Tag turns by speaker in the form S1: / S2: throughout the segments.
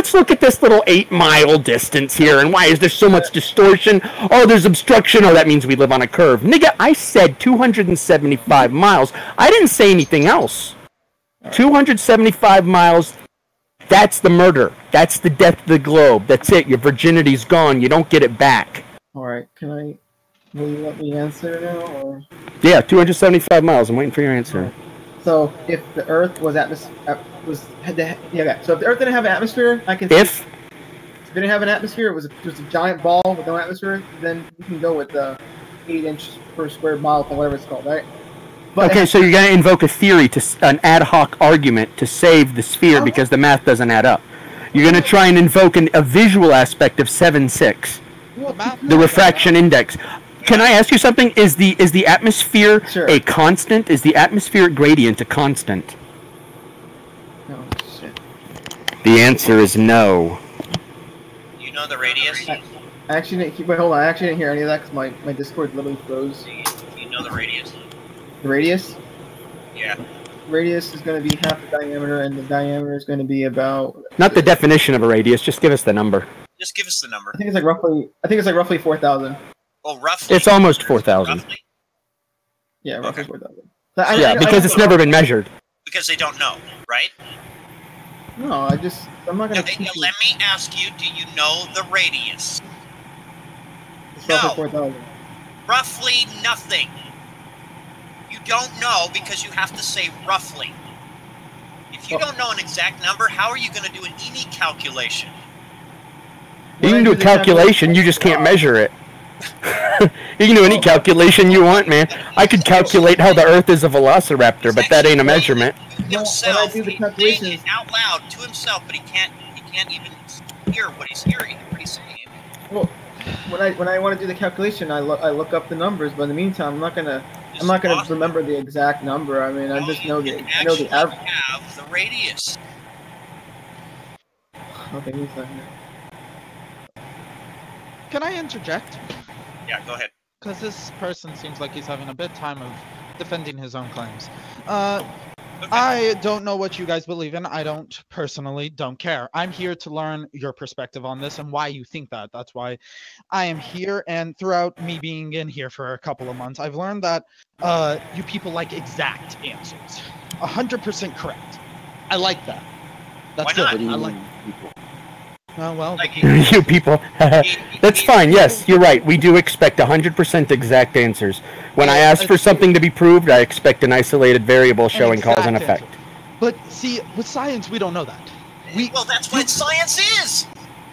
S1: let's look at this little 8-mile distance here, and why is there so much distortion? Oh, there's obstruction. Oh, that means we live on a curve. Nigga, I said 275 miles. I didn't say anything else. 275 miles, that's the murder. That's the death of the globe. That's it. Your virginity's gone. You don't get it back.
S2: Alright, will you let me answer now, or?
S1: Yeah, 275 miles. I'm waiting for your answer.
S2: So, if the Earth was so if the Earth didn't have an atmosphere, I can see. If it didn't have an atmosphere, it was just a giant ball with no atmosphere, then you can go with the 8-inch per square mile thing, whatever it's called, right? But
S1: okay, so you're going to invoke a theory, an ad hoc argument to save the sphere because the math doesn't add up. You're going to try and invoke a visual aspect of 7.6, the refraction index. Can I ask you something? Is the atmosphere a constant? Is the atmospheric gradient a constant?
S2: No, shit.
S1: The answer is no.
S3: You know the radius?
S2: I actually didn't, wait, hold on. I actually didn't hear any of that because my Discord literally froze.
S3: Do you know the radius?
S2: The radius?
S3: Yeah.
S2: Radius is going to be half the diameter, and the diameter is going to be about.
S1: Not the definition of a radius. Just give us the number.
S3: Just give us the number.
S2: I think it's roughly 4,000.
S3: Oh, roughly.
S1: It's almost 4,000.
S2: Yeah, roughly 4,000.
S1: Yeah, because it's never been measured.
S3: Because they don't know, right?
S2: No, I'm not going to.
S3: Let me ask you, do you know the radius?
S2: It's roughly 4,000.
S3: Roughly nothing. You don't know because you have to say roughly. If you don't know an exact number, how are you going to do an ENI calculation?
S1: You can do a calculation, you just can't measure it. You can do any calculation you want, man. I could calculate how the Earth is a velociraptor, but that ain't a measurement.
S3: Himself, he's saying it out loud to himself, but he can't even hear what he's hearing, what he's saying.
S2: Well, when I want to do the calculation, I look up the numbers, but in the meantime, I'm not gonna remember the exact number. I mean, I just know the average.
S3: Have the radius.
S2: Okay, he's not here.
S4: Can I interject?
S3: Yeah, go ahead.
S4: Because this person seems like he's having a bit time of defending his own claims.
S3: Okay.
S4: I don't know what you guys believe in. I don't care. I'm here to learn your perspective on this and why you think that. That's why I am here. And throughout me being in here for a couple of months, I've learned that you people like exact answers. 100% correct. I like that. That's
S3: why not?
S4: good. I like people. Well,
S3: Like
S1: you people. That's fine. Yes, you're right. We do expect 100% exact answers. When I ask for something to be proved, I expect an isolated variable showing cause and effect.
S4: But see, with science, we don't know that.
S3: Well, that's what science is.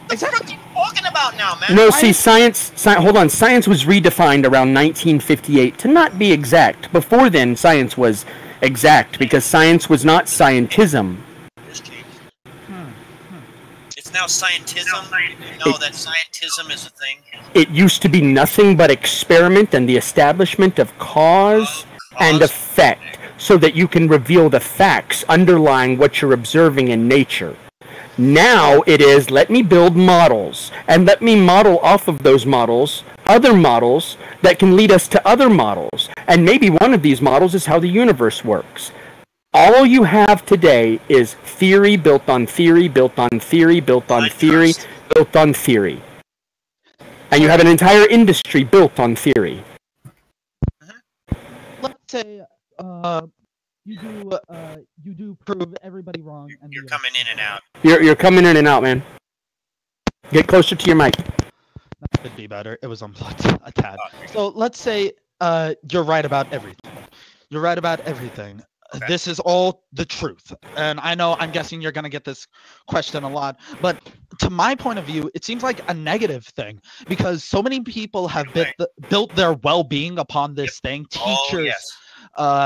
S3: What are you talking about now, man?
S1: No, see, science. Hold on. Science was redefined around 1958 to not be exact. Before then, science was exact because science was not scientism.
S3: It's now scientism. You know that scientism is a thing.
S1: It used to be nothing but experiment and the establishment of cause and effect so that you can reveal the facts underlying what you're observing in nature. Now it is, let me build models, and let me model off of those models other models that can lead us to other models. And maybe one of these models is how the universe works. All you have today is theory built on theory, built on theory, built on theory, built on theory. And you have an entire industry built on theory.
S4: Let's say you do prove everybody wrong. And
S3: you're coming in and out.
S1: You're coming in and out, man. Get closer to your mic.
S4: That could be better. It was unplugged a tad. So let's say you're right about everything. You're right about everything. Okay. This is all the truth. And I know, I'm guessing you're going to get this question a lot, but to my point of view, it seems like a negative thing because so many people have built their well-being upon this thing. Teachers,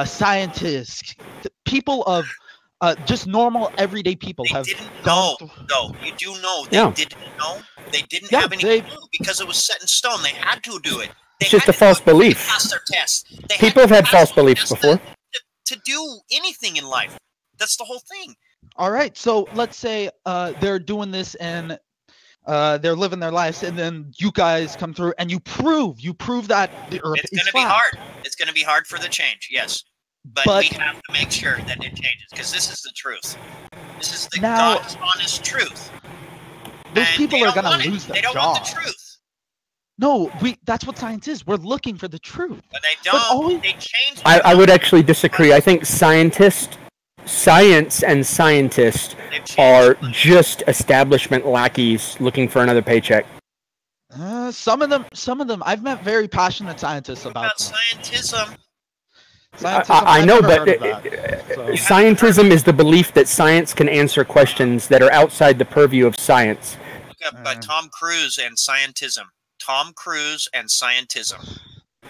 S4: scientists, people of just normal everyday people
S3: they didn't know, though. You do know they didn't know. They didn't have any clue because it was set in stone. They had to do it.
S1: It's just a false belief.
S3: Pass their tests.
S1: People have had false beliefs before.
S3: To do anything in life. That's the whole thing.
S4: All right. So let's say they're doing this and they're living their lives, and then you guys come through and you prove that the Earth is flat. It's going to be
S3: hard. It's going to be hard for the change, yes. But we have to make sure that it changes because this is the truth. This is the God's honest truth.
S4: Those
S3: And
S4: people
S3: they
S4: are
S3: don't
S4: gonna
S3: want it.
S4: lose their
S3: They don't
S4: job.
S3: want the truth.
S4: No, that's what science is. We're looking for the truth.
S3: But they
S4: But
S3: don't.
S4: always-
S3: They change.
S1: I would actually disagree. I think science and scientists
S3: They've changed.
S1: are just establishment lackeys looking for another paycheck.
S4: Some of them. I've met very passionate scientists
S3: What
S4: about
S3: about
S4: them.
S3: scientism?
S4: Scientism,
S1: I
S4: I've
S1: know,
S4: never
S1: but
S4: heard of that, so.
S1: scientism is the belief that science can answer questions that are outside the purview of science.
S3: Look up Tom Cruise and scientism. Tom Cruise and scientism.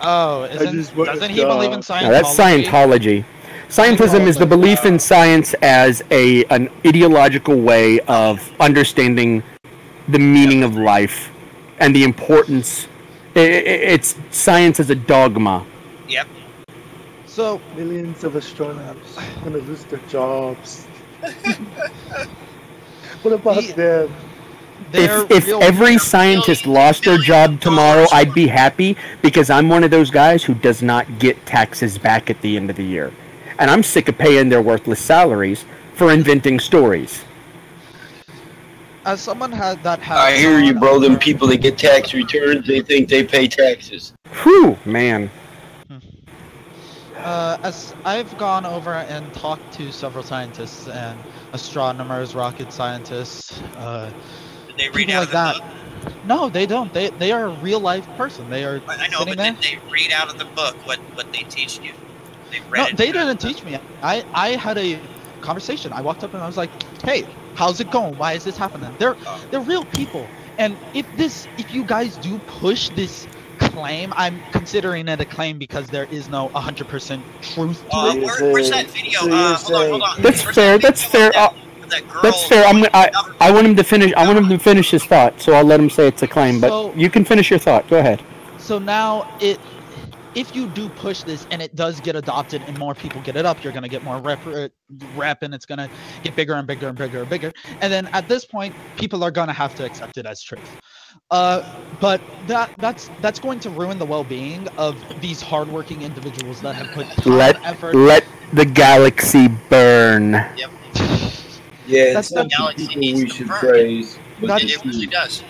S4: Oh, doesn't he believe in Scientology?
S1: No, that's Scientology. Scientism is the belief in science as an ideological way of understanding the meaning of life and the importance. It's science as a dogma.
S3: Yep.
S4: So
S5: millions of astronomers are gonna lose their jobs. What about them?
S1: If every scientist lost their job tomorrow, I'd be happy because I'm one of those guys who does not get taxes back at the end of the year. And I'm sick of paying their worthless salaries for inventing stories.
S4: As someone
S6: I hear you, bro. Them people that get tax returns, they think they pay taxes.
S1: Whew, man.
S4: As I've gone over and talked to several scientists and astronomers, rocket scientists,
S3: Did they read
S4: people
S3: out
S4: like
S3: of the
S4: that.
S3: book?
S4: No, they don't. They are a real life person. They are.
S3: I know,
S4: sitting
S3: but
S4: there.
S3: did they read out of the book what they teach you? They read
S4: No,
S3: it
S4: they
S3: out
S4: didn't
S3: of the
S4: teach me. I had a conversation. I walked up and I was like, "Hey, how's it going? Why is this happening?" They're real people. And if you guys do push this claim, I'm considering it a claim because there is no 100% truth to it.
S3: Where's that video? Hold on.
S1: That's
S3: Where's
S1: fair.
S3: that
S1: That's
S3: video
S1: fair.
S3: of that girl
S1: That's fair. I want him to finish. I want him to finish his thought, so I'll let him say it's a claim. But
S4: So-
S1: you can finish your thought. Go ahead.
S4: So now if you do push this and it does get adopted and more people get it up, you're gonna get more rep and it's gonna get bigger and bigger and bigger and bigger. And then at this point, people are gonna have to accept it as truth. But that's going to ruin the well-being of these hardworking individuals that have put time, effort.
S1: Let the galaxy burn.
S3: Yep.
S6: Yeah,
S4: That's
S6: it's not
S3: the galaxy
S6: people
S3: needs
S6: we
S3: to
S6: should
S3: burn.
S6: praise.
S4: That's-
S3: It really does.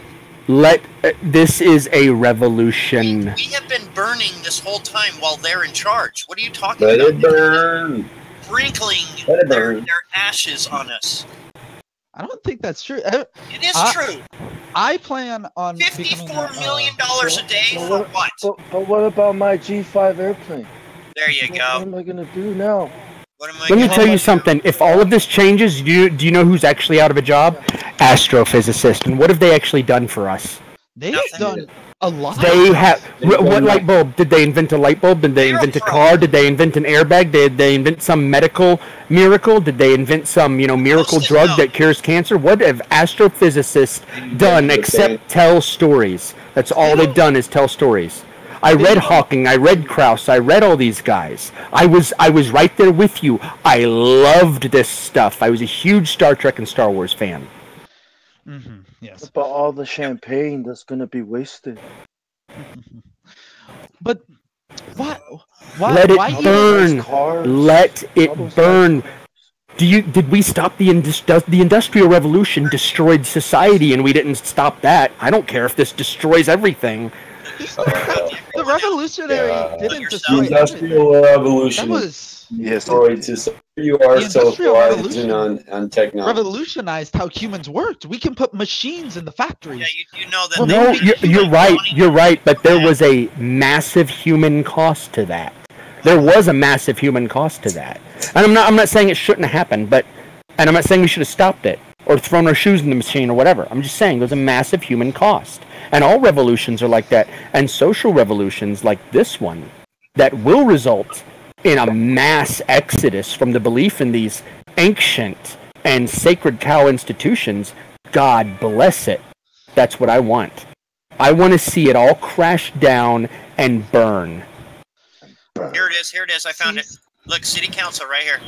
S1: This is a revolution.
S3: We have been burning this whole time while they're in charge. What are you talking
S6: Let
S3: about?
S6: it burn.
S3: Sprinkling
S6: Let it
S3: their
S6: burn.
S3: ashes on us.
S4: I don't think that's true.
S3: It is true.
S4: I plan on
S3: $54 million a day
S5: Well,
S3: for what?
S5: But what about my G5 airplane?
S3: There you
S5: What
S3: go.
S5: am I gonna do now?
S3: What am I
S1: Let me
S3: gonna
S1: tell
S3: do?
S1: you something. If all of this changes, do you know who's actually out of a job? Astrophysicists. And what have they actually done for us?
S4: They've
S3: Nothing.
S4: done a lot.
S1: They have. What light bulb? Did they invent a light bulb? Did they invent a car? Did they invent an airbag? Did they invent some medical miracle? Did they invent some, miracle
S3: Most
S1: drug
S3: no.
S1: that cures cancer? What have astrophysicists done except tell stories? That's all they've done is tell stories. I read Hawking, I read Krauss, I read all these guys. I was right there with you. I loved this stuff. I was a huge Star Trek and Star Wars fan.
S4: Yes.
S5: But all the champagne that's gonna be wasted.
S4: But why?
S1: Let
S4: why
S1: it
S4: even-
S1: burn.
S5: Cars,
S1: Let
S5: all
S1: it
S5: those
S1: burn. Did we stop the Industrial Revolution? Destroyed society, and we didn't stop that. I don't care if this destroys everything.
S4: The revolutionary didn't
S6: The
S4: destroy everything.
S6: Industrial Revolution
S4: That was
S6: destroyed society. You are
S4: The
S6: so
S4: Industrial
S6: far
S4: Revolution
S6: on technology.
S4: revolutionized how humans worked. We can put machines in the factories.
S3: Yeah, you know that.
S4: Well,
S1: No,
S3: they-
S1: you're right. You're right. But there was a massive human cost to that. There was a massive human cost to that. And I'm not saying it shouldn't have happened, and I'm not saying we should have stopped it or thrown our shoes in the machine or whatever. I'm just saying there's a massive human cost. And all revolutions are like that. And social revolutions like this one that will result in a mass exodus from the belief in these ancient and sacred cow institutions, God bless it. That's what I want. I want to see it all crash down and burn.
S3: Here it is. Here it is. I found it. Look, city council right here.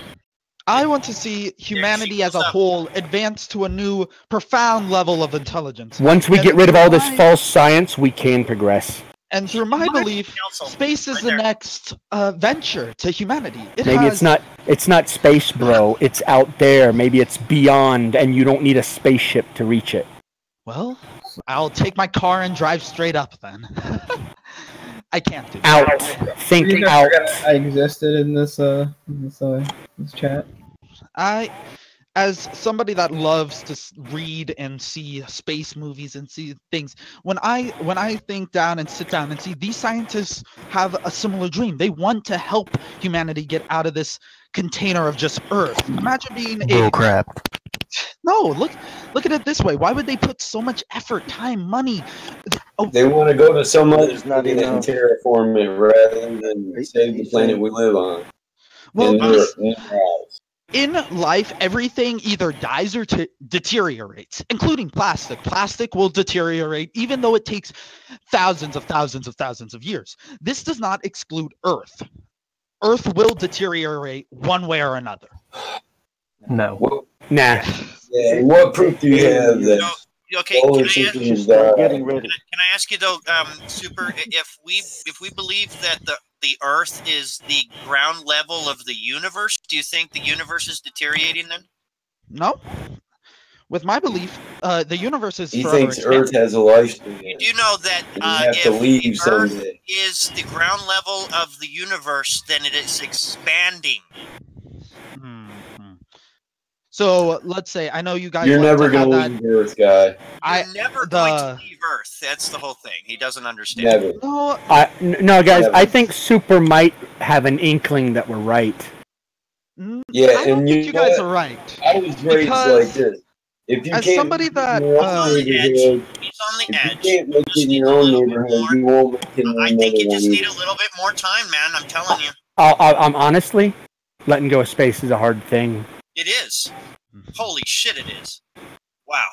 S4: I want to see humanity as a whole advance to a new, profound level of intelligence.
S1: Once we get rid of all this false science, we can progress.
S4: And through my belief,
S3: Council,
S4: space is
S3: right
S4: the
S3: there.
S4: next venture to humanity.
S1: Maybe it's not space, bro. It's out there. Maybe it's beyond, and you don't need a spaceship to reach it.
S4: Well, I'll take my car and drive straight up then. I can't do that.
S1: Out. Think
S2: You guys
S1: out.
S2: forgot I existed in this chat.
S4: As somebody that loves to read and see space movies and see things, when I think down and sit down and see these scientists have a similar dream. They want to help humanity get out of this container of just Earth. Imagine being
S7: Bull crap.
S4: No, look at it this way. Why would they put so much effort, time, money? Oh,
S6: They want to go to some other
S5: There's not
S6: planet and
S5: enough.
S6: terraform it rather than save the planet we live on.
S4: well,
S6: And
S4: in life, everything either dies or deteriorates, including plastic. Plastic will deteriorate even though it takes thousands of years. This does not exclude Earth. Earth will deteriorate one way or another.
S7: No.
S1: Nah.
S6: yeah, what proof do you have that
S3: Okay,
S6: solar
S3: can I,
S6: systems
S5: Start
S6: die?
S5: getting ready.
S3: can I ask you though, Super, if we believe that the Earth is the ground level of the universe, do you think the universe is deteriorating then?
S4: No. With my belief, the universe is
S6: He
S4: forever
S6: thinks
S4: expanding.
S6: Earth has a lifespan.
S3: You do know that
S6: You have to
S3: if
S6: leave
S3: the Earth
S6: someday.
S3: is the ground level of the universe, then it is expanding.
S4: Mhm. So let's say I know you guys.
S6: You're
S4: like
S6: never
S4: to have
S6: going
S4: that.
S6: to leave Earth, guy.
S3: You're never going to leave Earth. That's the whole thing. He doesn't understand.
S6: Never.
S4: No,
S1: No, guys.
S6: Never.
S1: I think Super might have an inkling that we're right.
S6: Yeah,
S4: I don't
S6: and
S4: think you guys
S6: what?
S4: are right.
S6: I was raised
S4: Because
S6: like this. If you
S4: as
S6: can't
S4: somebody
S6: make it
S4: that,
S6: in your
S3: He's
S6: own
S3: on the edge.
S6: neighborhood,
S3: He's on the
S6: if you
S3: edge.
S6: can't make it
S3: Just
S6: in
S3: need
S6: your
S3: a
S6: own
S3: little bit
S6: neighborhood,
S3: more.
S6: you won't make it in
S3: I
S6: another
S3: think you
S6: one
S3: just need
S6: either.
S3: a little bit more time, man. I'm telling you.
S1: I'm honestly, letting go of space is a hard thing.
S3: It is. Holy shit, it is. Wow.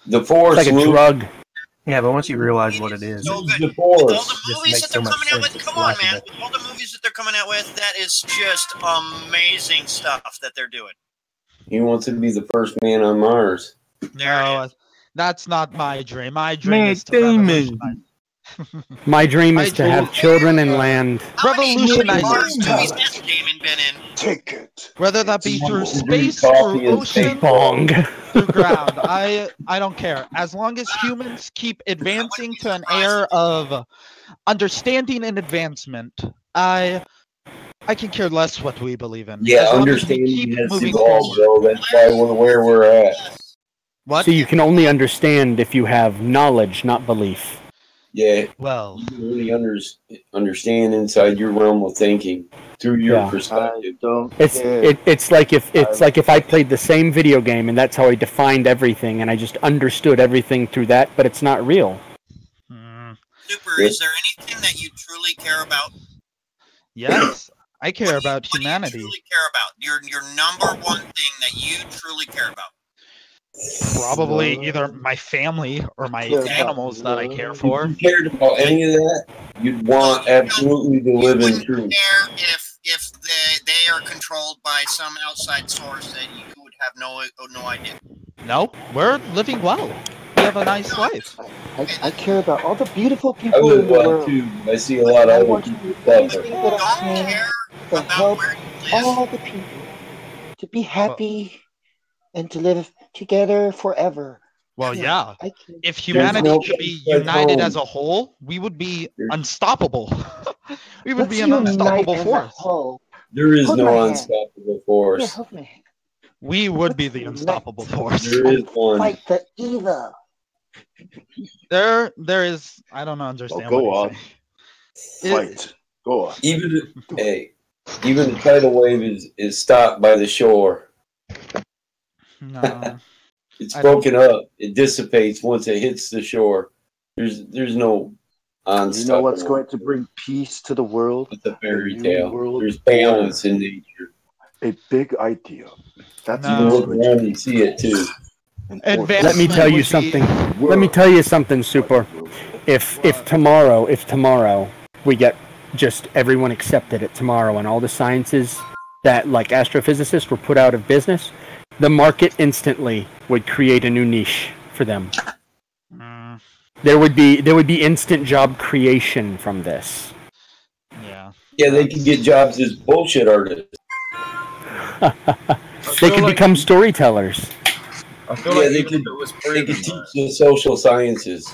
S6: The force,
S1: It's like a
S6: Luke,
S1: drug.
S7: Yeah, but once you realize what it is,
S3: So good.
S6: the
S3: With all
S6: force.
S3: the movies
S7: makes
S3: that
S7: so
S3: they're
S7: much
S3: coming out
S7: sense.
S3: with,
S7: It's
S3: come on, man.
S7: laughable.
S3: With all the movies that they're coming out with, that is just amazing stuff that they're doing.
S6: He wants to be the first man on Mars.
S3: There it
S4: No,
S3: is.
S4: that's not my dream. My dream
S7: Matt
S4: is to
S7: Damon.
S4: revolutionize.
S1: My dream
S4: My
S1: is to
S4: dream-
S1: have children and land.
S3: How many
S4: Revolutionize
S3: Mars
S5: it.
S3: movies has Damon been in?
S5: Take it.
S4: Whether that be
S6: It's
S4: through
S6: drink
S4: space,
S6: coffee
S4: through
S6: and
S4: ocean,
S6: take
S1: Bong.
S4: through ground. I don't care. As long as humans keep advancing to an air of understanding and advancement, I can care less what we believe in.
S6: Yeah,
S4: As long as we
S6: understanding
S4: keep
S6: has
S4: moving
S6: evolved,
S4: forward.
S6: though. That's why we're where we're at.
S4: What?
S1: So you can only understand if you have knowledge, not belief.
S6: Yeah,
S4: Well,
S6: you can only understand inside your realm of thinking through your
S1: Yeah.
S6: perspective.
S5: I don't
S1: It's
S5: care.
S1: it's like if I played the same video game and that's how I defined everything and I just understood everything through that, but it's not real.
S3: Super, is there anything that you truly care about?
S4: yes, I care about
S3: What do you
S4: humanity.
S3: truly care about? Your number one thing that you truly care about?
S4: Probably either my family or my
S5: care about
S4: animals that I care
S5: love.
S4: for.
S6: If you cared about any of that, you'd want absolutely to
S3: You
S6: live in
S3: wouldn't
S6: truth.
S3: care if they are controlled by some outside source that you would have no idea.
S4: No, we're living well. We have a nice life.
S5: I care about all the beautiful
S6: I
S5: people
S6: live
S5: in the
S6: well
S5: world.
S6: too. I see a lot of
S5: I
S6: other
S5: want to
S6: people
S5: do
S6: suffer.
S5: everything that I
S3: Don't
S5: can
S3: care
S5: to
S3: about
S5: help
S3: where you live.
S5: all the people to be happy and to live together forever.
S4: Well, yeah.
S5: I can.
S4: If humanity
S6: no
S4: could be
S6: place like
S4: united
S6: home.
S4: as a whole, we would be
S6: There's-
S4: unstoppable. We would
S5: Let's
S4: be an
S5: unite
S4: unstoppable
S5: as a
S4: force.
S5: whole.
S6: There is
S5: Hold my
S6: no
S5: hand.
S6: unstoppable
S5: Yeah,
S6: force.
S5: hold my hand.
S4: We would be the
S5: Let's
S4: unstoppable force.
S6: There is one.
S5: Fight the evil.
S4: There is. I don't understand
S8: go
S4: what
S8: on.
S4: he's saying.
S8: Fight. Go on.
S6: Even the tidal wave is stopped by the shore.
S4: No.
S6: It's
S4: I don't-
S6: broken up. It dissipates once it hits the shore. There's no unstoppable.
S5: You know what's going to bring peace to the world?
S6: It's a fairy
S5: The new
S6: tale.
S5: world
S6: There's balance in nature.
S5: A big idea. That's
S4: No.
S6: You
S5: what's
S6: look
S5: going to
S6: around
S5: be
S6: and see it too.
S5: important.
S1: Let me tell you
S4: would be-
S1: something. Let me tell you something, Super. If tomorrow we get just everyone accepted it tomorrow and all the sciences that like astrophysicists were put out of business, the market instantly would create a new niche for them.
S4: Mm,
S1: There would be instant job creation from this.
S4: yeah.
S6: Yeah, they can get jobs as bullshit artists.
S1: They could become storytellers.
S7: I feel
S6: Yeah,
S7: like
S6: they
S7: even
S6: could,
S7: if it was
S6: they
S7: proven,
S6: could teach the social sciences.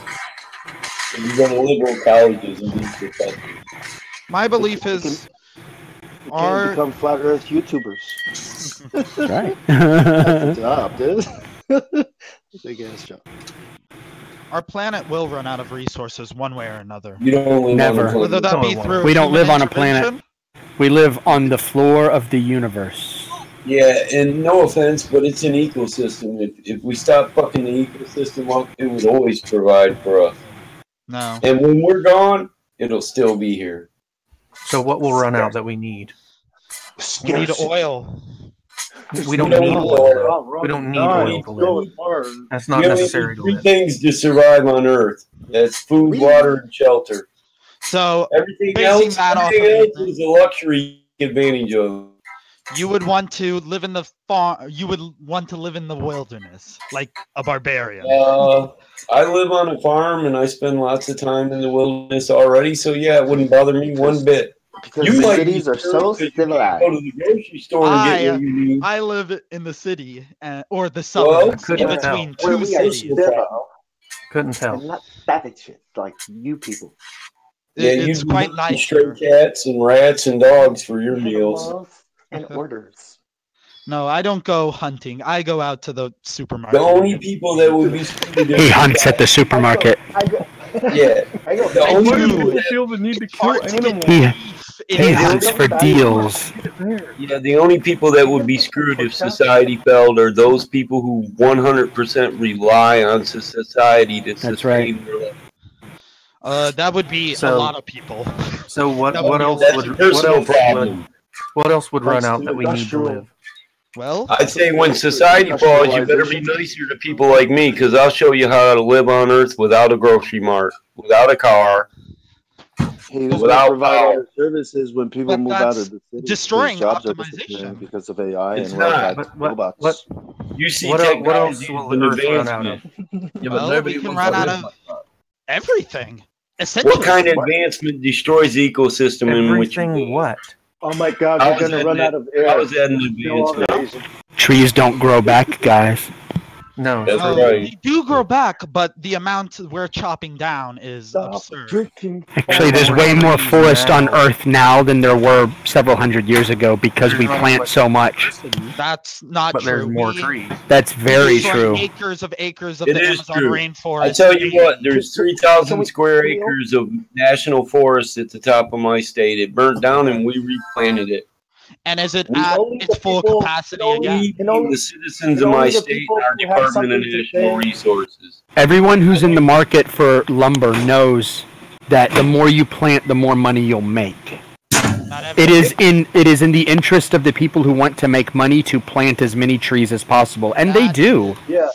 S6: If you go to liberal colleges and be professors.
S4: My belief is
S5: We can
S4: our
S5: become flat Earth YouTubers.
S1: That's right.
S5: That's a job, dude. Big ass job.
S4: our planet will run out of resources one way or another.
S6: You don't live
S1: Never.
S6: on a
S4: Whether that be
S7: No,
S4: through
S1: we don't
S4: human
S1: live on a planet.
S4: intervention.
S1: We live on the floor of the universe.
S6: Yeah, and no offense, but it's an ecosystem. If we stop fucking the ecosystem up, it would always provide for us.
S4: No.
S6: And when we're gone, it'll still be here.
S7: so what will run out that we need?
S4: We need oil.
S7: We don't
S6: don't
S7: need
S6: need
S7: oil.
S6: oil.
S7: Though. We don't need oil to live. That's not
S6: We only
S7: necessary
S6: need
S7: to
S6: three
S7: live.
S6: things to survive on Earth. That's food, water, and shelter.
S4: So
S6: Everything
S4: basing
S6: else,
S4: that off of
S6: everything else
S4: anything,
S6: is a luxury advantage of.
S4: you would want to live in the farm. You would want to live in the wilderness, like a barbarian.
S6: I live on a farm and I spend lots of time in the wilderness already, so yeah, it wouldn't bother me one bit.
S5: Because
S6: You
S5: the
S6: might
S5: cities
S6: be
S5: are so
S6: because you can't
S5: civilized.
S6: go to the grocery store and get what you need.
S4: I live in the city or the
S6: Well,
S4: suburbs,
S7: couldn't
S4: in
S7: tell.
S4: between
S5: Where
S4: two
S5: we are
S4: cities.
S5: civil
S7: Couldn't tell.
S5: and not savage like you people.
S6: Yeah,
S4: It's
S6: you'd
S4: quite
S6: be
S4: nice
S6: stray
S4: here.
S6: cats and rats and dogs for your meals.
S5: Animals and orders.
S4: No, I don't go hunting. I go out to the supermarket.
S6: The only people that would be screwed
S1: He hunts at the supermarket.
S6: yeah,
S5: I go.
S6: the only
S4: do.
S6: people that,
S7: feel the need to
S4: Hard to get
S1: He,
S4: beef in
S1: he
S4: Africa.
S1: hunts for deals.
S6: yeah, the only people that would be screwed if society failed are those people who 100% rely on society to
S1: That's
S6: sustain their life.
S4: That would be a
S7: So-
S4: lot of people.
S7: So what
S4: That would
S7: what
S4: be a
S7: else
S4: lot.
S6: That's a
S7: would
S6: personal problem.
S7: what else would run
S5: Thanks
S7: out
S5: to
S7: that we need to
S5: industrial-
S7: live?
S4: Well,
S6: I'd say when society falls, you better be nicer to people like me, because I'll show you how to live on Earth without a grocery mart, without a car.
S5: He was
S6: Without
S5: going to provide
S6: power.
S5: all the services when people
S4: But
S5: move out
S4: that's
S5: of the city.
S4: destroying
S5: Jobs are
S4: optimization.
S5: disappearing because of AI
S6: It's
S5: and
S6: not.
S5: robots.
S6: You see
S7: What
S6: technology
S7: else
S6: as
S7: will
S6: an
S7: the Earth run out
S6: advancement.
S7: of?
S8: Yeah,
S4: well, we can run out of everything. Essentially.
S6: What kind of advancement destroys the ecosystem in which you
S7: Everything
S6: live?
S7: what?
S5: Oh my God,
S6: How
S5: we're
S6: is
S5: going to
S6: that
S5: run
S6: an-
S5: out of air.
S6: How is that an
S5: Kill all the
S6: advancement?
S5: Asians.
S1: Trees don't grow back, guys.
S7: No.
S6: That's
S4: Oh,
S6: right.
S4: they do grow back, but the amount we're chopping down is
S5: Stop
S4: absurd.
S5: drinking.
S1: Actually, there's way more forest on Earth now than there were several hundred years ago because we plant so much.
S4: That's not
S7: But
S4: true.
S7: there's more
S4: We
S7: trees.
S1: That's very
S4: destroy
S1: true.
S4: Acres of
S6: It
S4: the
S6: is
S4: Amazon
S6: true.
S4: rainforest.
S6: I tell you what, there's
S5: Can
S6: 3,000
S5: we-
S6: square
S5: can we-
S6: acres of national forest at the top of my state. It burnt down and we replanted it.
S4: And is it
S6: We
S4: at
S5: only
S4: its
S5: the
S4: full
S5: people-
S4: capacity
S5: can only-
S4: again?
S6: We,
S5: can only-
S6: the citizens
S5: can
S6: of
S5: only
S6: my
S5: the
S6: state,
S5: people
S6: and our
S5: who have
S6: Department of
S5: something to
S6: National
S5: say-
S6: Resources.
S1: Everyone who's in the market for lumber knows that the more you plant, the more money you'll make.
S4: Not every-
S1: It is in the interest of the people who want to make money to plant as many trees as possible, and they do.
S5: Yeah,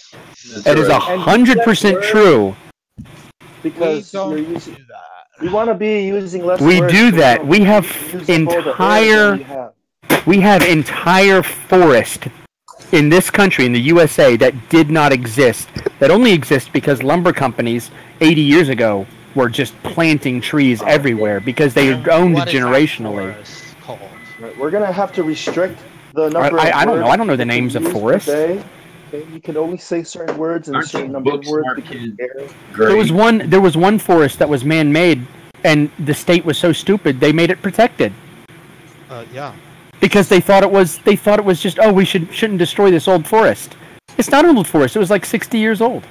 S6: That's
S1: It is
S6: right.
S1: 100% true.
S4: We
S5: because
S4: don't
S5: you're
S4: do
S5: using.
S4: that.
S5: We want to be using less.
S1: We
S5: words
S1: do
S5: so
S1: that.
S5: don't
S1: We have
S5: use up all the air that
S1: entire
S5: we have.
S1: we have entire forest in this country, in the USA, that did not exist. That only exists because lumber companies 80 years ago were just planting trees everywhere because they
S4: And
S1: owned
S4: what is that
S1: generationally.
S4: forest called?
S5: Right, we're gonna have to restrict the number.
S1: I
S5: of
S1: don't know.
S5: words
S1: I don't know the
S5: you can
S1: names of
S5: use per
S1: forests.
S5: day. Okay, you can only say certain words in a
S6: Aren't
S5: certain
S6: you
S5: number
S6: book
S5: of words
S6: smart
S5: because
S6: kids?
S5: of air.
S6: Great.
S1: There was one forest that was man-made, and the state was so stupid they made it protected
S4: Yeah.
S1: because they thought it was just, oh, we shouldn't destroy this old forest. It's not an old forest. It was like 60 years old.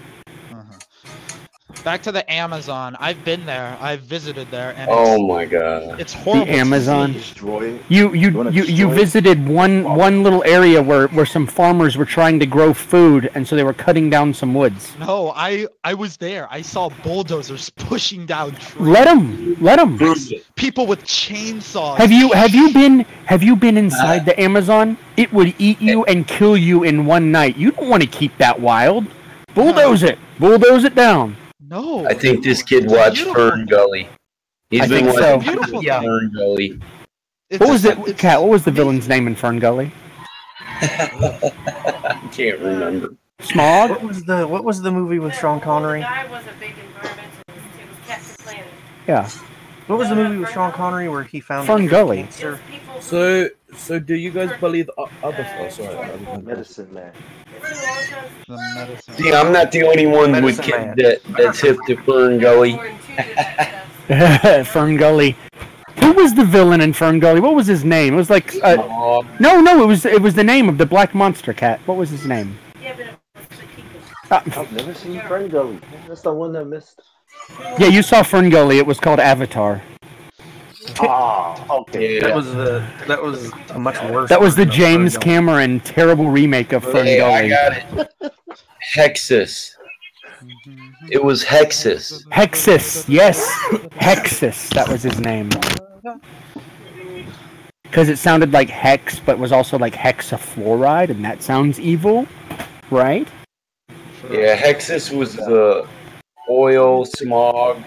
S4: Back to the Amazon. I've been there. I've visited there, and
S6: Oh my god.
S4: it's horrible.
S1: The Amazon.
S4: To see.
S5: Destroy it.
S1: You
S5: wanna
S1: you
S5: destroy it?
S1: visited one little area where some farmers were trying to grow food, and so they were cutting down some woods.
S4: No, I was there. I saw bulldozers pushing down trees.
S1: Let them.
S6: Prove it.
S4: People with chainsaws.
S1: Have you been inside the Amazon? It would eat you and kill you in one night. You don't want to keep that wild. Bulldoze it down.
S4: No.
S6: I think this kid
S4: It's
S6: watched
S4: beautiful.
S6: Fern Gully. He's
S1: I
S6: been
S1: think
S6: watching
S1: so.
S4: Beautiful
S7: Yeah.
S4: thing.
S6: Fern Gully.
S4: It's
S1: What was
S4: just-
S1: it, Kat? What was the villain's name in Fern Gully?
S6: I can't remember.
S1: Smog.
S7: What was the movie with Sean Connery?
S9: The guy was a big environmentalist. It was Captain Planet.
S1: Yeah.
S7: What was the movie with Sean Connery where he found
S1: Fern Gully.
S7: cancer?
S9: People
S8: So So do you guys believe other? Oh, sorry.
S5: Medicine man.
S4: The medicine.
S6: See, I'm not the only one with
S7: Medicine man.
S6: that's hip to Fern Gully.
S1: Fern Gully. Who was the villain in Fern Gully? What was his name? It was like
S6: Oh,
S1: no, it was the name of the black monster cat. What was his name?
S9: Yeah, but it was the people.
S5: I've never seen Fern Gully. That's the one I missed.
S1: Yeah, you saw Fern Gully. It was called Avatar.
S5: Ah, okay.
S6: yeah.
S7: That was a much worse.
S1: That was the
S7: version of
S1: James
S7: Fern Gully.
S1: Cameron terrible remake of Fern
S6: Hey, I
S1: Gully.
S6: got it. Hexus. It was Hexus.
S1: Hexus, yes, Hexus. That was his name. Because it sounded like hex, but was also like hexafluoride, and that sounds evil, right?
S6: Yeah, Hexus was the oil, smog,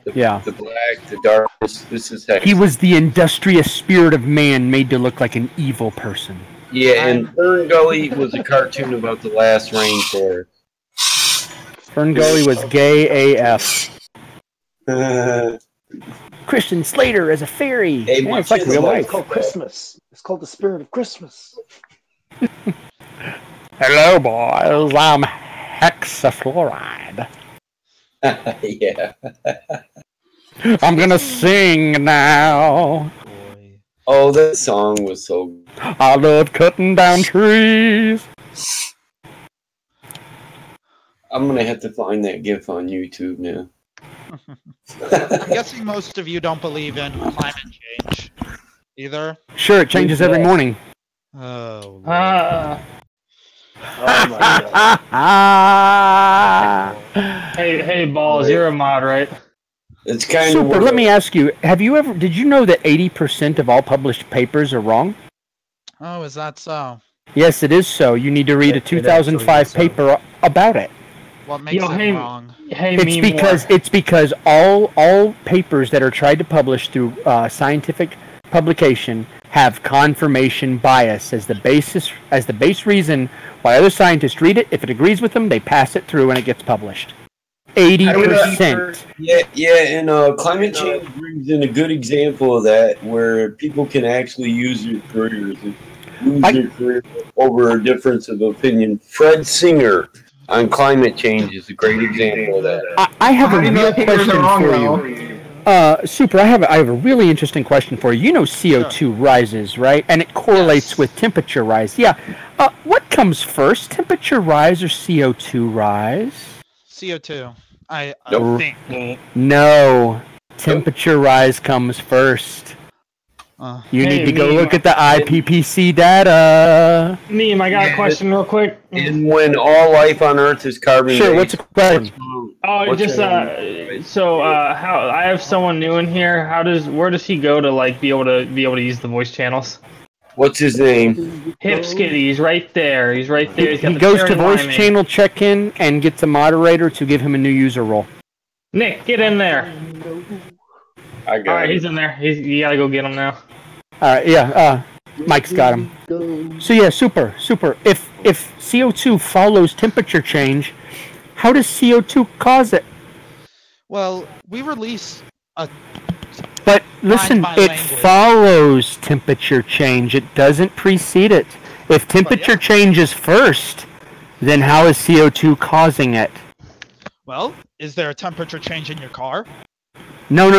S6: the black, the darkness. This is Hexus.
S1: He was the industrious spirit of man made to look like an evil person.
S6: Yeah, and Fern Gully was a cartoon about the last rainforest.
S1: Fern Gully was gay AF. Christian Slater as a fairy.
S6: Hey,
S1: Yeah, it's like
S6: it's
S1: real
S6: like-
S1: life.
S5: It's called Christmas. It's called the spirit of Christmas.
S1: Hello, boys. I'm hexafluoride.
S6: Yeah.
S1: I'm gonna sing now.
S4: Boy.
S6: Oh, that song was so.
S1: I love cutting down trees.
S6: I'm gonna have to find that GIF on YouTube now.
S4: I'm guessing most of you don't believe in climate change either.
S1: Sure, it changes every morning.
S4: Oh.
S5: Oh my god.
S10: Hey, Balls, you're a mod, right?
S6: It's kind
S1: Super,
S6: of.
S1: let me ask you, did you know that 80% of all published papers are wrong?
S4: Oh, is that so?
S1: Yes, it is so. You need to read a
S7: It actually
S1: 2005
S7: is so.
S1: paper about it.
S4: What makes
S10: Yo,
S4: it
S10: hey,
S4: wrong?
S10: hey,
S1: It's because all papers that are tried to publish through scientific publication have confirmation bias as the base reason why other scientists read it. If it agrees with them, they pass it through and it gets published. 80%.
S6: Yeah, and climate change brings in a good example of that, where people can actually use their careers and lose their career over a difference of opinion. Fred Singer on climate change is a great example of that.
S1: I have a real question for you. Super, I have a really interesting question for you. You know CO2 rises, right? And it correlates with temperature rise. Yeah. What comes first, temperature rise or CO2 rise?
S4: CO2. I
S6: Nope.
S4: think.
S1: No. Temperature rise comes first. You
S10: Hey,
S1: need to go
S10: Meme.
S1: look at the IPCC data.
S10: Meme, I got a question real quick.
S6: And when all life on Earth is carbon
S1: Sure, what's the question?
S10: Oh,
S6: What's
S10: just
S6: your
S10: how I have someone new in here. Where does he go to like be able to use the voice channels?
S6: What's his name?
S10: Hipskitty, he's right there. He's right there. He's got
S1: He
S10: the
S1: goes
S10: cherry
S1: to voice
S10: lime in.
S1: channel check-in and gets a moderator to give him a new user role.
S10: Nick, get in there.
S6: I got
S10: All right,
S6: it.
S10: he's in there. You gotta go get him now.
S1: All right, yeah. Mike's got him. So yeah, super. If CO2 follows temperature change, how does CO2 cause it?
S4: Well, we release a.
S1: But listen,
S4: my
S1: it
S4: language.
S1: follows temperature change. It doesn't precede it. If temperature changes first, then how is CO2 causing it?
S4: Well, is there a temperature change in your car?
S1: No.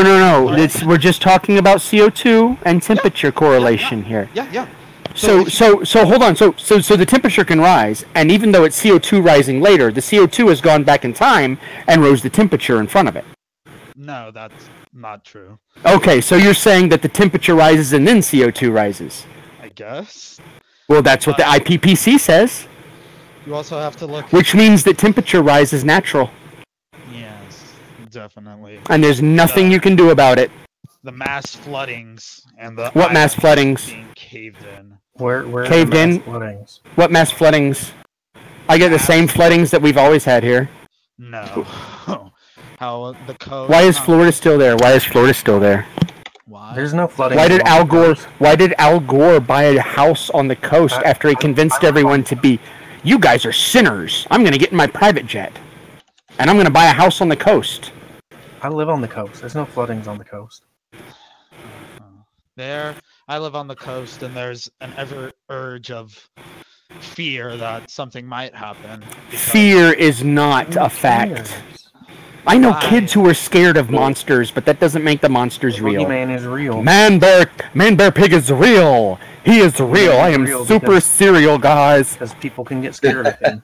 S1: We're just talking about CO2 and temperature correlation here.
S4: Yeah.
S1: So hold on. So the temperature can rise, and even though it's CO2 rising later, the CO2 has gone back in time and rose the temperature in front of it.
S4: No, that's not true.
S1: Okay, so you're saying that the temperature rises and then CO2 rises.
S4: I guess.
S1: Well, that's what the IPCC says,
S4: You also have to look.
S1: which means that temperature rise is natural,
S4: Yes, definitely.
S1: and there's nothing you can do about it.
S4: The mass floodings and the.
S1: What mass
S4: islands
S1: floodings?
S4: Being caved in.
S7: Where are
S1: Caved
S7: the mass
S1: in?
S7: floodings?
S1: What mass floodings? I get the same floodings that we've always had here.
S4: No. How the code.
S1: Why is Florida still there?
S4: Why?
S7: There's no flooding.
S1: Why did
S7: along
S1: Al
S7: the
S1: Gore?
S7: coast.
S1: Why did Al Gore buy a house on the coast after he convinced everyone to be, "You guys are sinners. I'm going to get in my private jet, and I'm going to buy a house on the coast."
S7: I live on the coast. There's no floodings on the coast.
S4: There. I live on the coast, and there's an ever urge of fear that something might happen.
S1: Fear is not a fact. I know kids who are scared of monsters, but that doesn't make the monsters real.
S7: Man is real.
S1: Man Bear Pig is real. He is real. I am super serial, guys.
S7: Because people can get scared of him.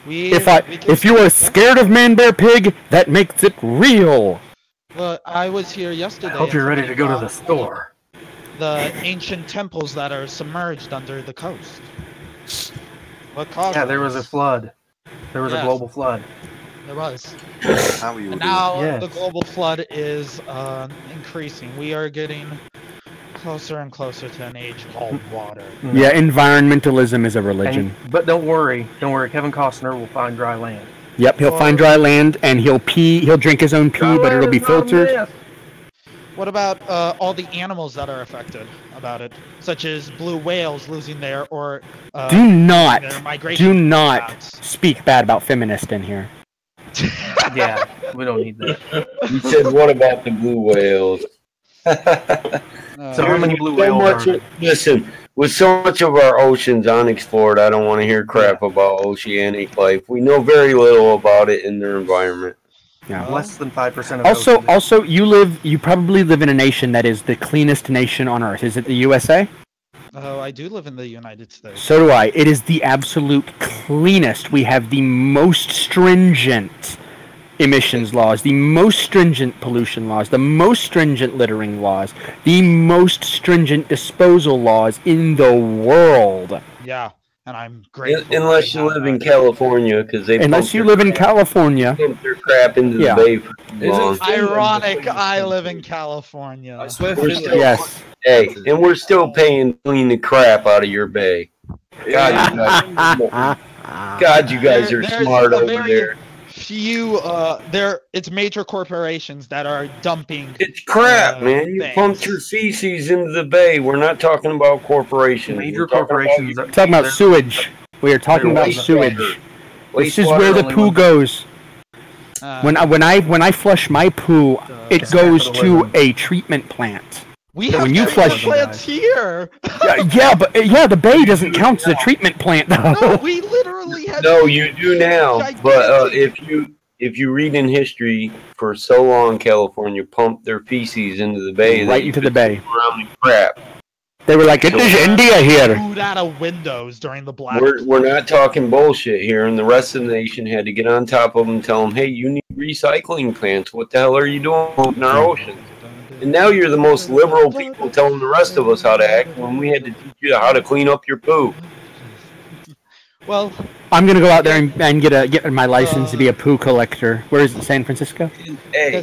S1: If you are scared of Man Bear Pig, that makes it real.
S4: Well, I was here yesterday.
S7: I hope you're ready to go to the store.
S4: The ancient temples that are submerged under the coast. What caused
S7: there was a flood. There was a global flood.
S4: There was.
S11: How you
S4: Now the global flood is increasing. We are getting closer and closer to an age called water.
S1: Yeah, environmentalism is a religion.
S7: But don't worry. Kevin Costner will find dry land.
S1: Yep, he'll find dry land and he'll pee. He'll drink his own pee, but it'll be filtered.
S4: What about all the animals that are affected about it, such as blue whales losing their
S1: do not
S4: routes?
S1: Speak bad about feminists in here.
S7: Yeah, we don't need that.
S6: You said, what about the blue whales?
S7: So how many blue whales are there?
S6: Listen, with so much of our oceans unexplored, I don't want to hear crap about oceanic life. We know very little about it in their environment.
S1: Yeah.
S7: Less than 5% of
S1: Also, you probably live in a nation that is the cleanest nation on Earth. Is it the USA?
S4: Oh, I do live in the United States.
S1: So do I. It is the absolute cleanest. We have the most stringent emissions laws, the most stringent pollution laws, the most stringent littering laws, the most stringent disposal laws in the world.
S4: Yeah, and I'm grateful.
S6: Unless you live in California, because they
S1: unless you live in California,
S6: pump their crap into the bay for too long.
S4: Ironic, I live in California.
S8: I swear
S1: yes.
S6: Hey, and we're still paying to clean the crap out of your bay. God, you guys are smart over there.
S4: It's major corporations that are dumping.
S6: It's crap, man. You pumped your feces into the bay. We're not talking about corporations.
S7: Major corporations.
S1: We're talking about sewage. We are talking about sewage. This is where the poo goes. When I flush my poo, it goes to a treatment plant.
S4: We have plants here.
S1: But the bay doesn't count as a treatment plant, though.
S4: No, we literally have.
S6: No, you do now. But if you read in history, for so long, California pumped their feces into the bay.
S1: Right into the bay.
S6: Around the crap.
S1: They were like, "It is India here."
S4: Food out of windows during the Black.
S6: We're not talking bullshit here, and the rest of the nation had to get on top of them and tell them, "Hey, you need recycling plants. What the hell are you doing in our oceans?" And now you're the most liberal people telling the rest of us how to act when we had to teach you how to clean up your poo.
S4: Well,
S1: I'm gonna go out there and get my license to be a poo collector. Where is it? San Francisco?
S6: Hey,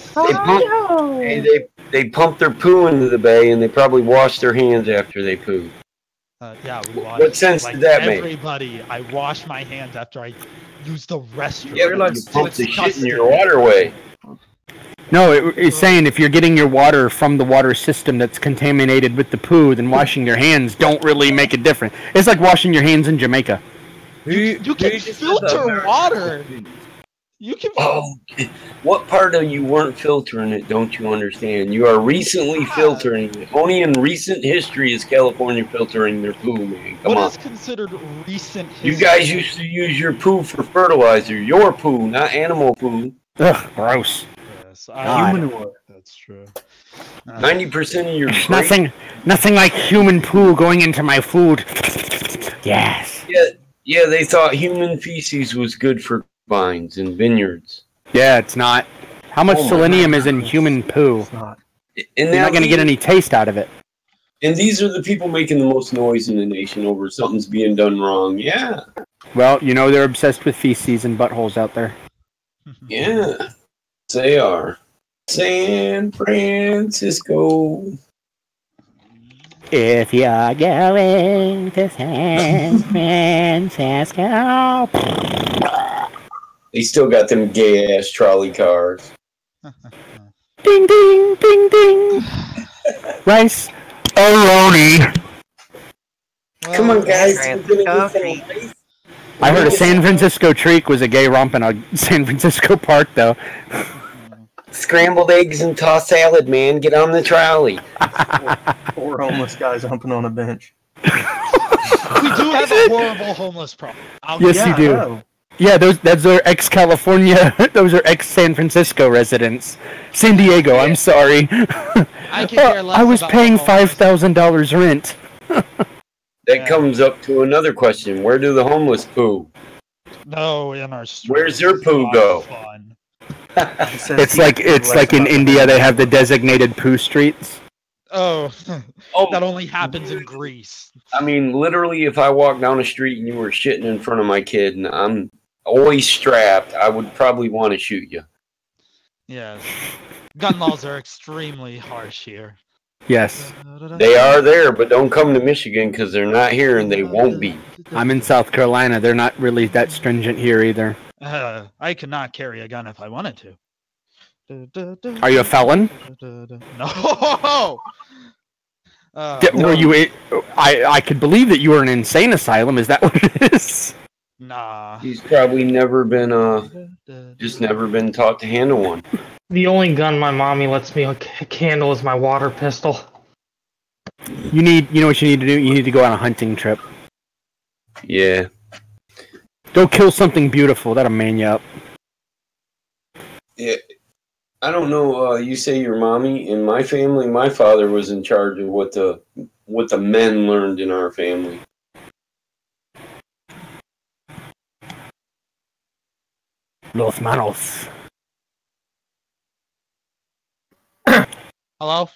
S6: they pump their poo into the bay, and they probably wash their hands after they poo. What sense did that make?
S4: Everybody, I wash my hands after I use the restroom.
S6: Yeah, you pump the shit in your waterway.
S1: No, it's saying if you're getting your water from the water system that's contaminated with the poo, then washing your hands don't really make a difference. It's like washing your hands in Jamaica.
S4: You can filter water. You can.
S6: Oh, what part of you weren't filtering it? Don't you understand? You are recently filtering it. Only in recent history is California filtering their poo, man. Come on.
S4: What is considered recent history?
S6: You guys used to use your poo for fertilizer. Your poo, not animal poo.
S1: Ugh, gross.
S7: Human manure.
S4: That's true.
S6: 90% of your
S1: nothing like human poo going into my food. Yes.
S6: Yeah, they thought human feces was good for vines and vineyards.
S1: Yeah, it's not. How much selenium is in human poo?
S7: It's not.
S6: And
S1: you're not going to get any taste out of it.
S6: And these are the people making the most noise in the nation over something's being done wrong. Yeah.
S1: Well, they're obsessed with feces and buttholes out there.
S6: Yeah. They are. San Francisco.
S1: If you're going to San Francisco.
S6: They still got them gay ass trolley cars.
S1: Ding ding ding ding. Rice. Aroni.
S6: Come on, guys.
S1: I heard a San Francisco treat was a gay romp in a San Francisco park, though.
S6: Scrambled eggs and tossed salad, man. Get on the trolley.
S7: Four homeless guys humping on a bench.
S4: We do have a horrible homeless problem.
S1: Yes, you do. Yeah, those are ex-California. Those are ex-San Francisco residents. San Diego. I'm sorry.
S4: I can care less
S1: I was
S4: about
S1: paying
S4: the homeless.
S1: $5,000 rent.
S6: That comes up to another question. Where do the homeless poo?
S4: No, in our streets.
S6: Where's their poo go?
S4: Fun.
S1: It's like in India they have the designated poo streets.
S4: Oh, that only happens in Greece.
S6: I mean, literally, if I walked down the street and you were shitting in front of my kid and I'm always strapped, I would probably want to shoot you.
S4: Yes. Gun laws are extremely harsh here.
S1: Yes.
S6: They are there, but don't come to Michigan because they're not here and they won't be.
S1: I'm in South Carolina. They're not really that stringent here either.
S4: I could not carry a gun if I wanted to.
S1: Are you a felon?
S4: No.
S1: Were you? I could believe that you were in an insane asylum. Is that what it is?
S4: Nah.
S6: He's probably never been just never been taught to handle one.
S10: The only gun my mommy lets me handle is my water pistol.
S1: You know what you need to do? You need to go on a hunting trip.
S6: Yeah.
S1: Go kill something beautiful. That'll man you up.
S6: Yeah. I don't know. You say your mommy. In my family, my father was in charge of what the men learned in our family.
S1: Los manos.
S4: Hello?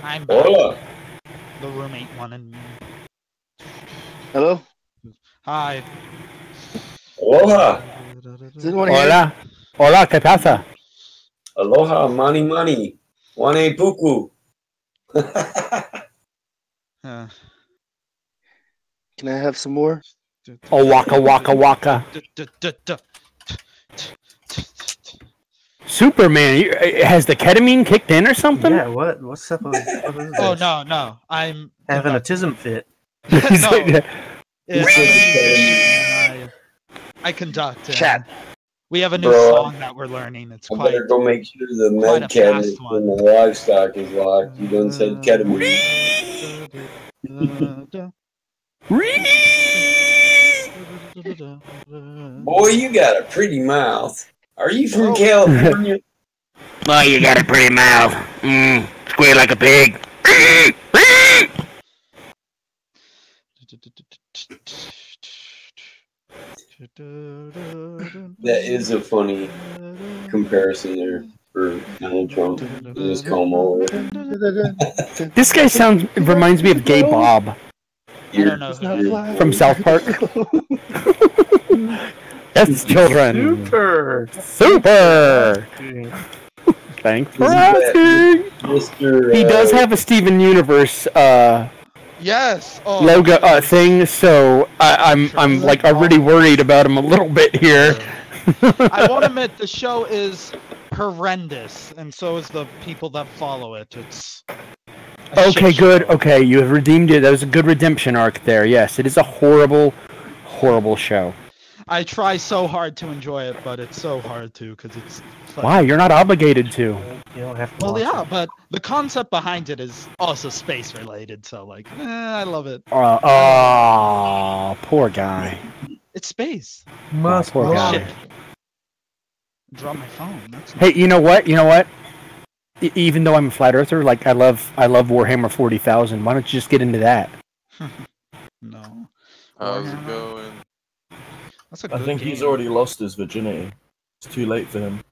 S4: I'm back.
S6: Hola.
S4: The roommate wanted me.
S5: Hello?
S4: Hi.
S6: Aloha.
S5: Is anyone here?
S1: Hola. Hola, ¿qué pasa?
S6: Aloha, mani mani. Wane puku.
S5: Can I have some more?
S1: Oh, waka waka waka. Superman, has the ketamine kicked in or something?
S7: Yeah, what's up with what is this?
S4: Oh, no. I'm
S7: having a tism fit.
S4: No. I conduct.
S5: Chat.
S4: We have a new
S6: Bro,
S4: song that we're learning. It's
S6: I
S4: quite.
S6: better go make sure the
S4: quite a
S6: med cabinet
S4: fast one.
S6: in the livestock is locked. You done said ketamine. Boy, you got a pretty mouth. Are you from California?
S1: Oh, you got a pretty mouth. Squeal like a pig.
S6: That is a funny comparison there for Donald Trump. Just comb over.
S1: This guy reminds me of Gay Bob.
S4: I don't know.
S1: From South Park. Yes, children. Super. Thanks for asking.
S6: Mr.
S1: He does have a Steven Universe
S4: Yes. Oh,
S1: logo thing, so I'm like already worried about him a little bit here.
S4: I won't admit the show is horrendous, and so is the people that follow it. It's
S1: okay, good. Okay, you have redeemed it. That was a good redemption arc there. Yes, it is a horrible, horrible show.
S4: I try so hard to enjoy it, but it's so hard to because it's.
S1: Why? You're not obligated to.
S7: You don't have to.
S4: Well, yeah, but the concept behind it is also space related, so like, I love it.
S1: Poor guy.
S4: It's space.
S1: Poor guy.
S4: Shit. Drop my phone.
S1: Hey, you know what? Even though I'm a flat earther, like I love Warhammer 40,000. Why don't you just get into that?
S4: No.
S11: How's it going?
S4: That's a
S8: I
S4: good
S8: think
S4: game.
S8: he's already lost his virginity. It's too late for him.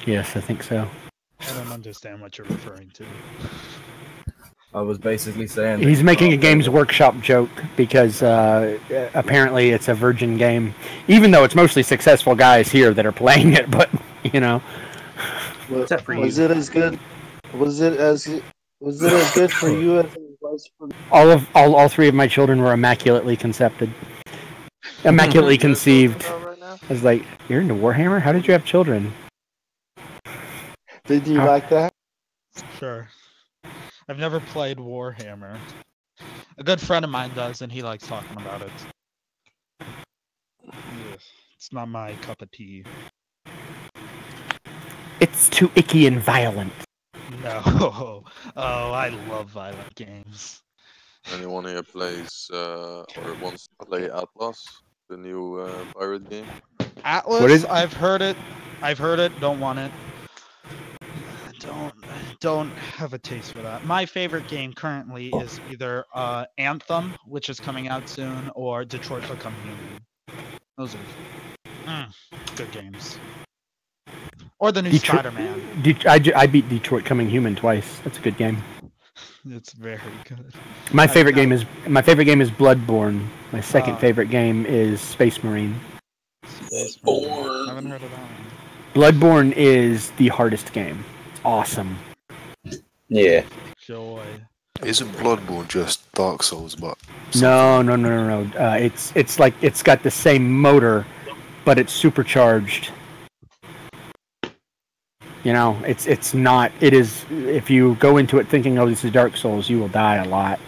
S1: Yes, I think so.
S4: I don't understand what you're referring to.
S8: I was basically saying
S1: He's making a Games Workshop joke because apparently it's a virgin game, even though it's mostly successful guys here that are playing it. But you know,
S7: What's that for you?
S5: Was it as good? Was it as good for you as it was for me?
S1: all three of my children were immaculately conceived. I was like, you're into Warhammer? How did you have children?
S5: Did you like that?
S4: Sure. I've never played Warhammer. A good friend of mine does, and he likes talking about it. Ugh, it's not my cup of tea.
S1: It's too icky and violent.
S4: No. Oh, I love violent games.
S11: Anyone here plays or wants to play Atlas, the new pirate game?
S4: Atlas,
S1: What is-
S4: I've heard it. Don't want it. Don't have a taste for that. My favorite game currently is either Anthem, which is coming out soon, or Detroit Become Human. Those are good games. Or the new Spider-Man.
S1: I beat Detroit Coming Human twice. That's a good game.
S4: It's very good.
S1: My favorite game is Bloodborne. My second favorite game is Space Marine.
S4: Bloodborne. I haven't heard of that one.
S1: Bloodborne is the hardest game. Awesome.
S6: Yeah.
S4: Joy.
S12: Isn't Bloodborne just Dark Souls, but
S1: No. It's like it's got the same motor, but it's supercharged. You know, it's not. It is. If you go into it thinking, "Oh, this is Dark Souls," you will die a lot.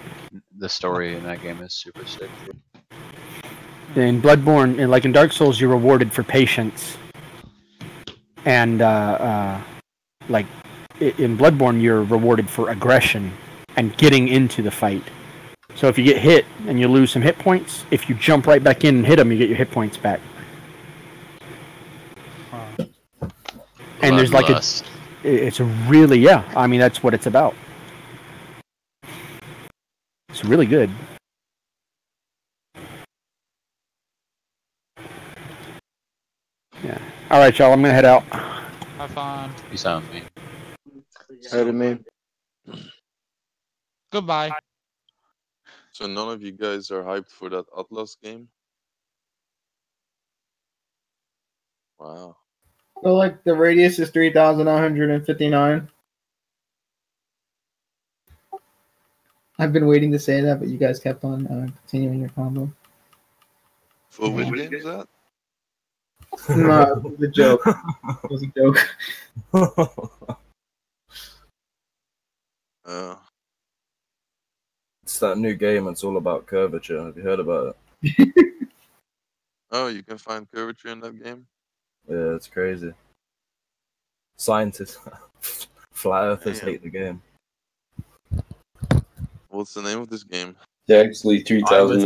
S13: The story in that game is super sick.
S1: In Bloodborne, like in Dark Souls, you're rewarded for patience, and like in Bloodborne, you're rewarded for aggression and getting into the fight. So if you get hit and you lose some hit points, if you jump right back in and hit them, you get your hit points back. And there's like it's really, yeah, I mean, that's what it's about. It's really good. Yeah. All right, y'all, I'm going to head out.
S4: Have fun.
S13: Peace out, man.
S5: Later, man.
S4: Goodbye.
S11: So none of you guys are hyped for that Atlas game? Wow.
S2: So, like, the radius is 3,959. I've been waiting to say that, but you guys kept on continuing your combo.
S11: For which game is that?
S2: No, it was a joke. It was a joke.
S8: It's that new game. It's all about curvature. Have you heard about it?
S11: Oh, you can find curvature in that game?
S8: Yeah, it's crazy. Scientists, flat earthers hate the game.
S11: What's the name of this game?
S6: It's actually
S8: I was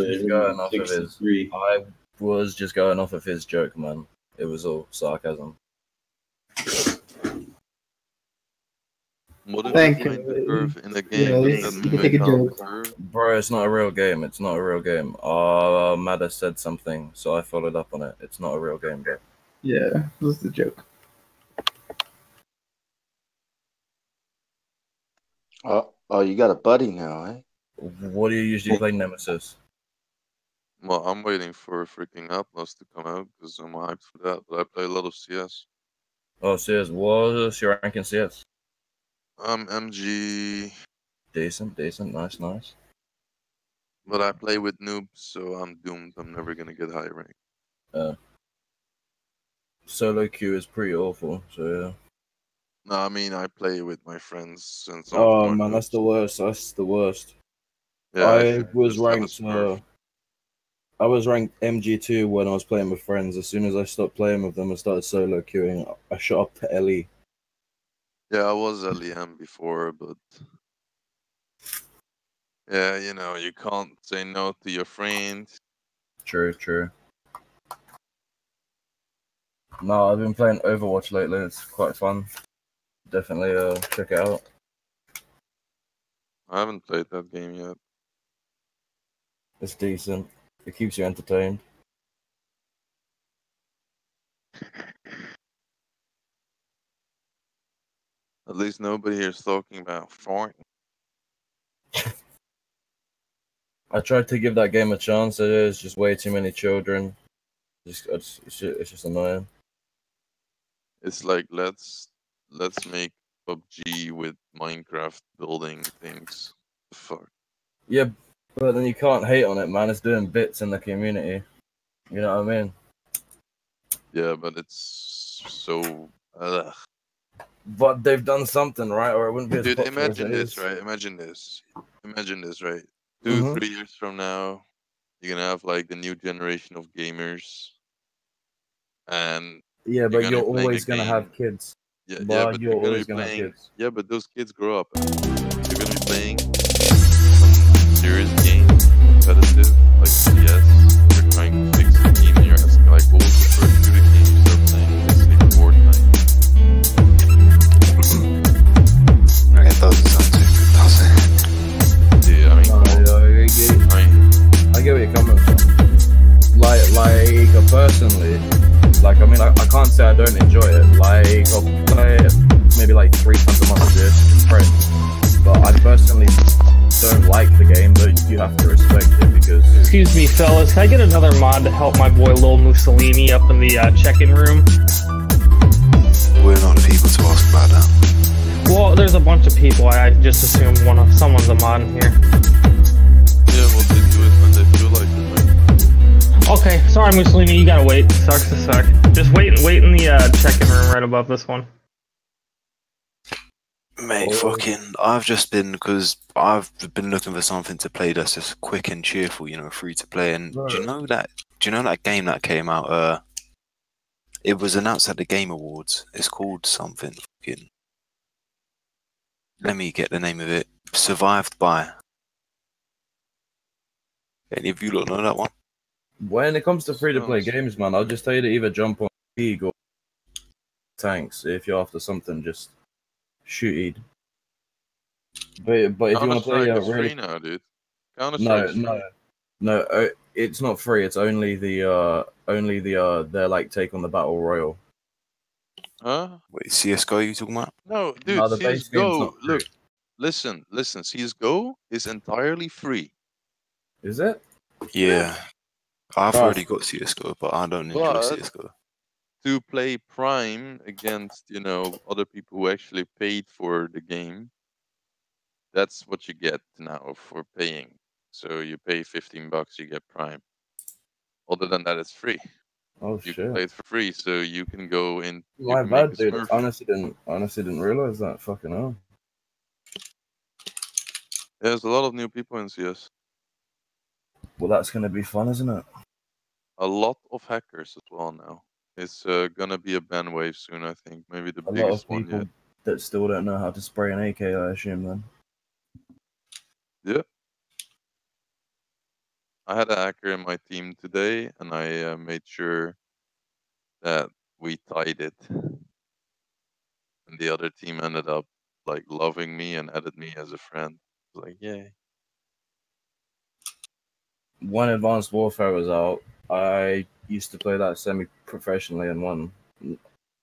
S8: just going off of his joke, man. It was all sarcasm.
S11: What if
S2: Thank
S11: you find the
S2: you.
S11: curve in the
S2: Yeah,
S11: game?
S2: you
S11: Doesn't
S2: can
S11: make
S2: take a
S11: out
S2: joke.
S11: the curve?
S8: Bro, it's not a real game. It's not a real game. Mada said something, so I followed up on it. It's not a real game, bro.
S2: Yeah, it was the joke.
S5: Oh, you got a buddy now, eh?
S8: What do you usually play, Nemesis?
S11: Well, I'm waiting for freaking Atlas to come out because I'm hyped for that. But I play a lot of CS.
S8: Oh, CS. What's your rank in CS?
S11: I'm MG,
S8: Decent. Nice.
S11: but I play with noobs, so I'm doomed. I'm never gonna get high rank.
S8: Solo queue is pretty awful, so yeah.
S11: No, I mean I play with my friends since.
S8: Oh man, that's the worst. That's the worst.
S11: Yeah,
S8: I was
S11: just have a
S8: ranked.
S11: Smurf.
S8: I was ranked MG2 when I was playing with friends. As soon as I stopped playing with them and started solo queuing, I shot up to LE.
S11: Yeah, I was LEM before, but yeah, you know, you can't say no to your friend.
S8: True. No, I've been playing Overwatch lately. It's quite fun. Definitely check it out.
S11: I haven't played that game yet.
S8: It's decent. It keeps you entertained.
S11: At least nobody here is talking about Fortnite.
S8: I tried to give that game a chance. There's just way too many children. It's just annoying.
S11: It's like let's make PUBG with Minecraft building things. Fuck.
S8: Yeah, but then you can't hate on it, man. It's doing bits in the community. You know what I mean?
S11: Yeah, but it's so.
S8: But they've done something, right? Or it wouldn't be as
S11: Dude,
S8: popular as
S11: imagine
S8: it
S11: this,
S8: is.
S11: right? Imagine this, right? 2-3 years from now, you're gonna have like the new generation of gamers, and
S8: Yeah, but
S11: gonna
S8: you're
S11: be playing
S8: always
S11: a
S8: gonna
S11: game.
S8: have kids.
S11: Yeah,
S8: But
S11: but
S8: you're
S11: you're gonna
S8: always
S11: be
S8: gonna have
S11: playing.
S8: kids.
S11: Yeah, but those kids grow up. You're gonna be playing some serious games, competitive, like CS. You're trying to fix the team, and you're asking like, what was the first shooter game you started playing? Basically, Fortnite.
S12: Okay, it doesn't sound too good, does it?
S11: Yeah, I mean,
S8: I get where you're coming from. Like personally, like I mean, I can't say I don't enjoy it. Like I'll play it maybe like 3 times a month with friends, but I personally don't like the game. But you have to respect it because.
S10: Excuse me, fellas. Can I get another mod to help my boy Lil Mussolini up in the check-in room?
S12: We're not the people to ask about that.
S10: Well, there's a bunch of people. I just assumed someone's a mod in here.
S11: yeah, well, they do it when they feel like it. Right?
S10: Okay, sorry, Mussolini. You gotta wait. Sucks to suck. Just wait in the check-in room right above this one.
S12: Mate, fucking, I've just been, because I've been looking for something to play that's just quick and cheerful, you know, free to play. And do you know that game that came out? It was announced at the Game Awards. It's called something. Fucking, let me get the name of it. Survived by. Any of you don't know that one?
S8: When it comes to free-to-play games, man, I'll just tell you to either jump on League or Tanks. If you're after something, just shoot it. But if you want to play
S11: Counter-Strike is
S8: really
S11: free now, dude. Counter-Strike's free.
S8: no, it's not free. It's only their like take on the battle royal.
S11: Huh?
S12: Wait, CS:GO you talking about?
S11: No, dude,
S8: No, the base game's
S11: CSGO,
S8: not free.
S11: look, listen, CSGO is entirely free.
S8: Is it?
S12: Yeah. I've
S8: Oh.
S12: already got CS:GO, but I don't enjoy
S11: But
S12: CS:GO.
S11: to play Prime against, you know, other people who actually paid for the game, that's what you get now for paying. So you pay $15, you get Prime. Other than that, it's free.
S8: Oh
S11: You
S8: shit!
S11: can play it for free, so you can go in. You
S8: My
S11: can make
S8: bad,
S11: a
S8: dude.
S11: Smurf.
S8: Honestly didn't realize that. Fucking hell.
S11: There's a lot of new people in CS.
S8: Well, that's gonna be fun, isn't it?
S11: A lot of hackers as well now. It's gonna be a ban wave soon, I think. Maybe the
S8: A lot
S11: biggest
S8: of
S11: one
S8: people
S11: yet.
S8: that still don't know how to spray an AK, I assume. Then.
S11: Yeah. I had a hacker in my team today, and I made sure that we tied it. And the other team ended up like loving me and added me as a friend. I was like, yay.
S8: When Advanced Warfare was out, I used to play that semi-professionally and won.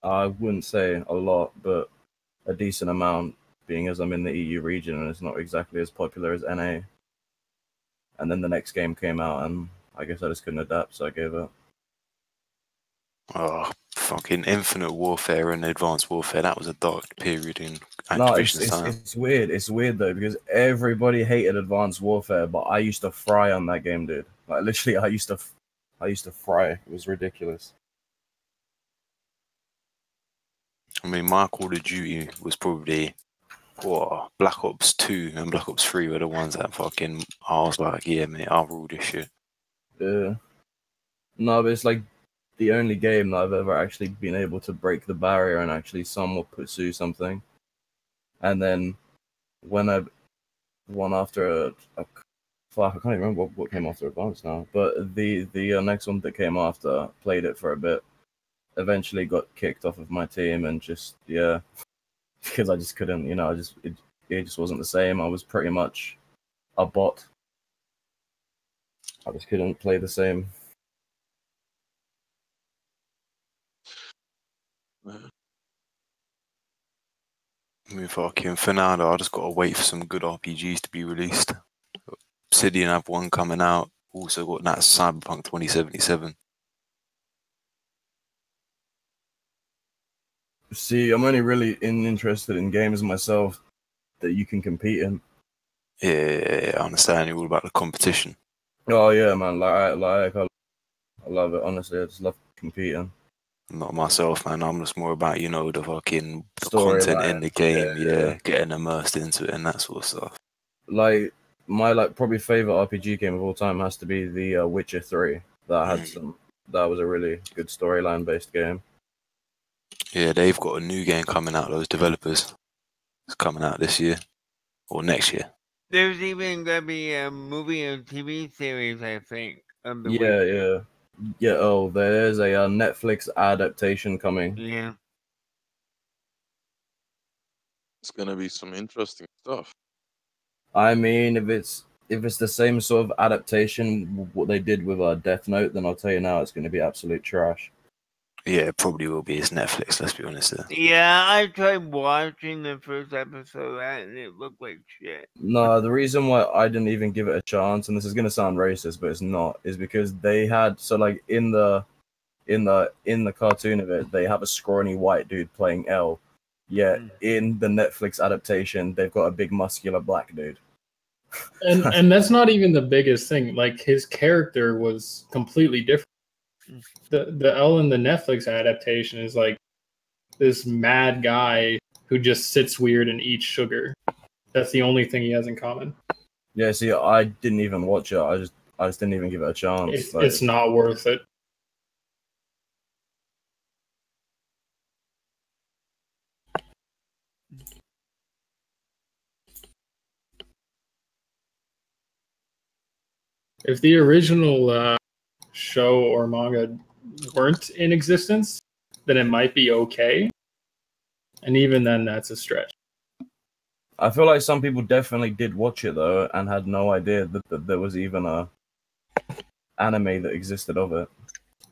S8: I wouldn't say a lot, but a decent amount, being as I'm in the EU region and it's not exactly as popular as NA. And then the next game came out, and I guess I just couldn't adapt, so I gave up.
S12: Oh, fucking Infinite Warfare and Advanced Warfare. That was a dark period in
S8: No,
S12: Activision's time.
S8: it's weird. It's weird though because everybody hated Advanced Warfare, but I used to fry on that game, dude. Like literally, I used to fry. It was ridiculous.
S12: I mean, my Call of Duty was probably Black Ops 2 and Black Ops 3 were the ones that fucking I was like, yeah, mate, I'll rule this shit.
S8: Yeah. No, but it's like the only game that I've ever actually been able to break the barrier and actually somewhat pursue something. And then when I won after a fuck, I can't even remember what came after Advanced now. But the next one that came after, played it for a bit, eventually got kicked off of my team and just because I just couldn't, you know, it just wasn't the same. I was pretty much a bot. I just couldn't play the same.
S12: I mean, fucking for now, though, I just gotta wait for some good RPGs to be released. Obsidian have one coming out. Also got that Cyberpunk 2077.
S8: See, I'm only really interested in games myself that you can compete in.
S12: Yeah, I understand. You're all about the competition.
S8: Oh yeah, man. I love it. Honestly, I just love competing.
S12: Not myself, man. I'm just more about, you know, the fucking
S8: Storyline,
S12: content in the game.
S8: yeah.
S12: Getting immersed into it and that sort of stuff.
S8: Like my probably favorite RPG game of all time has to be the Witcher 3. That was a really good storyline based game.
S12: Yeah, they've got a new game coming out. Those developers, it's coming out this year or next year.
S14: There's even gonna be a movie and TV series, I think. Of the
S8: Yeah,
S14: Witcher.
S8: yeah. Oh, there's a Netflix adaptation coming.
S14: Yeah.
S11: It's gonna be some interesting stuff.
S8: I mean, if it's the same sort of adaptation what they did with Death Note, then I'll tell you now, it's going to be absolute trash.
S12: Yeah, it probably will be. It's Netflix. Let's be honest there.
S14: Yeah, I tried watching the first episode of that, and it looked like shit.
S8: No, the reason why I didn't even give it a chance, and this is going to sound racist, but it's not, is because they had like in the cartoon of it, they have a scrawny white dude playing L. Yet in the Netflix adaptation, they've got a big muscular black dude.
S10: And that's not even the biggest thing. Like, his character was completely different. The L in the Netflix adaptation is like this mad guy who just sits weird and eats sugar. That's the only thing he has in common.
S8: Yeah, see, I didn't even watch it. I just didn't even give it a chance.
S10: It's not worth it. If the original show or manga weren't in existence, then it might be okay. And even then, that's a stretch.
S8: I feel like some people definitely did watch it though, and had no idea that there was even a anime that existed of it.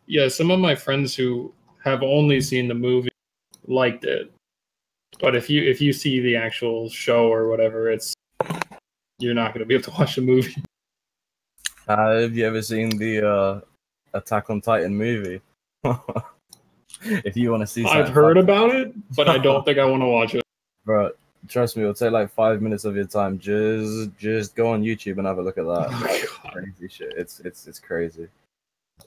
S10: Yeah, some of my friends who have only seen the movie liked it, but if you see the actual show or whatever, you're not going to be able to watch the movie.
S8: Have you ever seen the Attack on Titan movie? If you want to see,
S10: I've heard about it, but I don't think I want to watch it.
S8: Bro, trust me, it'll take like 5 minutes of your time. Just go on YouTube and have a look at that.
S10: Oh,
S8: crazy shit. It's crazy.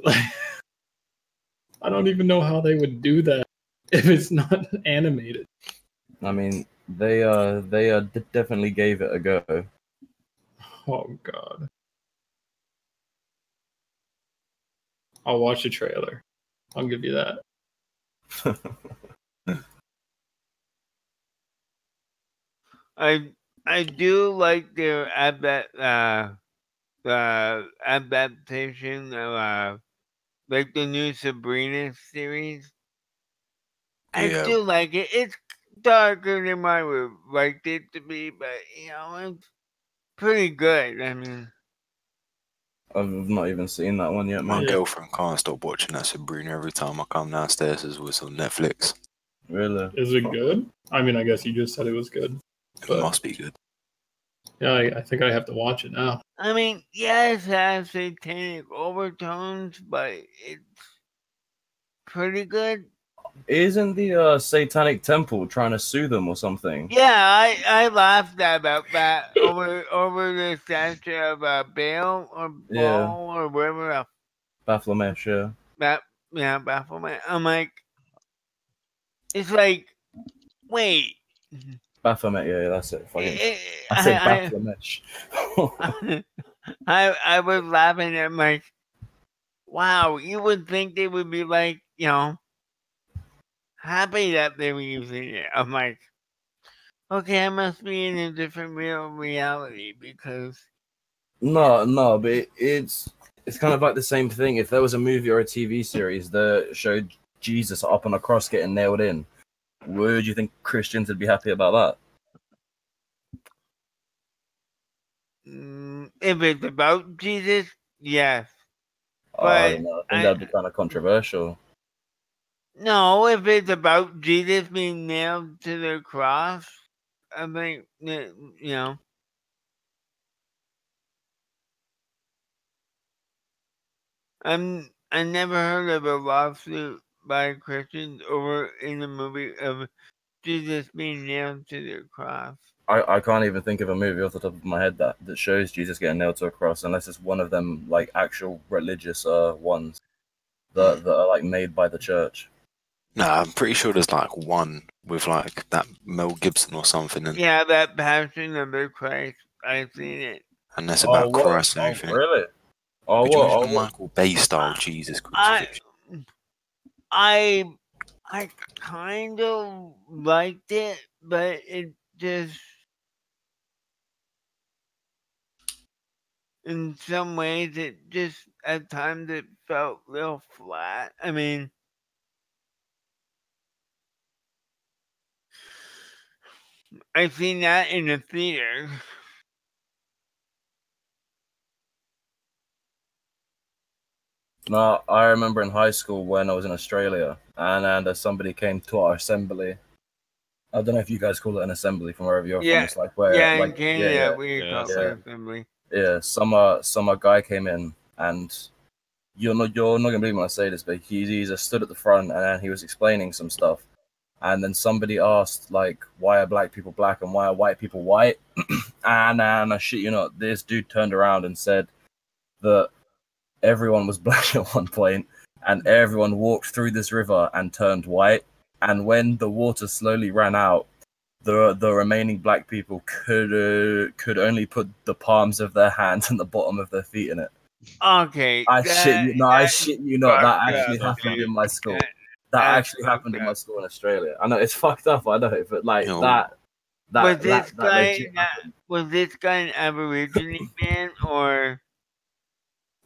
S10: I don't even know how they would do that if it's not animated.
S8: I mean, they definitely gave it a go.
S10: Oh god. I'll watch the trailer. I'll give you that.
S14: I do like their adaptation of like the new Sabrina series. I do like it. It's darker than I would like it to be, but it's pretty good. I mean,
S8: I've not even seen that one yet, man.
S12: My girlfriend can't stop watching that Sabrina every time I come downstairs. It's always on Netflix.
S8: Really?
S10: Is it good? I mean, I guess you just said it was good.
S12: It must be good.
S10: Yeah, I think I have to watch it now.
S14: I mean, yes, it has satanic overtones, but it's pretty good.
S8: Isn't the Satanic Temple trying to sue them or something?
S14: Yeah, I laughed about that over the statue of Baal or Baal or whatever else.
S8: Baphomet, yeah.
S14: Baphomet. I'm like, it's like, wait.
S8: Baphomet, yeah, that's it. I said Baphomet.
S14: I was laughing at like, wow, you would think they would be like, happy that they were using it. I'm like, okay, I must be in a different reality because
S8: No, but it's kind of like the same thing. If there was a movie or a TV series that showed Jesus up on a cross getting nailed in, would you think Christians would be happy about
S14: that? If it's about Jesus, yes.
S8: But I don't know. I think that'd be kind of controversial.
S14: No, if it's about Jesus being nailed to the cross, I think, I never heard of a lawsuit by Christians over in the movie of Jesus being nailed to the cross.
S8: I can't even think of a movie off the top of my head that shows Jesus getting nailed to a cross, unless it's one of them like actual religious ones that are like made by the church.
S12: No, I'm pretty sure there's like one with like that Mel Gibson or something.
S14: Yeah, that Passion of the Christ. I've seen it.
S12: And that's about Christ and everything.
S8: Really?
S12: Oh, what? Michael Bay style Jesus crucifixion.
S14: I kind of liked it, but it just, in some ways, it just at times it felt real flat. I mean, I've seen that in the theater.
S8: No, I remember in high school when I was in Australia, and somebody came to our assembly. I don't know if you guys call it an assembly from wherever you're from. It's like where,
S14: Yeah, in
S8: like,
S14: Canada, we call it an assembly.
S8: Yeah, some guy came in, and you're not gonna believe when I say this, but he just stood at the front and then he was explaining some stuff, and then somebody asked like, why are black people black and why are white people white? and I shit you not, this dude turned around and said that everyone was black at one point, and everyone walked through this river and turned white, and when the water slowly ran out, the remaining black people could only put the palms of their hands and the bottom of their feet in it.
S14: Okay.
S8: I shit you not. That actually happened in my school. That actually happened in my school in Australia. I know it's fucked up. I know, but like that
S14: was this guy an Aborigine man or?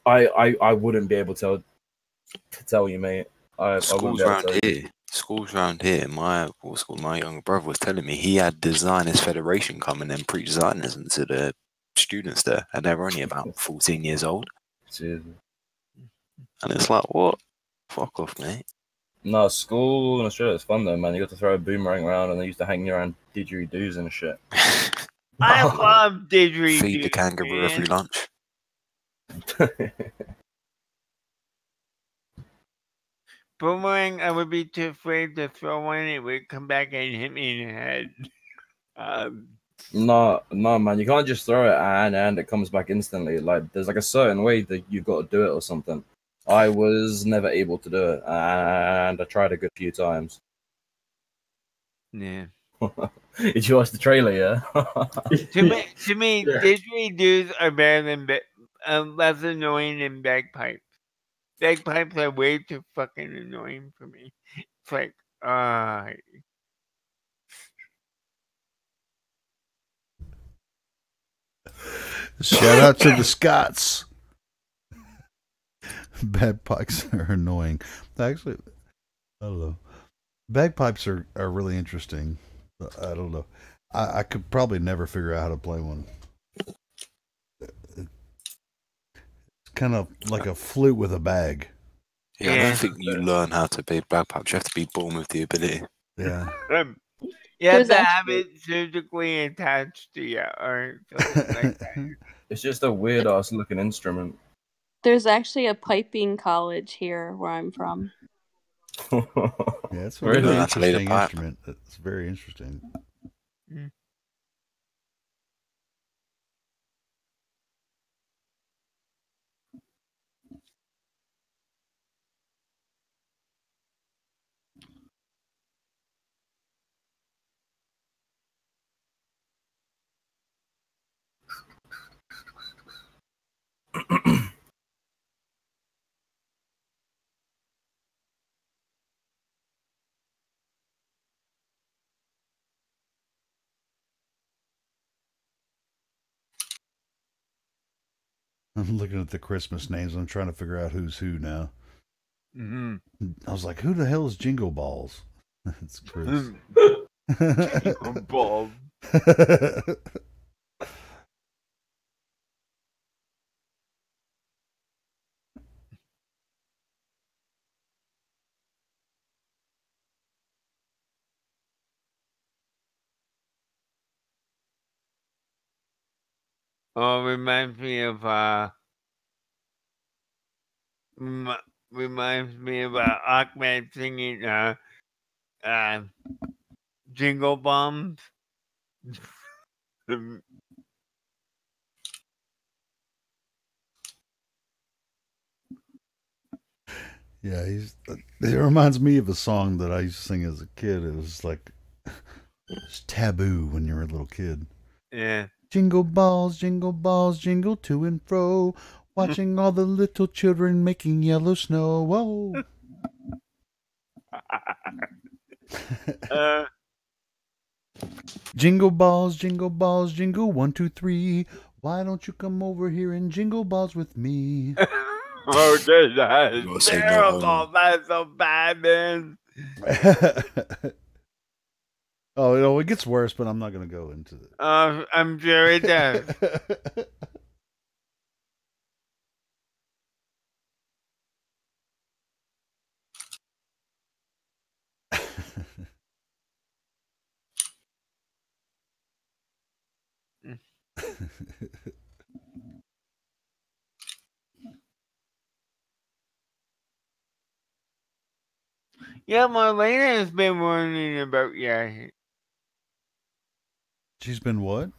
S8: I wouldn't be able to tell you, mate.
S12: Schools around here. My younger brother was telling me he had designers federation come and then preach Zionism to the students there, and they're only about 14 years old.
S8: Jesus.
S12: And it's like, what? Fuck off, mate.
S8: No, school in Australia is fun though, man. You got to throw a boomerang around, and they used to hang you around didgeridoos and shit.
S14: I love didgeridoos.
S12: Feed the kangaroo every lunch.
S14: Boomerang, I would be too afraid to throw one. It would come back and hit me in the head.
S8: No, man, you can't just throw it and it comes back instantly. Like, there's like a certain way that you've got to do it or something. I was never able to do it, and I tried a good few times.
S14: Yeah.
S8: Did you watch the trailer? Yeah.
S14: to me, didgeridoos are better than less annoying than bagpipes. Bagpipes are way too fucking annoying for me. It's like,
S15: Shout out to the Scots. Bagpipes are annoying. Actually, I don't know. Bagpipes are really interesting. I don't know. I could probably never figure out how to play one. It's kind of like a flute with a bag.
S12: Yeah, I don't think you learn how to play bagpipes. You have to be born with the ability.
S15: Yeah.
S14: You have to have it surgically attached to you, or something like that.
S8: It's just a weird ass looking instrument.
S16: There's actually a piping college here where I'm from.
S15: Yeah, it's a really interesting instrument. It's very interesting.
S14: Mm.
S15: I'm looking at the Christmas names. I'm trying to figure out who's who now.
S14: Mm-hmm.
S15: I was like, who the hell is Jingle Balls? It's Chris.
S14: Jingle Balls. Oh, reminds me of Ahmed singing Jingle Bombs.
S15: Yeah, it reminds me of a song that I used to sing as a kid. It was like, it's taboo when you're a little kid.
S14: Yeah.
S15: Jingle balls, jingle to and fro, watching all the little children making yellow snow. Whoa.
S14: uh,
S15: Jingle balls, jingle balls, jingle 1, 2, 3. Why don't you come over here and jingle balls with me?
S14: okay, that's terrible. That's so bad, man.
S15: Oh, you know, it gets worse, but I'm not going to go into it.
S14: I'm sure it does. Yeah, Marlena has been warning about
S15: She's been what?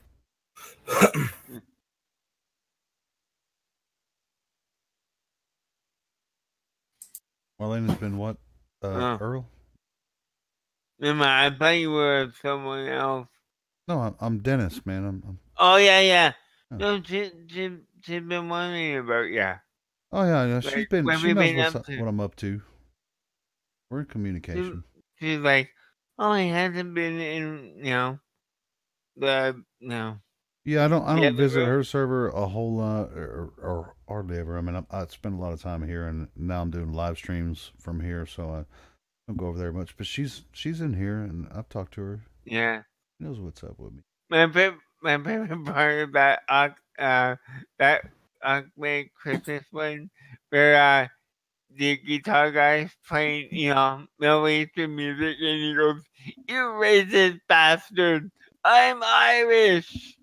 S15: Marlena's been what? Earl?
S14: I thought you were someone else.
S15: No, I'm Dennis, man. I'm
S14: Oh yeah.
S15: Oh.
S14: No, she's been wondering about
S15: Oh yeah.
S14: Like,
S15: She knows what I'm up to. We're in communication.
S14: She's like, oh, he hasn't been in,
S15: Yeah, I don't visit her server a whole lot or hardly ever. I mean, I spend a lot of time here, and now I'm doing live streams from here, so I don't go over there much. But she's in here, and I've talked to her.
S14: Yeah.
S15: She knows what's up with me.
S14: My favorite part of that Aquaman Christmas one, where the guitar guy's playing, Middle Eastern music, and he goes, "You racist bastard! I'm Irish."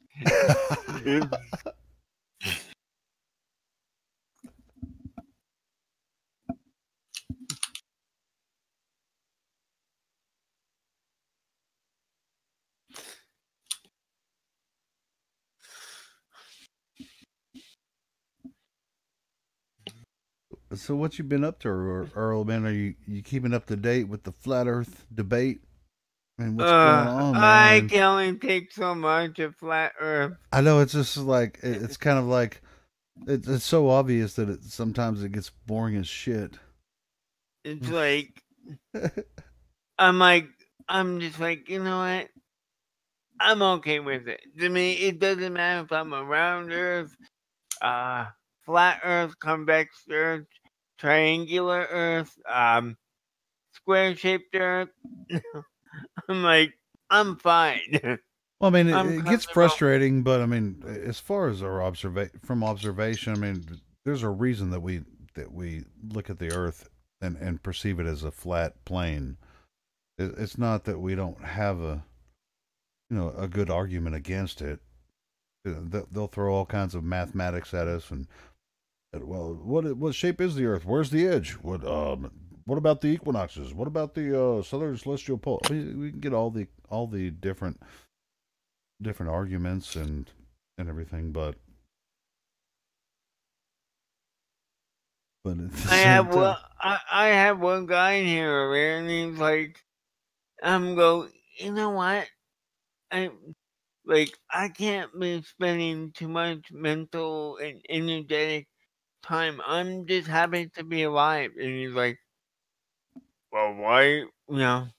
S15: So what you been up to, Earl? Man, are you keeping up to date with the flat Earth debate? I mean, what's going on, man?
S14: I can only take so much of flat Earth.
S15: I know, it's just like it's kind of like it's so obvious that sometimes it gets boring as shit.
S14: It's like I'm just like, you know what? I'm okay with it. To me, it doesn't matter if I'm around Earth, flat Earth, convex Earth, triangular Earth, square shaped Earth. I'm like, I'm fine.
S15: Well, I mean, it gets frustrating, but I mean, as far as our observation, I mean, there's a reason that we look at the Earth and perceive it as a flat plane. It's not that we don't have a good argument against it. They'll throw all kinds of mathematics at us and well, what shape is the Earth? Where's the edge? What about the equinoxes? What about the southern celestial pole? I mean, we can get all the different arguments and everything, but
S14: I have one guy in here, and he's like, you know what? I can't be spending too much mental and energetic time. I'm just happy to be alive. And he's like, well, why, And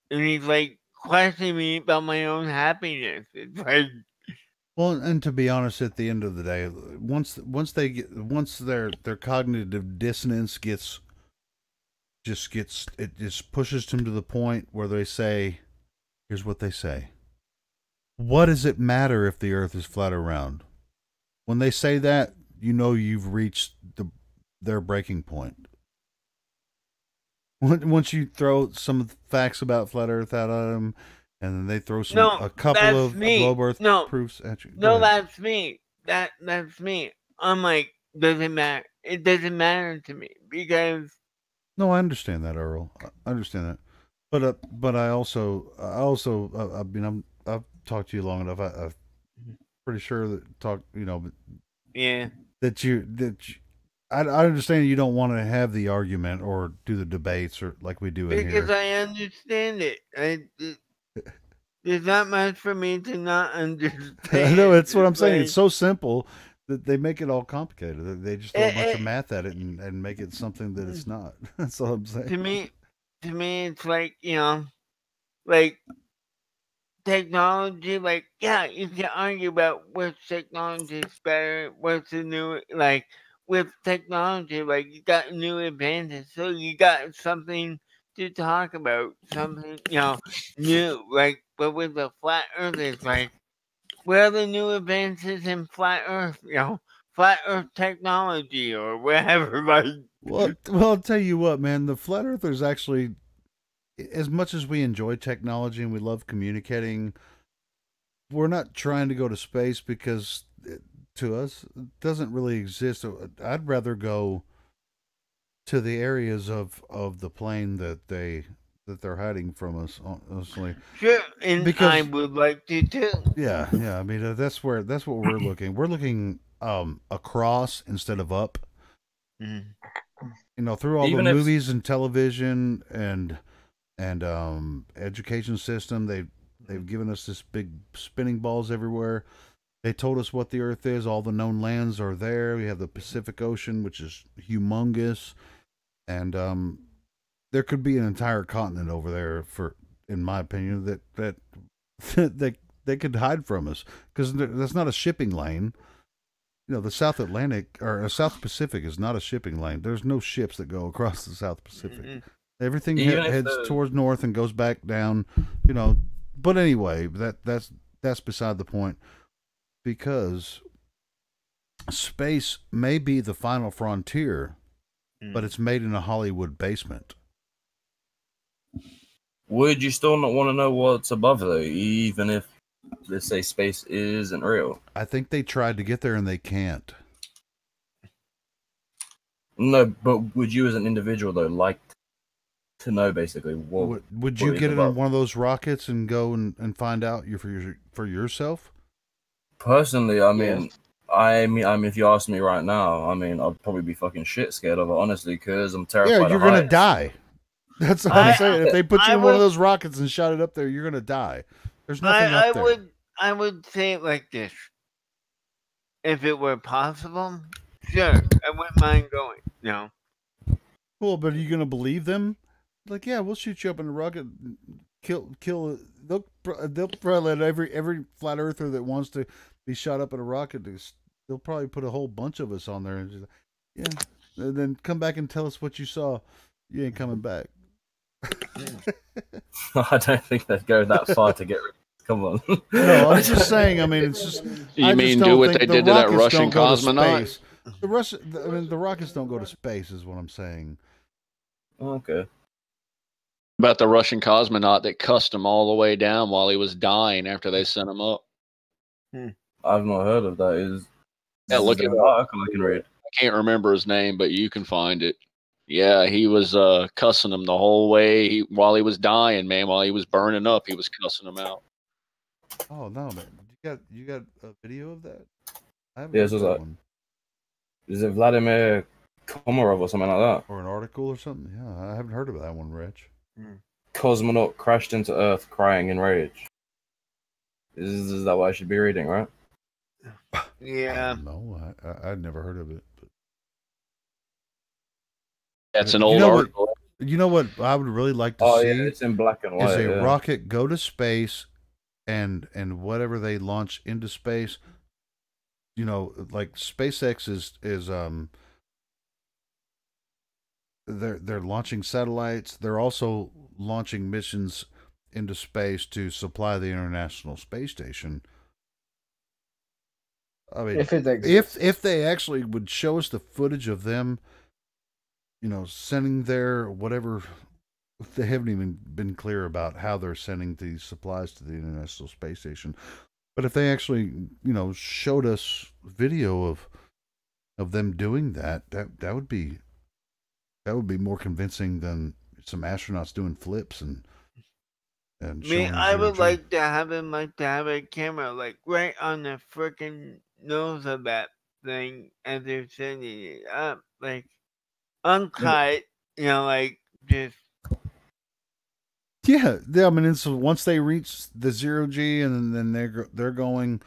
S14: he's like questioning me about my own happiness. It's like,
S15: well, and to be honest, at the end of the day, once their cognitive dissonance just pushes them to the point where they say, here's what they say: what does it matter if the Earth is flat or round? When they say that, you know you've reached their breaking point. Once you throw some of the facts about flat Earth out at them, and then they throw a couple of globe Earth proofs at you.
S14: No, that's me. That's me. I'm like, doesn't matter. It doesn't matter to me because.
S15: No, I understand that, Earl. I understand that, but I also I mean I've talked to you long enough. I'm pretty sure that
S14: Yeah.
S15: I understand you don't want to have the argument or do the debates or like we do in here.
S14: Because I understand it. There's not much for me to not understand.
S15: I know, that's what I'm saying. It's so simple that they make it all complicated. They just throw a bunch of math at it and make it something that it's not. That's all I'm saying.
S14: to me, it's like, like technology, like, yeah, you can argue about which technology is better, what's the new, like, with technology, like, you got new advances, so you got something to talk about, something, new, like, but with the flat earth, it's like, where are the new advances in flat earth, flat earth technology or whatever, like.
S15: Well, I'll tell you what, man, the flat earthers actually, as much as we enjoy technology and we love communicating, we're not trying to go to space because to us it doesn't really exist. I'd rather go to the areas of the plane that they're hiding from us, honestly.
S14: Sure, and I would like to too.
S15: Yeah, I mean that's what we're looking. We're looking across instead of up.
S14: Mhm.
S15: Through all
S8: Even
S15: the
S8: if-
S15: movies and television and education system, they've given us this big spinning balls everywhere. They told us what the Earth is. All the known lands are there. We have the Pacific Ocean, which is humongous, and there could be an entire continent over there, for, in my opinion, that they could hide from us because that's not a shipping lane. The South Atlantic or South Pacific is not a shipping lane. There's no ships that go across the South Pacific.
S14: Mm-hmm.
S15: Everything
S8: Even if
S15: heads towards north and goes back down. But anyway, that's beside the point, because space may be the final frontier, but it's made in a Hollywood basement.
S8: Would you still not want to know what's above though, even if, let's say, space isn't real?
S15: I think they tried to get there and they can't.
S8: No, but would you as an individual though like to know basically what?
S15: Would
S8: what
S15: you
S8: is
S15: get in
S8: above?
S15: one of those rockets and go and find out for yourself?
S8: Personally, I mean, if you ask me right now, I mean, I'd probably be fucking shit scared of it, honestly, because I'm terrified.
S15: Yeah, you're
S8: of
S15: gonna
S8: heights.
S15: die. That's what I'm saying. If they put you in one of those rockets and shot it up there, you're gonna die. There's nothing up there.
S14: I would say it like this: if it were possible, sure, I wouldn't mind going.
S15: Cool, but are you gonna believe them? Like, yeah, we'll shoot you up in a rocket, kill. They'll probably let every flat earther that wants to be shot up in a rocket. They'll probably put a whole bunch of us on there and just, yeah, and then come back and tell us what you saw. You ain't coming back.
S8: I don't think they'd go that far to get rid. Come on.
S15: No, I'm just saying. I mean, it's just.
S13: You mean do what they did to that Russian cosmonaut?
S15: The rockets don't go to space, is what I'm saying.
S8: Okay.
S13: About the Russian cosmonaut that cussed him all the way down while he was dying after they sent him up.
S8: I've not heard of that.
S13: Yeah, look
S8: there
S13: at
S8: an article I can read?
S13: I can't remember his name, but you can find it. Yeah, he was cussing him the whole way while he was dying, man. While he was burning up, he was cussing him out.
S15: Oh no, man! You got a video of that? I haven't
S8: Yes,
S15: heard
S8: was
S15: that
S8: that?
S15: one.
S8: Is it Vladimir Komarov or something like that?
S15: Or an article or something? Yeah, I haven't heard of that one, Rich.
S8: Cosmonaut crashed into Earth crying in rage. Is that what I should be reading, right?
S14: Yeah.
S15: No, I'd never heard of it. But...
S13: That's an old article.
S15: You know what I would really like to see?
S8: Yeah, it's in black and white.
S15: Is a
S8: yeah.
S15: rocket go to space, and whatever they launch into space, like SpaceX is they're launching satellites. They're also launching missions into space to supply the International Space Station. I mean, if they actually would show us the footage of them, sending their whatever, they haven't even been clear about how they're sending these supplies to the International Space Station. But if they actually, showed us video of them doing that would be more convincing than some astronauts doing flips and showing
S14: I would
S15: zero-G.
S14: like to have a camera like right on the freaking nose of that thing as they're sending it up, like uncut, like just.
S15: Yeah, I mean, it's once they reach the 0G and then they're going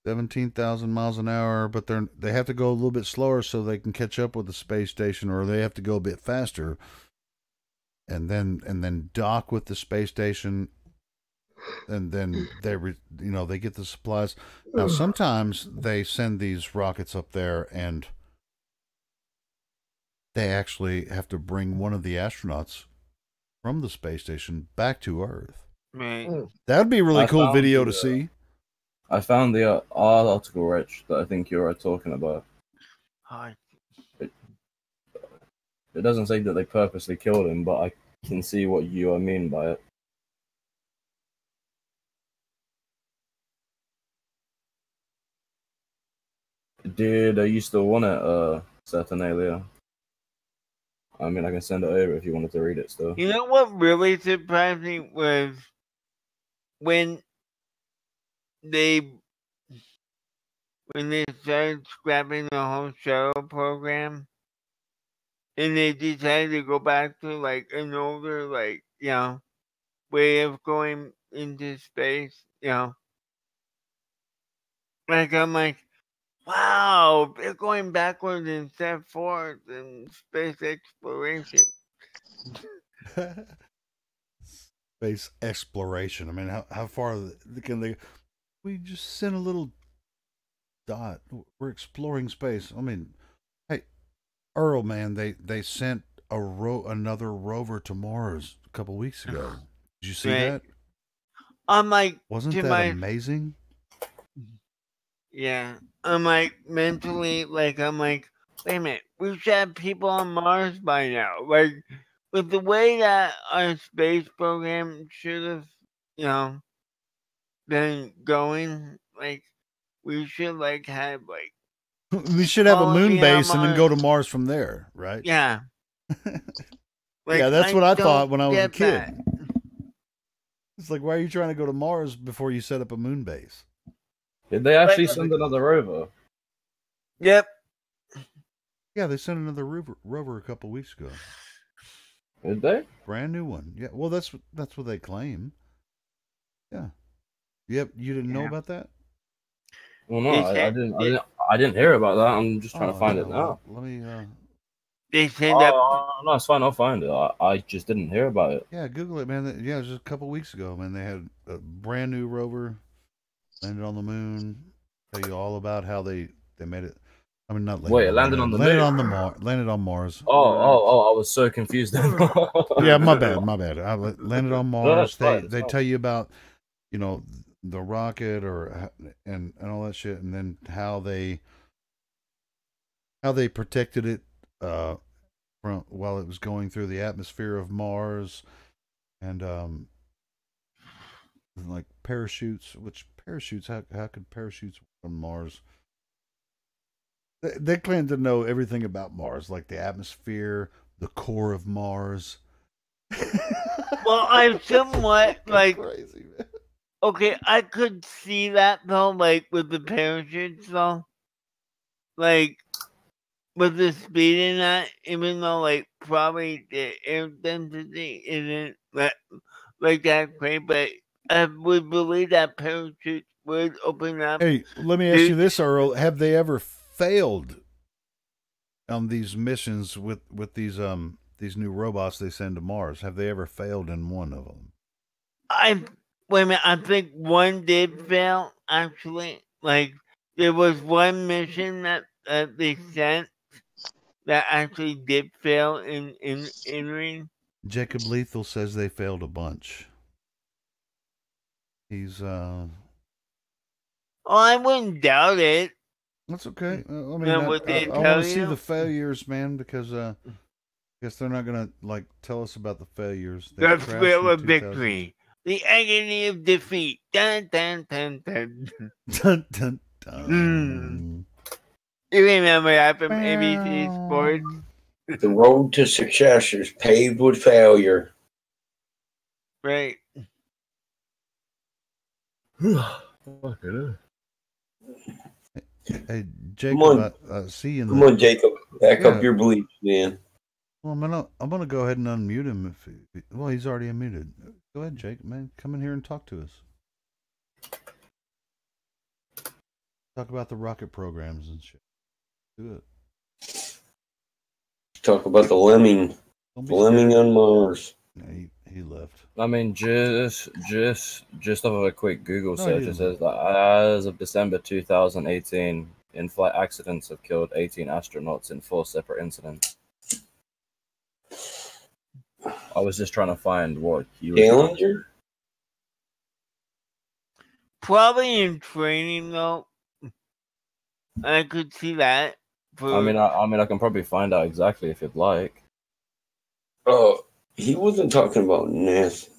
S15: 17,000 miles an hour, but they have to go a little bit slower so they can catch up with the space station, or they have to go a bit faster. and then dock with the space station, and then they get the supplies. Now sometimes they send these rockets up there and they actually have to bring one of the astronauts from the space station back to Earth.
S14: Right.
S15: That would be a really cool video to see.
S8: I found the article, Rich, that I think you're talking about.
S14: Hi.
S8: It doesn't say that they purposely killed him, but I can see what you mean by it. Did you still want it, Saturnalia? I mean, I can send it over if you wanted to read it still.
S14: You know what really surprised me was when they started scrapping the whole shuttle program, and they decided to go back to like an older, like, you know, way of going into space, you know. Like, I'm like, wow, they're going backwards instead of forwards in space exploration.
S15: Space exploration. I mean, how far can they? We just sent a little dot. We're exploring space. I mean, hey, Earl, man, they sent another rover to Mars a couple weeks ago. Did you see that?
S14: I'm like,
S15: wasn't that amazing?
S14: Yeah, I'm like mentally, like, I'm like, wait a minute, we should have people on Mars by now. Like, with the way that our space program should have, you know, been going, like, we should like have like
S15: We should have a moon
S14: be on
S15: base and then go
S14: Mars.
S15: to Mars from there, right?
S14: Yeah. Like,
S15: yeah, that's what I thought
S14: don't
S15: when I was a
S14: get
S15: kid.
S14: that.
S15: It's like, why are you trying to go to Mars before you set up a moon base?
S8: Did they actually send another rover?
S14: Yep.
S15: Yeah, they sent another rover a couple weeks ago.
S8: Did they?
S15: Brand new one. Yeah. Well, that's what they claim. Yeah. Yep. You didn't know about that?
S8: Well, no, I didn't hear about that. I'm just trying to find it now.
S15: Let me.
S14: They said that.
S8: No, it's fine. I'll find it. I just didn't hear about it.
S15: Yeah, Google it, man. Yeah, it was just a couple weeks ago, man. They had a brand new rover landed on the moon. Tell you all about how they made it. I mean, not landed.
S8: Wait, it landed on the moon.
S15: Landed on Mars.
S8: Oh! I was so confused.
S15: Yeah, my bad. I landed on Mars.
S8: That's
S15: They tell you about, the rocket and all that shit, and then how they protected it from while it was going through the atmosphere of Mars, and like parachutes. Which parachutes? How could parachutes work on Mars? They claim to know everything about Mars, like the atmosphere, the core of Mars.
S14: Well, I'm somewhat like
S15: crazy, man.
S14: Okay, I could see that though, like with the parachutes though. Like with the speed in that, even though like probably the air density isn't like that great, but I would believe that parachutes would open up.
S15: Hey, let me ask you this, Earl. Have they ever failed on these missions with these new robots they send to Mars? Have they ever failed in one of them?
S14: Wait a minute, I think one did fail, actually. Like, there was one mission that they sent that actually did fail in entering.
S15: Jacob Lethal says they failed a bunch. He's,
S14: Oh, I wouldn't doubt it.
S15: That's okay. I mean,
S14: Now,
S15: I
S14: what they
S15: want
S14: tell
S15: to see
S14: you?
S15: the failures, man, because I guess they're not going to, like, tell us about the failures. They
S14: The
S15: crashed
S14: thrill
S15: in
S14: of
S15: 2000.
S14: victory. The agony of defeat. Dun, dun, dun, dun.
S15: Dun, dun, dun.
S14: You remember that from ABC Sports?
S6: The road to success is paved with failure.
S14: Right.
S8: Fuck it.
S15: Hey, Jacob, I see you in
S6: Come on, Jacob. Back up
S15: Yeah.
S6: your beliefs, man.
S15: Well, I'm gonna go ahead and unmute him. Well, he's already unmuted. Go ahead, Jake. Man, come in here and talk to us. Talk about the rocket programs and shit. Do it.
S6: Talk about the lemming.
S15: Don't be
S6: Lemming
S15: scared.
S6: on Mars.
S15: He left.
S8: I mean, just off of a quick Google
S15: No, he
S8: search, it
S15: didn't.
S8: says that as of December 2018, in-flight accidents have killed 18 astronauts in 4 separate incidents. I was just trying to find what he was.
S6: Challenger?
S14: Probably in training though. I could see that.
S8: I mean, I can probably find out exactly if you'd like.
S6: Oh, he wasn't talking about NASA.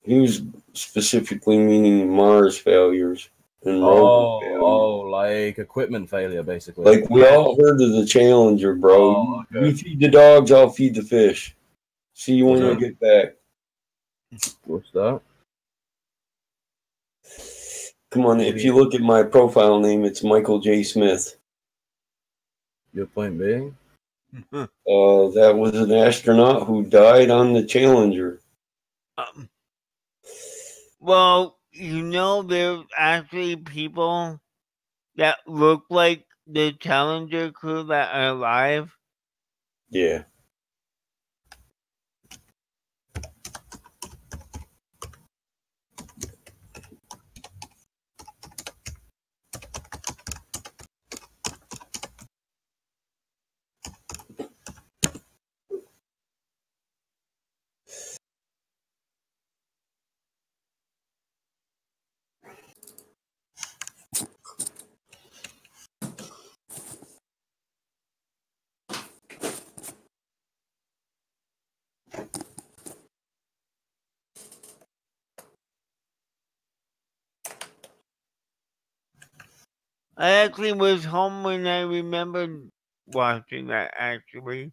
S6: He was specifically meaning Mars failures and rover failures.
S8: Like equipment failure, basically.
S6: Like we all heard of the Challenger, bro.
S8: Oh, okay.
S6: You feed the dogs, I'll feed the fish. See you when I get back.
S8: What's that?
S6: Come on, if you look at my profile name, it's Michael J. Smith.
S8: Your point being?
S6: That was an astronaut who died on the Challenger.
S14: Well, you know, there's actually people that look like the Challenger crew that are alive.
S6: Yeah.
S14: I actually was home when I remembered watching that, actually,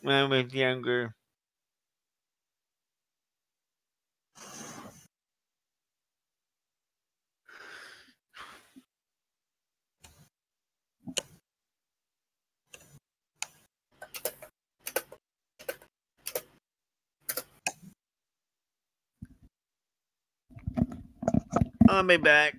S14: when I was younger. I'll be back.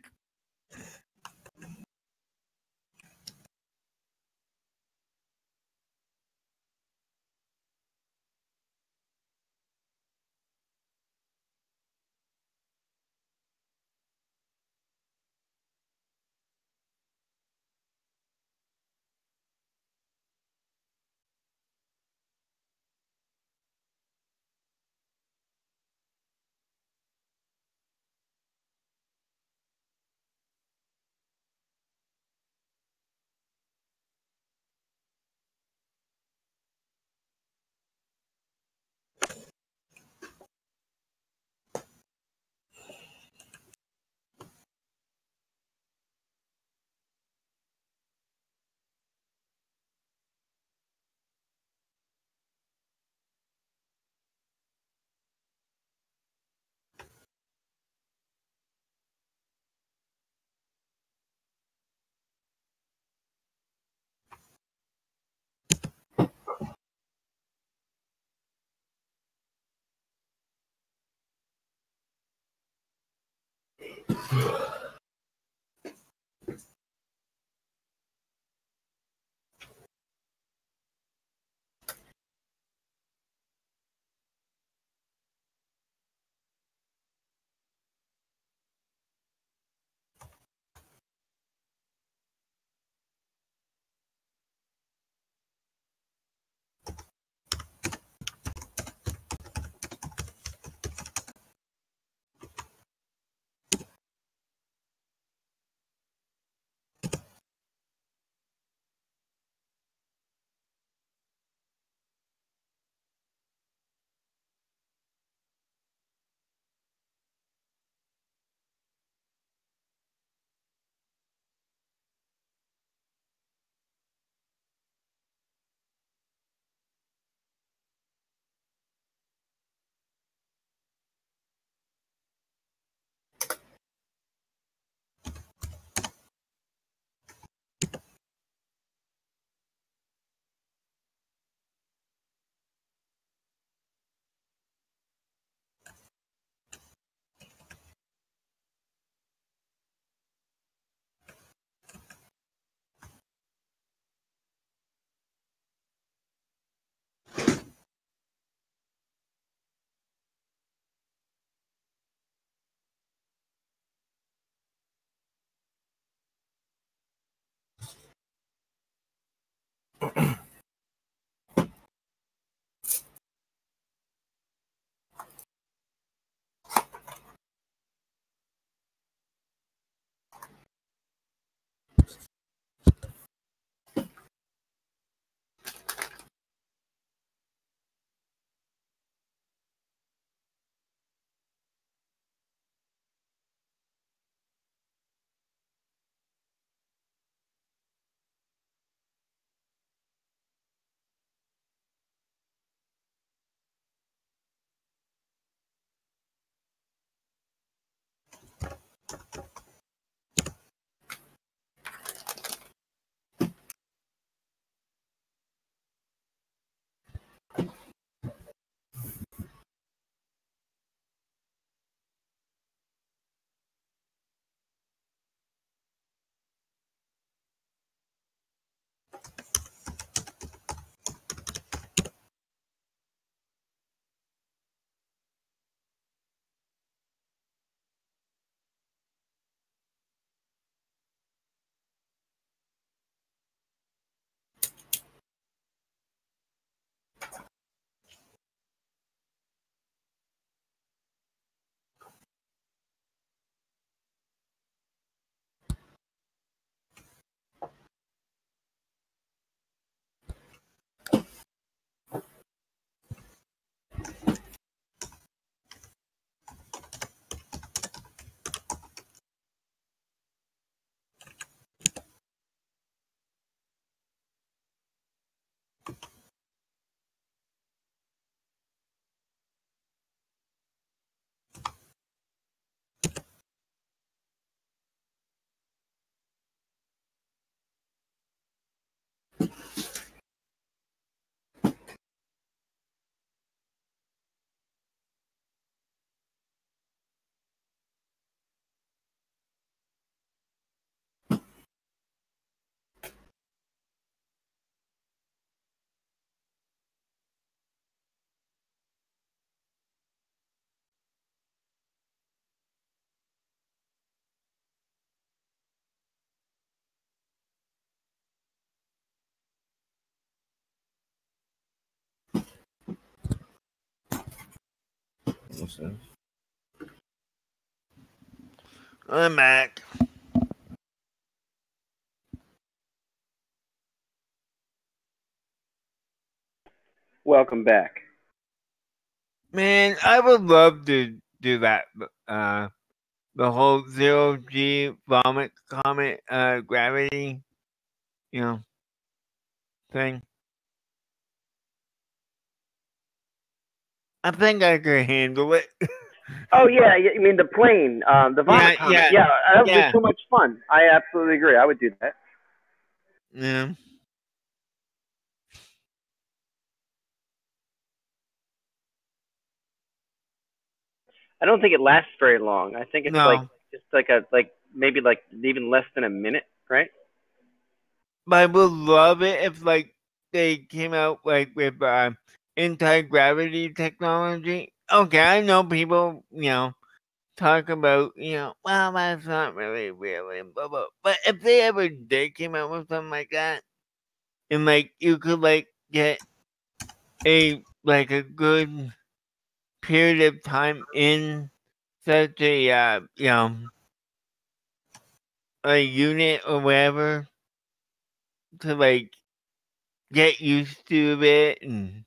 S14: I'm back.
S1: Welcome back.
S14: Man, I would love to do that. The whole zero G vomit comet gravity, thing. I think I could handle it.
S1: Oh yeah, you mean the plane, the vomit comet? Yeah, that would be so much fun. I absolutely agree. I would do that.
S14: Yeah.
S1: I don't think it lasts very long. I think it's
S14: No.
S1: maybe even less than a minute, right?
S14: But I would love it if they came out with anti-gravity technology. Okay, I know people, talk about, well, that's not really real and blah blah. But if they ever did came out with something like that, and you could get a good period of time in such a a unit or whatever to get used to it and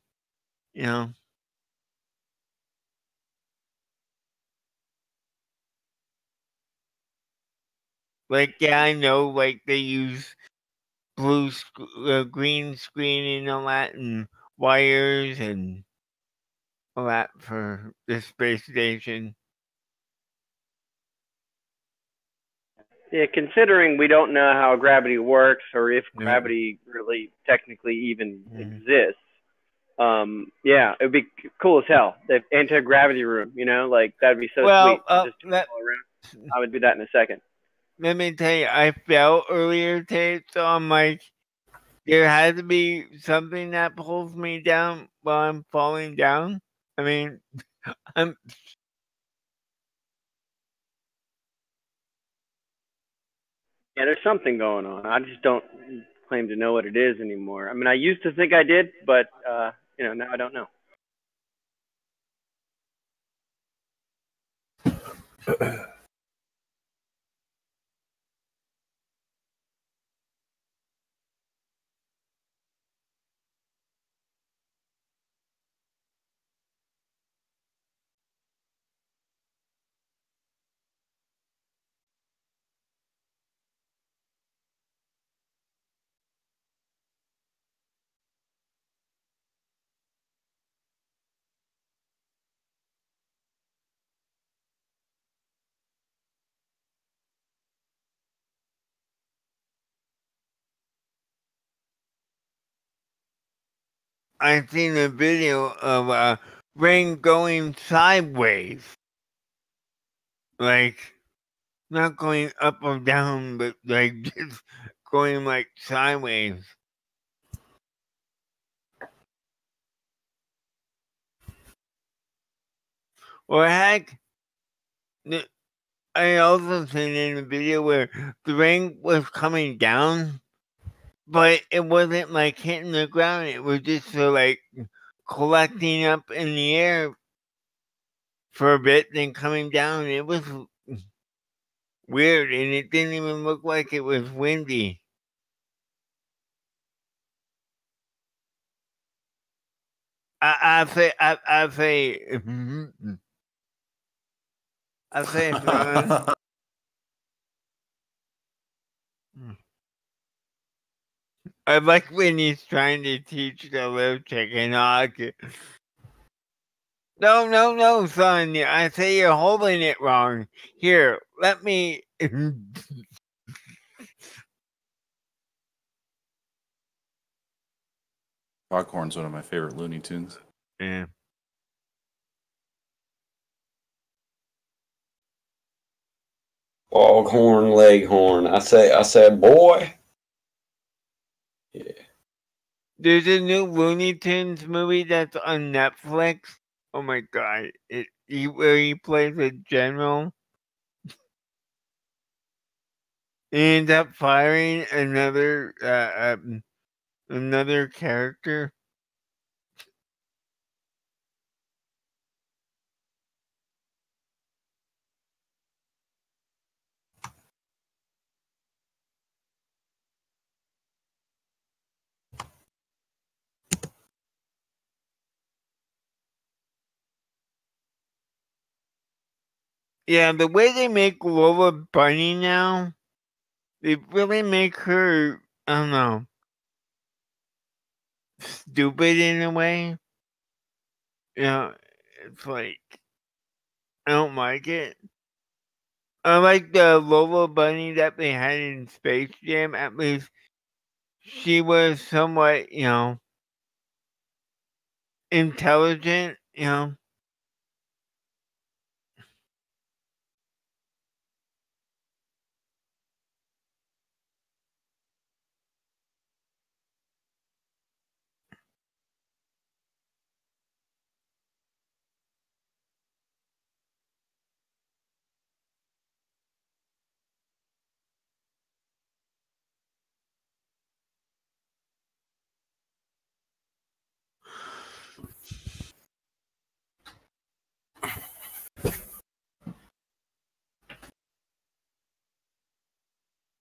S14: I know they use green screen and all that and wires and all that for the space station.
S1: Yeah, considering we don't know how gravity works or if gravity really technically even exists, yeah, it would be cool as hell. The anti-gravity room, that'd be so sweet. Just all around. I would do that in a second.
S14: Let me tell you, I fell earlier today, so I'm there has to be something that pulls me down while I'm falling down. I mean, I'm.
S1: Yeah, there's something going on. I just don't
S17: claim to know what it is anymore. I mean, I used to think I did, but now I don't know.
S14: I seen a video of rain going sideways. Like, not going up or down, but like just going like sideways. Or heck, I also seen in a video where the rain was coming down, but it wasn't like hitting the ground. It was just like collecting up in the air for a bit, then coming down. It was weird, and it didn't even look like it was windy. I say, I like when he's trying to teach the little chicken hawk. No, son. I say you're holding it wrong. Here, let me.
S18: Foghorn's one of my favorite Looney Tunes.
S14: Yeah.
S6: Foghorn Leghorn. I said, boy. Yeah.
S14: There's a new Looney Tunes movie that's on Netflix. Oh my god! Where he plays a general. He ends up firing another character. Yeah, the way they make Lola Bunny now, they really make her, I don't know, stupid in a way. It's like, I don't like it. I like the Lola Bunny that they had in Space Jam. At least she was somewhat, intelligent,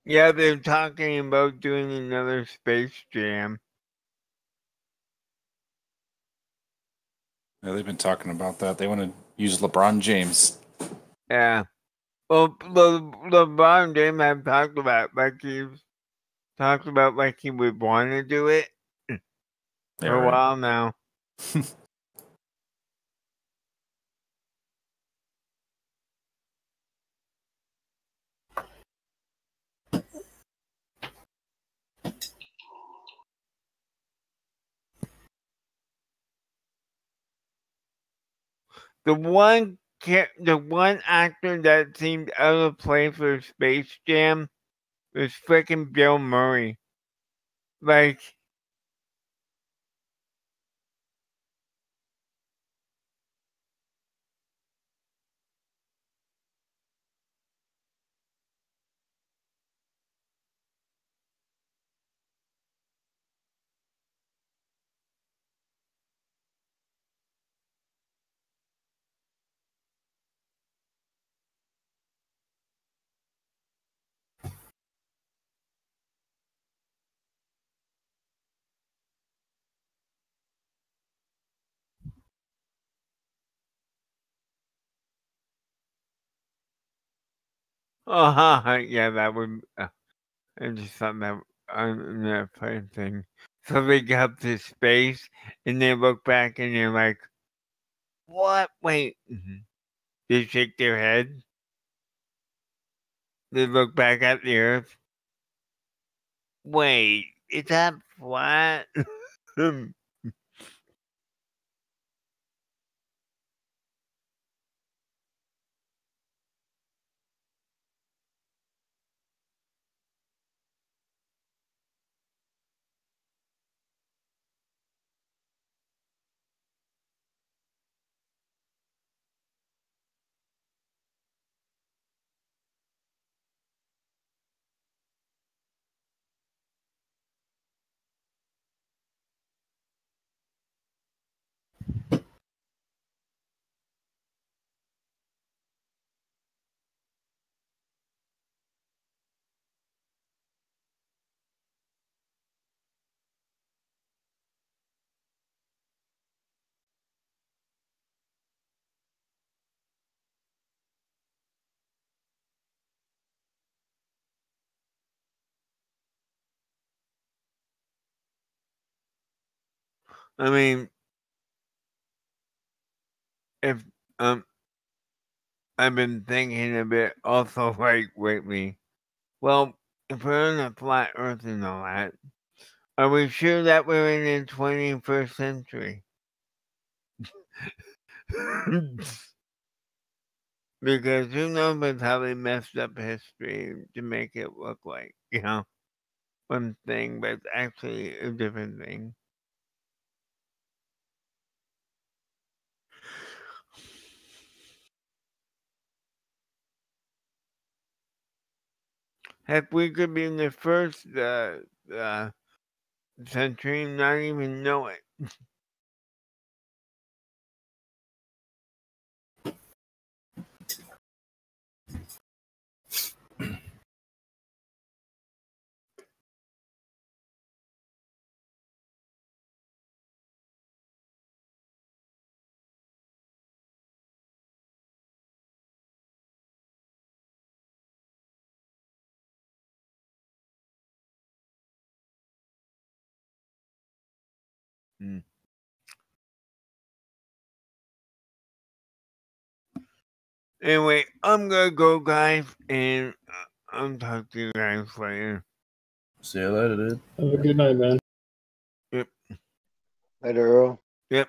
S14: Yeah, they're talking about doing another Space Jam.
S18: Yeah, they've been talking about that. They want to use LeBron James.
S14: Yeah. Well, LeBron James have talked about like he would want to do it for a while now. The one actor that seemed out of place for Space Jam was freaking Bill Murray. Like, Yeah, that would. I just thought that on that funny thing. So they get up to space and they look back and they're like, "What? Wait." They shake their head. They look back at the Earth. Wait, is that flat? I mean, if I've been thinking a bit also like lately. Well, if we're on a flat Earth and all that, are we sure that we're in the 21st century? Because who knows how they messed up history to make it look like, one thing, but it's actually a different thing. Heck, we could be in the first century and not even know it. Anyway, I'm gonna go, guys, and I'll talk to you guys later.
S8: See you later, dude.
S10: Have a good night, man.
S14: Yep.
S5: Later, Earl.
S14: Yep.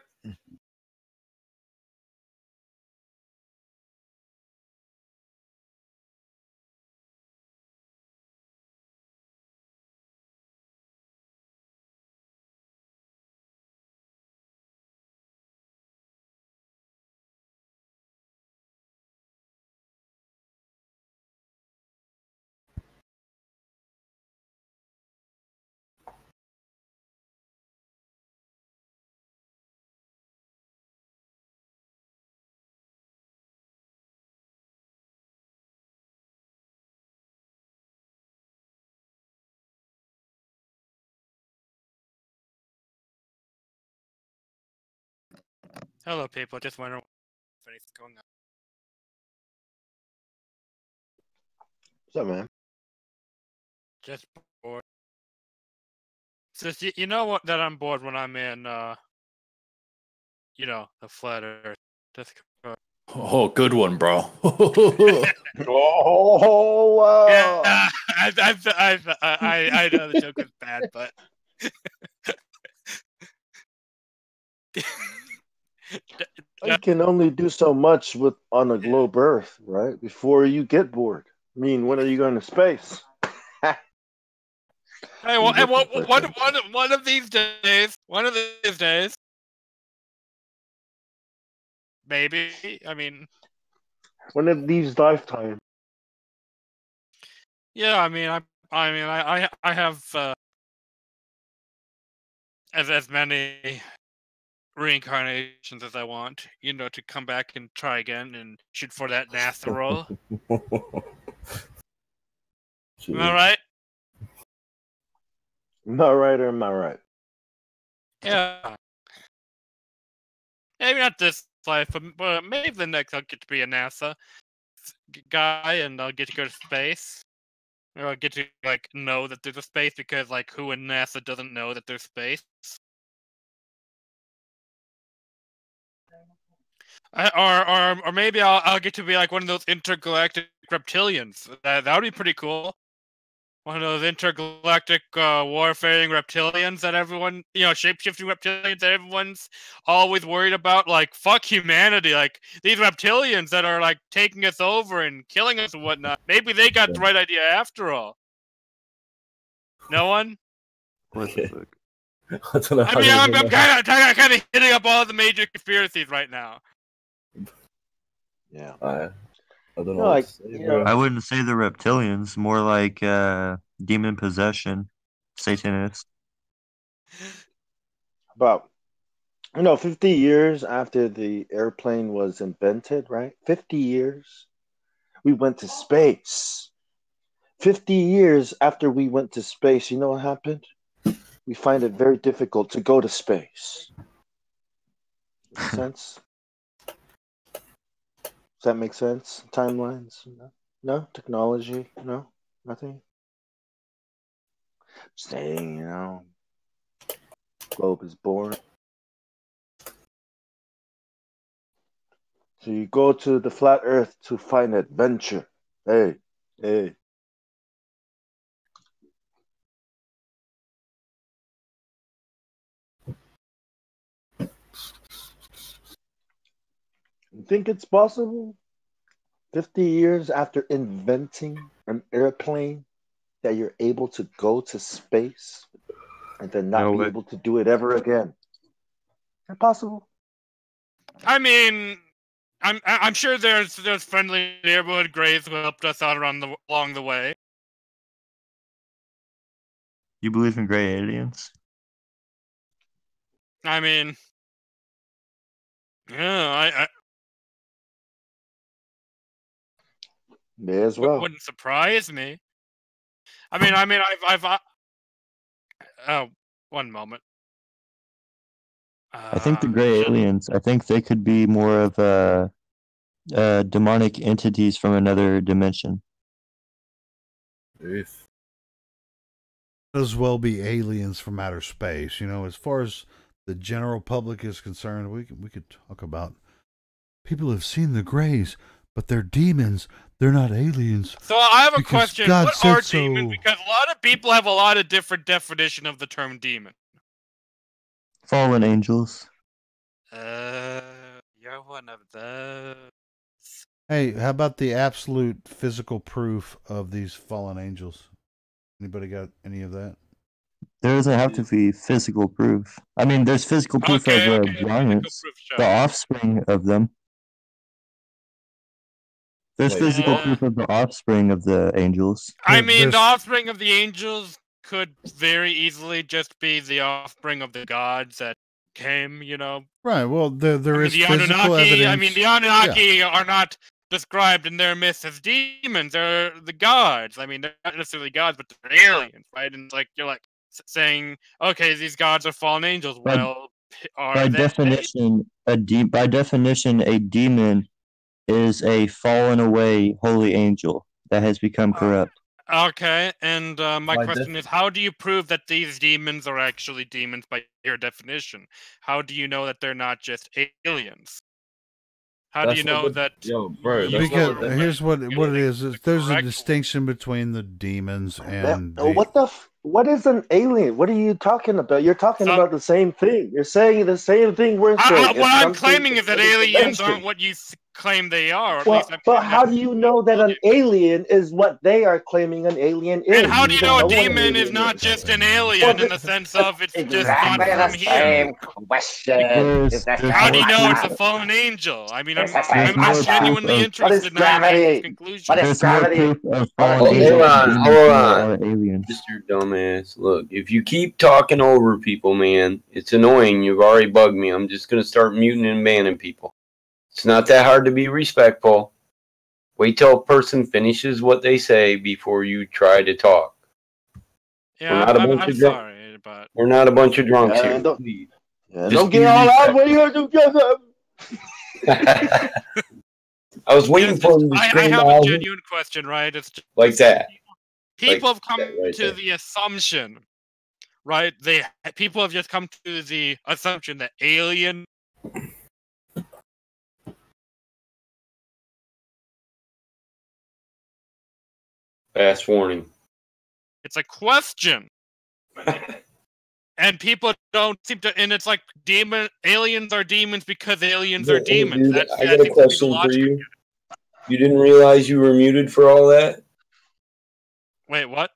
S19: Hello, people. Just wondering if anything's going on.
S5: What's up, man?
S19: Just bored. Since you know what that I'm bored when I'm in, the flat Earth.
S18: Oh, good one, bro.
S5: Oh, wow.
S19: Yeah, I know the joke was bad, but
S5: You can only do so much on a globe Earth, right? Before you get bored. I mean, when are you going to space?
S19: Hey, well, and one of these days, maybe. I mean,
S5: one of these lifetimes.
S19: yeah. I have as many reincarnations as I want, to come back and try again and shoot for that NASA role. Am I right?
S5: Am I right or am I right?
S19: Yeah. Maybe not this life, but maybe the next I'll get to be a NASA. guy, and I'll get to go to space. Or I'll get to like know that there's a space because like who in NASA doesn't know that there's space? Or maybe I'll get to be like one of those intergalactic reptilians. That would be pretty cool. One of those intergalactic warfaring reptilians that everyone, shape-shifting reptilians that everyone's always worried about. Like, fuck humanity. Like, these reptilians that are, like, taking us over and killing us and whatnot. Maybe they got the right idea after all. No one?
S8: What the fuck?
S19: I mean, I'm kind of hitting up all the major conspiracies right now.
S5: Yeah.
S8: I don't
S5: know. Like,
S20: I wouldn't say the reptilians, more like demon possession, Satanist.
S5: About 50 years after the airplane was invented, right? 50 years, we went to space. 50 years after we went to space, you know what happened? We find it very difficult to go to space. Make sense? Does that make sense? Timelines? No? Technology? No? Nothing? Saying, globe is born. So you go to the flat earth to find adventure. Hey. You think it's possible? 50 years after inventing an airplane that you're able to go to space and then not be able to do it ever again. Is that possible?
S19: I mean, I'm sure there's friendly neighborhood grays who helped us out along the way.
S20: You believe in gray aliens?
S19: I mean, yeah,
S5: May as well.
S19: Wouldn't surprise me. I've one moment.
S20: I think the gray aliens, I think they could be more of demonic entities from another dimension.
S15: As well be aliens from outer space. As far as the general public is concerned, we could talk about people have seen the grays, but they're demons. They're not aliens.
S19: So I have a
S15: because
S19: question.
S15: God
S19: What
S15: said
S19: are
S15: so.
S19: demons? Because a lot of people have a lot of different definition of the term demon.
S20: Fallen angels.
S19: You're one of those.
S15: Hey, how about the absolute physical proof of these fallen angels? Anybody got any of that?
S20: There doesn't have to be physical proof. I mean, there's physical proof of giants, the offspring of them. There's physical proof of the offspring of the angels.
S19: I mean, the offspring of the angels could very easily just be the offspring of the gods that came,
S15: Right. Well, there is
S19: the
S15: physical
S19: Anunnaki,
S15: evidence.
S19: I mean, the Anunnaki are not described in their myths as demons. They're the gods. I mean, they're not necessarily gods, but they're aliens, right? And you're saying, okay, these gods are fallen angels. Well,
S20: by definition, a demon is a fallen away holy angel that has become corrupt.
S19: Okay, and my question is, how do you prove that these demons are actually demons by your definition? How do you know that they're not just aliens? How do you know that?
S15: Because here's what it is. There's a distinction between the demons and
S5: What is an alien? What are you talking about? You're talking about the same thing. You're saying the same thing we're saying.
S19: What I'm claiming is that aliens aren't what you claim they are.
S5: But how do you know that an alien is what they are claiming an alien is?
S19: And how do you know a demon is not just an alien in the sense of it's just not from here? How do you know it's a fallen angel? I mean, I'm genuinely interested in this conclusion.
S6: Hold on. Mr. Dumbass. Look, if you keep talking over people, man, it's annoying. You've already bugged me. I'm just going to start muting and banning people. It's not that hard to be respectful. Wait till a person finishes what they say before you try to talk.
S19: Yeah, I'm sorry, but
S6: we're not a bunch of drunks here.
S5: Don't get all out when you're together.
S6: I was waiting for him to
S19: I
S6: scream
S19: have a
S6: out
S19: genuine question, right? It's just,
S6: like that.
S19: people
S6: Like
S19: have come
S6: that right
S19: to
S6: there.
S19: the assumption, right? People have just come to the assumption that alien.
S6: Fast warning.
S19: It's a question. And people don't seem to, and it's like aliens are demons because aliens are
S6: Hey,
S19: demons.
S6: dude, I
S19: That
S6: got a
S19: seems to be the
S6: question for
S19: logic.
S6: you. You didn't realize you were muted for all that?
S19: Wait, what?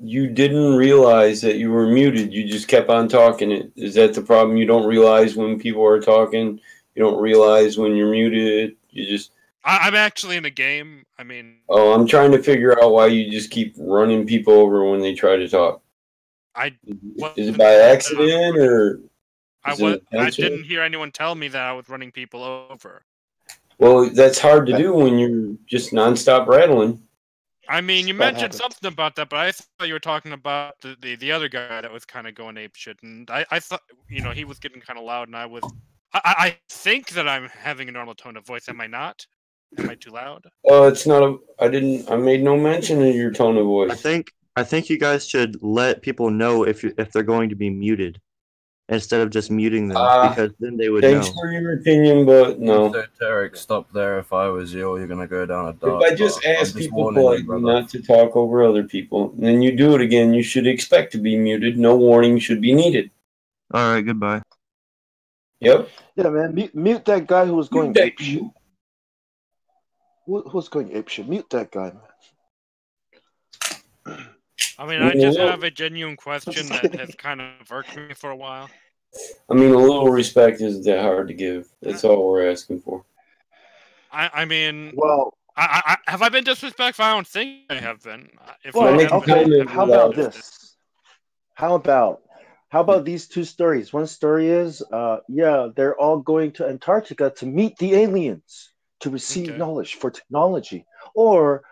S6: You didn't realize that you were muted. You just kept on talking. Is that the problem? You don't realize when people are talking. You don't realize when you're muted. You just.
S19: I'm actually in a game. I mean.
S6: Oh, I'm trying to figure out why you just keep running people over when they try to talk. Is it by accident or?
S19: I didn't hear anyone tell me that I was running people over.
S6: Well, that's hard to do when you're just nonstop rattling.
S19: I mean, you
S6: That
S19: mentioned
S6: happens.
S19: something about that, but I thought you were talking about the other guy that was kind of going ape shit, and I thought, you know, he was getting kind of loud, and I think that I'm having a normal tone of voice. Am I not? Am I too loud?
S6: It's not I made no mention of your tone of voice.
S20: I think you guys should let people know if they're going to be muted instead of just muting them, because then they would
S6: Thanks
S20: know.
S6: for your opinion, but no.
S8: So, Tarek, stop there. If I was you, you're gonna go down a dark.
S6: If I just
S8: path. I'm
S6: ask people
S8: warning you,
S6: politely
S8: brother.
S6: not to talk over other people, and then you do it again, you should expect to be muted. No warning should be needed.
S20: All right, goodbye.
S6: Yep.
S5: Yeah, man. Mute that guy who was going ape shit. Who's going ape shit? Mute that guy, man.
S19: I mean, I just have a genuine question that has kind of irked me for a while.
S6: I mean, a little respect isn't that hard to give. That's all we're asking for.
S19: I mean,
S5: well,
S19: I have I been disrespectful? I don't think I have been. If
S5: well,
S19: I have
S5: okay.
S19: been,
S5: How about this? How about these two stories? One story is, they're all going to Antarctica to meet the aliens to receive knowledge for technology, or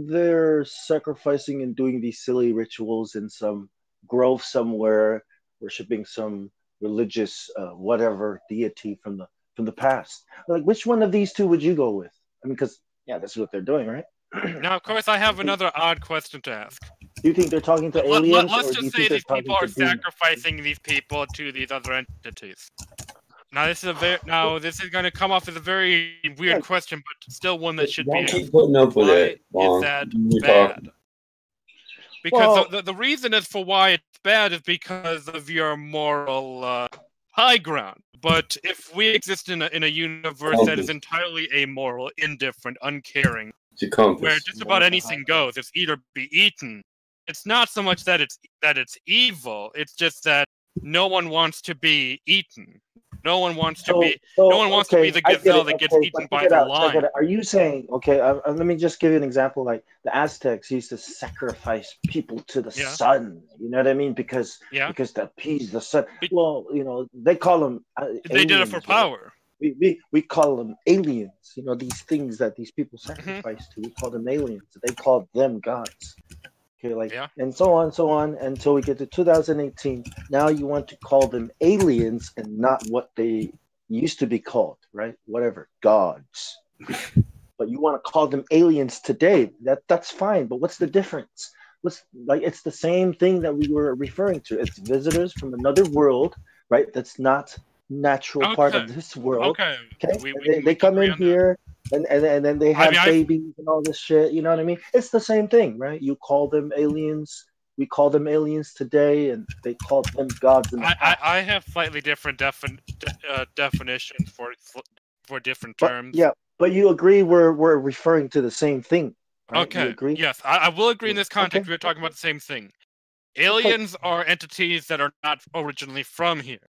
S5: they're sacrificing and doing these silly rituals in some grove somewhere, worshiping some religious whatever deity from the past. Like, which one of these two would you go with? I mean, because that's what they're doing, right?
S19: Now, of course, I have another odd question to ask.
S5: Do you think they're talking to aliens,
S19: Let's
S5: or do you
S19: just
S5: think
S19: say
S5: they're
S19: these
S5: talking
S19: people are
S5: to demons?
S19: sacrificing these people to these other entities. Now, this is going to come off as a very weird question, but still one that should
S6: Don't
S19: be.
S6: keep putting up with it.
S19: Is that
S6: You're
S19: bad?
S6: talking.
S19: Because the reason is for why it's bad is because of your moral high ground. But if we exist in a universe that is entirely amoral, indifferent, uncaring,
S6: It's a compass.
S19: where just about anything goes, it's either be eaten. It's not so much that it's evil. It's just that no one wants to be eaten. No one wants to be. No one wants to be the gazelle that gets eaten by the lion.
S5: Are you saying, okay, let me just give you an example. Like the Aztecs used to sacrifice people to the sun. You know what I mean? Because to appease the sun. Well, they call them.
S19: They did it for power.
S5: We call them aliens. These things that these people sacrifice to. We call them aliens. They called them gods. Okay, and so on until we get to 2018. Now you want to call them aliens and not what they used to be called, right? Whatever, gods. But you want to call them aliens today. That's fine. But what's the difference? It's the same thing that we were referring to. It's visitors from another world, right? That's not natural part of this world. Okay. They come in here. And then they have babies and all this shit. You know what I mean? It's the same thing, right? You call them aliens. We call them aliens today, and they call them gods in the past.
S19: I have slightly different definitions for different terms.
S5: But you agree we're referring to the same thing, right?
S19: Okay.
S5: You agree?
S19: Yes, I will agree in this context. We're talking about the same thing. Aliens are entities that are not originally from here.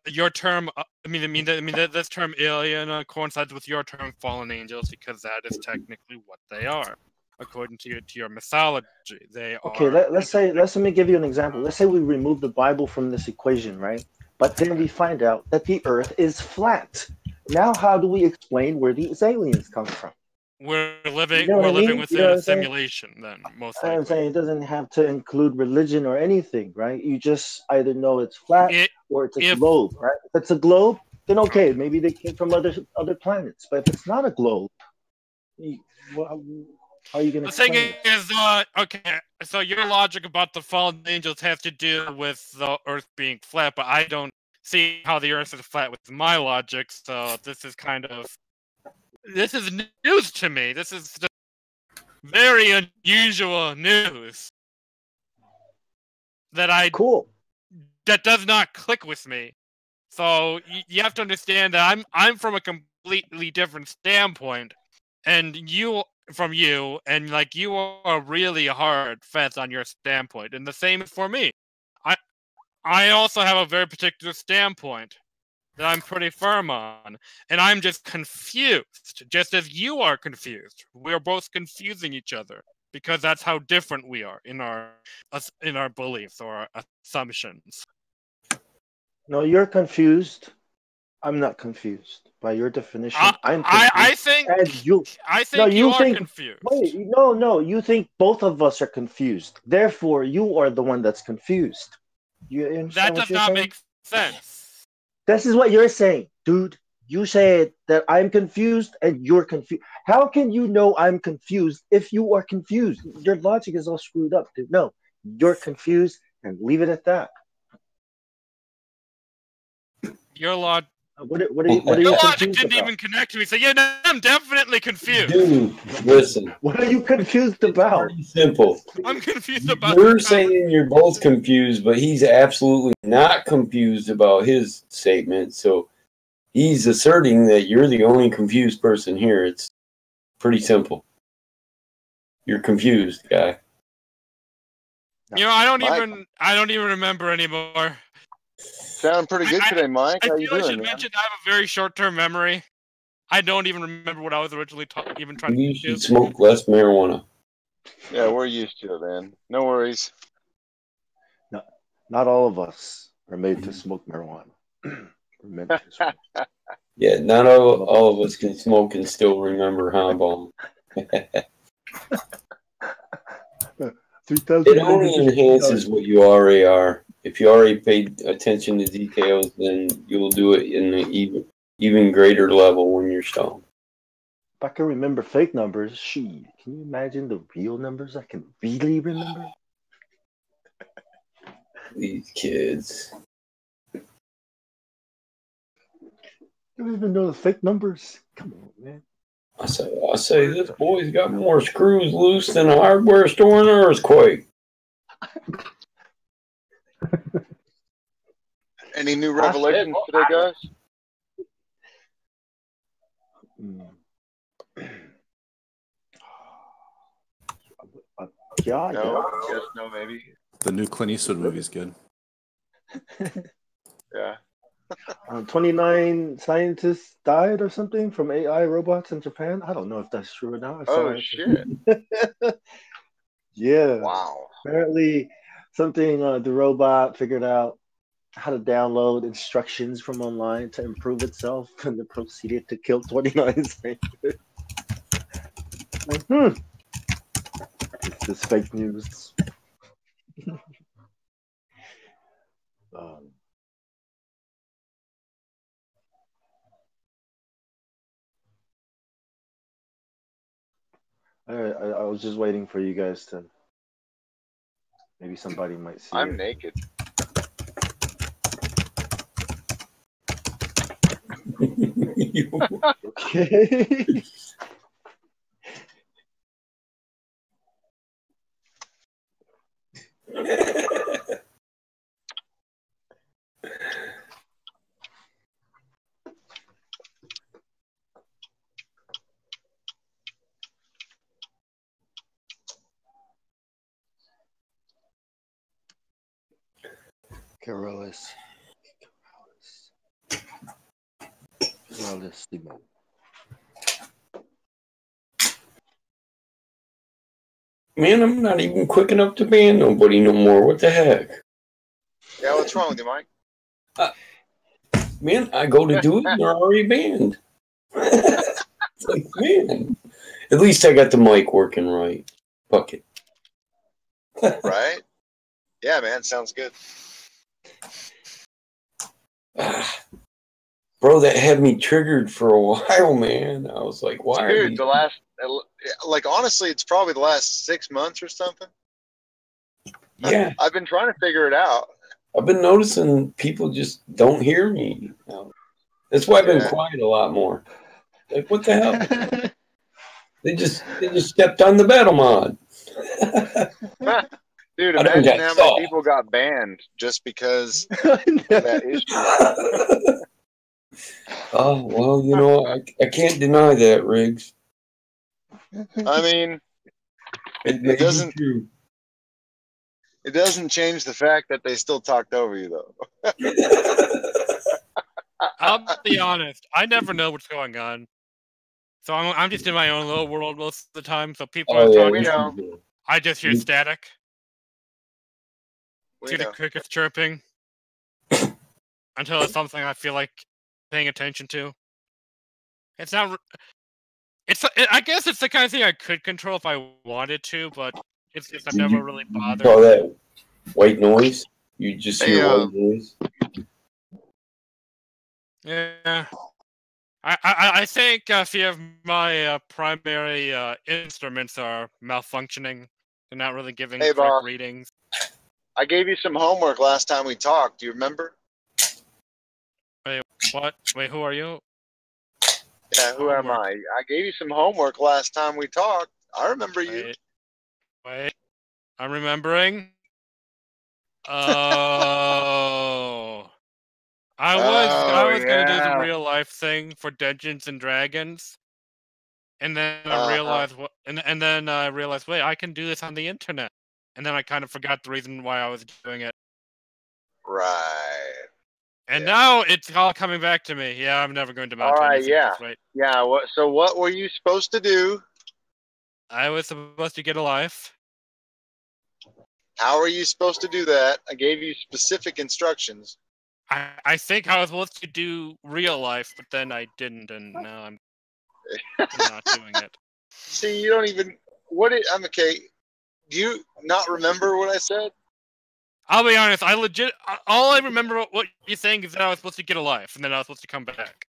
S19: Your term, this term alien coincides with your term fallen angels because that is technically what they are, according to your mythology. They are.
S5: Okay, let me give you an example. Let's say we remove the Bible from this equation, right? But then we find out that the Earth is flat. Now, how do we explain where these aliens come from?
S19: We're living within a simulation, then, most likely.
S5: I'm saying it doesn't have to include religion or anything, right? You just either know it's flat or it's a globe, right? If it's a globe, then okay, maybe they came from other planets. But if it's not a globe, how are you going to
S19: The thing
S5: explain it?
S19: is, okay, so your logic about the fallen angels has to do with the Earth being flat, but I don't see how the Earth is flat with my logic, so this is news to me. This is just very unusual news that that does not click with me. So you have to understand that I'm from a completely different standpoint, and you like you are really hard fence on your standpoint, and the same is for me. I also have a very particular standpoint that I'm pretty firm on, and I'm just confused, just as you are confused. We're both confusing each other because that's how different we are in our beliefs or our assumptions.
S5: No, you're confused. I'm not confused. By your definition, I'm confused.
S19: I think you are confused.
S5: Wait, no. You think both of us are confused. Therefore, you are the one that's confused. You understand
S19: That
S5: what
S19: does
S5: you're
S19: not
S5: saying?
S19: make sense.
S5: This is what you're saying, dude. You said that I'm confused and you're confused. How can you know I'm confused if you are confused? Your logic is all screwed up, dude. No, you're confused, and leave it at that.
S19: Your logic.
S5: What are
S19: Your
S5: you
S19: logic
S5: confused
S19: didn't
S5: about?
S19: even connect to me. So yeah, no, I'm definitely confused.
S6: Dude, listen.
S5: What are you confused about?
S6: Simple.
S19: I'm confused about.
S6: You're saying you're both confused, but he's absolutely not confused about his statement. So he's asserting that you're the only confused person here. It's pretty simple. You're confused, guy.
S19: You know, I don't even remember anymore.
S2: Sound pretty good today, Mike.
S19: I
S2: How
S19: feel
S2: you
S19: I
S2: doing,
S19: should
S2: man?
S19: mention I have a very short-term memory. I don't even remember what I was originally even trying
S6: You
S19: to
S6: should
S19: do.
S6: smoke less marijuana.
S2: Yeah, we're used to it, man. No worries.
S5: No, not all of us are made to smoke marijuana. We're meant to smoke.
S6: Yeah, not all of us can smoke and still remember Bomb. It only enhances what you already are. If you already paid attention to details, then you'll do it in an even greater level when you're stoned.
S5: If I can remember fake numbers, can you imagine the real numbers I can really remember?
S6: These kids.
S5: You don't even know the fake numbers. Come on, man.
S6: I say this boy's got more screws loose than a hardware store in an earthquake.
S2: Any new revelations today, guys?
S5: Yeah,
S2: no, yes, no, maybe.
S18: The new Clint Eastwood movie's good.
S2: Yeah.
S5: 29 scientists died or something from AI robots in Japan. I don't know if that's true or not. I saw
S2: shit.
S5: Yeah.
S2: Wow.
S5: Apparently, something the robot figured out how to download instructions from online to improve itself, and then proceeded to kill 29 scientists. Like, It's just fake news. I was just waiting for you guys to. Maybe somebody might see
S2: I'm
S5: it.
S2: naked.
S5: Okay. Carolus.
S6: Man, I'm not even quick enough to ban nobody no more. What the heck?
S2: Yeah, what's wrong with you, Mike?
S6: Man, I go to do it and they're already banned. It's like, man. At least I got the mic working right. Fuck it.
S2: Right? Yeah, man, sounds good.
S6: Bro, that had me triggered for a while, man. I was like, why are
S2: Dude,
S6: these...
S2: the last, like, honestly, it's probably the last 6 months or something.
S6: Yeah.
S2: I've been trying to figure it out.
S6: I've been noticing people just don't hear me. That's why I've been quiet a lot more. Like, what the hell? They just stepped on the battle mod.
S2: Dude,
S6: I don't
S2: imagine
S6: get
S2: how many
S6: soft.
S2: people got banned just because of that issue.
S6: Oh, well, you know, I can't deny that, Riggs.
S2: I mean,
S6: It may
S2: it doesn't.
S6: be true.
S2: It doesn't change the fact that they still talked over you, though.
S19: I'll be honest. I never know what's going on, so I'm just in my own little world most of the time. So people are talking.
S2: we know.
S19: I just hear static.
S2: We
S19: See the
S2: know.
S19: crickets chirping until it's something I feel like paying attention to. It's not. I guess it's the kind of thing I could control if I wanted to, but it's just I've
S6: Did
S19: never
S6: you
S19: really bothered.
S6: call that white noise? You just hear white noise?
S19: Yeah. I think a few of my primary instruments are malfunctioning. They're not really giving
S2: Hey,
S19: correct
S2: boss.
S19: readings.
S2: I gave you some homework last time we talked. Do you remember?
S19: Wait, what? Wait, who are you?
S2: Yeah, who am I? I gave you some homework last time we talked. I remember you.
S19: Wait. I'm remembering. Oh. I was gonna do the real life thing for Dungeons and Dragons. And then I realized and then I realized, wait, I can do this on the internet. And then I kind of forgot the reason why I was doing it.
S2: Right.
S19: And now it's all coming back to me. Yeah, I'm never going to mount
S2: All right,
S19: anything.
S2: yeah.
S19: Just wait.
S2: Yeah, so what were you supposed to do?
S19: I was supposed to get a life.
S2: How are you supposed to do that? I gave you specific instructions.
S19: I think I was supposed to do real life, but then I didn't, and now I'm not doing it.
S2: See, you don't even... I'm okay. Do you not remember what I said?
S19: I'll be honest, all I remember what you're saying is that I was supposed to get a life, and then I was supposed to come back.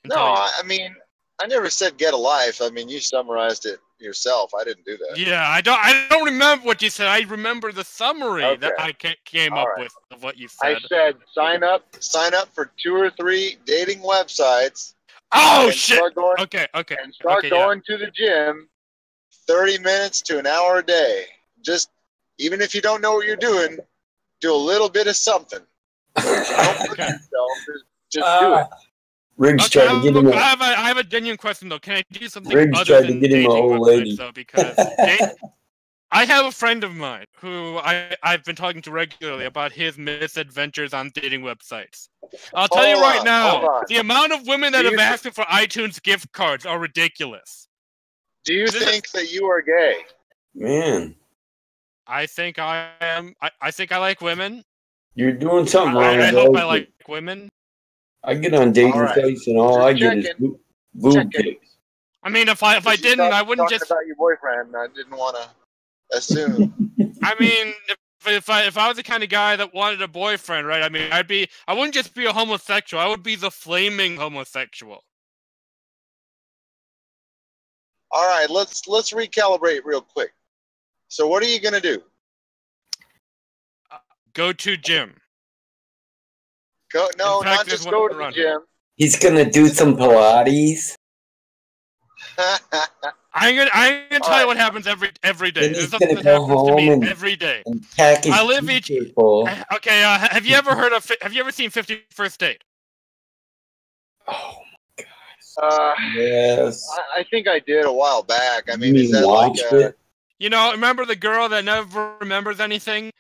S2: No, I mean, I never said get a life. I mean, you summarized it yourself. I didn't do that.
S19: Yeah, I don't remember what you said. I remember the summary that I came up with of what you said.
S2: I said sign up for 2 or 3 dating websites.
S19: Oh
S2: and
S19: shit!
S2: Start going,
S19: okay.
S2: And start going to the gym 30 minutes to an hour a day. Just, even if you don't know what you're doing, do a little bit of something. Don't push yourself. Just do it.
S6: Riggs tried to get him
S19: I have a genuine question though. Can I do something
S6: Riggs
S19: other
S6: tried to
S19: than
S6: get him an
S19: dating
S6: old
S19: websites
S6: lady.
S19: though? Because I have a friend of mine who I've been talking to regularly about his misadventures on dating websites. I'll tell you right now, the amount of women that have asked him for iTunes gift cards are ridiculous.
S2: Do you think that you are gay?
S6: Man,
S19: I think I am. I think I like women.
S6: you're doing something wrong.
S19: I hope I like women.
S6: I get on dating sites and all I get is boob pics.
S19: I mean, if I didn't, I wouldn't
S2: talking
S19: just.
S2: about your boyfriend. I didn't want to assume.
S19: I mean, if I was the kind of guy that wanted a boyfriend, right? I mean, I wouldn't just be a homosexual. I would be the flaming homosexual.
S2: All right, let's recalibrate real quick. So, what are you gonna do?
S19: Go to gym.
S2: No,
S19: In fact,
S2: not
S19: there's
S2: just
S19: one
S2: go to the
S19: around
S2: gym.
S6: He's gonna do some Pilates.
S19: I'm gonna tell you what happens every day.
S6: Then
S19: There's
S6: he's
S19: something
S6: gonna
S19: that
S6: go
S19: happens to
S6: home
S19: me
S6: and
S19: every day.
S6: Pack his
S19: I live each.
S6: t-shirt full.
S19: Okay, have you ever heard of? Have you ever seen 50 First Date?
S6: Yes.
S2: I think I did a while back. I mean,
S6: You
S2: is that
S6: watched
S2: like?
S6: it?
S19: You know, remember the girl that never remembers anything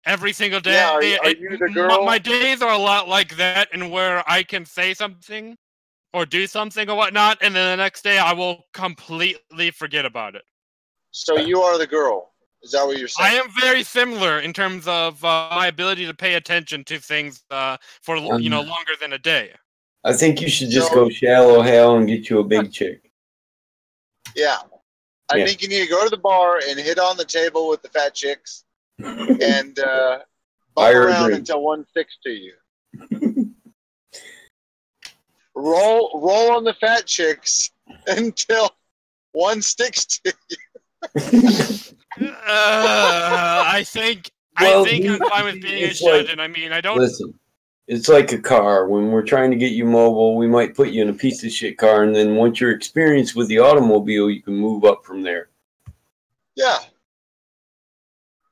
S19: every single day?
S2: Yeah, are you the girl?
S19: My days are a lot like that, and where I can say something or do something or whatnot, and then the next day I will completely forget about it.
S2: So you are the girl. Is that what you're saying?
S19: I am very similar in terms of my ability to pay attention to things for longer than a day.
S6: I think you should just go shallow hell and get you a big chick.
S2: Yeah. I think you need to go to the bar and hit on the table with the fat chicks and bum around until 1 sticks to you. roll on the fat chicks until one sticks to you.
S19: I think I'm fine with being a
S6: it's like-
S19: judge, and I mean, I don't.
S6: Listen, it's like a car. When we're trying to get you mobile, we might put you in a piece of shit car, and then once you're experienced with the automobile, you can move up from there.
S2: Yeah.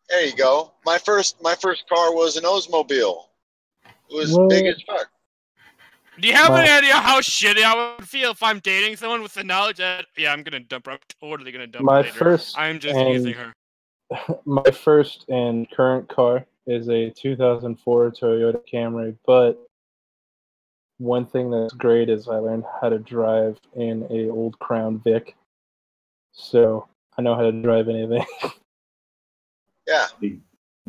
S2: There you go. My first car was an Oldsmobile. It was big as fuck.
S19: Do you have any idea how shitty I would feel if I'm dating someone with the knowledge that I'm gonna dump her? I'm totally gonna dump her
S10: My
S19: later.
S10: first
S19: I'm just
S10: and
S19: using her.
S10: my first and current car is a 2004 Toyota Camry, but one thing that's great is I learned how to drive in a old Crown Vic, so I know how to drive anything.
S2: Yeah.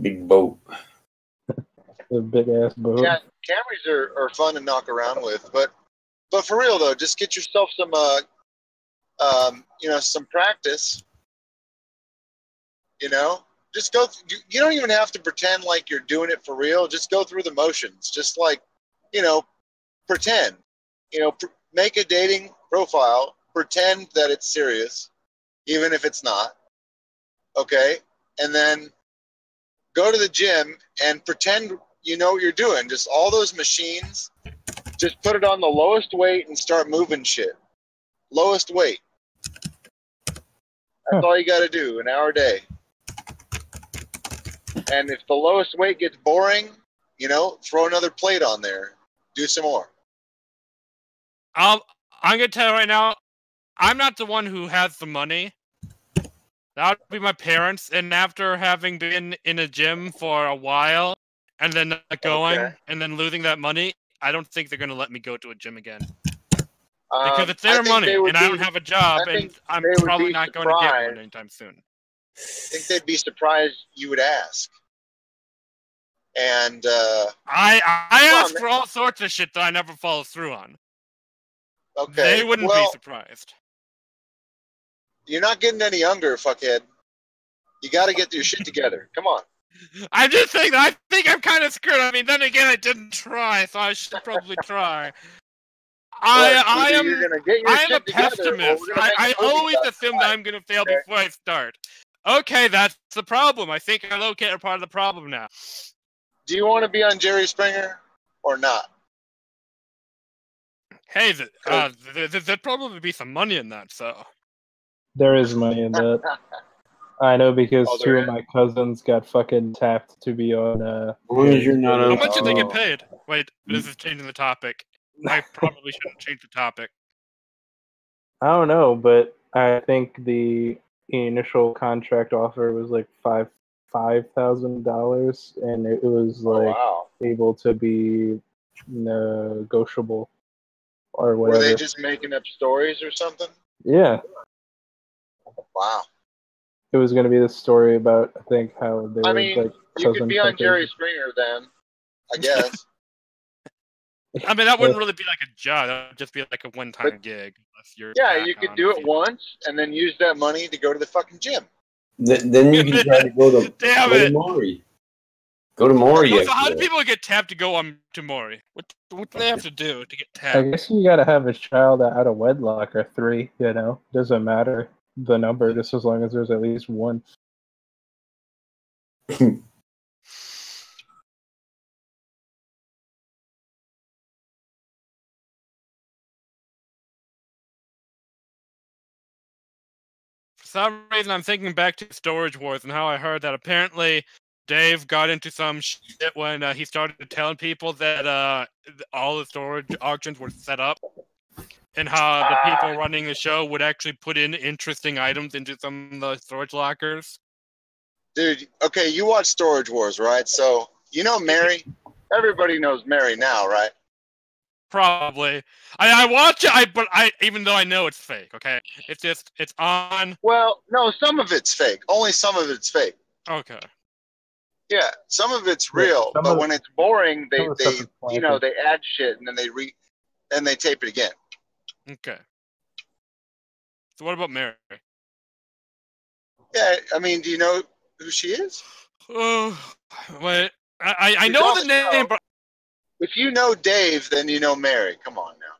S6: Big boat.
S10: A big ass boat.
S2: Yeah, Camrys are fun to knock around with, but for real though, just get yourself some some practice. Just go. You don't even have to pretend like you're doing it for real. Just go through the motions. Just like, pretend. Make a dating profile. Pretend that it's serious, even if it's not. Okay, and then go to the gym and pretend you know what you're doing. Just all those machines. Just put it on the lowest weight and start moving shit. Lowest weight. That's all you got to do, an hour a day. And if the lowest weight gets boring, throw another plate on there. Do some more.
S19: I'm gonna tell you right now, I'm not the one who has the money. That would be my parents. And after having been in a gym for a while, and then not going, and then losing that money, I don't think they're gonna let me go to a gym again. Because it's their money, and I don't have a job, and I'm probably not going to get one anytime soon.
S2: I think they'd be surprised you would ask. And
S19: I ask for all sorts of shit that I never follow through on.
S2: Okay,
S19: They wouldn't be surprised.
S2: You're not getting any younger, fuckhead. You got to get your shit together. Come on.
S19: I'm just saying that I think I'm kind of screwed. I mean, then again, I didn't try, so I should probably try. I am a pessimist. I always assume that I'm going to fail before I start. Okay, that's the problem. I think I located part of the problem now.
S2: Do you want to be on Jerry Springer or not?
S19: Hey, there'd probably be some money in that, so.
S10: There is money in that. I know because
S2: Oh,
S10: two of my cousins got fucking tapped to be on.
S19: How much did they get paid? Wait, this is changing the topic. I probably shouldn't change the topic.
S10: I don't know, but I think the initial contract offer was like $5,000, and it was like able to be negotiable or whatever.
S2: Were they just making up stories or something?
S10: Yeah.
S2: Wow.
S10: It was going to be this story about, I think, how they were like
S2: you could be on Jerry Springer then, I guess.
S19: I mean, that wouldn't really be like a job. That would just be like a one-time gig.
S2: Yeah, you could do it once and then use that money to go to the fucking gym.
S6: Then you can try to go to Maury. Go to Maury.
S19: So how do people get tapped to go on to Maury? What do they have to do to get tapped?
S10: I guess you got to have a child out of wedlock or 3, Doesn't matter the number, just as long as there's at least one.
S19: For some reason, I'm thinking back to Storage Wars and how I heard that apparently Dave got into some shit when he started telling people that all the storage auctions were set up, and how the people running the show would actually put in interesting items into some of the storage lockers.
S2: Dude, okay, you watch Storage Wars, right? So, Mary? Everybody knows Mary now, right?
S19: Probably. I watch it, but even though I know it's fake, okay? It's on.
S2: Well, no, some of it's fake. Only some of it's fake.
S19: Okay.
S2: Yeah, some of it's real, but when it's boring, they add shit and then they tape it again.
S19: Okay. So what about Mary?
S2: Yeah, I mean, do you know who she is?
S19: Oh, wait. I know the name, but
S2: if you know Dave, then you know Mary. Come on now.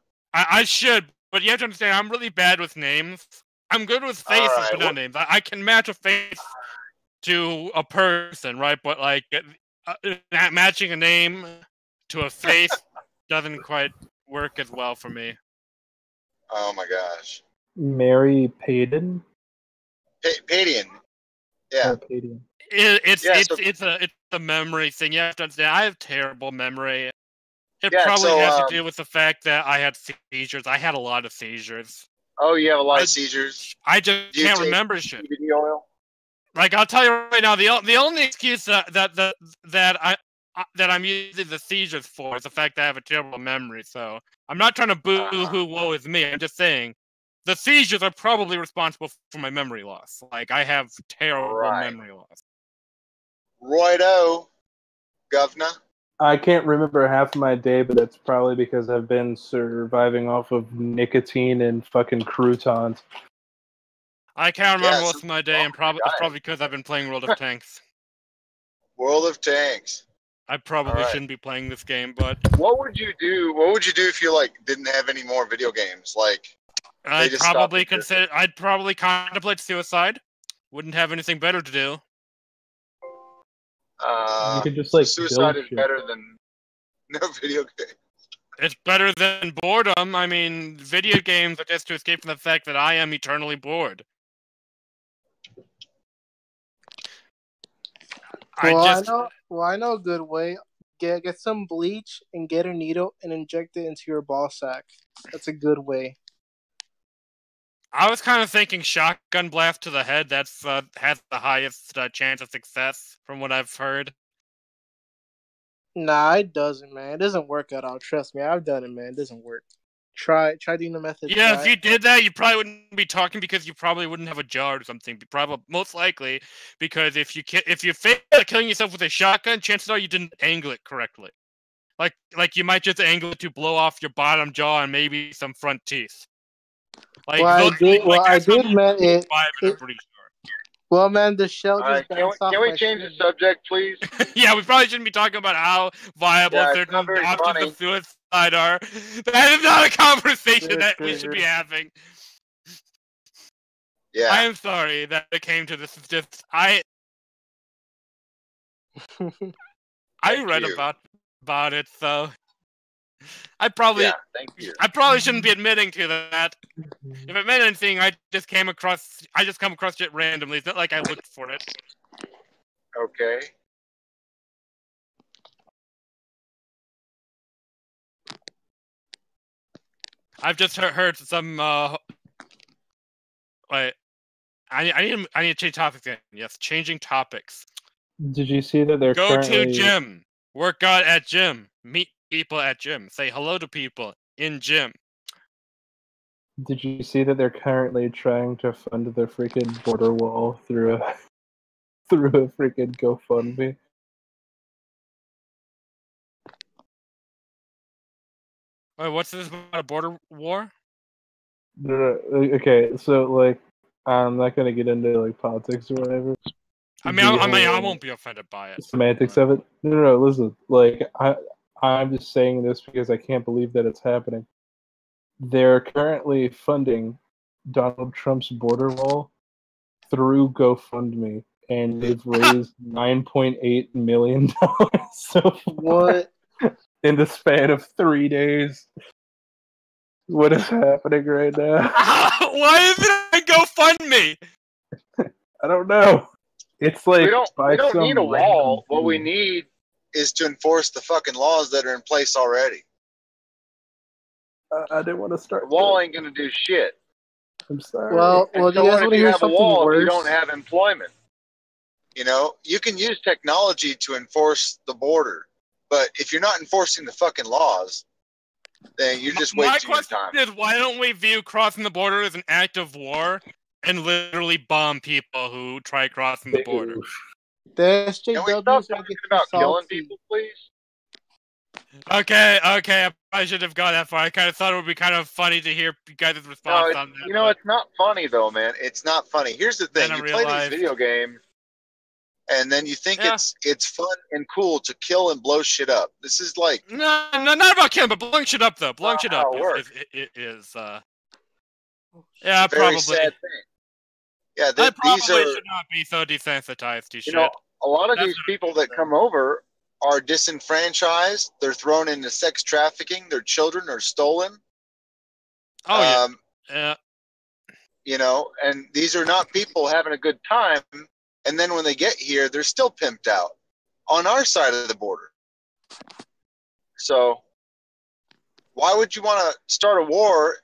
S19: I should, but you have to understand, I'm really bad with names. I'm good with faces,
S2: Alright,
S19: but not names. I can match a face to a person, right? But like matching a name to a face doesn't quite work as well for me.
S2: Oh my gosh.
S21: Mary Payton.
S2: Padian. Yeah.
S21: Padian.
S19: It's a memory thing. You have to understand. I have terrible memory. It
S2: Yeah,
S19: probably
S2: so,
S19: has to do with the fact that I had seizures. I had a lot of seizures.
S2: Oh, you have a lot of seizures.
S19: I just
S2: Do you
S19: can't
S2: take
S19: remember shit.
S2: CBD oil?
S19: Like I'll tell you right now, the only excuse that I'm using the seizures for is the fact that I have a terrible memory. So I'm not trying to boo-hoo woe is me. I'm just saying the seizures are probably responsible for my memory loss. Like I have terrible memory loss.
S2: Righto, governor.
S21: I can't remember half of my day, but it's probably because I've been surviving off of nicotine and fucking croutons.
S19: I can't remember most of my day, and it's probably because I've been playing World of Tanks.
S2: World of Tanks.
S19: I probably
S2: Alright.
S19: shouldn't be playing this game, but
S2: What would you do? What would you do if you like didn't have any more video games? Like
S19: I'd probably contemplate suicide. Wouldn't have anything better to do.
S21: You could just like
S2: suicide
S21: build
S2: is
S21: shit.
S2: better than no video game.
S19: It's better than boredom. I mean, video games are just to escape from the fact that I am eternally bored.
S22: Well, I know a good way. Get some bleach and get a needle and inject it into your ball sack. That's a good way.
S19: I was kind of thinking shotgun blast to the head. That's has the highest chance of success from what I've heard.
S22: Nah, it doesn't, man. It doesn't work at all. Trust me, I've done it, man. It doesn't work. Try doing the method.
S19: Yeah, if you did that, you probably wouldn't be talking because you probably wouldn't have a jar or something. Probably, most likely, because if you fail at killing yourself with a shotgun, chances are you didn't angle it correctly. Like you might just angle it to blow off your bottom jaw and maybe some front teeth. Like,
S22: Well, I did, man.
S19: I'm pretty sure.
S22: Well, man, the shell just
S2: Can
S22: bounced off
S2: we
S22: my
S2: change the
S22: skin.
S2: subject, please?
S19: Yeah, we probably shouldn't be talking about how viable
S2: Yeah, it's
S19: certain
S2: not very
S19: options
S2: funny.
S19: of suicide are. That is not a conversation that we should be having.
S2: Yeah.
S19: I am sorry that it came to this. It's just I read about it, so I probably
S2: thank you.
S19: I probably shouldn't be admitting to that. If it meant anything, I just come across it randomly. It's not like I looked for it.
S2: Okay.
S19: I've just heard some. Wait, I need to change topics again. Yes, changing topics.
S21: Did you see that they're
S19: Go
S21: currently...
S19: to gym. Work out at gym. Meet people at gym. Say hello to people in gym.
S21: Did you see that they're currently trying to fund their freaking border wall through a freaking GoFundMe?
S19: Wait, what's this about a border war?
S21: No, okay, so like, I'm not gonna get into like politics or whatever.
S19: I mean, I won't be offended by it.
S21: Semantics of it. No, listen. Like, I'm just saying this because I can't believe that it's happening. They're currently funding Donald Trump's border wall through GoFundMe, and they've raised $9.8 million so far.
S22: What?
S21: In the span of 3 days. What is happening right now?
S19: Why is it GoFundMe?
S21: I don't know. It's like
S2: we don't need a wall. What we need is to enforce the fucking laws that are in place already.
S21: I didn't want to start.
S2: The wall ain't gonna do shit.
S21: I'm sorry.
S22: Well,
S2: And
S22: do you guys
S2: what
S22: want to
S2: if you
S22: hear
S2: have a
S22: something
S2: wall if
S22: worse?
S2: you don't have employment? You know, you can use technology to enforce the border, but if you're not enforcing the fucking laws, then you're just wasting your time.
S19: My question is, why don't we view crossing the border as an act of war and literally bomb people who try crossing the border?
S22: The
S2: Can we
S22: SJWs
S2: stop
S22: are
S2: talking
S22: getting
S2: about killing
S22: salty.
S2: people, please?
S19: Okay, I probably should have gone that far. I kind of thought it would be kind of funny to hear you guys' response on that.
S2: You know, it's not funny though, man. It's not funny. Here's the thing:
S19: Then I
S2: you play these
S19: realized-
S2: video games.
S3: and then you think it's fun and cool to kill and blow shit up. This is like
S19: no, not about killing, but blowing shit up though. Blowing shit up is yeah,
S3: a very
S19: probably.
S3: sad thing. Yeah,
S19: I
S3: these
S19: probably
S3: are
S19: should not be so desensitized to shit.
S3: a lot of these people that come over are disenfranchised. They're thrown into sex trafficking. Their children are stolen.
S19: Oh yeah.
S3: And these are not people having a good time. And then when they get here, they're still pimped out on our side of the border. So why would you want to start a war,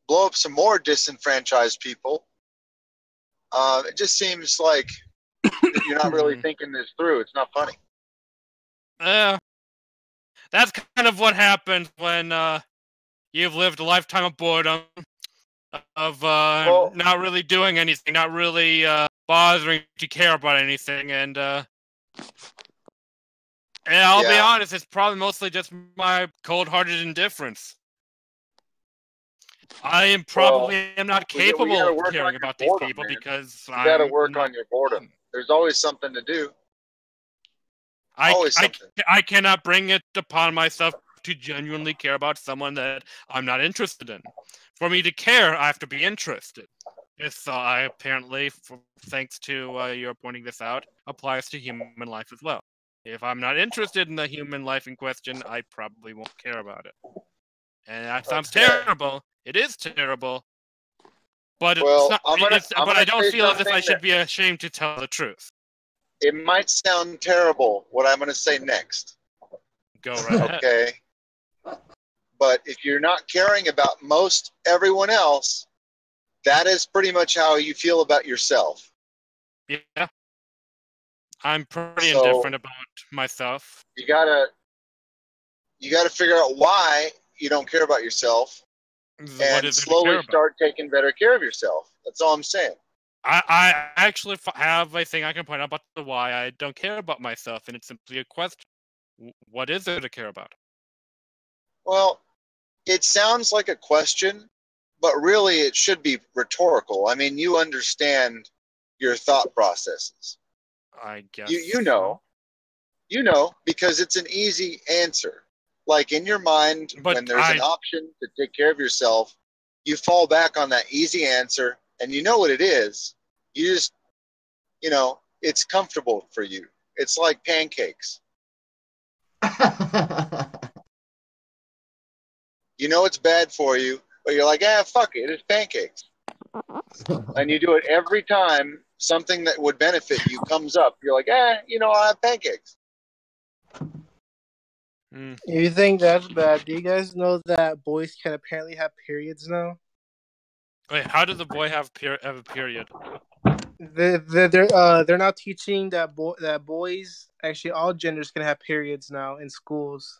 S3: blow up some more disenfranchised people? It just seems like you're not really thinking this through. It's not funny.
S19: That's kind of what happens when you've lived a lifetime of boredom, of not really doing anything, not really bothering to care about anything, and I'll be honest, it's probably mostly just my cold-hearted indifference. I am am not capable of caring about these people because
S3: you got to work on your boredom. There's always something to do.
S19: I cannot bring it upon myself to genuinely care about someone that I'm not interested in. For me to care, I have to be interested. This, I apparently, thanks to your pointing this out, applies to human life as well. If I'm not interested in the human life in question, I probably won't care about it. And that sounds terrible. It is terrible. But it's not. But I don't feel as if I should be ashamed to tell the truth.
S3: It might sound terrible what I'm going to say next.
S19: Go right ahead.
S3: Okay. But if you're not caring about most everyone else, that is pretty much how you feel about yourself.
S19: Yeah. I'm pretty indifferent about myself.
S3: You gotta figure out why you don't care about yourself, and slowly start taking better care of yourself. That's all I'm saying.
S19: I actually have a thing I can point out about the why I don't care about myself, and it's simply a question. What is there to care about?
S3: Well, it sounds like a question, but really it should be rhetorical. I mean, you understand your thought processes.
S19: I guess
S3: you know, because it's an easy answer. Like in your mind, when there's an option to take care of yourself, you fall back on that easy answer, and you know what it is. You just, it's comfortable for you. It's like pancakes. You know it's bad for you, but you're like, fuck it, it's pancakes. And you do it every time something that would benefit you comes up. You're like, I'll have pancakes.
S22: You think that's bad? Do you guys know that boys can apparently have periods now?
S19: Wait, how does a boy have a period?
S22: They're now teaching that boys, actually all genders, can have periods now in schools.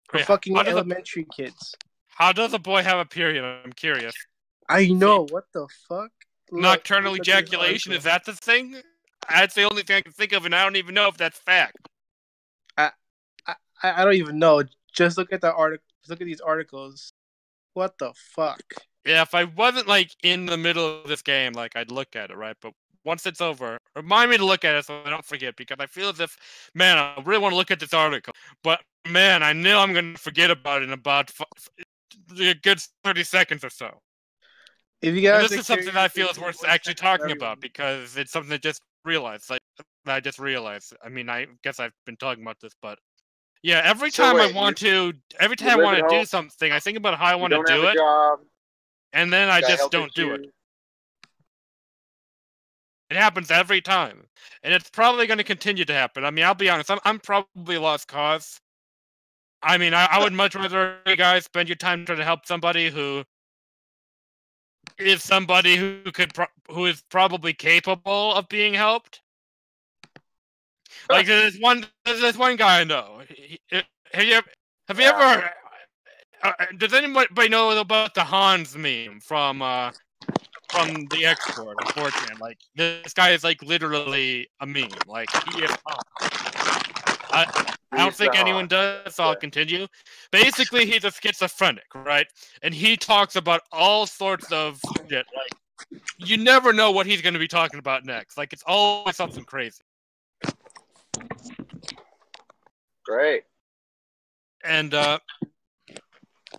S22: For fucking elementary kids.
S19: How does a boy have a period? I'm curious.
S22: I know. What the fuck?
S19: Nocturnal ejaculation, is that the thing? That's the only thing I can think of, and I don't even know if that's fact.
S22: I don't even know. Just look at the article. Look at these articles. What the fuck?
S19: Yeah, if I wasn't in the middle of this game, I'd look at it, right? But once it's over, remind me to look at it so I don't forget, because I feel as if, man, I really want to look at this article, but man, I know I'm going to forget about it in about a good 30 seconds or so.
S22: If you guys,
S19: this is something that I feel is worth actually talking about, because it's something I just realized. I mean, I guess I've been talking about this, but yeah, every time I want to do something, I think about how I want to do it, and then I just don't do it. It happens every time, and it's probably going to continue to happen. I mean, I'll be honest, I'm probably a lost cause. I mean, I would much rather you guys spend your time trying to help somebody who is who is probably capable of being helped. There's this one guy I know. Have you ever? Does anybody know about the Hans meme from the export? Unfortunately, this guy is literally a meme. He is. I don't think anyone does, so I'll continue. Basically, he's a schizophrenic, right? And he talks about all sorts of shit. You never know what he's going to be talking about next. It's always something crazy.
S3: Great.
S19: And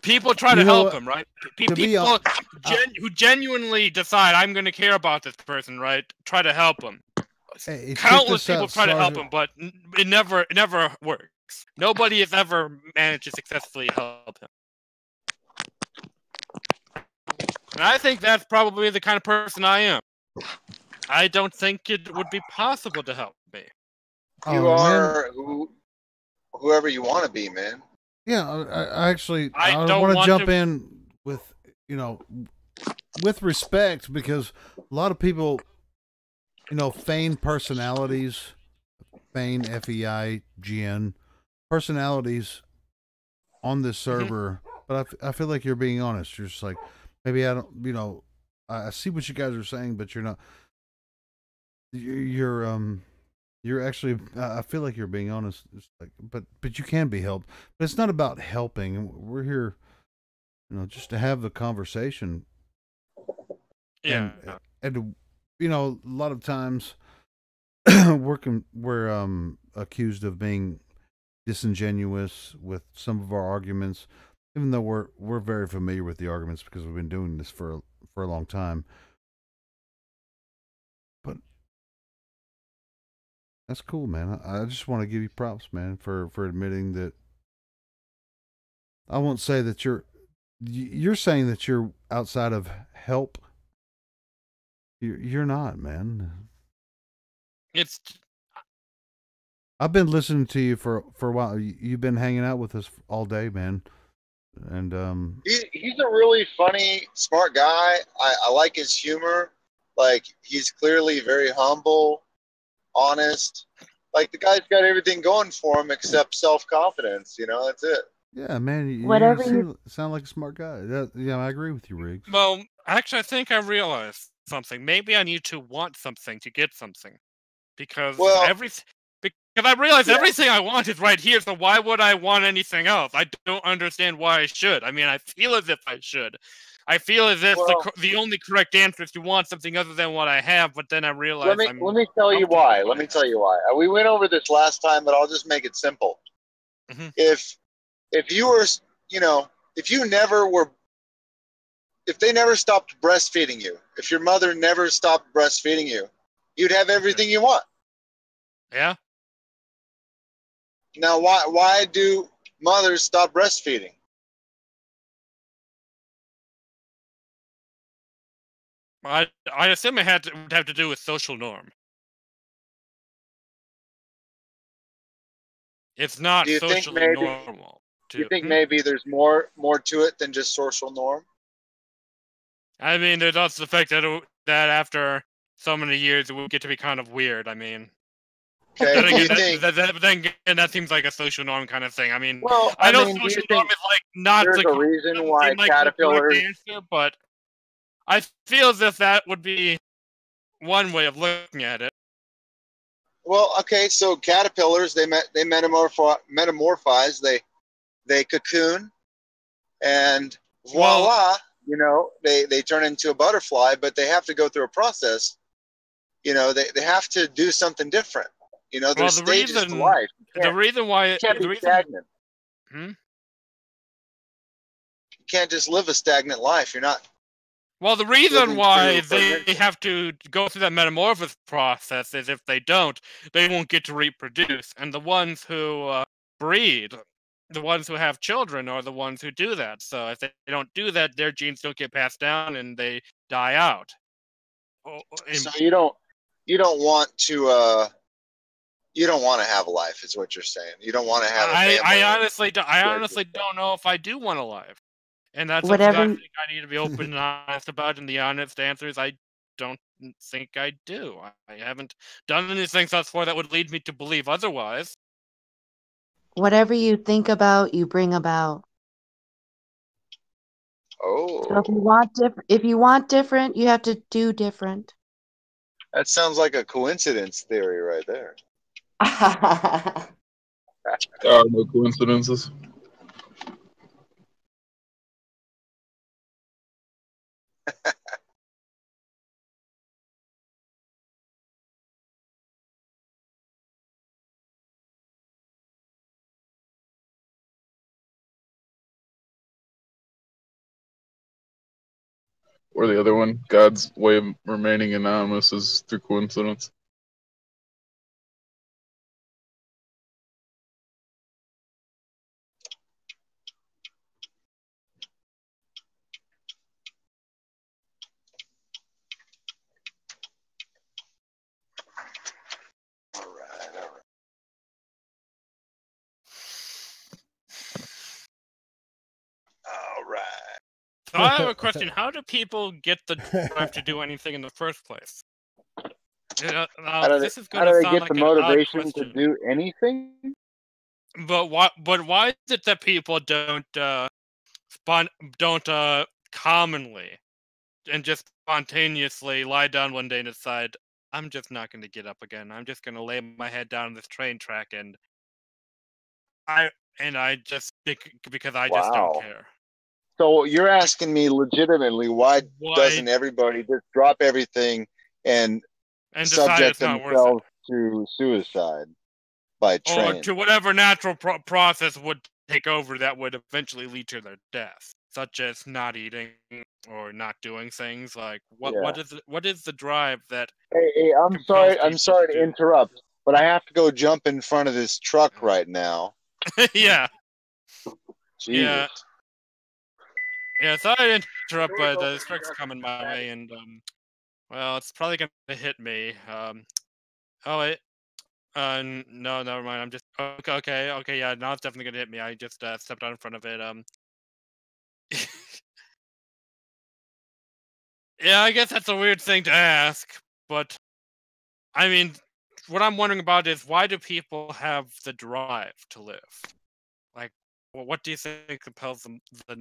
S19: people try
S15: You
S19: to
S15: know
S19: help
S15: what?
S19: him, right?
S15: To be
S19: People
S15: hon-
S19: who genuinely decide I'm going to care about this person, right? Try to help him.
S15: Hey, check
S19: Countless
S15: this
S19: people
S15: out,
S19: try to help
S15: Sergeant.
S19: him, but it never works. Nobody has ever managed to successfully help him. And I think that's probably the kind of person I am. I don't think it would be possible to help me.
S3: You
S15: Oh,
S3: are whoever you want to be, man.
S15: Yeah, I actually
S19: I
S15: I
S19: don't
S15: want to
S19: want
S15: jump
S19: to-
S15: in with with respect, because a lot of people feign personalities, feign FEIGN personalities on this server, but I feel like you're being honest. You're just like, maybe I don't, I see what you guys are saying, but you're not. You're actually. I feel like you're being honest. It's like, but you can be helped. But it's not about helping. We're here, just to have the conversation.
S19: Yeah.
S15: And a lot of times we're accused of being disingenuous with some of our arguments, even though we're very familiar with the arguments because we've been doing this for a long time. But that's cool, man. I just want to give you props, man, for admitting that. I won't say that you're saying that you're outside of help. You're not, man.
S19: It's.
S15: I've been listening to you for a while. You've been hanging out with us all day, man. And
S3: He's a really funny, smart guy. I like his humor. Like, he's clearly very humble, honest. Like, the guy's got everything going for him except self-confidence. That's it.
S15: yeah, man,
S16: Whatever
S15: sound like a smart guy. Yeah, I agree with you, Riggs.
S19: Well, actually, I think I realized something. Maybe I need to want something to get something, because I realize everything I want is right here. So why would I want anything else? I don't understand why I should. I mean, I feel as if I should. I feel as if the only correct answer is to want something other than what I have. But then I realize
S3: Let me tell you why. Let me tell you why. We went over this last time, but I'll just make it simple.
S19: Mhm.
S3: If you were, if they never stopped breastfeeding you, if your mother never stopped breastfeeding you, you'd have everything you want.
S19: Yeah.
S3: Now, why do mothers stop breastfeeding?
S19: I assume it would have to do with social norm. It's not
S3: Do you think
S19: socially
S3: maybe?
S19: normal.
S3: Do you think maybe there's more to it than just social norm?
S19: I mean, there's also the fact that after so many years, it would get to be kind of weird. I mean,
S3: Okay,
S19: then
S3: do you
S19: again,
S3: think?
S19: then again, that seems like a social norm kind of thing. I mean,
S3: Well,
S19: I know
S3: do you
S19: social
S3: think
S19: norm is like not
S3: there's
S19: the
S3: a reason why
S19: the correct
S3: caterpillars?
S19: answer, but I feel as if that would be one way of looking at it.
S3: Well, okay, so caterpillars they metamorphize, they cocoon, and voila, they turn into a butterfly, but they have to go through a process. They have to do something different. There's stages to life.
S19: The reason why
S3: You can't be stagnant.
S19: Hmm?
S3: You can't just live a stagnant life. You're not.
S19: Well, the reason why
S3: through
S19: they have to go through that metamorphosis process is if they don't, they won't get to reproduce. And the ones who breed, the ones who have children, are the ones who do that. So if they don't do that, their genes don't get passed down and they die out.
S3: So you don't want to. You don't want to have a life, is what you're saying. You don't want to have a family.
S19: I honestly don't know if I do want a life. And that's something
S16: Whatever.
S19: I think I need to be open and honest about, and the honest answer is I don't think I do. I haven't done anything thus far that would lead me to believe otherwise.
S16: Whatever you think about, you bring about.
S3: Oh.
S16: So if you want different, you have to do different.
S3: That sounds like a coincidence theory right there.
S7: There are no coincidences. Or the other one, God's way of remaining anonymous is through coincidence.
S19: So I have a question. How do people get the drive to do anything in the first place?
S3: How do
S19: This is
S3: they, how
S19: going
S3: do
S19: to
S3: they
S19: sound
S3: get
S19: like
S3: the
S19: an odd
S3: motivation to
S19: question.
S3: do anything?
S19: But why is it that people don't commonly and just spontaneously lie down one day and decide, I'm just not going to get up again. I'm just going to lay my head down on this train track and I just because I just don't
S3: Wow.
S19: care.
S3: So you're asking me legitimately, why
S19: Why-
S3: doesn't everybody just drop everything and
S19: decide
S3: subject
S19: it's not worth
S3: themselves to suicide by
S19: Or
S3: train?
S19: to whatever natural process would take over that would eventually lead to their death, such as not eating or not doing things. Like what is the drive that?
S3: Hey, I'm
S19: compels
S3: sorry
S19: people
S3: to interrupt, but I have to go jump in front of this truck right now.
S19: Yeah.
S3: Jesus.
S19: Yeah, sorry to interrupt, but this truck's coming my way, and well, it's probably gonna hit me. Oh wait, no, never mind. I'm just okay. Yeah, now it's definitely gonna hit me. I just stepped out in front of it. Yeah, I guess that's a weird thing to ask, but I mean, what I'm wondering about is why do people have the drive to live? Like, well, what do you think compels the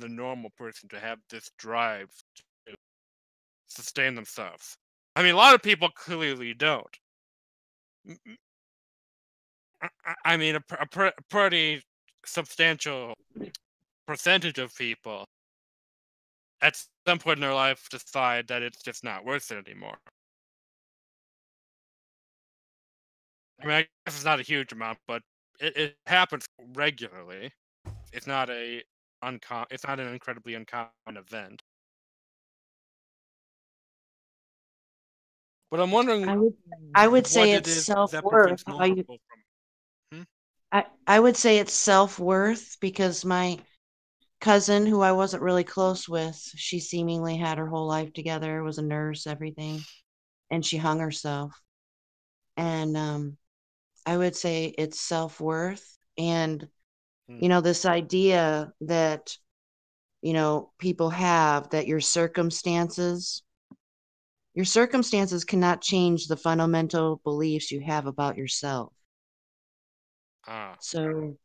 S19: normal person to have this drive to sustain themselves? I mean, a lot of people clearly don't. I mean, a pretty substantial percentage of people at some point in their life decide that it's just not worth it anymore. I mean, I guess it's not a huge amount, but it happens regularly. It's not it's not an incredibly uncommon event. But I'm wondering,
S4: I would say
S19: what
S4: it's
S19: it is
S4: self
S19: that
S4: worth.
S19: prevents normal people from.
S4: I would say it's self worth because my cousin, who I wasn't really close with, she seemingly had her whole life together, was a nurse, everything, and she hung herself. And I would say it's self worth. And, this idea that, people have that your circumstances cannot change the fundamental beliefs you have about yourself. So,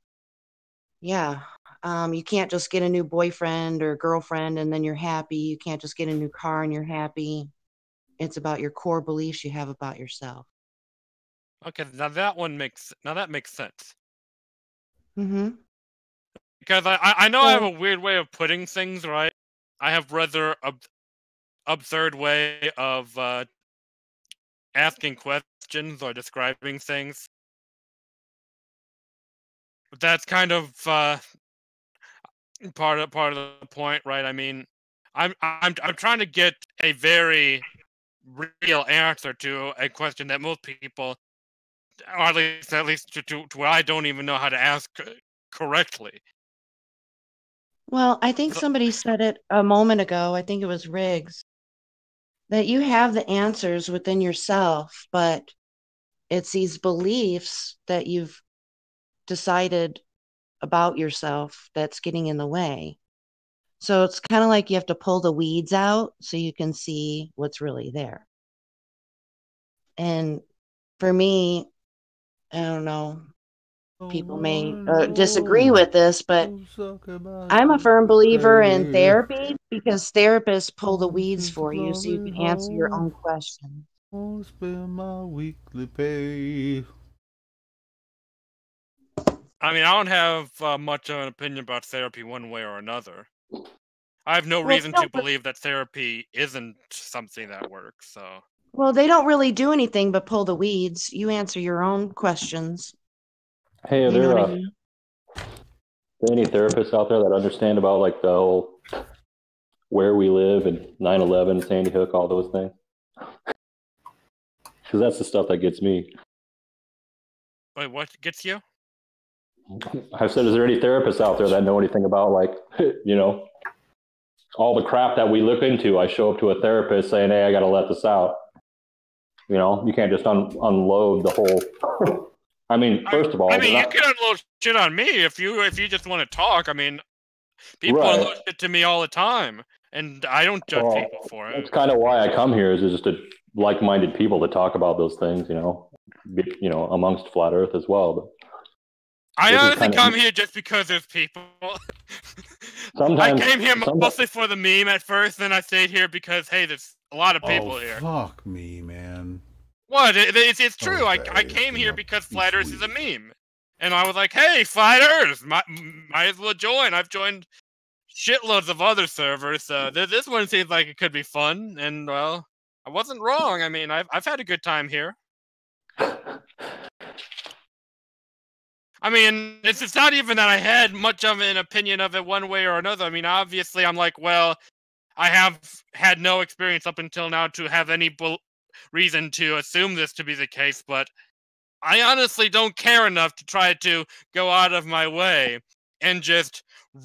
S4: yeah, you can't just get a new boyfriend or girlfriend and then you're happy. You can't just get a new car and you're happy. It's about your core beliefs you have about yourself.
S19: Okay, that makes sense.
S4: Mm-hmm.
S19: Because I know I have a weird way of putting things, right? I have rather absurd way of asking questions or describing things. But that's kind of part of the point, right? I mean, I'm trying to get a very real answer to a question that most people, or at least to what I don't even know how to ask correctly.
S4: Well, I think somebody said it a moment ago. I think it was Riggs. That you have the answers within yourself, but it's these beliefs that you've decided about yourself that's getting in the way. So it's kind of like you have to pull the weeds out so you can see what's really there. And for me, I don't know, people may disagree with this, but I'm a firm believer in therapy because therapists pull the weeds for you so you can answer your own questions.
S15: Won't spend my weekly pay.
S19: I mean, I don't have much of an opinion about therapy one way or another. I have no
S4: Well,
S19: reason to believe that therapy isn't something that works, so.
S4: Well, they don't really do anything but pull the weeds. You answer your own questions.
S9: Hey, are
S4: You know
S9: there,
S4: what I mean?
S9: there any therapists out there that understand about like the whole where we live and 9/11, Sandy Hook, all those things. Because that's the stuff that gets me.
S19: Wait, what gets you?
S9: I said, is there any therapists out there that know anything about, like, you know, all the crap that we look into? I show up to a therapist saying, hey, I got to let this out. You know, you can't just unload the whole. I mean, first of all,
S19: I mean, you can unload shit on me if you just want to talk. I mean, people
S9: Right.
S19: unload shit to me all the time, and I don't judge people for it.
S9: That's kind of why I come here, is just to like-minded people to talk about those things, you know, amongst Flat Earth as well. But
S19: I honestly come here just because there's people.
S9: Sometimes
S19: I came here mostly for the meme at first, then I stayed here because, hey, there's a lot of people here.
S15: Fuck me, man.
S19: What? It's true. I came here because Flat Earth is a meme. And I was like, hey, Flat Earth, might as well join. I've joined shitloads of other servers. This one seems like it could be fun. And, well, I wasn't wrong. I mean, I've had a good time here. I mean, it's not even that I had much of an opinion of it one way or another. I mean, obviously, I'm like, well, I have had no experience up until now to have any reason to assume this to be the case, but I honestly don't care enough to try to go out of my way and just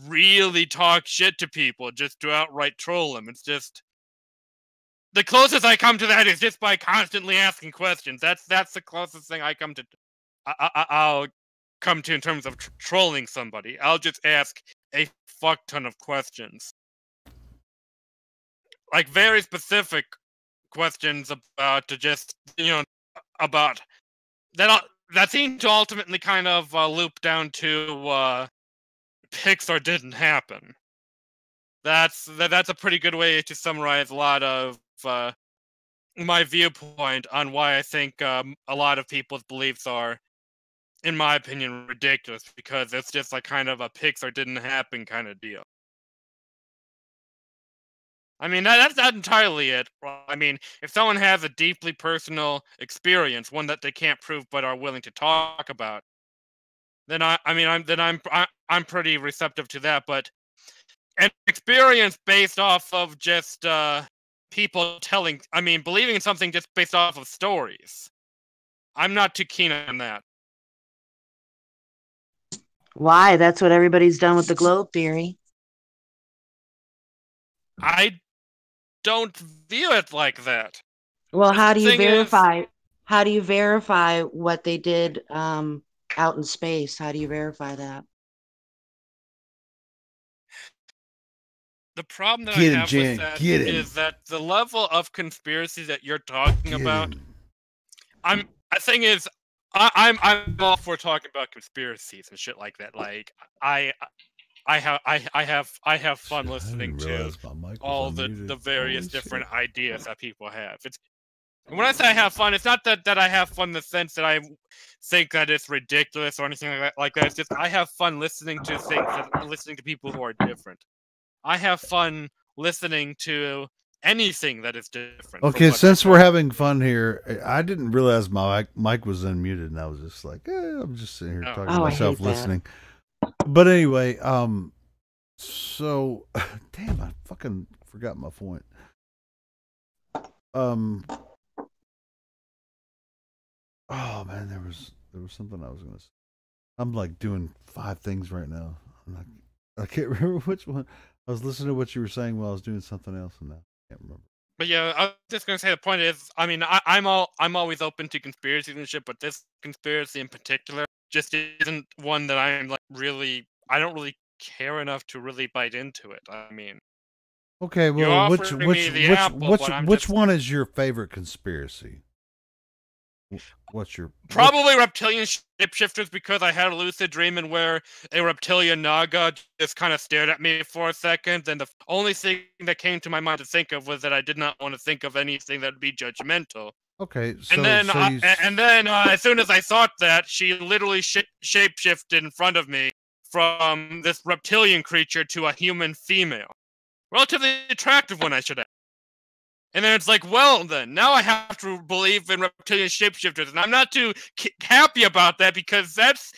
S19: really talk shit to people, just to outright troll them. It's just... the closest I come to that is just by constantly asking questions. That's the closest thing I come to... I'll come to in terms of trolling somebody. I'll just ask a fuck ton of questions. Like, very specific questions about about... that seem to ultimately kind of loop down to Pixar didn't happen. That's a pretty good way to summarize a lot of my viewpoint on why I think a lot of people's beliefs are, in my opinion, ridiculous, because it's just like kind of a Pixar didn't happen kind of deal. I mean, that's not entirely it. I mean, if someone has a deeply personal experience, one that they can't prove but are willing to talk about, then I'm pretty receptive to that. But an experience based off of just people believing in something just based off of stories, I'm not too keen on that.
S4: Why? That's what everybody's done with the globe theory.
S19: I don't view it like that.
S4: Well, how do you verify? How do you verify what they did out in space? How do you verify that?
S19: The problem that I have with that is that the level of conspiracy that you're talking about. I'm all for talking about conspiracies and shit like that. Like I have fun listening to all the various different ideas that people have. When I say I have fun, it's not that I have fun in the sense that I think that it's ridiculous or anything like that. It's just I have fun listening to things, listening to people who are different. I have fun listening to anything that is different.
S15: Okay, since we're having fun here, I didn't realize my mic was unmuted, and I was just like, I'm just sitting here talking to myself, listening. But anyway, so damn, I fucking forgot my point. Oh man, there was something I was gonna say. I'm like doing 5 things right now. I can't remember which one. I was listening to what you were saying while I was doing something else, and now I can't remember.
S19: But yeah, I was just gonna say the point is, I mean, I'm always open to conspiracies and shit, but this conspiracy in particular just isn't one that I'm like I don't really care enough to really bite into it. I mean,
S15: okay, well, which one is your favorite conspiracy? What's your
S19: probably reptilian shapeshifters, because I had a lucid dream in where a reptilian Naga just kind of stared at me for a second, and the only thing that came to my mind to think of was that I did not want to think of anything that would be judgmental.
S15: Okay, so
S19: and then as soon as I thought that, she literally shapeshifted in front of me from this reptilian creature to a human female, relatively attractive one, I should add. And then it's like, well, then, now I have to believe in reptilian shapeshifters. And I'm not too happy about that, because that's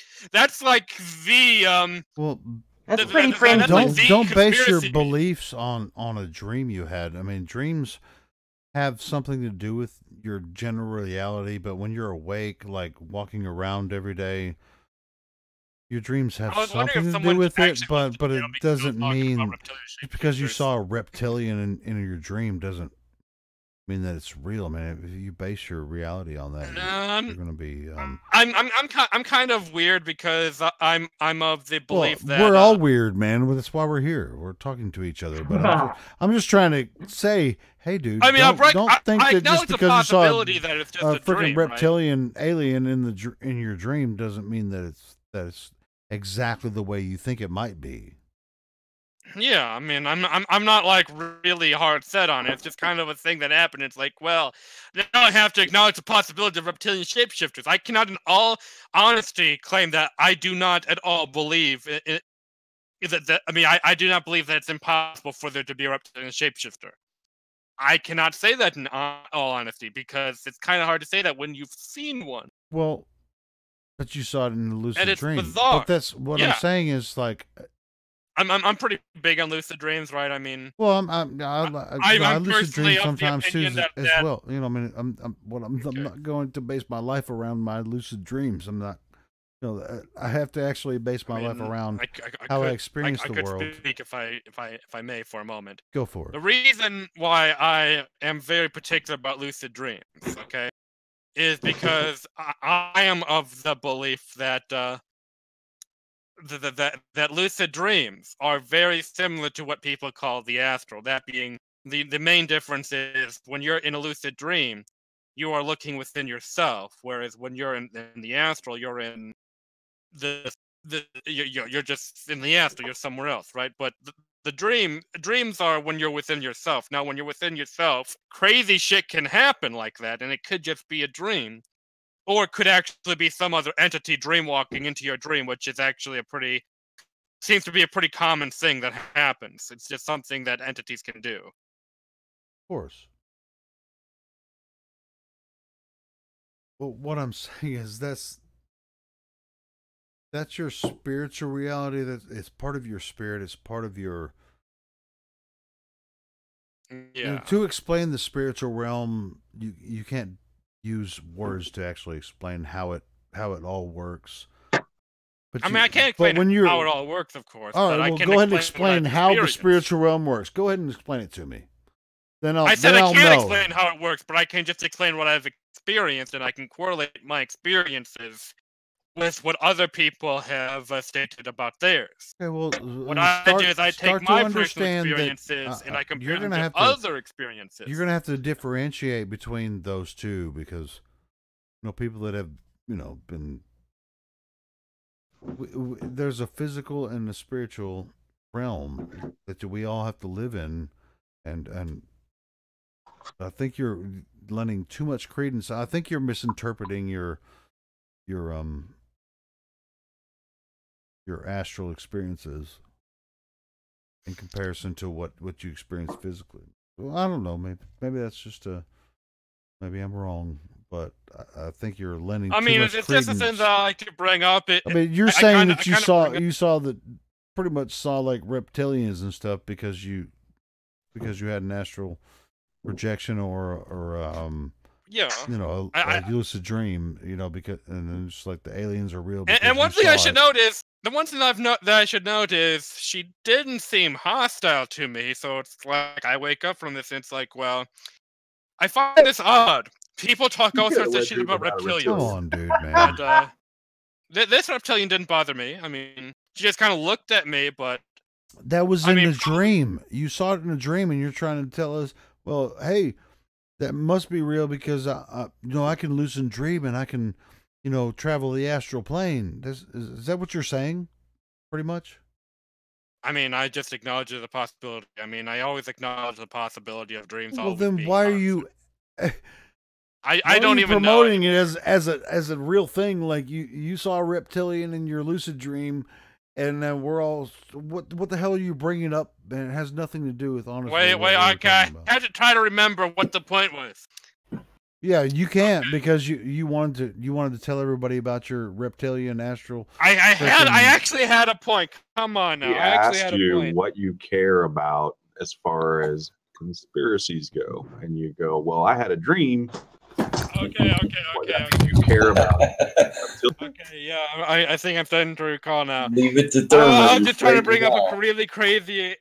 S19: like the...
S15: Well,
S4: That's pretty friendly.
S15: Don't base your beliefs on a dream you had. I mean, dreams have something to do with your general reality, but when you're awake, like walking around every day, your dreams have something to do with it, but it doesn't mean just because you saw a reptilian in your dream doesn't mean that it's real, man. If you base your reality on that, you're going to be.
S19: I'm kind of weird because I'm of the belief that
S15: we're all weird, man. That's why we're here. We're talking to each other. But I'm just trying to say, hey, dude.
S19: I mean,
S15: don't think that just because you saw
S19: that it's just
S15: a freaking
S19: dream,
S15: reptilian alien in your dream doesn't mean that it's exactly the way you think it might be.
S19: Yeah, I mean, I'm not like really hard set on it. It's just kind of a thing that happened. It's like, well, now I have to acknowledge the possibility of reptilian shapeshifters. I cannot, in all honesty, claim that I do not at all believe it. I mean, I do not believe that it's impossible for there to be a reptilian shapeshifter. I cannot say that in all honesty because it's kind of hard to say that when you've seen one.
S15: Well, but you saw it in the lucid
S19: and it's
S15: dream.
S19: bizarre.
S15: But that's what I'm saying is like.
S19: I'm pretty big on lucid dreams, right? I mean,
S15: well, I lucid dream sometimes too, as well. You know, I mean, I'm not going to base my life around my lucid dreams. I'm not. You know, I have to actually base my life around how I experience the world.
S19: I could speak if I may for a moment.
S15: Go for it.
S19: The reason why I am very particular about lucid dreams, okay, is because I am of the belief that. That lucid dreams are very similar to what people call the astral. That being the main difference is when you're in a lucid dream, you are looking within yourself, whereas when you're in the astral, you're in you're just in the astral. You're somewhere else, right? But the dreams are when you're within yourself. Now, when you're within yourself, crazy shit can happen like that, and it could just be a dream. Or it could actually be some other entity dreamwalking into your dream, which is actually seems to be a pretty common thing that happens. It's just something that entities can do.
S15: Of course. Well, what I'm saying is that's your spiritual reality. That it's part of your spirit. It's part of your.
S19: Yeah.
S15: You know, to explain the spiritual realm, you can't use words to actually explain how it all works. But
S19: I can't explain how it all works, of course.
S15: All right,
S19: but
S15: well,
S19: I can
S15: go ahead and explain how the spiritual realm works. Go ahead and explain it to me. Then I'll.
S19: I said
S15: I'll
S19: I can't
S15: know.
S19: explain how it works, but I can just explain what I've experienced, and I can correlate my experiences with what other people have stated about theirs.
S15: Okay, well,
S19: what I do is I take my personal experiences and I compare them to other experiences.
S15: You're going to have to differentiate between those two because, people that have, been. There's a physical and a spiritual realm that we all have to live in, and I think you're lending too much credence. I think you're misinterpreting your astral experiences in comparison to what you experience physically. Well, I don't know. Maybe that's just maybe I'm wrong, but I think you're lending.
S19: I mean,
S15: too much
S19: it's
S15: credence.
S19: just a thing that I like to bring up.
S15: I mean, you're saying that you saw that pretty much saw like reptilians and stuff because you had an astral projection or
S19: yeah,
S15: a lucid dream, because and then just like the aliens are real.
S19: And one thing I should note is the one thing that I should note is she didn't seem hostile to me. So it's like I wake up from this and it's like, well, I find this odd. People talk all sorts of shit about reptilians.
S15: Come on, dude, man.
S19: And, this reptilian didn't bother me. I mean, she just kind of looked at me, but
S15: that was in a dream. You saw it in a dream, and you're trying to tell us, well, hey, that must be real because I can lucid dream and I can, travel the astral plane. Is that what you're saying? Pretty much.
S19: I mean, I just acknowledge the possibility. I mean, I always acknowledge the possibility of dreams.
S15: Well, then why are you?
S19: I don't even
S15: promoting it as a real thing. Like you saw a reptilian in your lucid dream, and then we're all what the hell are you bringing up? And it has nothing to do with honestly.
S19: Wait, okay. I had to try to remember what the point was.
S15: Yeah, you can't because you wanted to tell everybody about your reptilian astral.
S19: I actually had a point. Come on now.
S11: He
S19: I actually
S11: asked
S19: had a
S11: you
S19: point.
S11: what you care about as far as conspiracies go, and you go, "Well, I had a dream."
S19: Okay.
S11: You care about.
S19: Okay, yeah, I think I'm starting to recall now.
S6: Leave it to
S19: I
S6: Thurman.
S19: was just trying to bring up
S6: Straighten it
S19: a really crazy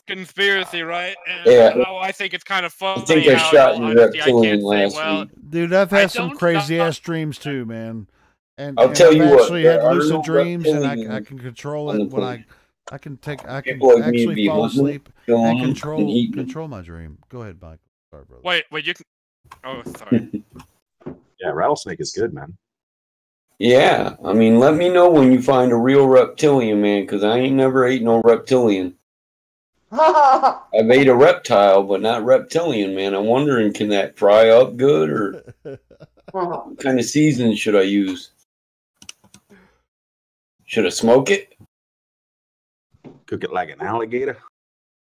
S19: conspiracy, right? And
S6: Yeah.
S19: how I think it's kind of funny.
S6: I think I
S19: how,
S6: shot
S19: in all
S6: your
S19: honesty, I can't
S6: reptilian
S19: say,
S6: last
S19: well,
S6: week.
S15: Dude, I've
S19: I
S15: had some
S19: don't
S15: crazy ass dreams too, man. And
S6: I'll tell
S15: I've
S6: you what,
S15: actually
S6: there
S15: had
S6: are
S15: lucid
S6: no
S15: dreams, and I
S6: reptilians
S15: can control
S6: on the
S15: it when
S6: planet.
S15: I can
S6: People like me
S15: actually
S6: be
S15: fall
S6: hunting,
S15: asleep
S6: killing
S15: and
S6: them, and eating them.
S15: control my dream. Go ahead, Michael. Sorry, brother.
S19: wait, you can. Oh, sorry.
S11: Yeah, rattlesnake is good, man.
S6: Yeah, I mean, let me know when you find a real reptilian, man, because I ain't never ate no reptilian. I've ate a reptile, but not reptilian, man. I'm wondering, can that fry up good, or what kind of seasoning should I use? Should I smoke it?
S11: Cook it like an alligator.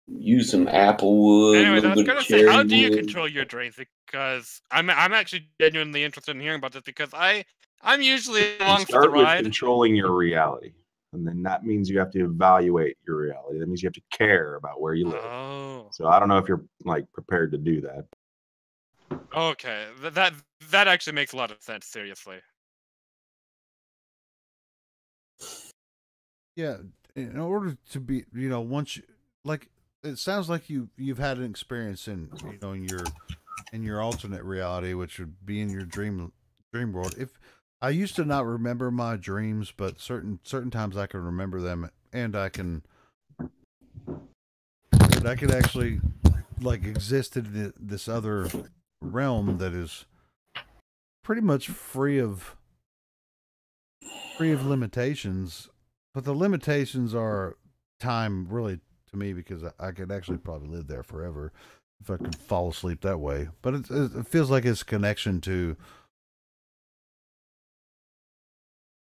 S6: Use some apple wood, a
S19: Anyways, I
S6: little
S19: was
S6: bit of
S19: gonna say,
S6: cherry
S19: how do you
S6: wood.
S19: control your dreams? Because I'm actually genuinely interested in hearing about this because I'm usually
S11: You
S19: along for the
S11: start with
S19: ride.
S11: controlling your reality, and then that means you have to evaluate your reality. That means you have to care about where you live.
S19: Oh.
S11: So I don't know if you're like prepared to do that.
S19: Okay, that actually makes a lot of sense. Seriously.
S15: Yeah, in order to be, once you like, it sounds like you've had an experience in, in your alternate reality, which would be in your dream world. If I used to not remember my dreams, but certain times I can remember them, and I can actually like exist in this other realm that is pretty much free of limitations, but the limitations are time, really, to me, because I could actually probably live there forever if I could fall asleep that way. But it feels like it's connection to.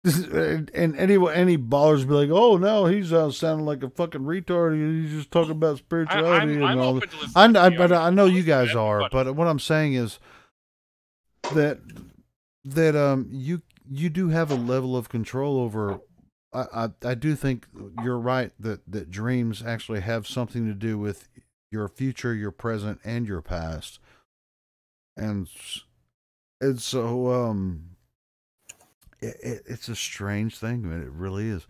S15: And any ballers be like, "Oh no, he's sounding like a fucking retard. He's just talking about spirituality and all that." But I know you guys are. But what I'm saying is that you do have a level of control over. I do think you're right that dreams actually have something to do with your future, your present, and your past, and so it's a strange thing, man. It really is.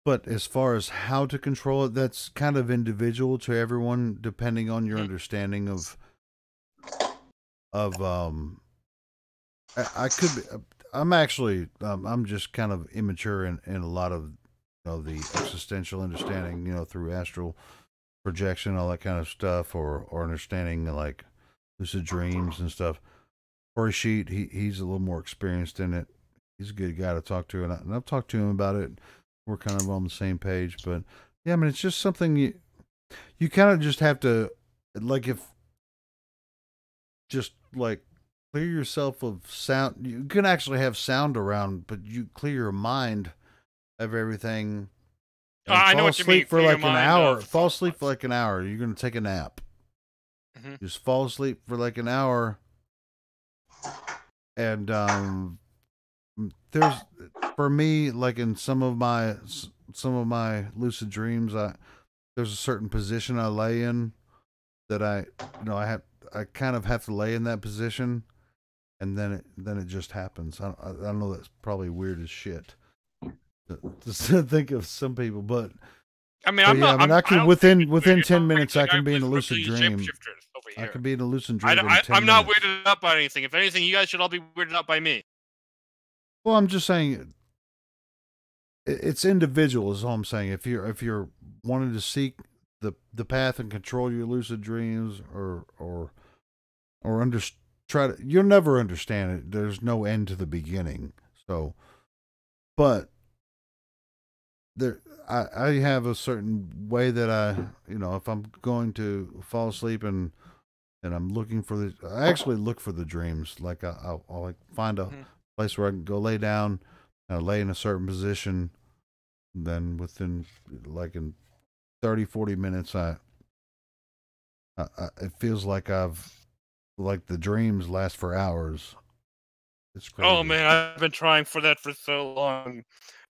S15: But as far as how to control it, that's kind of individual to everyone, depending on your understanding of I could be. I'm actually. I'm just kind of immature in a lot of, the existential understanding. Through astral projection, all that kind of stuff, or understanding like lucid dreams and stuff. Corey Sheet, he's a little more experienced in it. He's a good guy to talk to, and I've talked to him about it. We're kind of on the same page, but yeah, I mean, it's just something you kind of just have to, like, if just like clear yourself of sound. You can actually have sound around, but you clear your mind of everything. And
S19: I know
S15: fall
S19: what you mean.
S15: asleep for
S19: Clear your
S15: like an
S19: mind
S15: hour.
S19: of
S15: Fall asleep for like an hour. You're gonna take a nap. Just fall asleep for like an hour. And there's, for me, like in some of my lucid dreams, there's a certain position I lay in that I kind of have to lay in that position, and then it just happens. I don't know, that's probably weird as shit to think of some people, but
S19: I mean,
S15: I can within 10 minutes I can be in a
S19: with
S15: lucid
S19: reptilian
S15: dream.
S19: shapeshifters over
S15: I
S19: here.
S15: can be in a lucid dream in 10
S19: I'm
S15: minutes.
S19: not weirded out by anything. If anything, you guys should all be weirded out by me.
S15: Well, I'm just saying it's individual is all I'm saying. If you're wanting to seek the path and control your lucid dreams, or you'll never understand it. There's no end to the beginning. So, but I have a certain way that if I'm going to fall asleep and I'm looking for I actually look for the dreams. Like I'll like find a place where I can go lay down, lay in a certain position. Then within like in 30-40 minutes, it feels like I've like the dreams last for hours. It's crazy.
S19: Oh man, I've been trying for that for so long.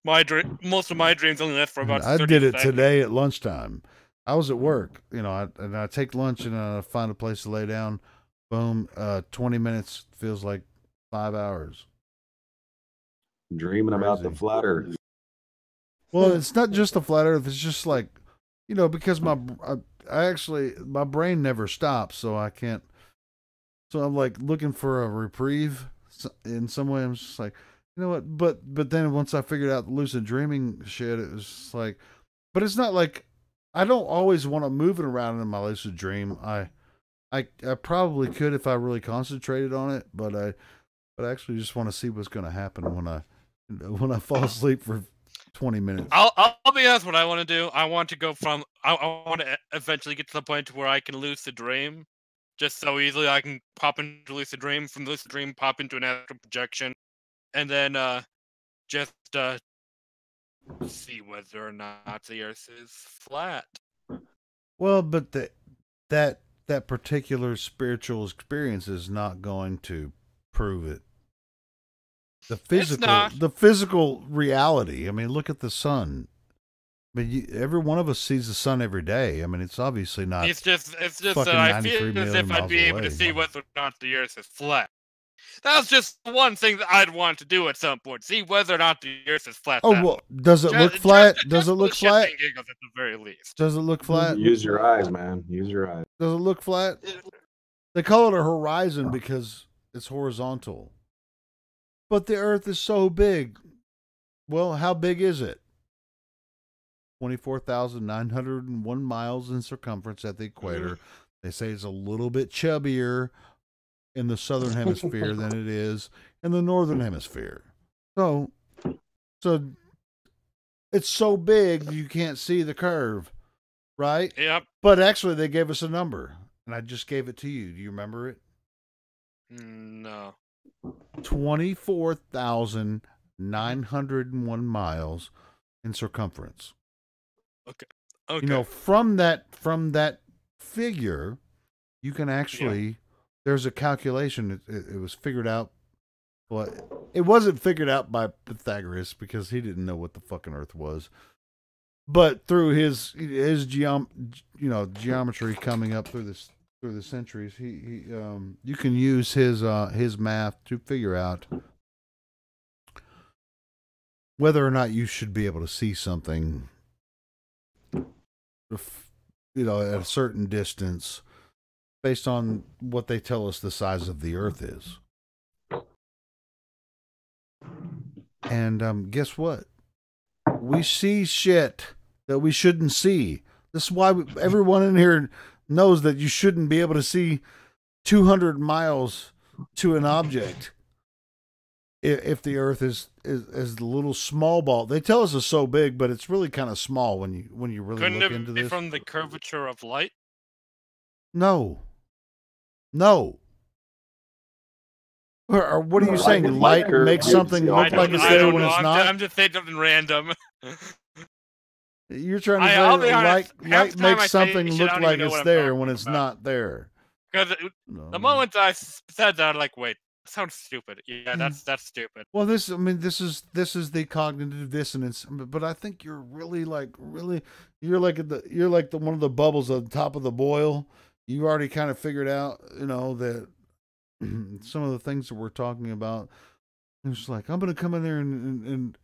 S19: Most of my dreams only last for about 30
S15: I did it
S19: seconds.
S15: today at lunchtime. I was at work, and I take lunch and I find a place to lay down. Boom, 20 minutes feels like 5 hours.
S11: Dreaming about the flat Earth.
S15: Well, it's not just the flat Earth. It's just like, because my brain never stops, so I can't. So I'm like looking for a reprieve in some way. I'm just like, you know what? But then once I figured out the lucid dreaming shit, it was just like, but it's not like I don't always want to move it around in my lucid dream. I probably could if I really concentrated on it, but I actually just want to see what's going to happen when I fall asleep for 20 minutes.
S19: I'll be honest. What I want to do, I want to go from. I want to eventually get to the point where I can lucid dream, just so easily. I can pop into lucid dream, from lucid dream pop into an astral projection, and then just see whether or not the Earth is flat.
S15: Well, but that particular spiritual experience is not going to prove it. The physical reality. I mean, look at the sun. I mean, every one of us sees the sun every day. I mean, it's obviously not.
S19: It's just that I feel as if I'd be able to see whether or not the Earth is flat. That's just one thing that I'd want to do at some point. See whether or not the Earth is flat.
S15: Oh, well, does it look flat? Does it look flat?
S19: Giggles at the very least.
S15: Does it look flat?
S11: Use your eyes, man. Use your eyes.
S15: Does it look flat? They call it a horizon because it's horizontal. But the Earth is so big. Well, how big is it? 24,901 miles in circumference at the equator. They say it's a little bit chubbier in the southern hemisphere than it is in the northern hemisphere. So it's so big you can't see the curve, right?
S19: Yep.
S15: But actually they gave us a number, and I just gave it to you. Do you remember it?
S19: No.
S15: 24,901 miles in circumference.
S19: Okay.
S15: From that figure, you can actually, there's a calculation. It was figured out. Well, it wasn't figured out by Pythagoras because he didn't know what the fucking Earth was. But through his geometry coming up through the centuries, you can use his math to figure out whether or not you should be able to see something, at a certain distance based on what they tell us the size of the Earth is. And guess what? We see shit that we shouldn't see. This is why everyone in here knows that you shouldn't be able to see 200 miles to an object if the Earth is the little small ball. They tell us it's so big, but it's really kind of small when you really
S19: Couldn't
S15: look
S19: it
S15: into
S19: be
S15: this.
S19: from the curvature of light?
S15: No. Or what are you saying? Light makes something look like it's there when it's not?
S19: I'm just saying something random.
S15: You're trying to say light makes something look like it's there when it's not there.
S19: Because the moment I said that, I'm like, wait, that sounds stupid. Yeah, that's stupid.
S15: Well, this is the cognitive dissonance. But I think you're really you're like one of the bubbles on top of the boil. You already kind of figured out, that some of the things that we're talking about. It's like, I'm going to come in there and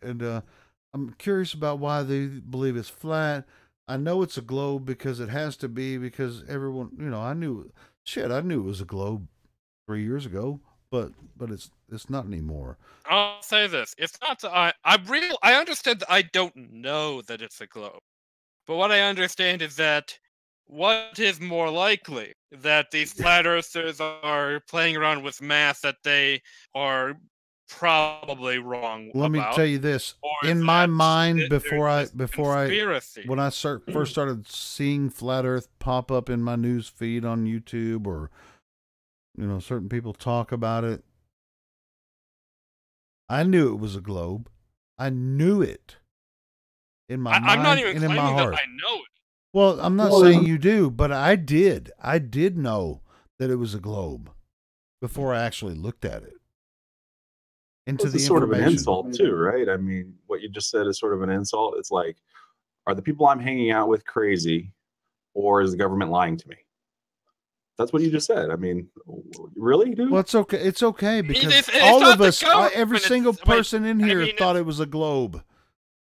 S15: I'm curious about why they believe it's flat. I know it's a globe because it has to be, because everyone, I knew it was a globe 3 years ago, but it's not anymore.
S19: I'll say this: it's not. I understand that I don't know that it's a globe, but what I understand is that what is more likely, that these flat earthers are playing around with math that they are probably wrong
S15: Let me tell you this. In my mind, when I first started seeing flat Earth pop up in my news feed on YouTube, or certain people talk about it, I knew it was a globe. I knew it in my mind.
S19: I'm not even
S15: and in my
S19: claiming
S15: heart.
S19: that I know it.
S15: Well, I'm not saying you do, but I did. I did know that it was a globe. before I actually looked at it. Into
S11: This
S15: the
S11: is sort of an
S15: information.
S11: insult too, right? I mean, what you just said is sort of an insult. It's like, are the people I'm hanging out with crazy, or is the government lying to me? That's what you just said. I mean, really, dude?
S15: Well, it's okay. It's okay because
S19: It's
S15: all
S19: not
S15: of
S19: the
S15: us,
S19: government,
S15: every single
S19: it's- wait,
S15: person in here
S19: I mean,
S15: thought it was a globe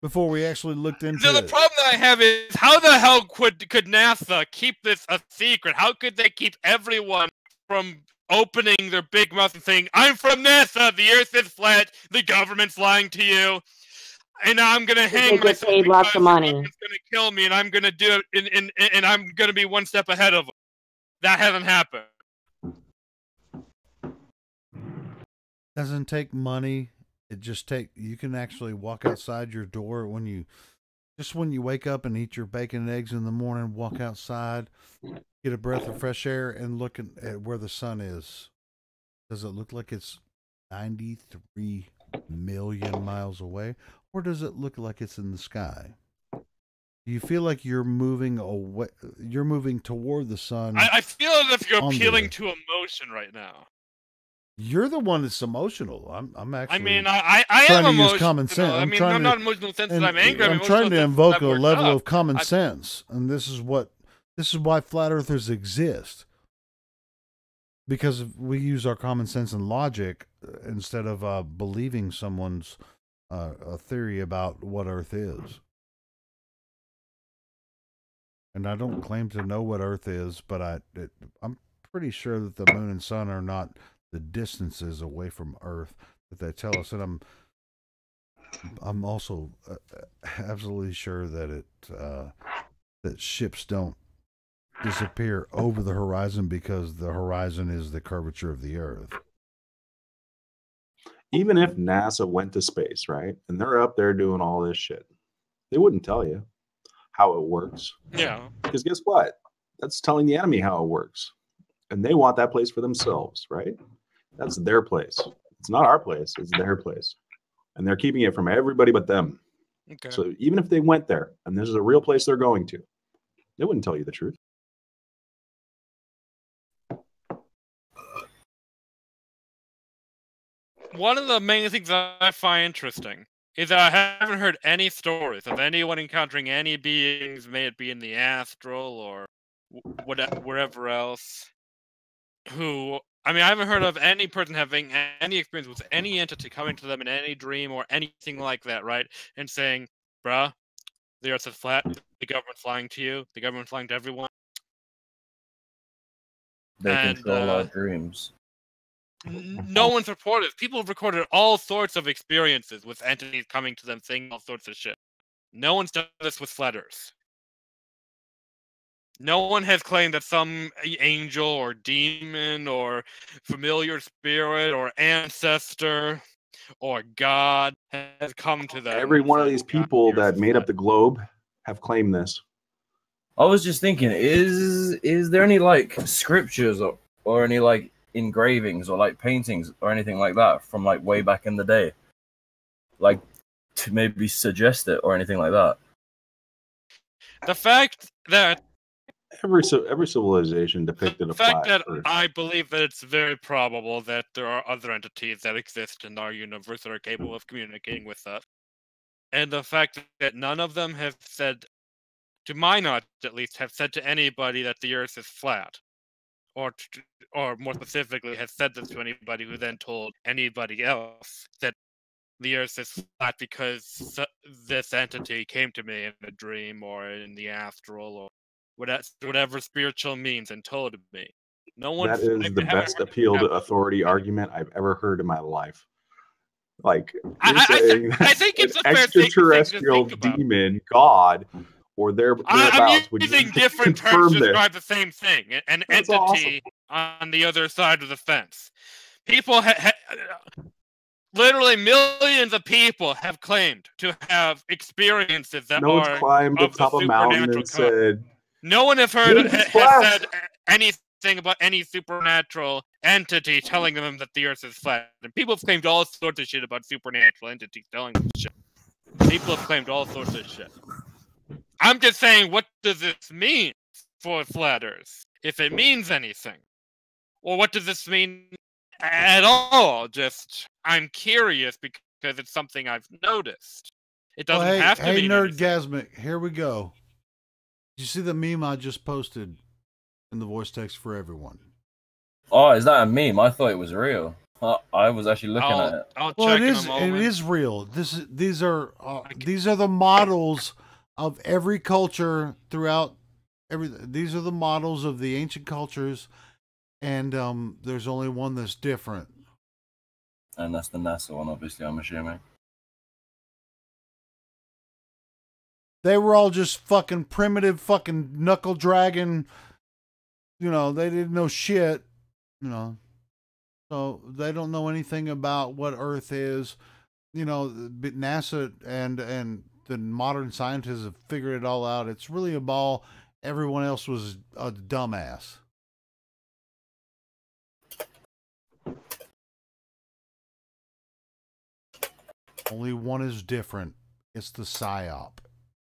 S15: before we actually looked into
S19: the
S15: it.
S19: problem that I have is how the hell could NASA keep this a secret? How could they keep everyone from opening their big mouth and saying, "I'm from NASA. The Earth is flat. The government's lying to you, and I'm gonna hang
S4: They get
S19: myself
S4: paid lots
S19: because
S4: of
S19: the
S4: money.
S19: government's gonna kill me, and I'm gonna do it, and I'm gonna be one step ahead of them." That hasn't happened.
S15: Doesn't take money. It just you can actually walk outside your door when you wake up and eat your bacon and eggs in the morning, walk outside, get a breath of fresh air and look at where the sun is. Does it look like it's 93 million miles away, or does it look like it's in the sky? Do you feel like you're moving away? You're moving toward the sun.
S19: I feel as if you're
S15: on the
S19: appealing
S15: Earth.
S19: to emotion right now.
S15: You're the one that's emotional. I'm actually.
S19: I mean, I
S15: trying
S19: am
S15: to use common
S19: emotional.
S15: sense.
S19: I mean, I'm not emotional in the sense that I'm angry.
S15: I'm
S19: I'm
S15: trying
S19: emotional
S15: to
S19: in the
S15: invoke
S19: sense
S15: a
S19: that I'm
S15: level
S19: worked
S15: of common
S19: up.
S15: sense, and this is why flat earthers exist. Because we use our common sense and logic instead of believing someone's a theory about what Earth is. And I don't claim to know what Earth is, but I'm pretty sure that the moon and sun are not the distances away from Earth that they tell us. And I'm also absolutely sure that that ships don't disappear over the horizon because the horizon is the curvature of the Earth.
S11: Even if NASA went to space, right, and they're up there doing all this shit, they wouldn't tell you how it works.
S19: Yeah.
S11: Because guess what? That's telling the enemy how it works. And they want that place for themselves, right? That's their place. It's not our place, it's their place. And they're keeping it from everybody but them.
S19: Okay.
S11: So even if they went there and this is a real place they're going to, they wouldn't tell you the truth.
S19: One of the main things that I find interesting is that I haven't heard any stories of anyone encountering any beings, may it be in the astral or wherever else, who, I mean, I haven't heard of any person having any experience with any entity coming to them in any dream or anything like that, right? And saying, bruh, the Earth is flat, the government's lying to you, the government's lying to everyone.
S8: They
S19: And,
S8: control our dreams.
S19: No one's reported. People have recorded all sorts of experiences with entities coming to them saying all sorts of shit. No one's done this with flat Earth. No one has claimed that some angel or demon or familiar spirit or ancestor or God has come to them.
S11: Every one of these people that made up the globe have claimed this.
S8: I was just thinking, is there any like scriptures or any like engravings or like paintings or anything like that from like way back in the day, like to maybe suggest it or anything like that?
S19: The fact that
S11: every civilization depicted
S19: the
S11: a
S19: fact
S11: flat
S19: that
S11: Earth.
S19: I believe that it's very probable that there are other entities that exist in our universe that are capable of communicating with us, and the fact that none of them have said, to my knowledge at least, have said to anybody that the Earth is flat. Or more specifically, has said this to anybody who then told anybody else that the Earth is flat because this entity came to me in a dream or in the astral or whatever spiritual means and told me. No one.
S11: That is the best appeal to authority argument I've ever heard in my life. Like you're saying,
S19: I think it's
S11: an
S19: a fair thing to
S11: extraterrestrial
S19: think about.
S11: demon, God, or thereabouts
S19: I'm
S11: would
S19: using different terms
S11: confirm
S19: to
S11: this.
S19: describe the same thing. An
S11: That's
S19: entity on the other side of the fence. People, literally millions of people have claimed to have experiences that
S11: No one's
S19: are
S11: climbed the
S19: of
S11: top of a mountain and said,
S19: No one has heard
S11: "Earth is
S19: has
S11: flat."
S19: said anything about any supernatural entity telling them that the Earth is flat. And people have claimed all sorts of shit about supernatural entities telling them shit. People have claimed all sorts of shit. I'm just saying, what does this mean for flat Earth? If it means anything. Or what does this mean at all. Just I'm curious because it's something I've noticed. It doesn't have to
S15: hey,
S19: mean
S15: Nerdgasmic, here we go. Did you see the meme I just posted in the voice text for everyone?
S8: Oh, is that a meme? I thought it was real. I was actually looking at it.
S19: I'll
S15: Well,
S19: check
S15: it is.
S19: in a moment.
S15: It is real. These are the models of every culture throughout These are the models of the ancient cultures, and there's only one that's different.
S8: And that's the NASA one, obviously, I'm assuming.
S15: They were all just fucking primitive fucking knuckle dragging. You know, they didn't know shit. You know, so they don't know anything about what Earth is. You know, but NASA and the modern scientists have figured it all out. It's really a ball. Everyone else was a dumbass. Only one is different. It's the psyop.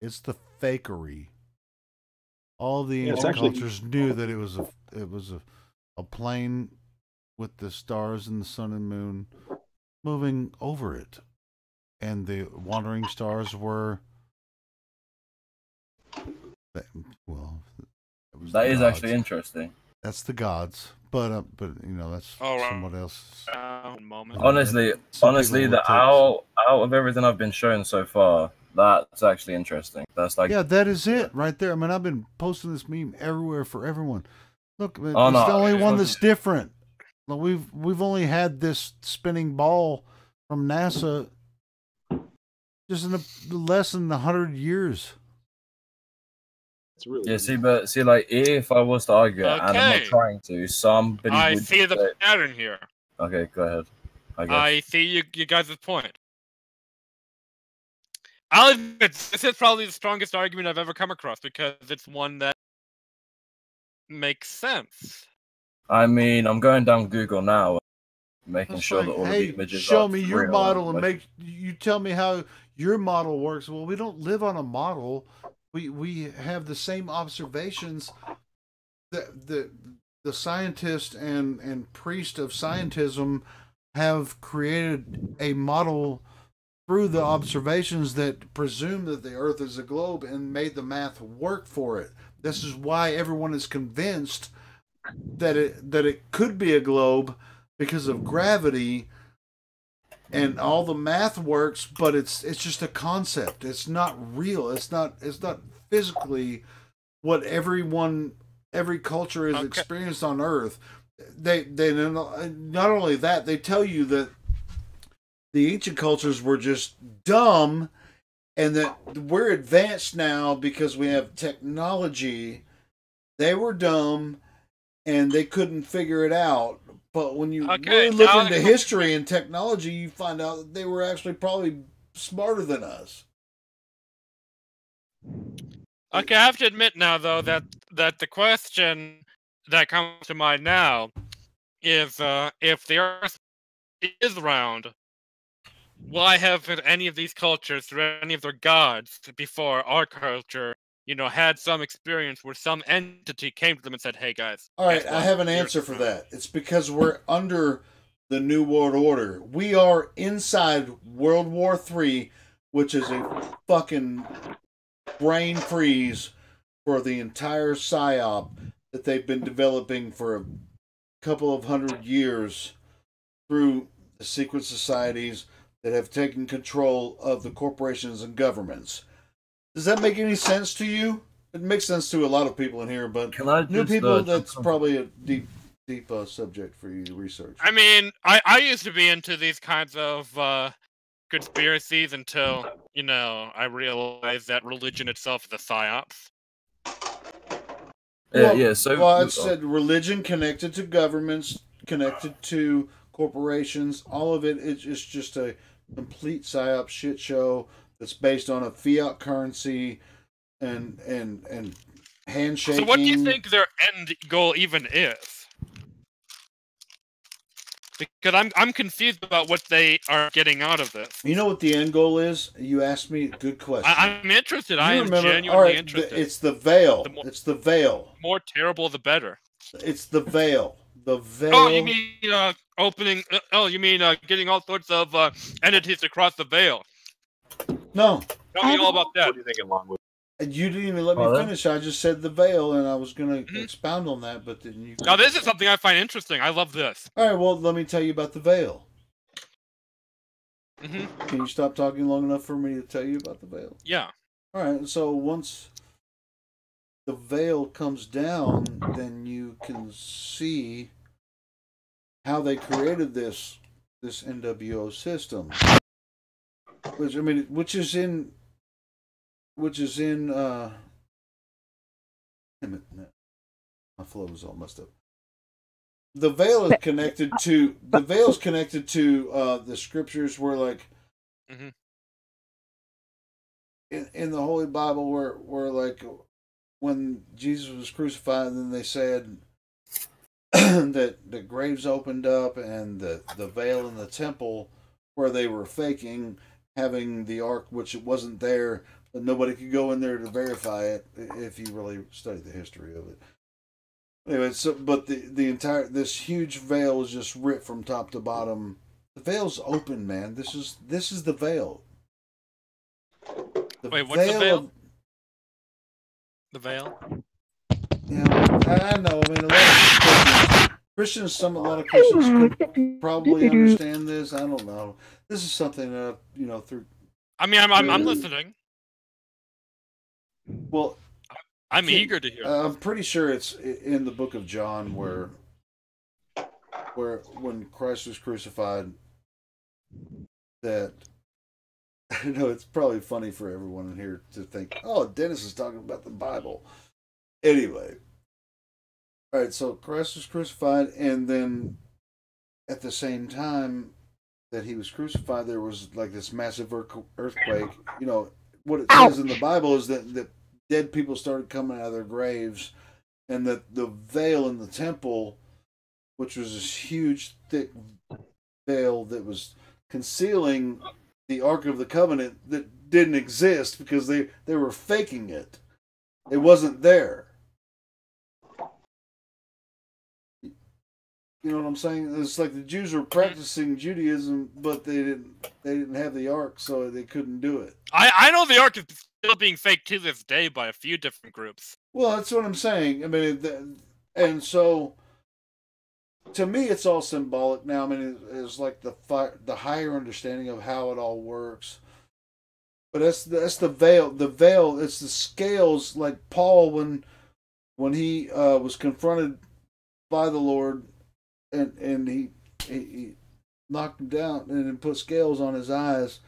S15: It's the fakery. All the ancient cultures knew that it was a plane with the stars and the sun and moon moving over it, and the wandering stars were
S8: that is actually interesting.
S15: That's the gods, but you know that's somewhat else.
S8: Honestly, the out of everything I've been shown so far, that's actually interesting. That's like
S15: that is it right there. I mean, I've been posting this meme everywhere for everyone. Look, it's the only one that's different. We've only had this spinning ball from NASA just in less than 100 years.
S11: It's really
S8: like if I was to argue, and I'm not trying to, somebody
S19: I
S8: would
S19: see the pattern here.
S8: Okay, go ahead.
S19: I see you guys' point. I'll admit, this is probably the strongest argument I've ever come across because it's one that makes sense.
S8: I mean, I'm going down Google now, making sure that all the images
S15: show
S8: are
S15: me your
S8: real
S15: model and you tell me how your model works. Well, we don't live on a model. We have the same observations that the scientist and priest of scientism have created a model through the observations that presume that the Earth is a globe and made the math work for it. This is why everyone is convinced that it could be a globe because of gravity and all the math works, but it's just a concept. It's not real. It's not physically what every culture has experienced on Earth. They not only that, they tell you that the ancient cultures were just dumb and that we're advanced now because we have technology. They were dumb and they couldn't figure it out. But when you really look into history and technology, you find out that they were actually probably smarter than us.
S19: Okay, I have to admit now, though, that the question that comes to mind now is if the Earth is round, why haven't any of these cultures or any of their gods before our culture, had some experience where some entity came to them and said, "Hey, guys."
S15: All right, I have an answer for that. It's because we're under the New World Order. We are inside World War III, which is a fucking brain freeze for the entire psyop that they've been developing for a couple of 100 years through the secret societies that have taken control of the corporations and governments. Does that make any sense to you? It makes sense to a lot of people in here, but new people, that's probably a deep subject for you to research.
S19: I mean, I used to be into these kinds of conspiracies until, I realized that religion itself is a psyops.
S15: I said religion connected to governments, connected to corporations. All of it is just a complete psyop shit show that's based on a fiat currency and handshaking.
S19: So what do you think their end goal even is? Because I'm confused about what they are getting out of this.
S15: You know what the end goal is? You asked me. Good question.
S19: I'm interested. I am genuinely interested.
S15: It's the veil. It's the veil.
S19: The more terrible, the better.
S15: It's the veil. the veil.
S19: Oh, you mean opening? You mean getting all sorts of entities to cross the veil?
S15: No.
S19: Tell me all about that.
S11: What are you thinking, Longwood?
S15: You didn't even let me finish. I just said the veil, and I was going to expound on that, but then you.
S19: Now, this is something I find interesting. I love this.
S15: All right, well, let me tell you about the veil.
S19: Mm-hmm.
S15: Can you stop talking long enough for me to tell you about the veil?
S19: Yeah.
S15: All right, so once the veil comes down, then you can see how they created this NWO system, which is in damn it, my flow is all messed up. The veil is connected to the scriptures where, like, in the Holy Bible where like when Jesus was crucified, and then they said that the graves opened up and the veil in the temple where they were faking having the ark, which it wasn't there, but nobody could go in there to verify it if you really study the history of it. Anyway, but the entire, this huge veil is just ripped from top to bottom. The veil's open, man. This is the veil.
S19: Wait, what's the veil? The veil?
S15: Yeah, I know. I mean, a lot of Christians could probably understand this. I don't know. This is something that, through.
S19: I mean, I'm listening.
S15: Well,
S19: I'm eager to hear.
S15: I'm pretty sure it's in the book of John where when Christ was crucified, that I know it's probably funny for everyone in here to think, oh, Dennis is talking about the Bible. Anyway, all right, so Christ was crucified, and then at the same time that he was crucified, there was like this massive earthquake. What it says in the Bible is that dead people started coming out of their graves, and that the veil in the temple, which was this huge, thick veil that was concealing the Ark of the Covenant, that didn't exist because they were faking it. It wasn't there. You know what I'm saying? It's like the Jews were practicing Judaism, but they didn't have the Ark, so they couldn't do it.
S19: I know the Ark is still being faked to this day by a few different groups.
S15: Well, that's what I'm saying. I mean, and so to me, it's all symbolic now. I mean, it's like the higher understanding of how it all works. But that's the veil. The veil. It's the scales. Like Paul, when he was confronted by the Lord, and he knocked him down and then put scales on his eyes,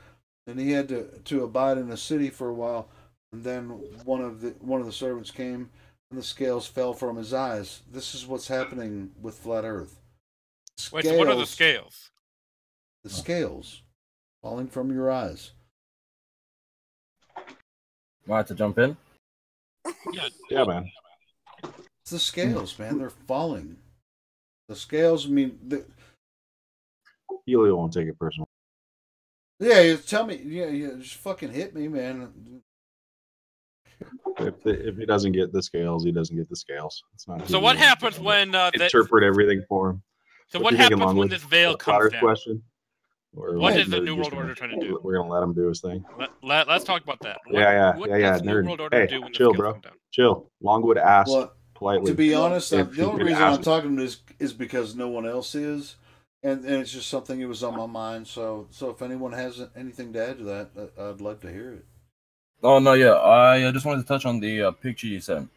S15: and he had to abide in a city for a while. And then one of the servants came, and the scales fell from his eyes. This is what's happening with Flat Earth.
S19: Wait, so what are the scales?
S15: The scales falling from your eyes.
S8: Want to jump in?
S11: Yeah, man.
S15: It's the scales, man. They're falling. The scales, I mean...
S11: Helio won't take it personal.
S15: Yeah, you tell me. Yeah, just fucking hit me, man.
S11: If he doesn't get the scales, he doesn't get the scales. It's not.
S19: So what happens when
S11: interpret everything for him?
S19: So what happens when this veil comes down?
S11: Question? Or
S19: what is the New World Order trying to do?
S11: We're gonna let him do his thing.
S19: Let's talk about that.
S11: What does
S19: the New World Order do when
S11: chill,
S19: the scales
S11: bro.
S19: come down?
S11: Chill. Longwood asked politely.
S15: To be honest, the only reason I'm talking to him is because no one else is, and it's just something that was on my mind. So if anyone has anything to add to that, I'd love to hear it.
S8: Oh no, yeah, I just wanted to touch on the picture you sent.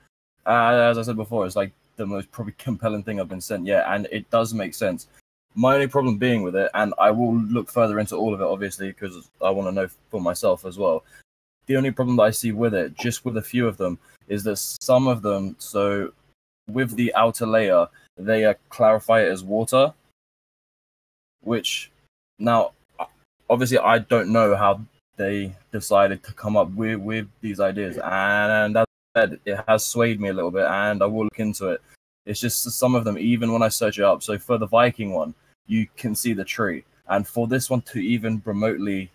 S8: As I said before, it's like the most probably compelling thing I've been sent yet, and it does make sense. My only problem being with it, and I will look further into all of it, obviously, because I want to know for myself as well. The only problem that I see with it, just with a few of them, is that some of them, so with the outer layer, they clarify it as water, which now, obviously, I don't know how they decided to come up with these ideas, and that said, it has swayed me a little bit, and I will look into it. It's just some of them, even when I search it up. So for the Viking one, you can see the tree, and for this one to even remotely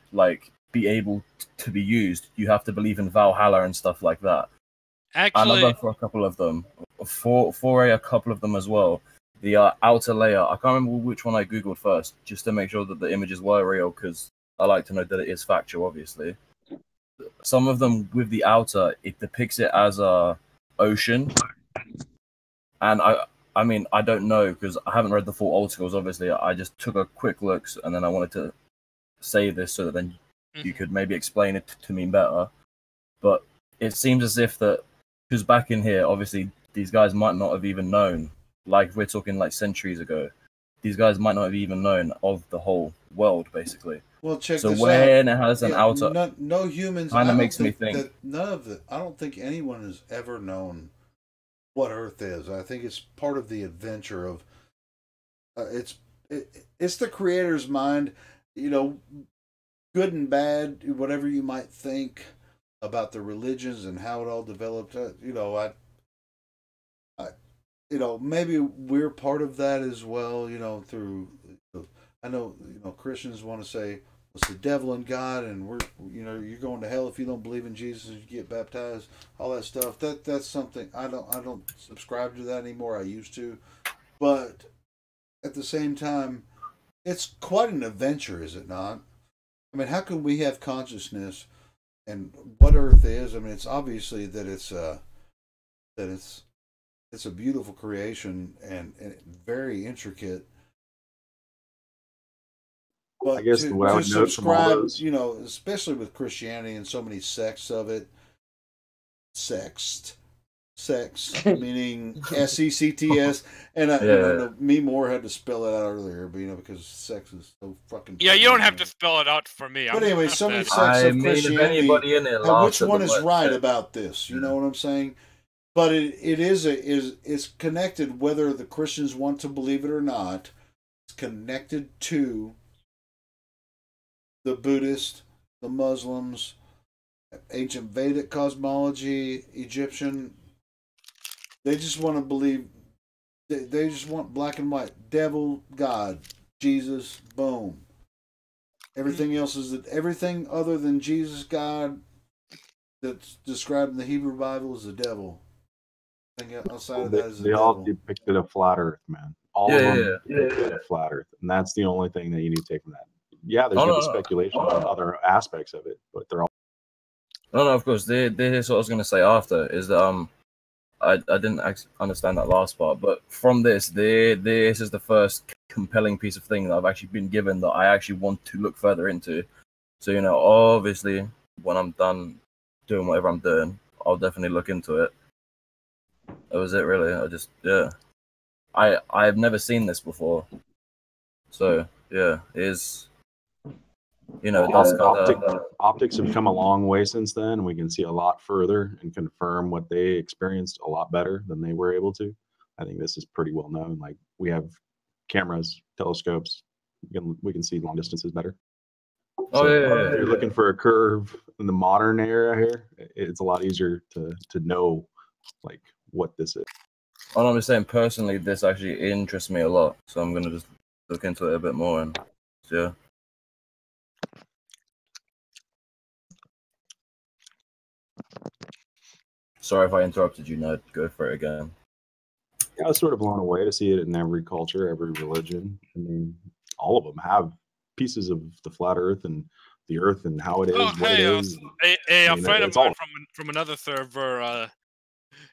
S8: be able to be used, you have to believe in Valhalla and stuff like that.
S19: Actually,
S8: and for a couple of them, for a couple of them as well, the outer layer. I can't remember which one I googled first, just to make sure that the images were real, because I like to know that it is factual. Obviously, some of them with the outer, it depicts it as a ocean, and I mean, I don't know because I haven't read the full articles. Obviously, I just took a quick look, and then I wanted to say this so that then you could maybe explain it to me better. But it seems as if that, because back in here, obviously, these guys might not have even known, like we're talking like centuries ago, these guys might not have even known of the whole world, basically.
S15: Well, check
S8: so
S15: this
S8: when
S15: out.
S8: it has an outer,
S15: no humans.
S8: kind
S15: I
S8: of
S15: don't
S8: makes me think.
S15: that none of the. I don't think anyone has ever known what Earth is. I think it's part of the adventure of. It's the creator's mind. You know, good and bad, whatever you might think about the religions and how it all developed. Maybe we're part of that as well. Through. I know, Christians want to say it's the devil and God, and you're going to hell if you don't believe in Jesus and you get baptized, all that stuff. That's something I don't subscribe to that anymore. I used to, but at the same time, it's quite an adventure, is it not? I mean, how can we have consciousness and what Earth is? I mean, it's obviously that it's a beautiful creation and very intricate. But
S11: I guess what I would note from all
S15: subscribe,
S11: those,
S15: especially with Christianity and so many sects of it, sex, meaning SECTS, and I know me more had to spell it out earlier, but because sex is so fucking.
S19: Yeah, you don't have to spell it out for me.
S15: But anyway, so many sects of Christianity. Which one is right about this? You know what I'm saying? But it's connected, whether the Christians want to believe it or not. It's connected to the Buddhist, the Muslims, ancient Vedic cosmology, Egyptian. They just want to believe. They just want black and white. Devil, God, Jesus, boom. Everything else is that everything other than Jesus, God, that's described in the Hebrew Bible is the devil. Outside of that is the
S11: they
S15: devil.
S11: all depicted a flat Earth, man. All of them depicted a flat Earth, and that's the only thing that you need to take from that. Yeah, there's gonna be speculation on other aspects of it, but they're all.
S8: No, of course. This is what I was going to say after is that I didn't understand that last part, but from this is the first compelling piece of thing that I've actually been given that I actually want to look further into. So obviously, when I'm done doing whatever I'm doing, I'll definitely look into it. That was it, really. I've never seen this before, so yeah, it is. It does
S11: optics have come a long way since then, and we can see a lot further and confirm what they experienced a lot better than they were able to. I think this is pretty well known. Like, we have cameras, telescopes, we can see long distances better. If you're looking for a curve in the modern era here, it's a lot easier to know like what this is.
S8: And I'm just saying, personally, this actually interests me a lot, so I'm gonna just look into it a bit more and yeah. Sorry if I interrupted you, Ned. Go for it again.
S11: Yeah, I was sort of blown away to see it in every culture, every religion. I mean, all of them have pieces of the flat Earth and the Earth and how it is, what it is.
S19: A friend of mine from another server,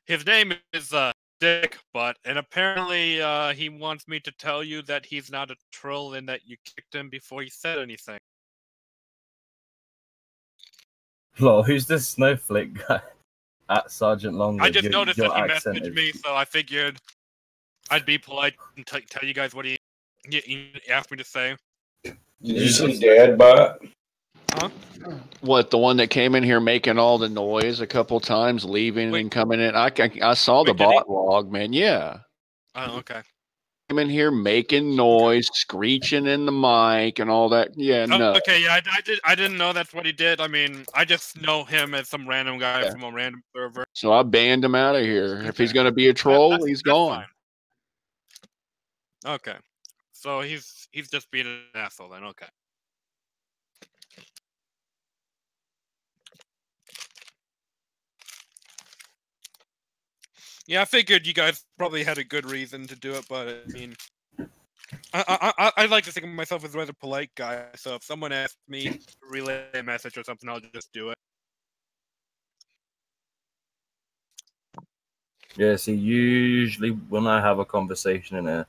S19: his name is Dick, and apparently he wants me to tell you that he's not a troll and that you kicked him before he said anything.
S8: Lol, who's this snowflake guy? At Sergeant Long.
S19: I just noticed that he messaged me, so I figured I'd be polite and tell you guys what he asked me to say.
S6: Did you say dad bot?
S19: Huh?
S12: What, the one that came in here making all the noise a couple times, leaving and coming in? I saw the bot log, man. Yeah.
S19: Oh, okay.
S12: Came in here making noise, screeching in the mic, and all that. Yeah, no.
S19: Okay, yeah, I didn't know that's what he did. I mean, I just know him as some random guy from a random server.
S12: So I banned him out of here. If he's going to be a troll, he's gone.
S19: Fine. Okay, so he's just being an asshole then. Okay. Yeah, I figured you guys probably had a good reason to do it, but I mean, I like to think of myself as a rather polite guy, so if someone asks me to relay a message or something, I'll just do it.
S8: Yeah, see, usually when I have a conversation in here,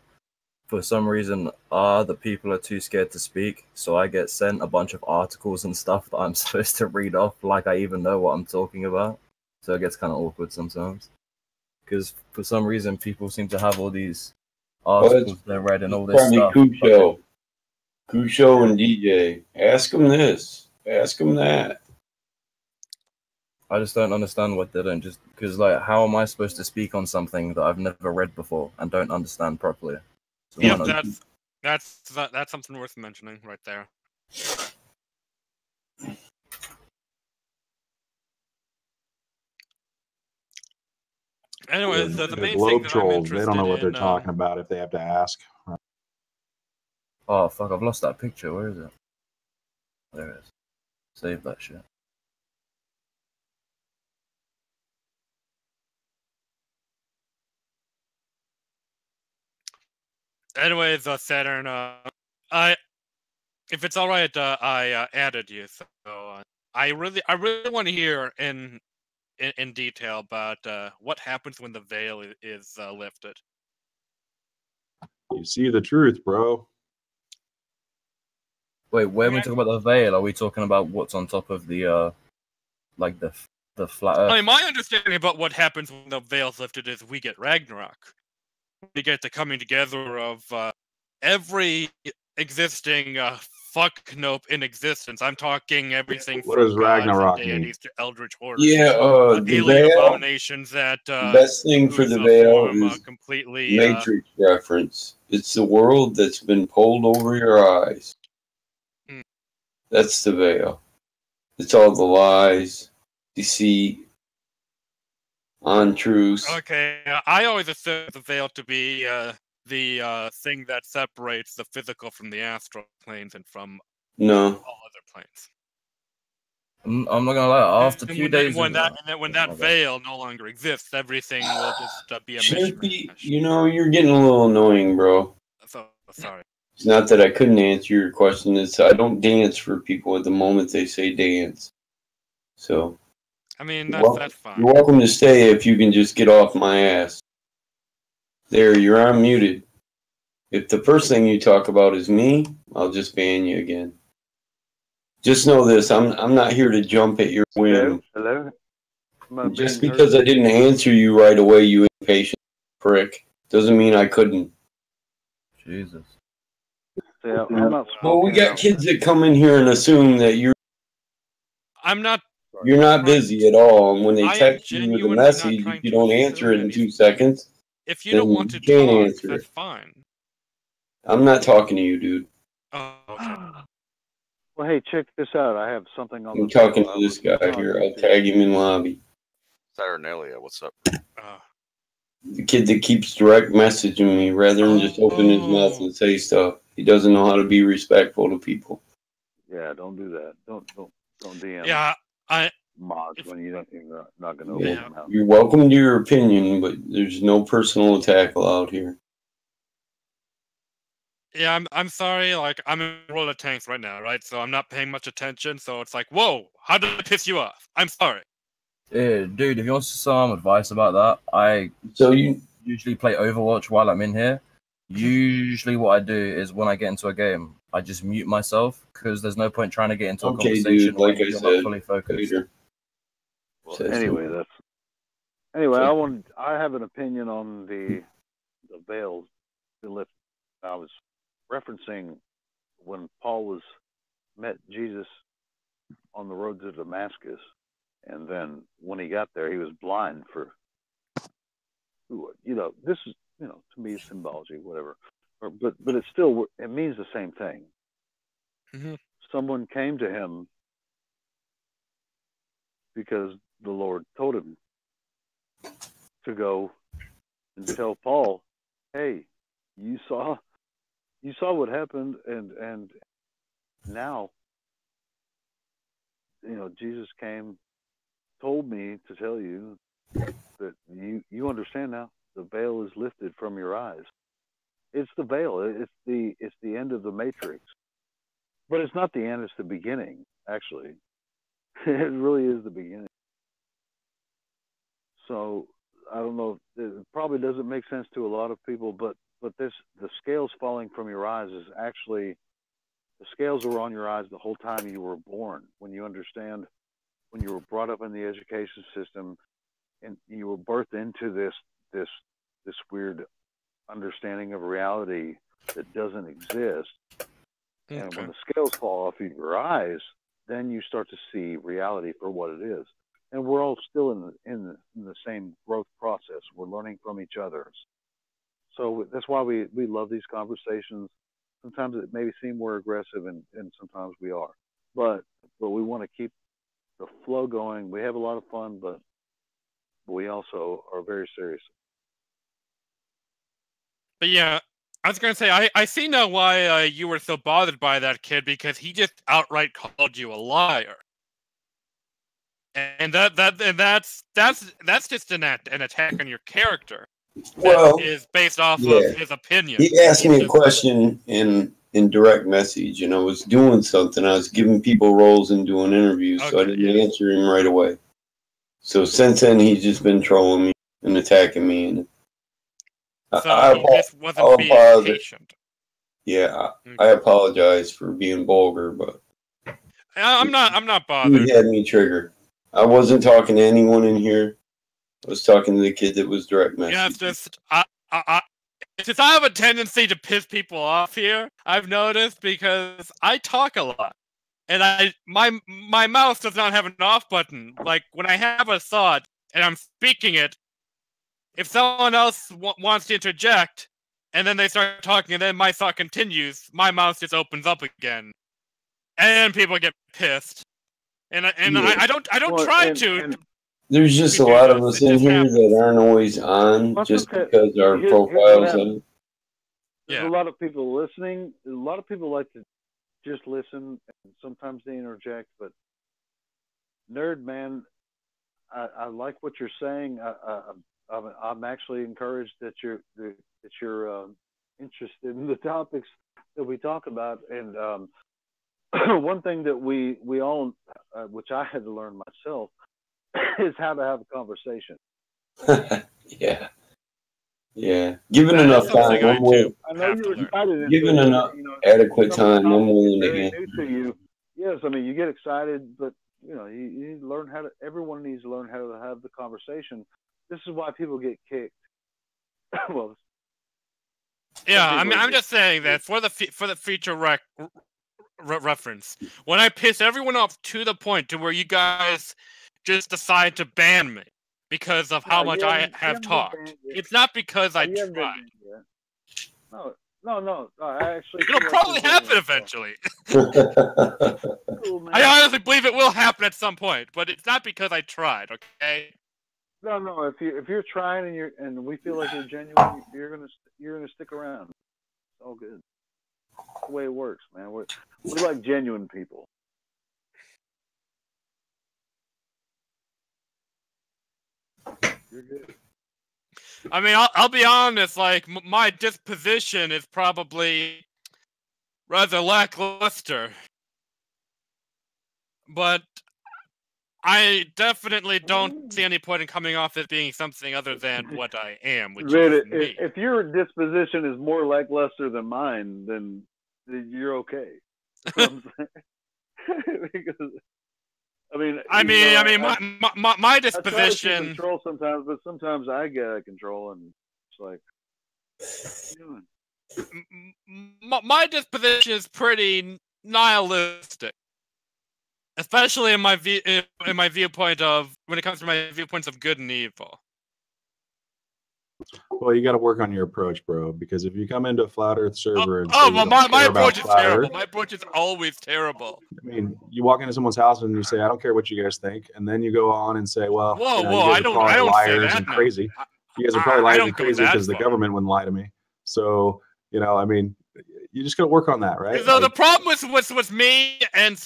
S8: for some reason, the people are too scared to speak, so I get sent a bunch of articles and stuff that I'm supposed to read off, like I even know what I'm talking about. So it gets kind of awkward sometimes. Because for some reason, people seem to have all these articles they read and all this
S6: Probably
S8: stuff.
S6: Kusho and DJ. Ask them this. Ask them that.
S8: I just don't understand what they don't just because like how am I supposed to speak on something that I've never read before and don't understand properly? So
S19: Yep, that's something worth mentioning right there. Anyways, the main thing
S11: globe
S19: that I'm
S11: trolls, they don't know what
S19: interested
S11: they're talking about if they have to ask.
S8: Oh fuck! I've lost that picture. Where is it? There it is. Save that shit.
S19: Anyways, Saturn, if it's all right, I added you, so I really want to hear in detail about what happens when the veil is lifted.
S11: You see the truth, bro.
S8: Wait, when we talk about the veil, are we talking about what's on top of the like the flat Earth?
S19: I mean, my understanding about what happens when the veil's lifted is we get Ragnarok. We get the coming together of every existing fuck nope in existence. I'm talking everything
S11: What
S19: from
S11: does
S19: gods and
S11: Ragnarok mean?
S19: deities to eldritch horrors.
S6: Yeah, the
S19: alien
S6: veil.
S19: abominations that
S6: Best thing for the veil is
S19: completely
S6: Matrix reference. It's the world that's been pulled over your eyes. That's the veil. It's all the lies, deceit, untruths.
S19: Okay, I always assumed the veil to be the thing that separates the physical from the astral planes and from
S6: No.
S19: all other planes.
S8: I'm not gonna lie. After 2 days,
S19: When that veil no longer exists, everything will just be a mishmash.
S6: Chimpy, you're getting a little annoying, bro.
S19: So sorry.
S6: It's not that I couldn't answer your question. It's I don't dance for people at the moment they say dance. So.
S19: I mean, that's fine.
S6: You're welcome to stay if you can just get off my ass. There, you're unmuted. If the first thing you talk about is me, I'll just ban you again. Just know this: I'm not here to jump at your whim.
S1: Hello.
S6: Just because I didn't answer you right away, you impatient prick, doesn't mean I couldn't.
S8: Jesus.
S1: Yeah, I'm not
S6: well, we got kids that come in here and assume that you're not busy at all, and when they text you with a message, if you don't answer it in 2 seconds,
S19: if you don't want to
S6: can't
S19: talk,
S6: answer
S19: that's
S6: it.
S19: fine.
S6: I'm not talking to you, dude.
S19: Oh, okay.
S1: Well, hey, check this out. I have something on
S6: I'm
S1: the
S6: talking
S1: veil.
S6: to this guy here. I'll tag him in lobby.
S13: Saturnalia, what's up?
S6: The kid that keeps direct messaging me rather than just open his mouth and say stuff. He doesn't know how to be respectful to people.
S1: Yeah, don't do that. Don't DM.
S19: Yeah,
S1: mods when you're not going to open your mouth.
S6: You're welcome to your opinion, but there's no personal attack allowed here.
S19: Yeah, I'm sorry. Like, I'm in World of Tanks right now, right? So I'm not paying much attention. So it's like, whoa, how did I piss you off? I'm sorry.
S8: Yeah, dude, if you want some advice about that, I usually play Overwatch while I'm in here. Usually what I do is when I get into a game, I just mute myself because there's no point trying to get into a conversation
S6: dude, like
S8: when
S6: I
S8: you're
S6: said,
S8: not fully focused.
S1: Well, anyway, I have an opinion on the veils lift. I was referencing when Paul met Jesus on the road to Damascus, and then when he got there, he was blind for, this is, to me, symbology, whatever. But it's still, it means the same thing.
S19: Mm-hmm.
S1: Someone came to him because the Lord told him to go and tell Paul, hey, you saw what happened, and now, Jesus came, told me to tell you that you understand now. The veil is lifted from your eyes. It's the veil. It's the end of the matrix. But it's not the end. It's the beginning. Actually, it really is the beginning. So I don't know. It probably doesn't make sense to a lot of people, but the scales falling from your eyes is actually the scales were on your eyes the whole time you were born. When you understand, when you were brought up in the education system, and you were birthed into this weird understanding of reality that doesn't exist. Okay. And when the scales fall off of your eyes, then you start to see reality for what it is. And we're all still in the same growth process. We're learning from each other. So that's why we love these conversations. Sometimes it may seem we're aggressive, and sometimes we are. But we want to keep the flow going. We have a lot of fun, but we also are very serious.
S19: But yeah, I was gonna say I see now why you were so bothered by that kid, because he just outright called you a liar, and that's just an attack on your character.
S6: Well,
S19: that is based off of his opinion.
S6: He asked me a question in direct message, and I was doing something. I was giving people roles and doing interviews, so I didn't answer him right away. So since then, he's just been trolling me and attacking me, and
S19: so he just wasn't being patient.
S6: Yeah, I apologize for being vulgar, but
S19: I'm not bothered.
S6: He had me triggered. I wasn't talking to anyone in here. I was talking to the kid that was direct message.
S19: Yeah, it's just I have a tendency to piss people off here. I've noticed, because I talk a lot, and my mouth does not have an off button. Like when I have a thought and I'm speaking it, if someone else wants to interject, and then they start talking, and then my thought continues, my mouth just opens up again, and people get pissed. And I don't try to.
S6: There's just a lot of us in here that aren't always on just because our profiles are.
S1: There's a lot of people listening. A lot of people like to just listen, and sometimes they interject. But Nerd Man, I like what you're saying. I'm actually encouraged that you're interested in the topics that we talk about. And one thing that we all, which I had to learn myself, is how to have a conversation.
S6: Yeah. Given enough time, I'm willing.
S1: I know you're excited.
S6: Given enough adequate time, I'm willing to hear.
S1: New to you. Yes, I mean you get excited, but you need to learn how to. Everyone needs to learn how to have the conversation. This is why people get kicked. Well,
S19: yeah, I'm just saying that for the future reference, when I piss everyone off to the point to where you guys just decide to ban me because of how much I have talked, it's not because I tried.
S1: No. Actually,
S19: it'll probably happen eventually.
S1: Cool,
S19: I honestly believe it will happen at some point, but it's not because I tried. Okay.
S1: No. If you're trying and we feel like you're genuine, you're gonna stick around. It's all good. That's the way it works, man. We like genuine people. You're good.
S19: I mean, I'll be honest. Like my disposition is probably rather lackluster, but I definitely don't see any point in coming off as being something other than what I am, which is me.
S1: If your disposition is more lackluster than mine, then you're okay. Because,
S19: my disposition.
S1: I try to control sometimes, but sometimes I get out of control, and it's like, what are you doing?
S19: My disposition is pretty nihilistic. Especially in my viewpoint of when it comes to my viewpoints of good and evil.
S11: Well, you got to work on your approach, bro. Because if you come into a flat Earth server and
S19: my approach is terrible. My approach is always terrible.
S11: I mean, you walk into someone's house and you say, "I don't care what you guys think," and then you go on and say, "Well,
S19: whoa,
S11: you guys are probably liars and crazy. You guys are probably liars and crazy because the government wouldn't lie to me." So, I mean, you just got to work on that, right?
S19: So the problem was me and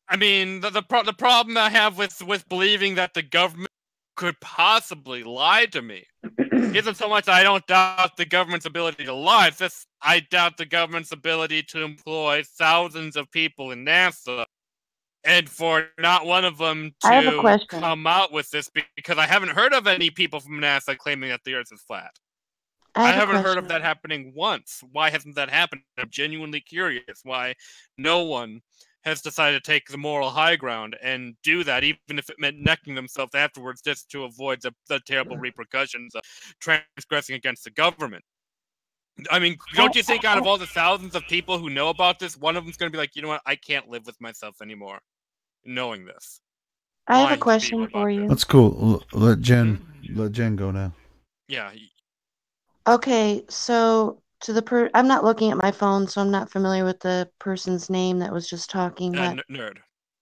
S19: I mean, the problem I have with believing that the government could possibly lie to me isn't so much I don't doubt the government's ability to lie. It's just I doubt the government's ability to employ thousands of people in NASA, and for not one of them
S4: I have a
S19: to
S4: question.
S19: come out with this, because I haven't heard of any people from NASA claiming that the Earth is flat. I
S4: have a
S19: haven't heard of
S4: question.
S19: that happening once. Why hasn't that happened? I'm genuinely curious why no one has decided to take the moral high ground and do that, even if it meant necking themselves afterwards just to avoid the terrible repercussions of transgressing against the government. I mean, don't you think out of all the thousands of people who know about this, one of them's going to be like, you know what, I can't live with myself anymore knowing this?
S4: I have a
S19: Lying to people
S4: question
S19: about
S4: for you.
S15: That's cool. Let Jen go now.
S19: Yeah.
S4: Okay, so to the I'm not looking at my phone, so I'm not familiar with the person's name that was just talking, but
S19: Nerd.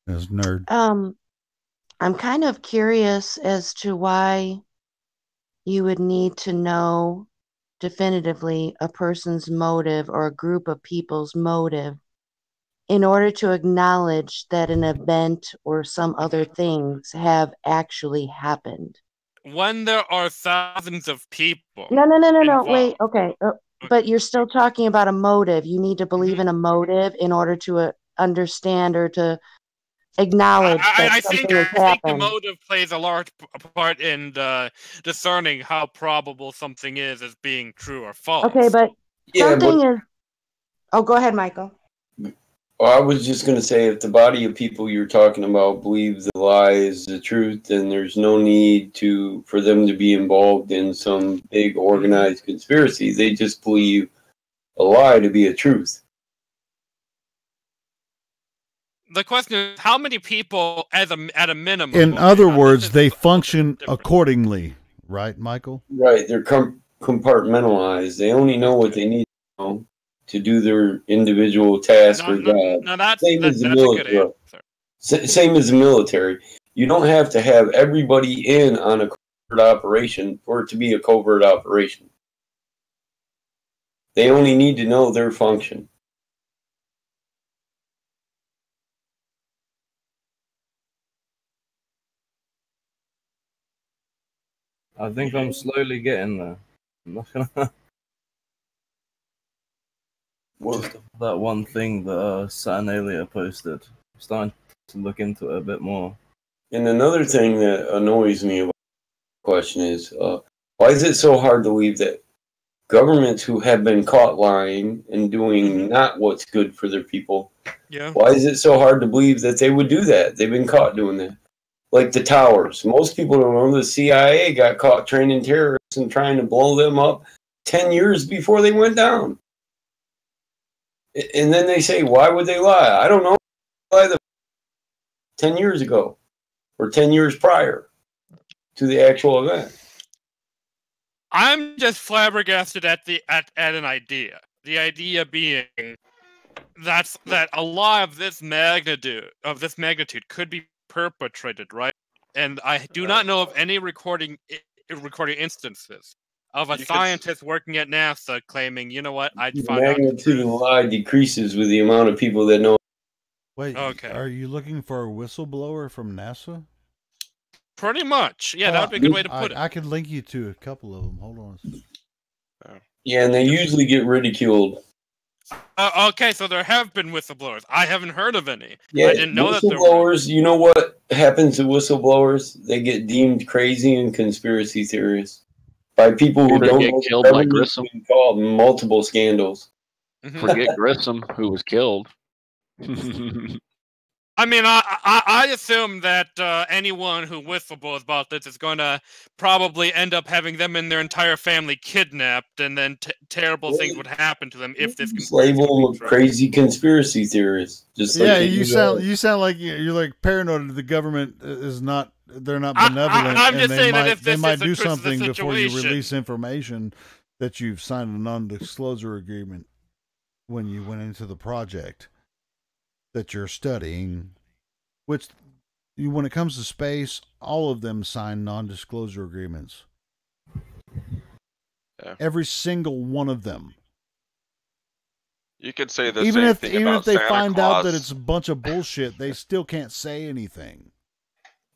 S15: As nerd.
S4: I'm kind of curious as to why you would need to know definitively a person's motive or a group of people's motive in order to acknowledge that an event or some other things have actually happened.
S19: When there are thousands of people.
S4: No. Wait, okay. But you're still talking about a motive. You need to believe in a motive in order to understand or to acknowledge that
S19: I
S4: something
S19: think
S4: has
S19: the
S4: happened.
S19: motive plays a large part in discerning how probable something is as being true or false.
S4: Okay, but
S6: Yeah,
S4: something
S6: but-
S4: is. Oh, go ahead, Michael.
S6: Well, I was just going to say, if the body of people you're talking about believe the lie is the truth, then there's no need for them to be involved in some big organized conspiracy. They just believe a lie to be a truth.
S19: The question is, how many people, at a minimum?
S15: In other words, they function accordingly, right, Michael?
S6: Right, they're compartmentalized. They only know what they need to know to do their individual task or job.
S19: No, that's
S6: Same as the
S19: a good
S6: military.
S19: answer.
S6: Same as the military. You don't have to have everybody in on a covert operation for it to be a covert operation. They only need to know their function.
S8: I think I'm slowly getting there. I'm not gonna. Just that one thing that Saturnalia posted. I'm starting to look into it a bit more.
S6: And another thing that annoys me about the question is, why is it so hard to believe that governments who have been caught lying and doing not what's good for their people, why is it so hard to believe that they would do that? They've been caught doing that. Like the towers. Most people don't know the CIA got caught training terrorists and trying to blow them up 10 years before they went down. And then they say, why would they lie? I don't know. Lie 10 years ago or 10 years prior to the actual event.
S19: I'm just flabbergasted at an idea. The idea being that a lie of this magnitude could be perpetrated, right? And I do not know of any recording instances of a scientist working at NASA claiming, you know what, I
S6: The
S19: found out.
S6: magnitude of the lie decreases with the amount of people that know.
S15: Wait,
S19: Okay.
S15: Are you looking for a whistleblower from NASA?
S19: Pretty much. Yeah, that would be a good way to put it.
S15: I could link you to a couple of them. Hold on.
S6: Yeah, and they usually get ridiculed.
S19: Okay, so there have been whistleblowers. I haven't heard of any.
S6: Yeah,
S19: I didn't know that there were.
S6: whistleblowers, you know what happens to whistleblowers? They get deemed crazy and conspiracy theorists by people who don't
S12: get
S6: know
S12: killed
S6: the
S12: like
S6: government's
S12: Grissom.
S6: been called multiple scandals.
S12: Forget Grissom, who was killed.
S19: I mean, I assume that anyone who whistleblows about this is going to probably end up having them and their entire family kidnapped, and then terrible things would happen to them if this
S6: Just label them crazy conspiracy theorists. Just like
S15: you sound like you're like paranoid. The government is not. They're not benevolent,
S19: I'm
S15: and
S19: just saying that if
S15: they
S19: this
S15: might
S19: is the
S15: do
S19: truth of the
S15: something before you
S19: situation-
S15: release information that you've signed a non-disclosure agreement when you went into the project that you're studying. Which, when it comes to space, all of them sign non-disclosure agreements.
S12: Yeah.
S15: Every single one of them.
S13: You could say the
S15: even
S13: same
S15: if
S13: thing
S15: even
S13: about
S15: if they
S13: Santa
S15: find
S13: Claus.
S15: out that it's a bunch of bullshit, they still can't say anything.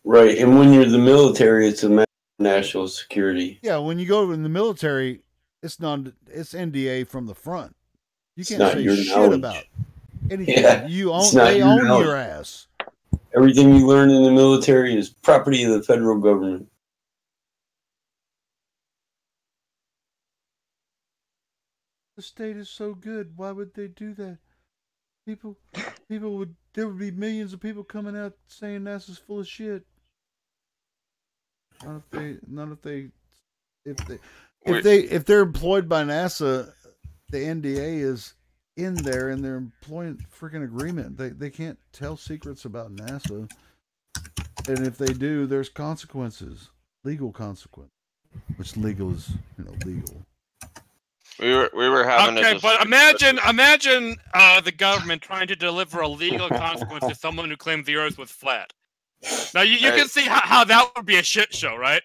S6: Right, and when you're the military, it's a matter of national security.
S15: Yeah, when you go in the military, it's NDA from the front. You
S6: It's
S15: can't
S6: not
S15: say
S6: your
S15: shit
S6: knowledge.
S15: about anything.
S6: Yeah,
S15: You
S6: it's
S15: own.
S6: not
S15: They
S6: your
S15: own
S6: knowledge.
S15: your ass.
S6: Everything you learn in the military is property of the federal government.
S15: The state is so good. Why would they do that? People would. There would be millions of people coming out saying NASA's full of shit. Not if they're employed by NASA, the NDA is in there and they're employing freaking agreement. They can't tell secrets about NASA. And if they do, there's consequences, legal consequences. Which legal is, legal.
S13: We were having
S19: okay, but imagine the government trying to deliver a legal consequence to someone who claims the Earth was flat. Now you can see how that would be a shit show, right?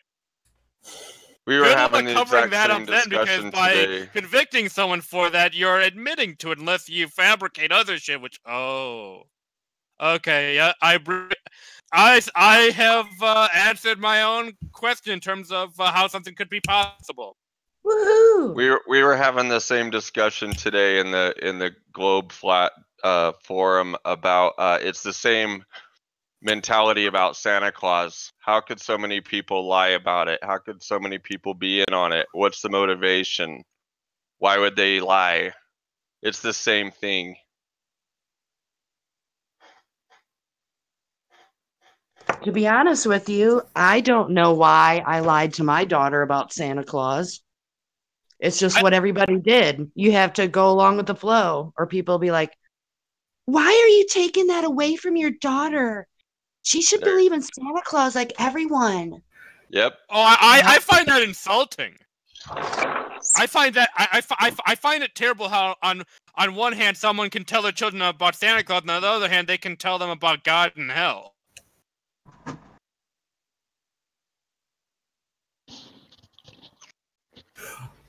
S13: We were having the
S19: covering
S13: exact
S19: that
S13: same
S19: up then, because
S13: discussion
S19: by
S13: today.
S19: convicting someone for that, you're admitting to it, unless you fabricate other shit. Which okay, yeah, I have answered my own question in terms of how something could be possible.
S4: Woohoo!
S13: We were having the same discussion today in the Globe Flat forum about it's the same mentality about Santa Claus. How could so many people lie about it? How could so many people be in on it? What's the motivation? Why would they lie? It's the same thing.
S4: To be honest with you, I don't know why I lied to my daughter about Santa Claus. It's just what everybody did. You have to go along with the flow, or people be like, why are you taking that away from your daughter? She should believe in Santa Claus like everyone.
S13: Yep.
S19: Oh, I find that insulting. I find that I find it terrible how on one hand someone can tell their children about Santa Claus, and on the other hand they can tell them about God and hell.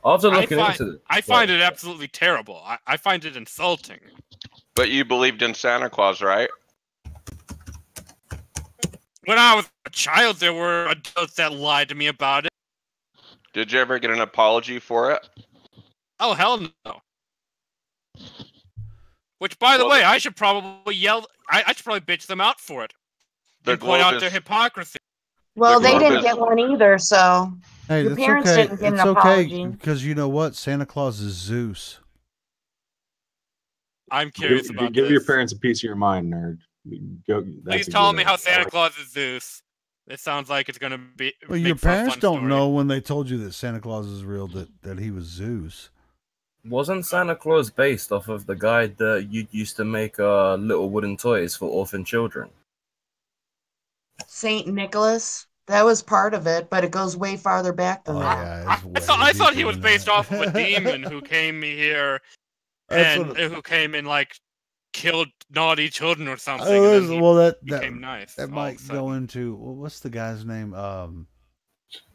S8: After looking into it,
S19: I find it absolutely terrible. I find it insulting.
S13: But you believed in Santa Claus, right?
S19: When I was a child, there were adults that lied to me about it.
S13: Did you ever get an apology for it?
S19: Oh, hell no. Which, by the way, I should probably yell. I should probably bitch them out for it. And point out their hypocrisy.
S4: Well, they didn't get one either, so
S15: Hey,
S4: your
S15: it's
S4: parents
S15: okay.
S4: didn't get
S15: It's
S4: an apology.
S15: okay because you know what? Santa Claus is Zeus.
S19: I'm curious about
S11: Give
S19: this.
S11: your parents a piece of your mind, nerd.
S19: Please tell me how Santa Claus is Zeus. It sounds like it's gonna be.
S15: Well, your parents don't know when they told you that Santa Claus is real that he was Zeus.
S8: Wasn't Santa Claus based off of the guy that you used to make little wooden toys for orphan children?
S4: Saint Nicholas. That was part of it, but it goes way farther back than that.
S19: I thought he was based off of a demon who came here and who came and like killed naughty children or something. And then
S15: that
S19: became nice.
S15: That might go into what's the guy's name on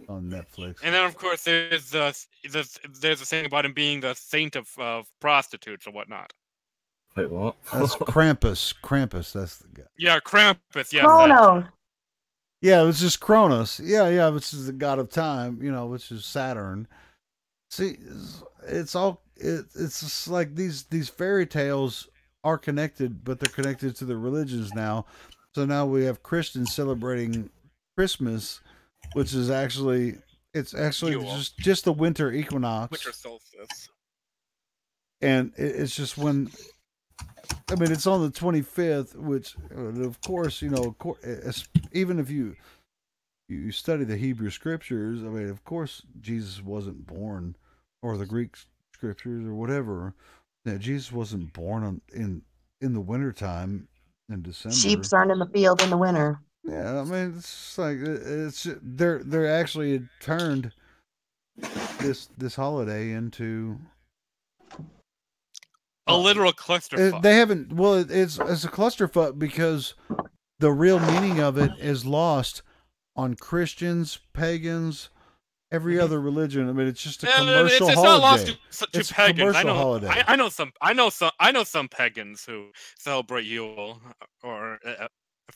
S15: Netflix?
S19: And then of course there's a thing about him being the saint of prostitutes or whatnot.
S8: Wait, what?
S15: That's Krampus. Krampus, that's the guy.
S19: Yeah, Krampus. Yeah.
S4: Kronos.
S15: Yeah, it was just Kronos. Yeah, which is the god of time. Which is Saturn. See, it's just like these fairy tales are connected, but they're connected to the religions now. So now we have Christians celebrating Christmas, which is actually just the winter equinox.
S19: Winter solstice.
S15: And it's just when. I mean, it's on the 25th, which, of course, even if you study the Hebrew scriptures, I mean, of course, Jesus wasn't born, or the Greek scriptures, or whatever. Yeah, Jesus wasn't born in the wintertime in December.
S4: Sheep aren't in the field in the winter.
S15: Yeah, I mean, it's like they're actually turned this holiday into
S19: a literal clusterfuck.
S15: They haven't. Well, it's a clusterfuck because the real meaning of it is lost on Christians, pagans, every other religion. I mean, it's just a
S19: Yeah,
S15: commercial
S19: it's not lost
S15: holiday.
S19: to
S15: It's a
S19: pagans.
S15: commercial holiday.
S19: I know some pagans who celebrate Yule or.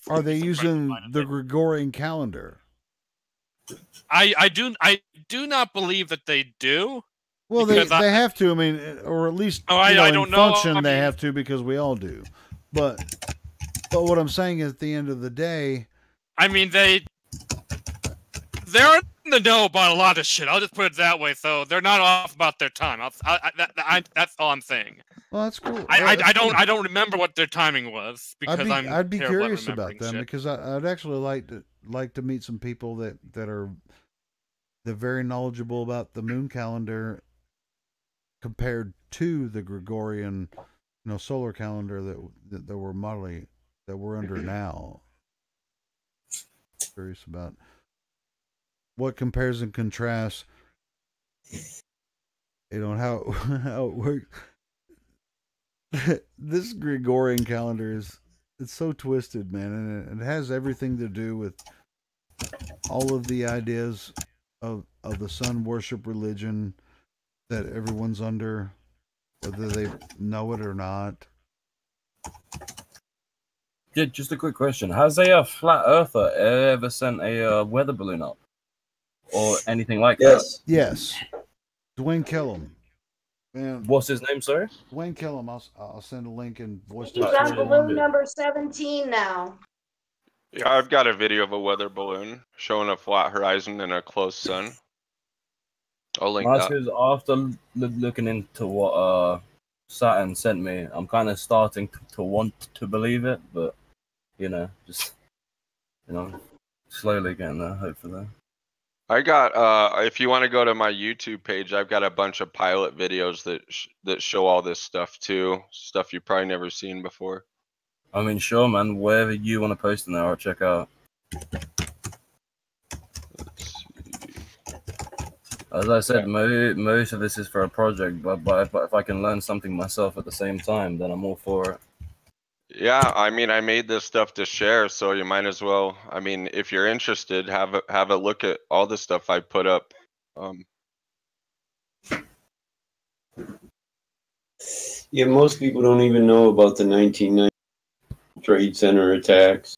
S15: Are they
S19: some friends of
S15: using
S19: mine.
S15: the Gregorian calendar?
S19: I do not believe that they do.
S15: Well, they
S19: because I-
S15: have to. I mean, or at least
S19: Oh, I
S15: in
S19: don't know.
S15: function
S19: I
S15: they
S19: mean-
S15: have to because we all do. But what I'm saying is, at the end of the day,
S19: I mean, they're in the know about a lot of shit. I'll just put it that way. So they're not off about their time. That's all I'm saying.
S15: well, that's cool.
S19: I don't remember what their timing was because
S15: I'd be
S19: terrible at
S15: curious about
S19: remembering
S15: them
S19: shit.
S15: because I'd actually like to meet some people that are they're very knowledgeable about the moon calendar compared to the Gregorian, solar calendar that we're modeling that we're under now. Curious about what compares and contrasts, how it works. This Gregorian calendar it's so twisted, man, and it has everything to do with all of the ideas of the sun worship religion that everyone's under, whether they know it or not.
S8: Yeah, just a quick question: has a flat earther ever sent a weather balloon up, or anything like that?
S15: Yes. Dwayne Kellum. Man,
S8: what's his name, sir?
S15: Dwayne Kellum. I'll send a link in voice
S4: He's
S15: text.
S4: on balloon number 17 now.
S13: Yeah, I've got a video of a weather balloon showing a flat horizon and a close sun. I'll link that.
S8: Because after looking into what Saturn sent me, I'm kind of starting to want to believe it, but just slowly getting there, hopefully.
S13: I got if you want to go to my YouTube page, I've got a bunch of pilot videos that show all this stuff too, stuff you've probably never seen before.
S8: I mean, sure, man. Wherever you want to post in there, I'll check out. As I said, most of this is for a project, but if I can learn something myself at the same time, then I'm all for it.
S13: Yeah, I mean, I made this stuff to share, so you might as well. I mean, if you're interested, have a look at all the stuff I put up.
S6: Yeah, most people don't even know about the 1990 Trade Center attacks.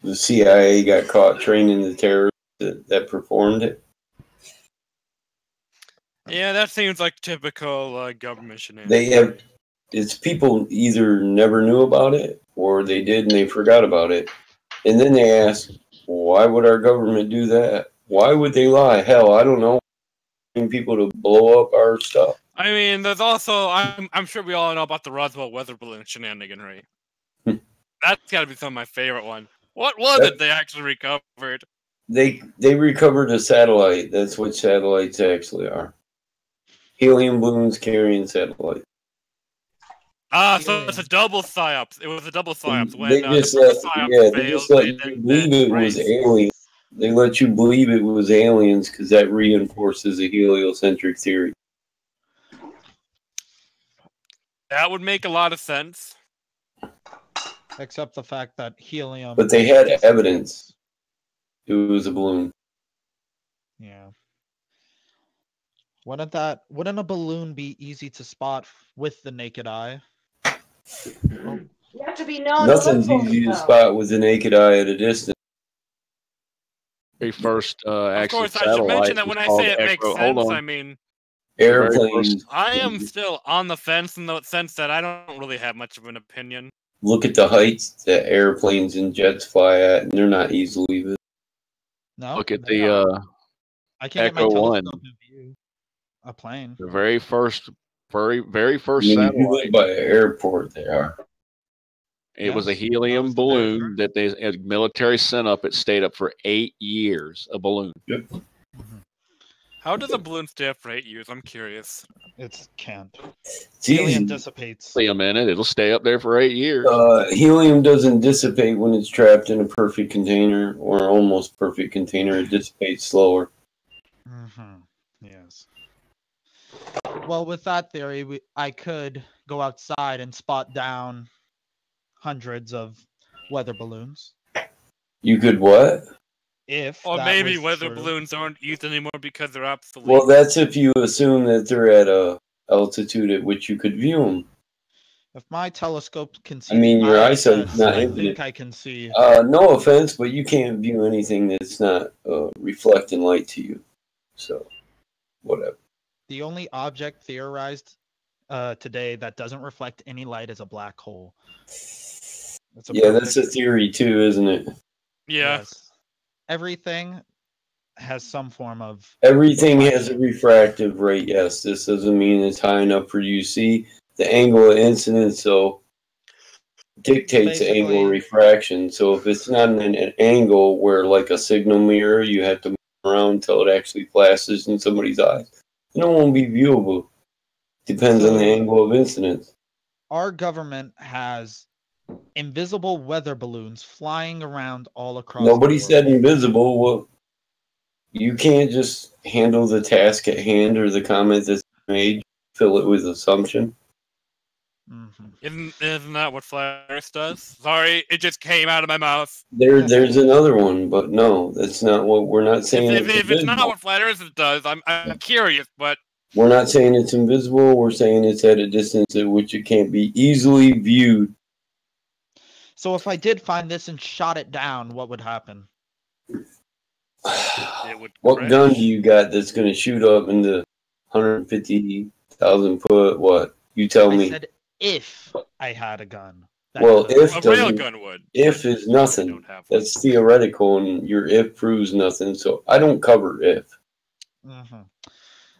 S6: The CIA got caught training the terrorists that performed it.
S19: Yeah, that seems like typical government shenanigans.
S6: They have. It's people either never knew about it or they did and they forgot about it. And then they ask, why would our government do that? Why would they lie? Hell, I don't know. People to blow up our stuff.
S19: I mean, there's also I'm sure we all know about the Roswell weather balloon shenaniganry. That's got to be some of my favorite one. What was it they actually recovered?
S6: They recovered a satellite. That's what satellites actually are. Helium balloons carrying satellites.
S19: So it's a double psyops. It was a double psyops. When
S6: They just let you believe it was aliens. They let you believe it was aliens because that reinforces a heliocentric theory.
S19: That would make a lot of sense.
S14: Except the fact that helium.
S6: But they had evidence. It was a balloon.
S14: Yeah. Wouldn't a balloon be easy to spot with the naked eye?
S4: You have to be known.
S6: Nothing's easy to spot with the naked eye at a distance.
S12: Very first
S19: Of
S12: actual
S19: course, I should mention that when I say it makes sense,
S12: Hold on.
S19: I mean
S6: Airplanes.
S19: I am still on the fence in the sense that I don't really have much of an opinion.
S6: Look at the heights that airplanes and jets fly at, and they're not easily visible.
S14: No.
S12: Look at the
S14: I can't get
S12: Echo
S14: my
S12: 1.
S14: telescope to view a plane.
S12: The very first
S6: I
S12: satellite.
S6: mean, if you live by an airport, they are.
S12: It was a helium balloon that the military sent up. It stayed up for 8 years. A balloon.
S6: Yep.
S19: How does a balloon stay up for 8 years? I'm curious.
S14: It can't.
S6: Helium
S14: Helium dissipates.
S12: Wait a minute. It'll stay up there for 8 years.
S6: Helium doesn't dissipate when it's trapped in a perfect container or almost perfect container. It dissipates slower.
S14: Yes. Well, with that theory, I could go outside and spot down hundreds of weather balloons.
S6: You could what?
S14: if
S19: Or
S14: that
S19: maybe
S14: was
S19: weather
S14: true.
S19: balloons aren't used anymore because they're obsolete.
S6: Well, that's if you assume that they're at a altitude at which you could view them.
S14: If my telescope can see
S6: I mean,
S14: the
S6: your eyesight's
S14: ISS,
S6: not
S14: I
S6: infinite.
S14: think I can see.
S6: No offense, but you can't view anything that's not reflecting light to you. So, whatever.
S14: The only object theorized today that doesn't reflect any light is a black hole. That's
S6: Yeah, that's a theory too, isn't it?
S19: Yeah.
S14: Yes. Everything has some form of
S6: Everything has a refractive rate, yes. This doesn't mean it's high enough for you to see. The angle of incidence, so dictates the angle of refraction. So if it's not an angle where, like a signal mirror, you have to move around until it actually flashes in somebody's eyes, then it won't be viewable. Depends on the angle of incidence.
S14: Our government has invisible weather balloons flying around all across
S6: Nobody
S14: the world.
S6: said invisible. Well, you can't just handle the task at hand or the comment that's made, fill it with assumption.
S19: Isn't that what Flat Earth does? Sorry, it just came out of my mouth.
S6: There's another one, but no, that's not what we're not saying.
S19: If it's not what Flat Earth does, I'm curious, but
S6: We're not saying it's invisible. We're saying it's at a distance at which it can't be easily viewed.
S14: So if I did find this and shot it down, what would happen?
S19: it would
S6: What
S19: crash.
S6: gun do you got that's going to shoot up into 150,000 foot? What? You tell me.
S14: I said if I had a gun.
S6: Well, if
S19: a rail
S6: doesn't-
S19: gun would.
S6: If is nothing. That's theoretical, and your if proves nothing. So I don't cover if.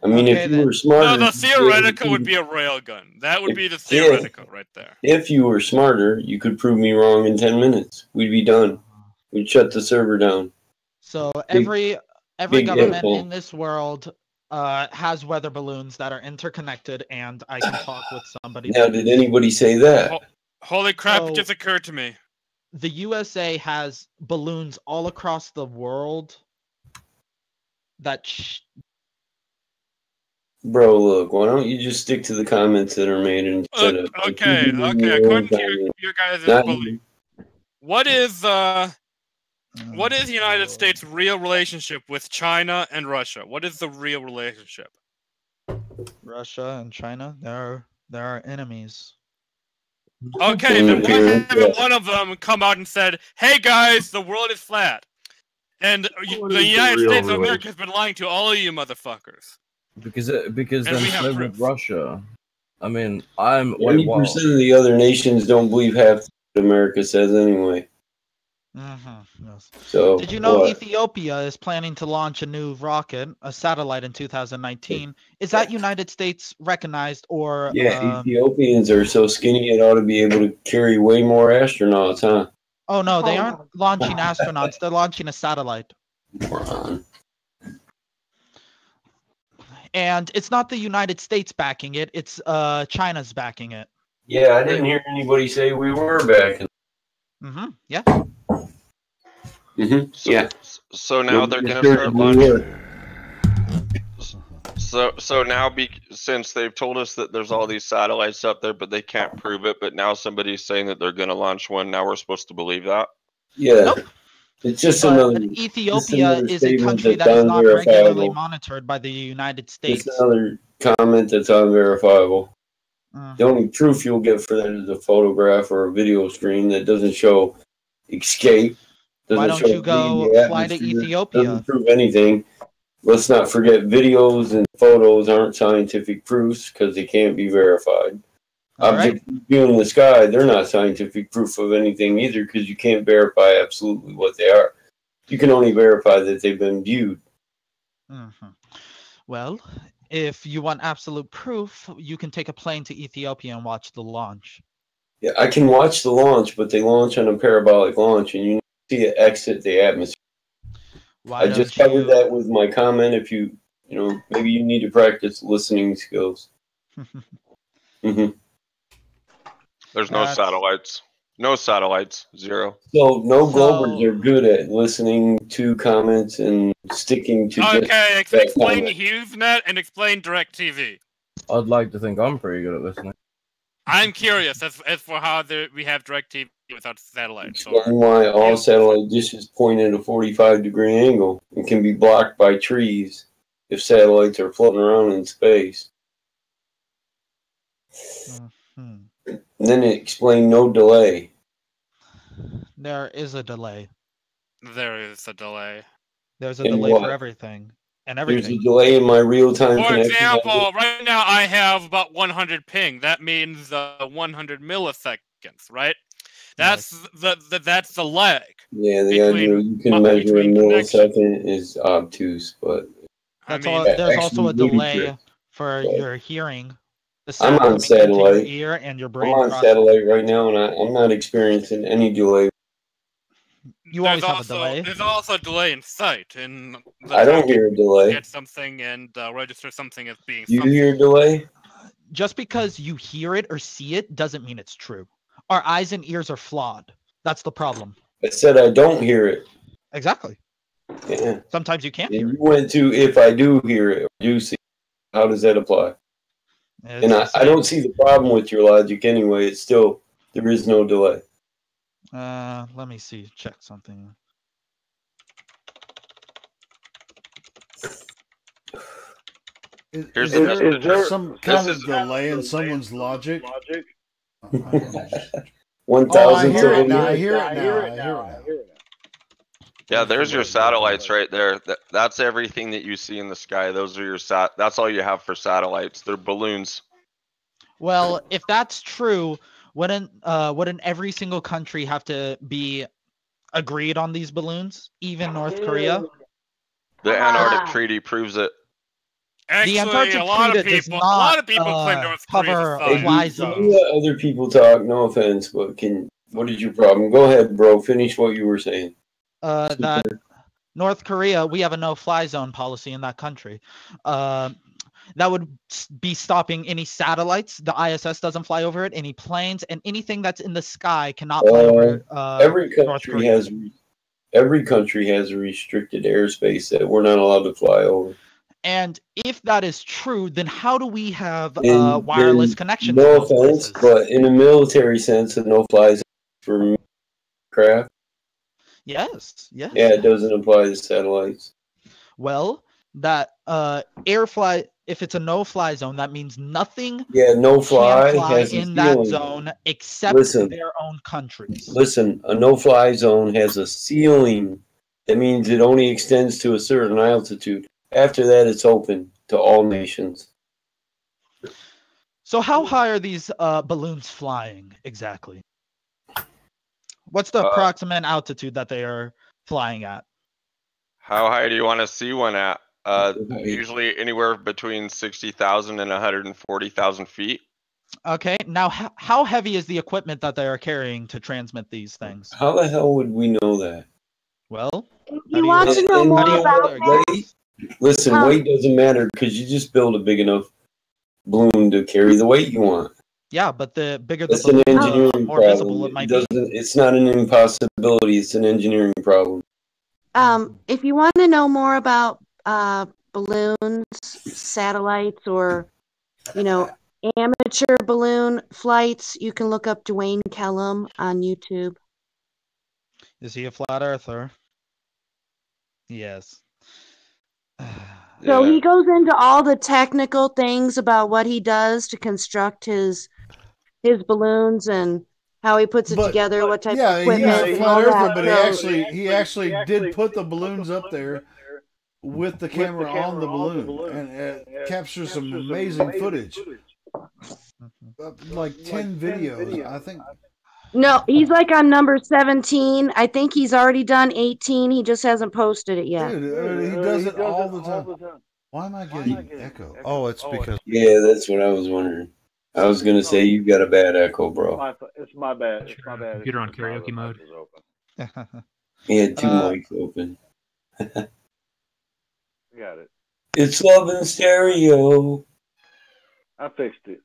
S6: I mean,
S14: Okay,
S6: if you were smarter,
S19: No, the
S6: you'd be able to
S19: theoretical would
S6: prove-
S19: be a rail gun. That would be the
S6: If-
S19: theoretical right there.
S6: If you were smarter, you could prove me wrong in 10 minutes. We'd be done. We'd shut the server down.
S14: So
S6: Big-
S14: every
S6: big
S14: government
S6: info.
S14: in this world has weather balloons that are interconnected, and I can talk with somebody.
S6: Now, did anybody say that?
S19: Holy crap!
S14: So-
S19: it just occurred to me.
S14: The USA has balloons all across the world that
S6: Bro, look, why don't you just stick to the comments that are made instead of...
S19: Okay. According to your guys'
S6: Not
S19: belief, what is the United States' real relationship with China and Russia? What is the real relationship?
S14: Russia and China, there are enemies.
S19: Okay, then why haven't one of them come out and said, "Hey guys, the world is flat," and the United
S8: real
S19: States of America has been lying to all of you motherfuckers.
S8: Because
S19: And
S8: then
S19: we have
S8: so
S19: proof.
S8: with Russia. I mean, I'm
S6: 20% of the other nations don't believe half what America says anyway.
S14: Yes.
S6: So,
S14: Did you know
S6: what?
S14: Ethiopia is planning to launch a new rocket, a satellite in 2019? Is that United States recognized or?
S6: Yeah, Ethiopians are so skinny it ought to be able to carry way more astronauts, huh?
S14: Oh no, they aren't launching astronauts. They're launching a satellite.
S6: Moron.
S14: And it's not the United States backing it; it's China's backing it.
S6: Yeah, I didn't hear anybody say we were back.
S14: Yeah.
S6: Yeah.
S13: So now they're
S6: Nobody
S13: gonna
S6: assured
S13: start
S6: we
S13: launching.
S6: were.
S13: So now, since they've told us that there's all these satellites up there, but they can't prove it, but now somebody's saying that they're going to launch one. Now we're supposed to believe that.
S6: Yeah. It's just
S14: But
S6: another.
S14: Ethiopia
S6: another
S14: is a
S6: statement
S14: country
S6: that's
S14: that is not regularly
S6: unverifiable.
S14: monitored by the United States.
S6: Just another comment that's unverifiable. The only proof you'll get for that is a photograph or a video screen that doesn't show escape.
S14: Why
S6: Doesn't
S14: don't
S6: show
S14: you go
S6: the
S14: fly to
S6: atmosphere,
S14: Ethiopia?
S6: Doesn't prove anything. Let's not forget videos and photos aren't scientific proofs because they can't be verified. Objects viewed in the sky, they're not scientific proof of anything either because you can't verify absolutely what they are. You can only verify that they've been viewed.
S14: Well, if you want absolute proof, you can take a plane to Ethiopia and watch the launch.
S6: Yeah, I can watch the launch, but they launch on a parabolic launch and you see it exit the atmosphere.
S14: Why
S6: I just
S14: don't
S6: covered that with my comment. If you know, maybe you need to practice listening skills.
S13: There's no
S14: That's-
S13: satellites. No satellites. Zero.
S6: So no Globers are good at listening to comments and sticking to just
S19: Okay,
S6: that
S19: explain
S6: comment.
S19: HughesNet and explain DirecTV.
S8: I'd like to think I'm pretty good at listening.
S19: I'm curious as for how we have DirecTV without satellites.
S6: Explain why all satellite dishes point at a 45-degree angle and can be blocked by trees if satellites are floating around in space. And then it explained no delay.
S14: There is a delay.
S19: There is a delay.
S14: There's a
S6: In
S14: delay
S6: what?
S14: for everything. And
S6: There's
S14: everything.
S6: a delay in my real-time
S19: For
S6: connection.
S19: example, right now I have about 100 ping. That means 100 milliseconds, right? That's that's the lag.
S6: Yeah, the idea you can measure a millisecond is obtuse, but
S14: That's
S19: I mean,
S14: all. There's
S6: actually
S14: also a delay
S6: ludicrous.
S14: for
S6: But
S14: your hearing. The
S6: I'm
S14: sound
S6: on
S14: coming into your
S6: satellite.
S14: ear and your
S6: I'm
S14: brain
S6: on
S14: processing.
S6: satellite right now, and I'm not experiencing any delay.
S14: You always have a delay.
S19: There's also a delay in sight, in the
S6: I don't
S19: time
S6: hear a delay.
S19: get something and register something as being
S6: You
S19: something.
S6: hear a delay?
S14: Just because you hear it or see it doesn't mean it's true. Our eyes and ears are flawed. That's the problem.
S6: I said I don't hear it.
S14: Exactly.
S6: Yeah.
S14: Sometimes you can't
S6: And
S14: hear
S6: you went to if I do hear it or do see it. How does that apply?
S14: It's
S6: And
S14: the
S6: I don't see the problem with your logic anyway. It's still, there is no delay.
S14: Let me see. Check something.
S15: Is there some kind of delay in someone's logic?
S6: 1,000.
S15: I hear it now. I hear it now.
S13: Yeah, there's your satellites right there. That's everything that you see in the sky. Those are your that's all you have for satellites. They're balloons.
S14: Well, if that's true, wouldn't every single country have to be agreed on these balloons? Even North Korea?
S13: The Antarctic Treaty proves it.
S19: Actually,
S14: The Antarctic
S19: a lot
S14: Treaty does
S19: a
S14: not
S19: lot of people claim North Korea
S14: cover
S19: is a
S14: a
S19: science.
S14: fly
S6: Can
S14: zone.
S6: you let other people talk? No offense, but what is your problem? Go ahead, bro. Finish what you were saying.
S14: That North Korea, we have a no-fly zone policy in that country. That would be stopping any satellites. The ISS doesn't fly over it. Any planes and anything that's in the sky cannot fly over
S6: Every
S14: North
S6: country
S14: Korea.
S6: has a restricted airspace that we're not allowed to fly over.
S14: And if that is true, then how do we have
S6: And
S14: wireless
S6: then,
S14: connections
S6: no
S14: in those
S6: offense,
S14: places?
S6: but in a military sense, a no-fly zone for craft.
S14: Yes.
S6: Yeah, it doesn't apply to satellites.
S14: Well, that if it's a no-fly zone, that means nothing
S6: Yeah, no-fly
S14: can fly
S6: has a
S14: in that
S6: ceiling.
S14: zone except their own countries.
S6: Listen, a no-fly zone has a ceiling. That means it only extends to a certain altitude. After that, it's open to all nations.
S14: So how high are these balloons flying exactly? What's the approximate altitude that they are flying at?
S13: How high do you want to see one at? Usually anywhere between 60,000 and 140,000 feet.
S14: Okay, now how heavy is the equipment that they are carrying to transmit these things?
S6: How the hell would we know that?
S14: Well,
S4: You want to know more about that?
S6: Weight? Listen, weight doesn't matter because you just build a big enough balloon to carry the weight you want.
S14: Yeah, but the bigger
S6: That's
S14: the
S6: an
S14: balloon,
S6: engineering
S14: the more
S6: problem.
S14: visible it might be.
S6: It's not an impossibility. It's an engineering problem.
S4: If you want to know more about balloons, satellites, or amateur balloon flights, you can look up Dwayne Kellum on YouTube.
S14: Is he a flat earther? Yes.
S4: So he goes into all the technical things about what he does to construct his balloons and how he puts it together, what type of equipment.
S15: He's a flat earther, but he actually did put the balloons up there with the camera on the balloon, and it captures some amazing footage. Like 10 videos, I think.
S4: No, he's like on number 17. I think he's already done 18. He just hasn't posted it yet.
S15: Dude, he does it all the time. Why am I getting echo? Oh, it's because...
S6: Yeah, that's what I was wondering. I was going to say you got a bad echo, bro.
S1: It's my bad. It's my bad.
S17: Computer on karaoke mode.
S6: He had two mics open.
S1: Got it.
S6: It's love in stereo.
S1: I fixed it.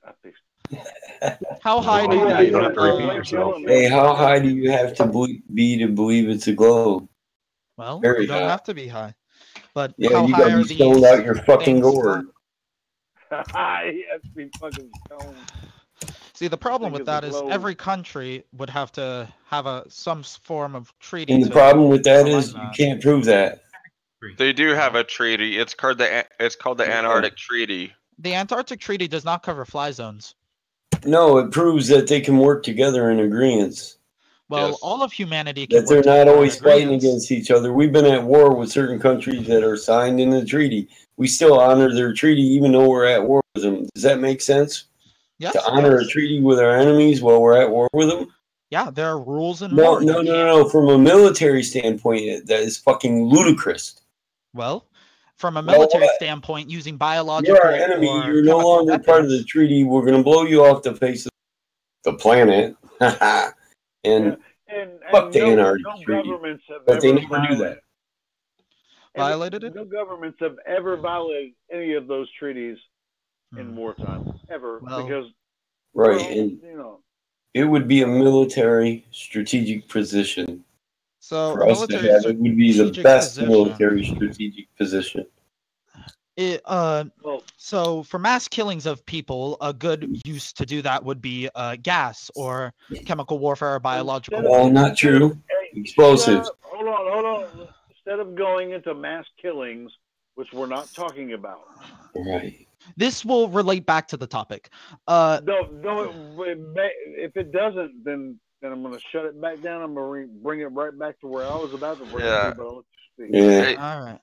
S14: How high do
S11: you don't have to repeat yourself.
S6: Hey, how high do you have to be to believe it's a globe?
S14: Well,
S6: Very
S14: you don't
S6: high.
S14: have to be high. But
S6: Yeah,
S14: how
S6: you
S14: high
S6: got
S14: are
S6: to be stoned
S14: these
S6: out your fucking
S14: things
S6: gourd.
S1: He has to be fucking stoned.
S14: See, the problem with
S1: it's
S14: that
S1: a
S14: is
S1: globe.
S14: every country would have to have some form of treaty.
S6: And the
S14: to
S6: problem with that
S14: align
S6: is you
S14: that.
S6: can't prove that.
S13: They do have a treaty. It's called the Antarctic Treaty.
S14: The Antarctic Treaty does not cover fly zones.
S6: No, it proves that they can work together in agreement.
S14: Well, all of humanity can
S6: That they're
S14: work
S6: not
S14: together in
S6: always fighting
S14: agreement.
S6: against each other. We've been at war with certain countries that are signed in the treaty. We still honor their treaty even though we're at war with them. Does that make sense?
S14: Yes,
S6: To honor a treaty with our enemies while we're at war with them?
S14: Yeah, there are rules in
S6: No,
S14: war.
S6: no. From a military standpoint, that is fucking ludicrous.
S14: Well, from a military standpoint, using biological
S6: You're our enemy.
S14: or
S6: You're no
S14: chemical
S6: longer part of the
S14: weapons,
S6: treaty. We're going to blow you off the face of the planet. And fuck the Antarctic Treaty.
S1: Governments have
S6: But they
S1: ever
S6: never do that.
S14: violated it.
S1: No governments have ever violated any of those treaties in wartime, ever, because
S6: Right.
S1: well,
S6: And
S1: you know,
S6: it would be a military strategic position.
S14: So
S6: For us to have, it would be the best military strategic position.
S14: So for mass killings of people, a good use to do that would be gas or chemical warfare or biological.
S6: Well, not true. Explosives.
S1: Hold on. Instead of going into mass killings, which we're not talking about.
S6: Right.
S14: This will relate back to the topic.
S1: No, if it doesn't, then I'm going to shut it back down. I'm going to bring it right back to where I was about to bring it to, but I'll let you speak.
S13: Hey,
S14: all right.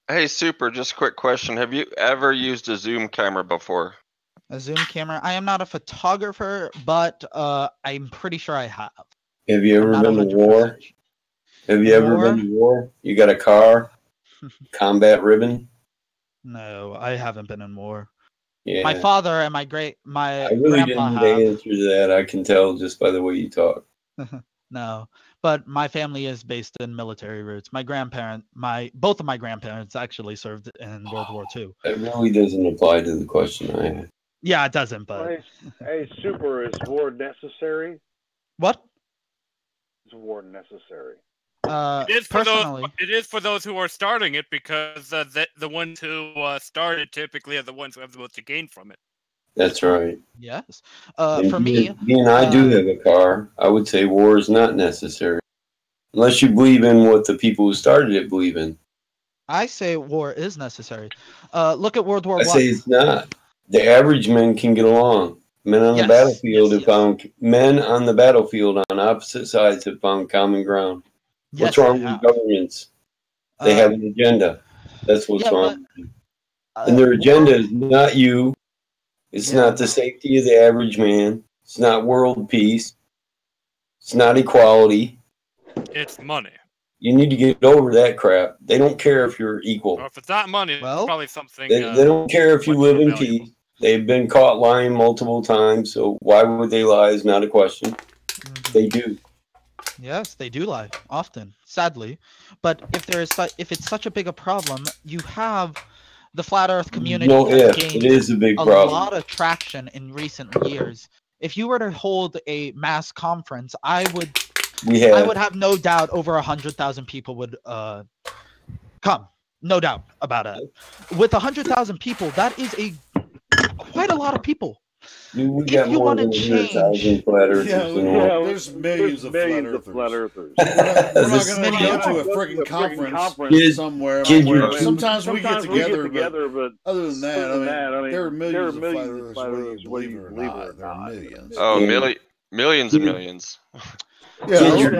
S13: Hey, Super, just a quick question. Have you ever used a zoom camera before?
S14: A zoom camera? I am not a photographer, but I'm pretty sure I have.
S6: Have you ever been to war? Have you ever been to war? You got a car? Combat ribbon?
S14: No, I haven't been in war.
S6: Yeah.
S14: My father and my
S6: I really
S14: grandpa
S6: didn't
S14: have.
S6: answer to that. I can tell just by the way you talk.
S14: No, but my family is based in military roots. Both of my grandparents actually served in World War II.
S6: It really doesn't apply to the question I had.
S14: Yeah, it doesn't, but
S1: Hey, Super, is war necessary?
S14: What?
S1: Is war necessary?
S19: It is for those who are starting it, because the ones who started typically are the ones who have the most to gain from it.
S6: That's right.
S14: Yes.
S6: And
S14: For me,
S6: being I do have a car, I would say war is not necessary. Unless you believe in what the people who started it believe in.
S14: I say war is necessary. Look at World War
S6: I say it's not. The average men can get along. Men on the battlefield have found men on the battlefield on opposite sides have found common ground. What's wrong with governments? They have an agenda. That's what's wrong. And their agenda is not you. It's not the safety of the average man. It's not world peace. It's not equality.
S19: It's money.
S6: You need to get over that crap. They don't care if you're equal.
S19: Or if it's not money, it's probably something.
S6: They don't care if you live in peace. They've been caught lying multiple times, so why would they lie is not a question. They do.
S14: Yes, they do lie often, sadly. But if it's such a big a problem, you have the flat Earth community.
S6: No,
S14: has
S6: if
S14: gained
S6: it is a big
S14: a
S6: problem.
S14: lot of traction in recent years. If you were to hold a mass conference, I would have no doubt over 100,000 people would come. No doubt about it. With 100,000 people, that is quite a lot of people.
S6: We got more than 100,000 flat earthers.
S15: There's millions of flat earthers. We're not going to go to a freaking conference somewhere. Sometimes we get together, but other than that, I mean, there are millions of flat earthers, whether you believe it or not. There are millions.
S13: Oh, millions and millions.
S15: Yeah,
S6: you're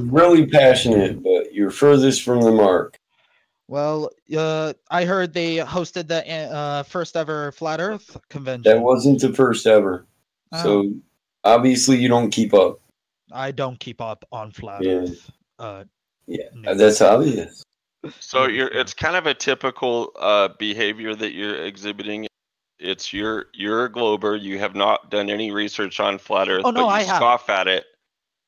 S6: really passionate, but you're furthest from the mark.
S14: Well, I heard they hosted the first ever Flat Earth convention.
S6: That wasn't the first ever. So obviously you don't keep up.
S14: I don't keep up on Flat Earth.
S6: That's obvious.
S13: So it's kind of a typical behavior that you're exhibiting. It's you're a glober. You have not done any research on Flat Earth, but you scoff at it.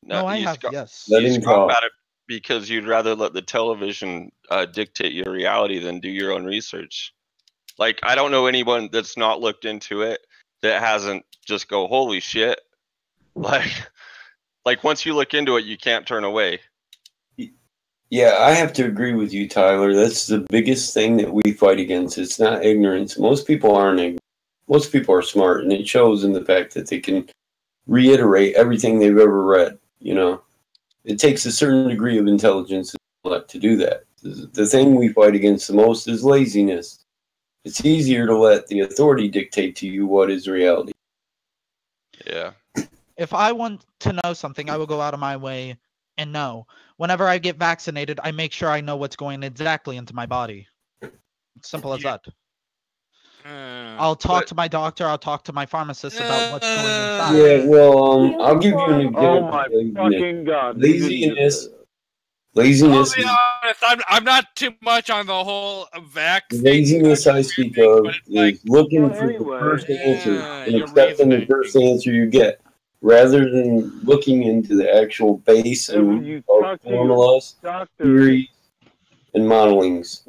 S14: No, I have. Yes.
S6: Let
S13: you
S6: him
S13: scoff
S6: talk.
S13: at it because you'd rather let the television dictate your reality than do your own research. Like, I don't know anyone that's not looked into it that hasn't just go, holy shit. Like once you look into it, you can't turn away.
S6: Yeah, I have to agree with you, Tyler. That's the biggest thing that we fight against. It's not ignorance. Most people aren't ignorant. Most people are smart, and it shows in the fact that they can reiterate everything they've ever read. You know, it takes a certain degree of intelligence to do that. The thing we fight against the most is laziness. It's easier to let the authority dictate to you what is reality.
S13: Yeah.
S14: If I want to know something, I will go out of my way and know. Whenever I get vaccinated, I make sure I know what's going exactly into my body. Simple as that. I'll talk to my doctor. I'll talk to my pharmacist about what's going inside.
S6: Yeah, well, I'll give you an example.
S1: Oh my fucking God!
S6: Laziness.
S19: I'll be honest, I'm not too much on the whole vaccine.
S6: Laziness I speak of is looking for the first answer and accepting the first answer you get, rather than looking into the actual base and of formulas, theories, and modelings.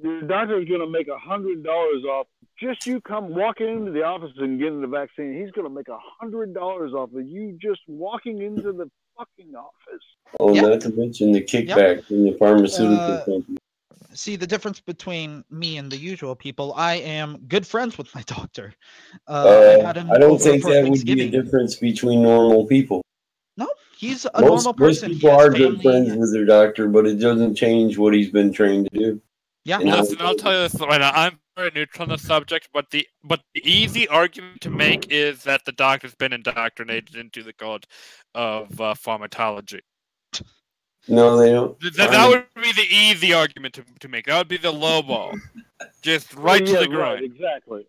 S1: Your doctor's going to make $100 off. Just you come walking into the office and getting the vaccine, he's going to make $100 off of you just walking into the fucking office.
S6: Oh, not to mention the kickback from the pharmaceutical company.
S14: See, the difference between me and the usual people, I am good friends with my doctor. I had him
S6: I don't
S14: over
S6: think
S14: for
S6: that would be a
S14: Thanksgiving.
S6: difference between normal people.
S14: No, he's a normal person.
S6: Most
S14: He
S6: people
S14: has
S6: are good
S14: family.
S6: friends with their doctor, but it doesn't change what he's been trained to do.
S14: Yeah.
S6: And how-
S19: Listen, I'll tell you this right now. I'm very neutral on the subject, but the easy argument to make is that the doctor's been indoctrinated into the code of pharmacology.
S6: No, they don't.
S19: That would be the easy argument to make. That would be the low ball, just right to the groin.
S1: Right, exactly.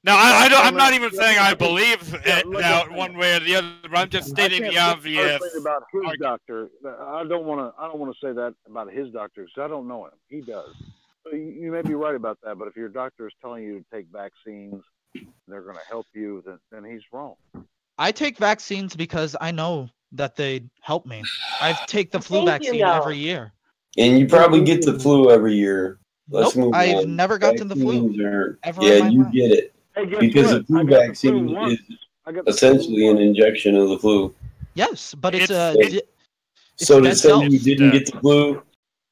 S19: Now, I'm not even saying I believe it now one way or the other. But I'm just stating the obvious.
S1: About his doctor, I don't want to say that about his doctor because I don't know him. He does. So you may be right about that, but if your doctor is telling you to take vaccines, and they're going to help you, then he's wrong.
S14: I take vaccines because I know that they help me. I take the flu vaccine every year.
S6: And you probably get the flu every year. Let's move on.
S14: I've never gotten the flu.
S6: Yeah, you get it. Because the flu vaccine is essentially an injection of the flu.
S14: Yes, but it's
S6: so to say you didn't get the flu,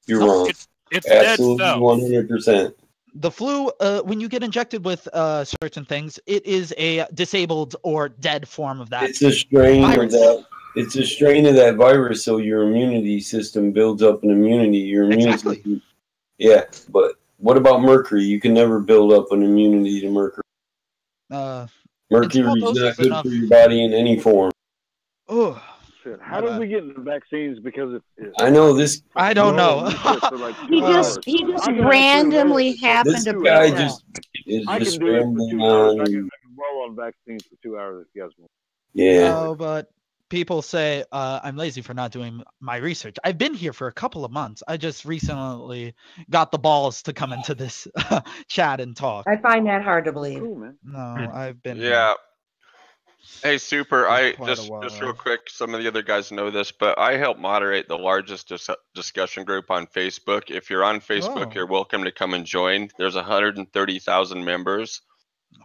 S6: you're wrong.
S19: It's
S6: absolutely 100%.
S14: The flu, when you get injected with certain things, it is a disabled or dead form of that.
S6: It's a strain
S14: virus.
S6: of that. It's a strain of that virus, so your immunity system builds up an immunity. Your immune system. Yeah, but what about mercury? You can never build up an immunity to mercury. Mercury is not good for your body in any form.
S14: Oh.
S1: Shit. How did we get into vaccines? Because
S6: I know this.
S14: I don't know.
S4: He just randomly happened to bring
S6: guy
S4: it
S6: just
S4: up.
S6: is
S1: I
S6: just
S1: can do it for
S6: rambling
S1: 2 hours. I
S6: on.
S1: can roll on vaccines for 2 hours if you guys want.
S6: Yeah.
S14: No, but people say I'm lazy for not doing my research. I've been here for a couple of months. I just recently got the balls to come into this chat and talk.
S4: I find that hard to believe.
S1: Cool, man.
S14: No, I've been
S13: Yeah. Hey, Super, I
S14: quite a
S13: just
S14: while.
S13: real quick, some of the other guys know this, but I help moderate the largest discussion group on Facebook. If you're on Facebook, you're welcome to come and join. There's 130,000 members.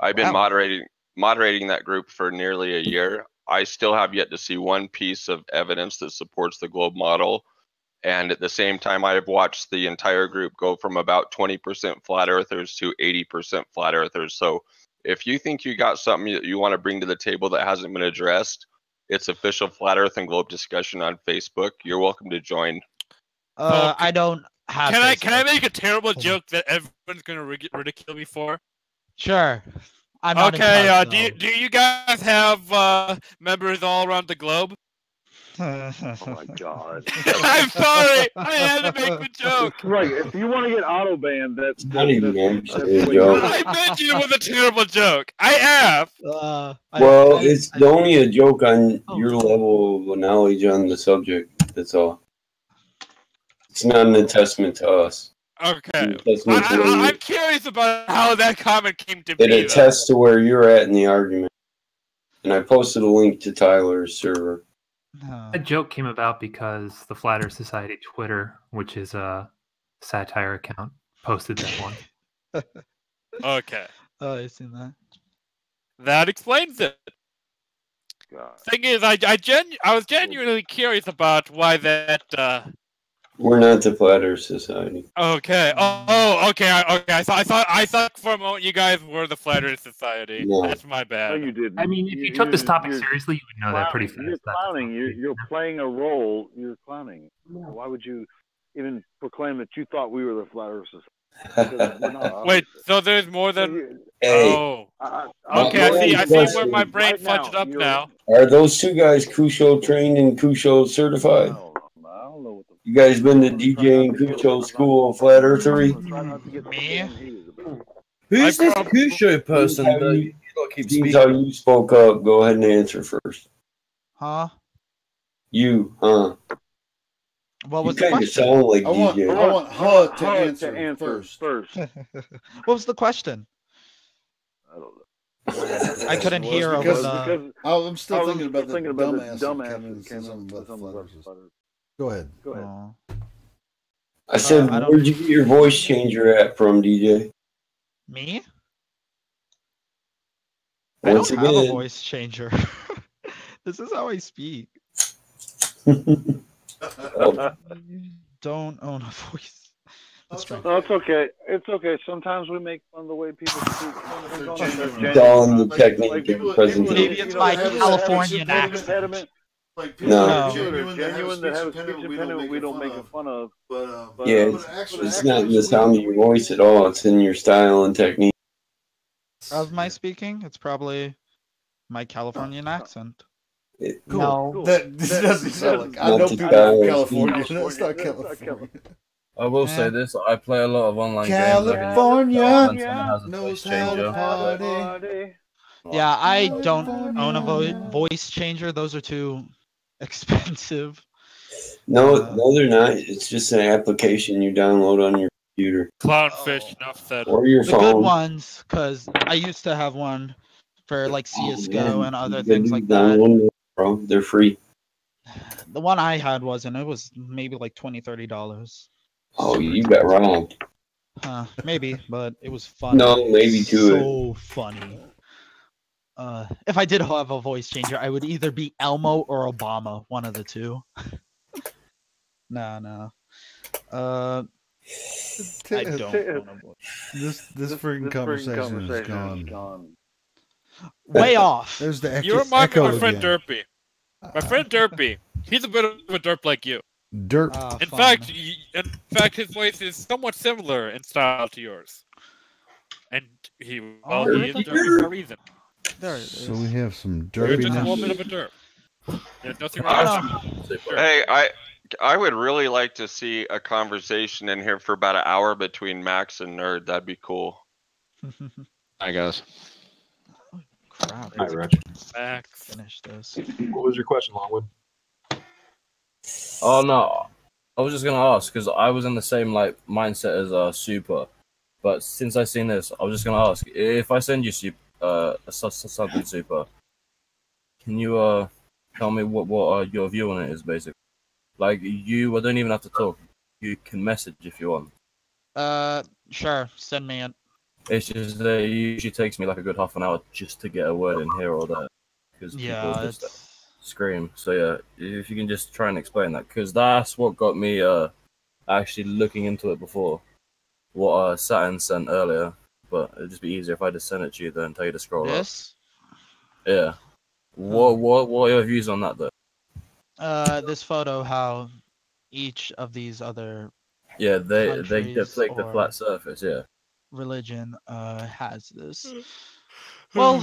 S13: I've been moderating that group for nearly a year. I still have yet to see one piece of evidence that supports the globe model. And at the same time, I have watched the entire group go from about 20% flat earthers to 80% flat earthers. So if you think you got something that you want to bring to the table that hasn't been addressed, it's official Flat Earth and Globe discussion on Facebook. You're welcome to join.
S14: I don't have.
S19: Can I make a terrible joke that everyone's gonna ridicule me for?
S14: Sure. I'm not
S19: okay. Do you guys have members all around the globe?
S1: Oh my God!
S19: I'm sorry. I had to make the joke.
S1: Right. If you want to get auto banned, that's
S6: not even a
S1: what
S6: joke.
S19: I mentioned it was a terrible joke. I have.
S6: Well, it's only a joke on your level of knowledge on the subject. That's all. It's not an attestment to us.
S19: Okay. I'm curious about how that comment came to be.
S6: It attests to where you're at in the argument. And I posted a link to Tyler's server.
S17: That joke came about because the Flat Earth Society Twitter, which is a satire account, posted that one.
S19: Okay.
S14: Oh, I've seen that.
S19: That explains it.
S1: God.
S19: Thing is, I was genuinely curious about why that
S6: We're not the Flat Earth Society.
S19: Okay. Okay. Okay. I thought for a moment you guys were the Flat Earth Society.
S6: No.
S19: That's my bad.
S1: No, you didn't.
S17: I mean, if you took this topic
S1: you're
S17: seriously, you would know that pretty
S1: clowning.
S17: fast.
S1: You're clowning. You're playing a role. You're clowning. So why would you even proclaim that you thought we were the Flat Earth Society? Because we're not.
S19: Wait, so there's more than.
S6: Hey.
S19: Oh. Okay, I see where my brain fudged up now.
S6: Are those two guys Kusho trained and Kusho certified? You guys been to DJ and Kusho School of Flat Earthery?
S14: Me?
S8: Who's this Kusho person that you keep
S6: Seems
S8: speaking?
S6: how you spoke up. Go ahead and answer first.
S14: Huh?
S6: You, huh?
S14: What was
S6: you
S14: the
S6: kind of
S14: question?
S6: sound like
S15: I want
S6: DJ.
S15: HUD to answer first.
S14: What was the question? I couldn't hear over the.
S15: I'm still thinking about the dumbass that said something about the Flat Earth Society. Go ahead.
S1: Go ahead.
S6: I said, where'd you get your voice changer at from, DJ?
S14: Me?
S6: Once
S14: I don't have a
S6: again.
S14: voice changer. This is how I speak. Don't own a voice.
S1: No, it's okay. It's okay. Sometimes we make fun of the way people speak.
S6: Don the technique of the presentation.
S14: Maybe it's my Californian accent.
S15: Like
S6: people
S15: that
S6: No.
S15: are genuine that have a speech impediment, we don't make fun of. But
S6: Yeah, it's not in the sound of your voice at all. It's in your style and technique.
S14: Of my speaking, it's probably my Californian accent.
S15: No, that doesn't sound like. I know people from California. That's not California.
S8: I will say this: I play a lot of online
S15: California
S8: games. California
S15: knows how to party.
S14: Yeah, I don't own a voice changer. Those are too expensive.
S6: No, they're not. It's just an application you download on your computer.
S19: Clownfish, enough said.
S6: Or your
S14: The
S6: phone.
S14: good ones, because I used to have one for like CSGO and other things like that.
S6: Download them, bro. They're free.
S14: The one I had wasn't. It was maybe like $20-$30.
S6: Oh, you got robbed.
S14: Maybe, but it was fun.
S6: No, maybe to
S14: so funny. If I did have a voice changer, I would either be Elmo or Obama, one of the two. No. I don't own a voice.
S15: This freaking conversation is gone.
S14: Way off.
S15: There's the
S19: You remind me of
S15: echo
S19: my friend
S15: again.
S19: Derpy. My friend Derpy. He's a bit of a derp like you.
S15: Derp.
S19: In fact, his voice is somewhat similar in style to yours. And he is derpy for a reason.
S14: There it is.
S15: So we have some
S19: You're just a little
S15: derpiness.
S19: bit of a derp. There's nothing wrong with that.
S13: Hey, I would really like to see a conversation in here for about an hour between Max and Nerd. That'd be cool.
S12: I guess.
S14: Crap.
S11: Hi, Rich.
S19: Max.
S14: Finish this.
S11: What was your question, Longwood?
S8: Oh no, I was just gonna ask because I was in the same like mindset as Super, but since I seen this, I was just gonna ask if I send you something Super, can you tell me what your view on it is basically? Like you, I don't even have to talk. You can message if you want.
S14: Sure. Send me it.
S8: It's just that it usually takes me like a good half an hour just to get a word in here or there because
S14: Yeah,
S8: people just scream. So yeah, if you can just try and explain that, because that's what got me actually looking into it before. What Saturn sent earlier, but it'd just be easier if I just send it to you then and tell you to scroll
S14: This?
S8: up. Yeah. What are your views on that though?
S14: This photo, how each of these other
S8: Yeah, they
S14: countries
S8: deflect the
S14: or
S8: flat surface. Yeah.
S14: religion has this. Well,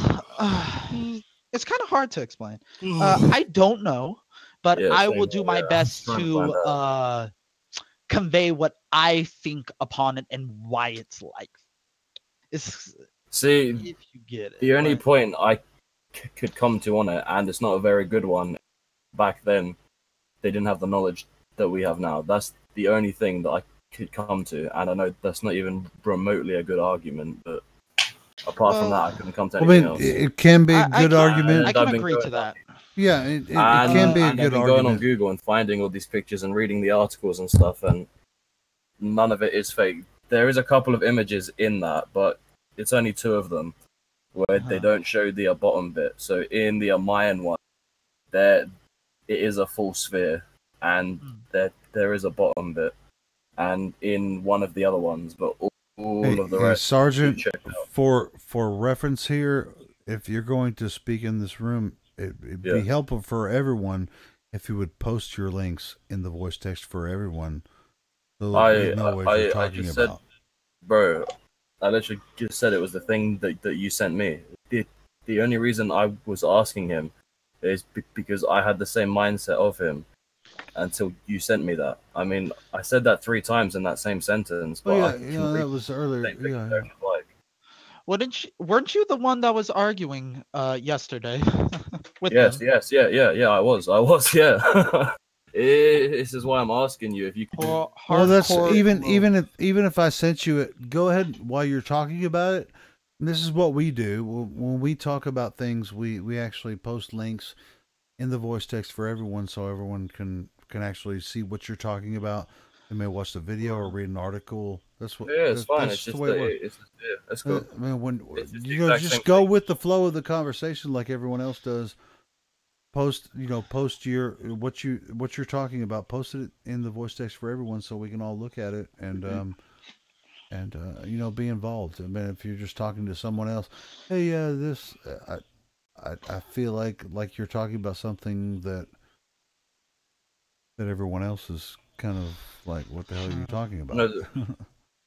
S14: it's kind of hard to explain. I don't know, but
S8: Yeah,
S14: I
S8: same
S14: will do my
S8: here.
S14: best
S8: I'm trying to find
S14: to convey what I think upon it and why it's like. It's
S8: See,
S14: if you get it.
S8: the only point I could come to on it, and it's not a very good one. Back then, they didn't have the knowledge that we have now. That's the only thing that I could come to, and I know that's not even remotely a good argument. But apart from that, I couldn't come to
S15: I
S8: anything
S15: mean,
S8: else.
S15: it can be a good argument.
S14: I can agree to that.
S15: Yeah, it can be a
S8: and
S15: good
S8: I've been going on
S15: argument.
S8: Google and finding all these pictures and reading the articles and stuff, and none of it is fake. There is a couple of images in that, but it's only two of them where they don't show the bottom bit. So in the Mayan one, there it is a full sphere, and they're there is a bottom bit, and in one of the other ones, but all of the
S15: Hey,
S8: rest.
S15: Sergeant,
S8: check out.
S15: for reference here, if you're going to speak in this room, it'd be helpful for everyone if you would post your links in the voice text for everyone, so we know what you're talking
S8: just
S15: about.
S8: said, bro, I literally just said it was the thing that you sent me. The only reason I was asking him is because I had the same mindset of him until you sent me that. I mean, I said that 3 times in that same sentence, but
S15: Oh
S8: I
S15: yeah,
S8: can read
S15: that was earlier. Yeah.
S8: if you like.
S14: Weren't you the one that was arguing yesterday with
S8: Yes,
S14: them?
S8: yeah. I was, yeah. This is why I'm asking you if you can.
S15: Well, that's even if I sent you it, go ahead while you're talking about it. This is what we do when we talk about things. We actually post links in the voice text for everyone, so everyone can actually see what you're talking about. They may watch the video or read an article. That's what.
S8: Yeah, it's fine.
S15: That's
S8: it's
S15: the
S8: just
S15: way
S8: that
S15: it works.
S8: that's cool.
S15: I mean, when
S8: It's just the
S15: you know,
S8: exact
S15: just
S8: same
S15: go
S8: thing.
S15: with the flow of the conversation, like everyone else does. Post your what you're talking about. Post it in the voice text for everyone, so we can all look at it and be involved. I mean, if you're just talking to someone else, hey, this I feel like you're talking about something that everyone else is kind of like, what the hell are you talking about?
S8: No,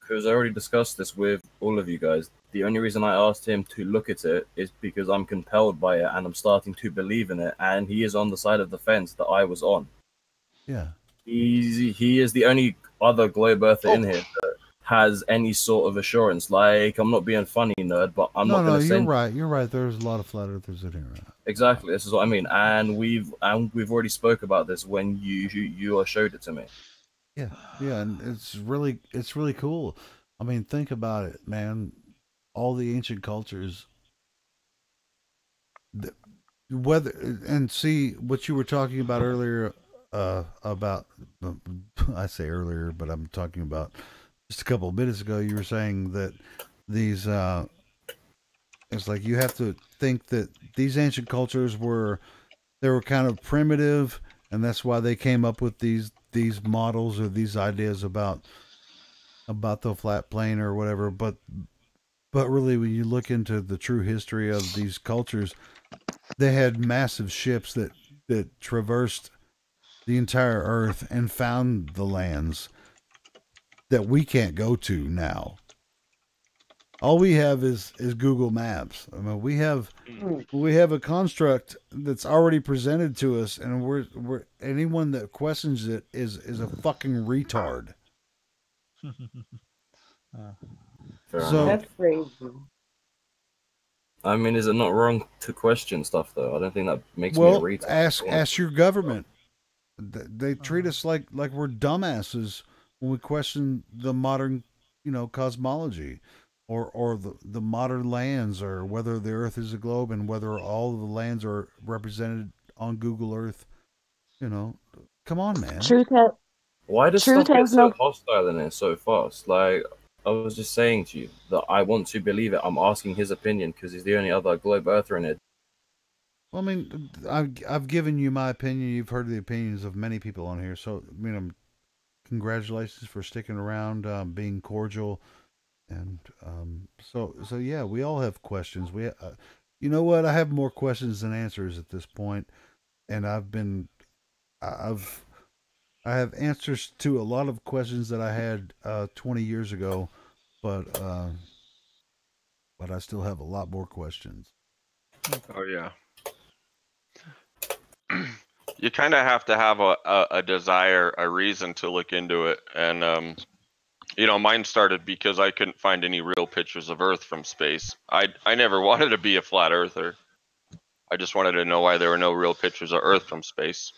S8: because I already discussed this with all of you guys. The only reason I asked him to look at it is because I'm compelled by it and I'm starting to believe in it, and he is on the side of the fence that I was on.
S15: Yeah.
S8: He is the only other globe earther in here that has any sort of assurance. Like, I'm not being funny, nerd, but I'm not going to send.
S15: You're right. There's a lot of flat earthers in here.
S8: Exactly, this is what I mean, and we've already spoke about this when you showed it to me.
S15: Yeah, and it's really cool. I mean, think about it, man. All the ancient cultures, whether and see what you were talking about earlier. About I say earlier, but I'm talking about just a couple of minutes ago. You were saying that these it's like you have to think that these ancient cultures were kind of primitive, and that's why they came up with these models or these ideas about the flat plane or whatever. But really, when you look into the true history of these cultures, they had massive ships that traversed the entire earth and found the lands that we can't go to now. All we have is Google Maps. I mean, we have a construct that's already presented to us, and we're anyone that questions it is a fucking retard.
S8: That's
S18: crazy.
S8: I mean, is it not wrong to question stuff though? I don't think that makes me a retard.
S15: Ask your government. They treat us like we're dumbasses when we question the modern, cosmology, or the modern lands, or whether the Earth is a globe, and whether all of the lands are represented on Google Earth. Come on, man.
S8: Why does stuff get so hostile in it so fast? Like, I was just saying to you that I want to believe it. I'm asking his opinion because he's the only other globe earther in it.
S15: Well, I mean, I've given you my opinion. You've heard the opinions of many people on here. So, I mean, congratulations for sticking around, being cordial, and so yeah, we all have questions. You know what? I have more questions than answers at this point, and I have answers to a lot of questions that I had 20 years ago, but I still have a lot more questions.
S13: Oh yeah. You kind of have to have a desire, a reason to look into it, and mine started because I couldn't find any real pictures of Earth from space. I never wanted to be a flat earther. I just wanted to know why there were no real pictures of Earth from space.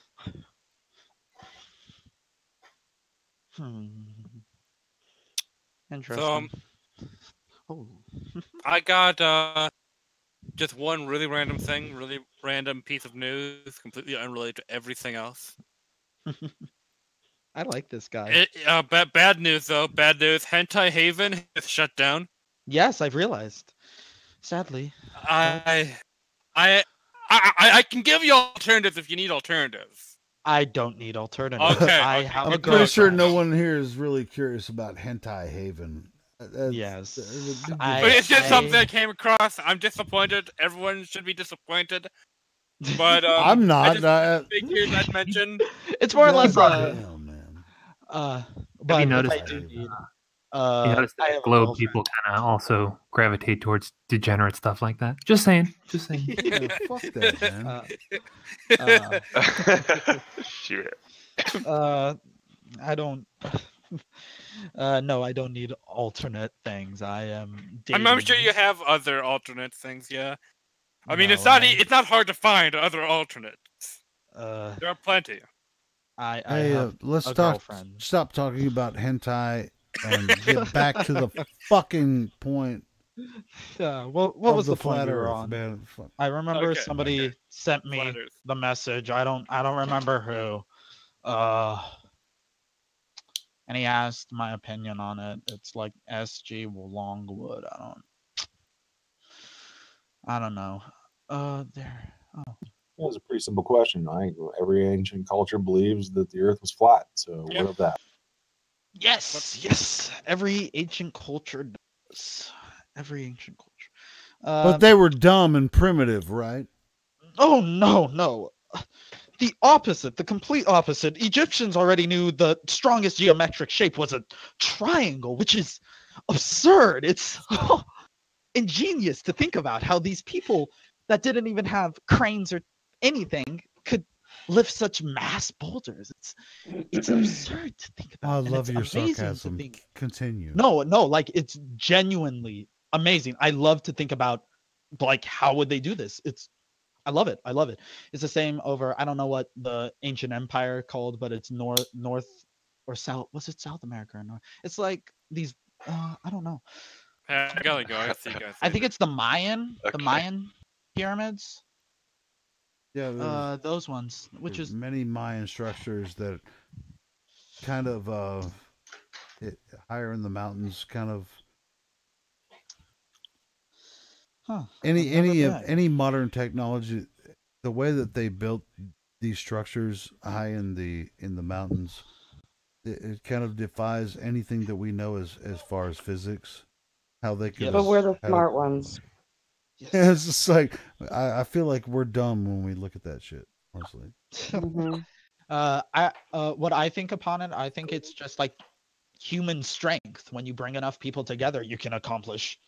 S14: Interesting.
S19: I got just one really random thing, really random piece of news, completely unrelated to everything else.
S14: I like this guy.
S19: Bad news though. Bad news. Hentai Haven is shut down.
S14: Yes, I've realized. Sadly.
S19: I can give you alternatives if you need alternatives.
S14: I don't need alternative.
S19: Okay,
S14: I have a
S15: I'm pretty sure
S14: girlfriend.
S15: no one here is really curious about Hentai Haven.
S14: Yes.
S19: But it's just something I came across. I'm disappointed. Everyone should be disappointed. But
S15: I'm not.
S19: I just figured I'd mention.
S14: It's more or less
S15: Damn, man.
S17: Have
S14: but
S17: you
S14: if
S17: noticed
S14: I do
S17: that,
S14: need,
S17: you noticed
S14: I
S17: that
S14: have a
S17: Globe
S14: girlfriend.
S17: people kind of also gravitate towards degenerate stuff like that? Just saying. Just saying.
S15: Yeah, fuck that, man.
S13: Shoot.
S14: I don't. No, I don't need alternate things. I am dating.
S19: I'm sure you have other alternate things. Yeah. I mean,
S14: No,
S19: it's not hard to find other alternates. There are plenty.
S14: I
S15: Hey,
S14: have
S15: let's
S14: a
S15: stop
S14: girlfriend.
S15: talking about hentai and get back to the fucking point.
S14: Yeah. What
S15: of
S14: was the point
S15: flat
S14: we were
S15: Earth,
S14: on?
S15: man?
S14: I remember
S19: Okay,
S14: somebody sent me
S19: Flat Earth.
S14: the message. I don't remember who. And he asked my opinion on it. It's like SG Longwood. I don't know. There. Oh.
S11: That was a pretty simple question. Every ancient culture believes that the Earth was flat. So what of that?
S14: Yes. Every ancient culture does. Every ancient culture.
S15: But they were dumb and primitive, right?
S14: Oh no. The opposite, the complete opposite. Egyptians already knew the strongest geometric shape was a triangle, which is absurd. It's ingenious to think about how these people that didn't even have cranes or anything could lift such mass boulders. It's absurd to think about.
S15: I
S14: and
S15: love
S14: it's
S15: your
S14: amazing
S15: sarcasm.
S14: to think.
S15: Continue.
S14: No, like it's genuinely amazing. I love to think about like how would they do this? I love it. It's the same over. I don't know what the ancient empire called, but it's north or south. Was it South America or North? It's like these. I don't know.
S19: I gotta go. I see you guys.
S14: I think it's the Mayan. The
S13: Okay.
S14: Mayan pyramids.
S15: Yeah.
S14: Those ones. Which is
S15: many Mayan structures that kind of higher in the mountains, kind of.
S14: Huh.
S15: Any modern technology, the way that they built these structures high in the mountains, it kind of defies anything that we know as far as physics. How they could.
S4: But we're the smart ones.
S15: Yeah, it's just like I feel like we're dumb when we look at that shit. Honestly.
S14: What I think upon it, I think it's just like human strength. When you bring enough people together, you can accomplish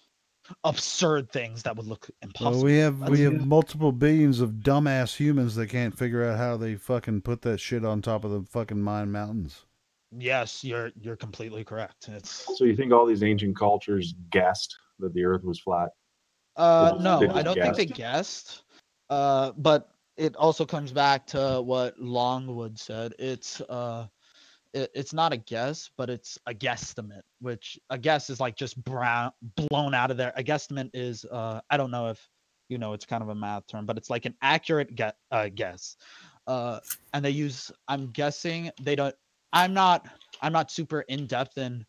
S14: absurd things that would look impossible.
S15: Well, we have multiple billions of dumbass humans that can't figure out how they fucking put that shit on top of the fucking Mayan mountains.
S14: Yes, you're completely correct.
S11: So you think all these ancient cultures guessed that the Earth was flat?
S14: No, I don't think they guessed. But it also comes back to what Longwood said. It's not a guess, but it's a guesstimate, which a guess is like just blown out of there. A guesstimate is I don't know if you know, it's kind of a math term, but it's like an accurate guess. And they use, I'm guessing they don't. I'm not super in depth in.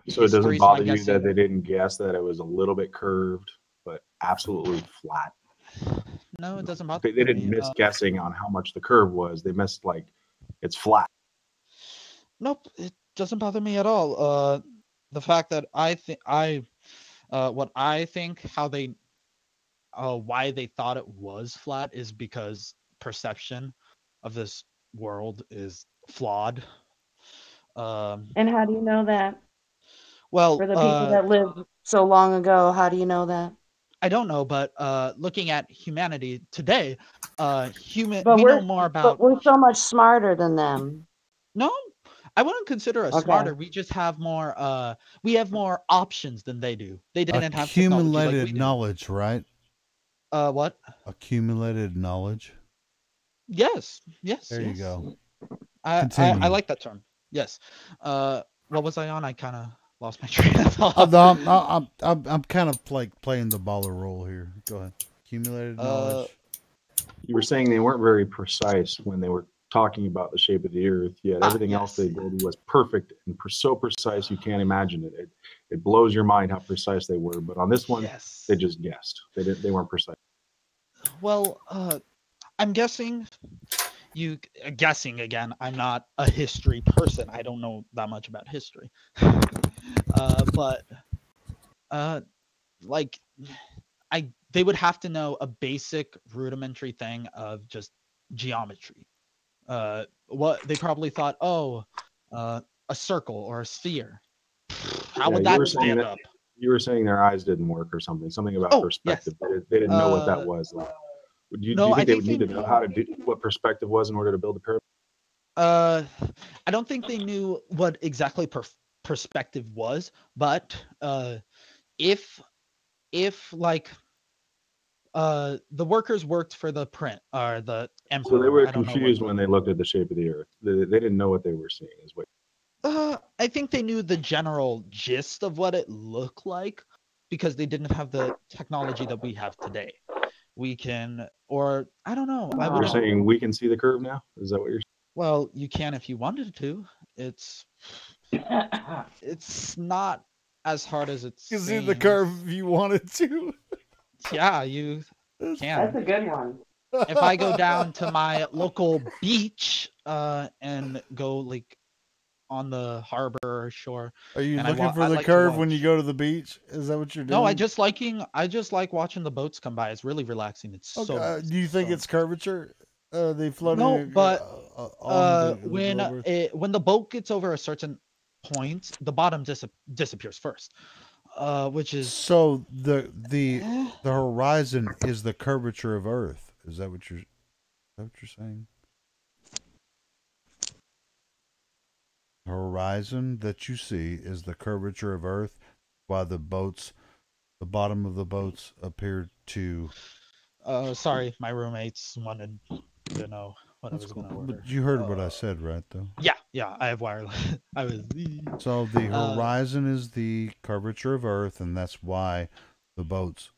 S11: So it doesn't bother you that they didn't guess that it was a little bit curved, but absolutely flat.
S14: No, it doesn't bother me.
S11: They didn't miss guessing on how much the curve was. They missed like it's flat.
S14: Nope, it doesn't bother me at all. The fact that what I think how they why they thought it was flat is because perception of this world is flawed.
S4: And how do you know that?
S14: Well,
S4: for the people that lived so long ago, how do you know that?
S14: I don't know, but looking at humanity today,
S4: But
S14: we know more about.
S4: But we're so much smarter than them.
S14: No, I wouldn't consider us smarter. We just have more. We have more options than they do. They didn't have technology like we
S15: Accumulated
S14: do.
S15: knowledge, right?
S14: What?
S15: Accumulated knowledge.
S14: Yes.
S15: There you go.
S14: I like that term. Yes. What was I on? I kind of lost my train of thought.
S15: I'm kind of like playing the baller role here. Go ahead. Accumulated knowledge.
S11: You were saying they weren't very precise when they were talking about the shape of the Earth, yet everything else they did was perfect and so precise you can't imagine it. It blows your mind how precise they were. But on this one, they just guessed. They weren't precise.
S14: Well, I'm guessing you guessing again. I'm not a history person. I don't know that much about history. But like they would have to know a basic rudimentary thing of just geometry. What they probably thought, a circle or a sphere. How would that stand up?
S11: You were saying their eyes didn't work or something. Something about perspective.
S14: Yes.
S11: They didn't know what that was. Like, do you think they would need to know how to do what perspective was in order to build a pyramid?
S14: I don't think they knew what exactly perspective was, but if like the workers worked for the print or the emperor,
S11: So they were
S14: I don't know
S11: confused when they looked at the shape of the Earth. They didn't know what they were seeing. Is what.
S14: I think they knew the general gist of what it looked like because they didn't have the technology that we have today. We can, or I don't know.
S11: You're saying we can see the curve now? Is that what you're saying?
S14: Well, you can if you wanted to. It's not as hard as it
S15: You
S14: seems.
S15: see the curve if you wanted to.
S14: Yeah, you can.
S18: That's a good one.
S14: If I go down to my local beach and go like on the harbor or shore.
S15: Are you
S14: and
S15: looking for the curve when you go to the beach? Is that what you're doing?
S14: No, I just like watching the boats come by. It's really relaxing. It's so nice.
S15: Do you think it's curvature? They floating?
S14: No, but
S15: when
S14: when the boat gets over a certain point, the bottom disappears first, which is
S15: so the horizon is the curvature of Earth. Is that what you're saying? Horizon that you see is the curvature of Earth, while the bottom of the boats appear to.
S14: Sorry, my roommates wanted to know what I was going to order.
S15: But you heard what I said, right? Though.
S14: Yeah, I have wireless. I was.
S15: So the horizon is the curvature of Earth, and that's why the boats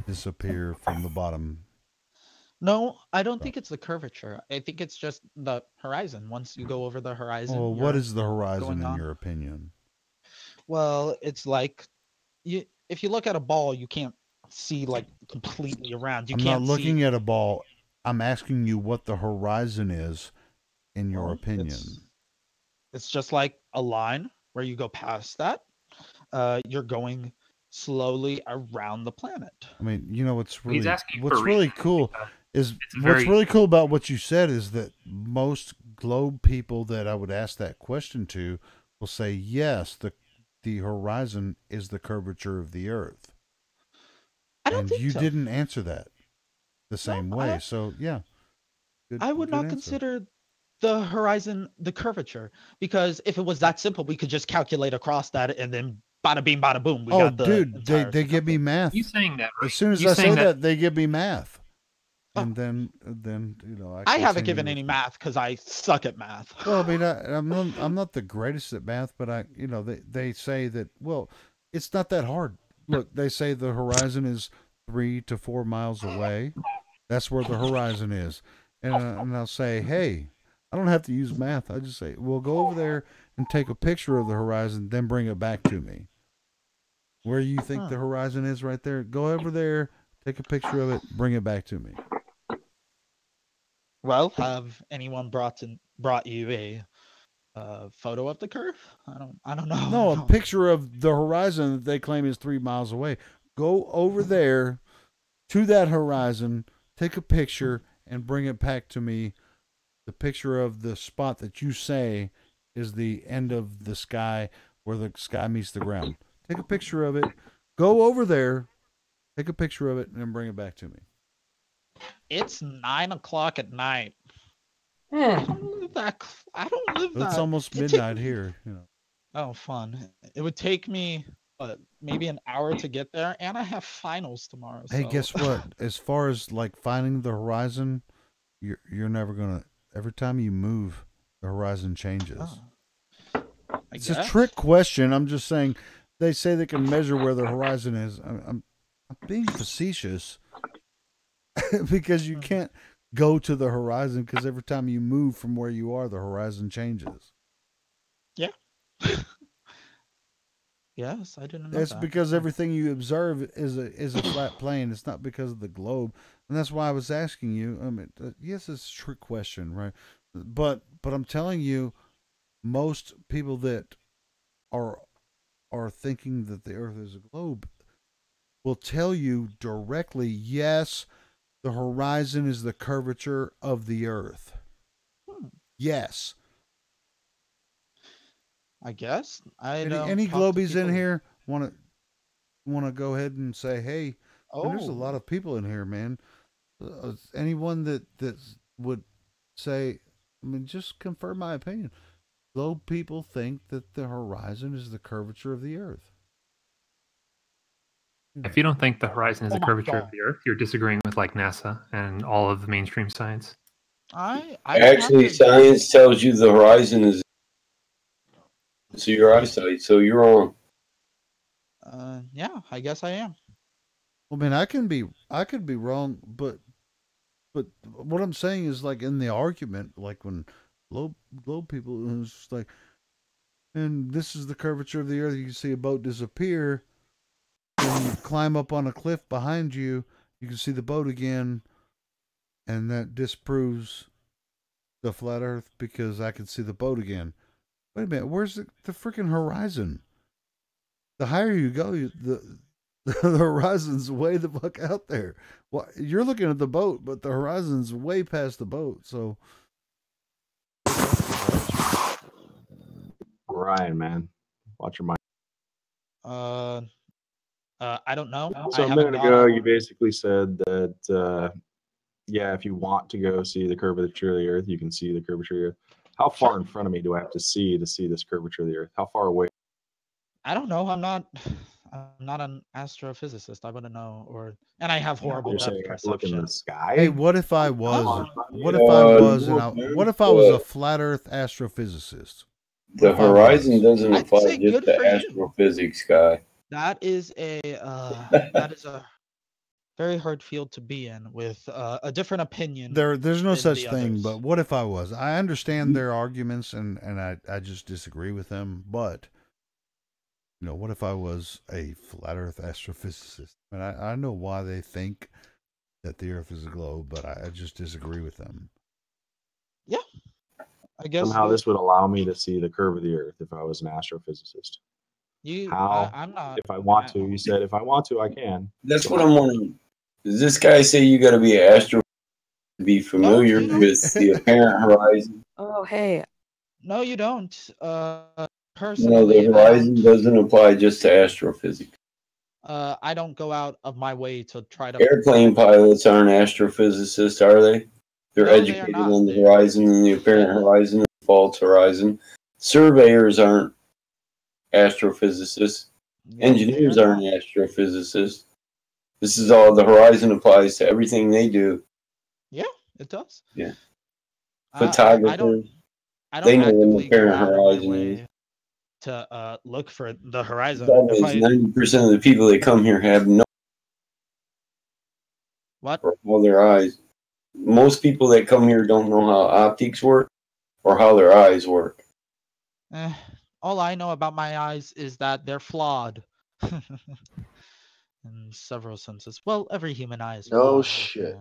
S15: disappear from the bottom.
S14: No, I don't think it's the curvature. I think it's just the horizon. Once you go over the horizon.
S15: Well, what is the horizon in your opinion?
S14: Well, it's like if you look at a ball, you can't see like completely around.
S15: I'm not looking at a ball. I'm asking you what the horizon is in your opinion.
S14: It's just like a line where you go past that. You're going slowly around the planet.
S15: I mean, you know what's really cool is
S17: what's
S15: really cool about what you said is that most globe people that I would ask that question to will say yes, the horizon is the curvature of the Earth.
S14: I don't think
S15: you
S14: so.
S15: didn't answer that the same way. So yeah.
S14: I would not consider the horizon the curvature, because if it was that simple, we could just calculate across that and then bada bing, bada boom. We got the
S15: dude, they give me math.
S17: You saying that right?
S15: As soon as I say that, they give me math. And then you know,
S14: I haven't given any math because I suck at math.
S15: Well, I mean, I'm not the greatest at math, but they say that, well, it's not that hard. Look, they say the horizon is 3 to 4 miles away. That's where the horizon is, and I'll say, hey, I don't have to use math. I just say, well, go over there and take a picture of the horizon, then bring it back to me. Where you think the horizon is, right there. Go over there, take a picture of it, bring it back to me.
S14: Well, have anyone brought you a photo of the curve? I don't know.
S15: No, a picture of the horizon that they claim is 3 miles away. Go over there to that horizon, take a picture, and bring it back to me. The picture of the spot that you say is the end of the sky, where the sky meets the ground. Take a picture of it. Go over there, take a picture of it, and then bring it back to me.
S14: It's 9 o'clock at night. I don't live that.
S15: It's almost midnight here. You know.
S14: Oh, fun! It would take me maybe an hour to get there, and I have finals tomorrow.
S15: Hey,
S14: so.
S15: guess what? As far as like finding the horizon, you're never gonna. Every time you move, the horizon changes. It's a trick question. I'm just saying. They say they can measure where the horizon is. I'm being facetious because you can't go to the horizon, because every time you move from where you are, the horizon changes.
S14: Yeah. Yes, I didn't know
S15: That's
S14: that.
S15: because everything you observe is a flat plane. It's not because of the globe. And that's why I was asking you. I mean, yes, it's a trick question, right? But I'm telling you, most people that are thinking that the Earth is a globe will tell you directly, yes, the horizon is the curvature of the Earth. Yes.
S14: I guess I
S15: Any
S14: don't talk to
S15: globies in
S14: people.
S15: here want to go ahead and say, hey, man, there's a lot
S14: Oh,
S15: of people in here, man. Anyone that would say, I mean, just confirm my opinion. Globe people think that the horizon is the curvature of the Earth.
S17: If you don't think the horizon is
S14: Oh
S17: the
S14: my
S17: curvature of
S14: God.
S17: the Earth, you're disagreeing with like NASA and all of the mainstream science.
S14: I don't have
S6: Actually,
S14: to.
S6: science tells you the horizon is to your eyesight, so you're wrong.
S14: Yeah, I guess I am.
S15: Well, man, I could be wrong, but what I'm saying is, like, in the argument, like when globe people, it's just like, and this is the curvature of the Earth. You can see a boat disappear. Then you climb up on a cliff behind you. You can see the boat again, and that disproves the flat Earth because I can see the boat again. Wait a minute, where's the freaking horizon? The higher you go, the horizon's way the fuck out there. Well, you're looking at the boat, but the horizon's way past the boat. So,
S11: Ryan, man, watch your mind.
S14: Uh, I don't know.
S11: So
S14: I
S11: a
S14: haven't
S11: minute
S14: gone
S11: ago,
S14: on.
S11: you basically said that, yeah, if you want to go see the curvature of the Earth, you can see the curvature of the Earth. How far in front of me do I have to see this curvature of the Earth? How far away?
S14: I don't know. I'm not. I'm not an astrophysicist. I wouldn't know. And I have horrible
S11: You're
S14: depth
S11: saying I have to look in the
S14: perception.
S11: sky?
S15: hey, what if I
S14: No.
S15: was? What if I
S6: No,
S15: was? What
S6: man.
S15: if I was a flat Earth astrophysicist? What
S6: The
S15: if I
S6: horizon
S15: was?
S6: doesn't
S14: I'd
S6: apply
S14: say
S6: just
S14: good
S6: to
S14: for you.
S6: astrophysics, guy.
S14: That is a very hard field to be in with a different opinion
S15: There's no
S14: than
S15: such
S14: the
S15: thing.
S14: others.
S15: But what if I was? I understand their arguments, and I just disagree with them. But what if I was a flat Earth astrophysicist? And I know why they think that the Earth is a globe, but I just disagree with them.
S14: Yeah, I guess
S11: Somehow this would allow me to see the curve of the Earth if I was an astrophysicist. How?
S14: I'm not.
S11: If I want to, you said if I want to, I can.
S6: That's what I'm wondering. Does this guy say you got to be an astro to be familiar with the apparent horizon?
S16: Oh, hey.
S14: No, you don't.
S6: No,
S14: Personally,
S6: the horizon doesn't apply just to astrophysics.
S14: I don't go out of my way to try to.
S6: Airplane pilots aren't astrophysicists, are they? They're
S14: No, they are
S6: educated
S14: not.
S6: on the horizon and the apparent horizon and the false horizon. Surveyors aren't astrophysicists. Engineers aren't astrophysicists. This is all the horizon applies to everything they do.
S14: Yeah, it does.
S6: Yeah.
S14: I don't.
S6: They know when the
S14: actively go
S6: apparent
S14: out of my
S6: horizon is.
S14: way to look for the horizon.
S6: Problem
S14: If
S6: is,
S14: I
S6: 90% of the people that come here have no
S14: what?
S6: for all their eyes. Most people that come here don't know how optics work or how their eyes work.
S14: All I know about my eyes is that they're flawed. In several senses. Well, every human eye is
S5: No
S14: flawed.
S5: shit.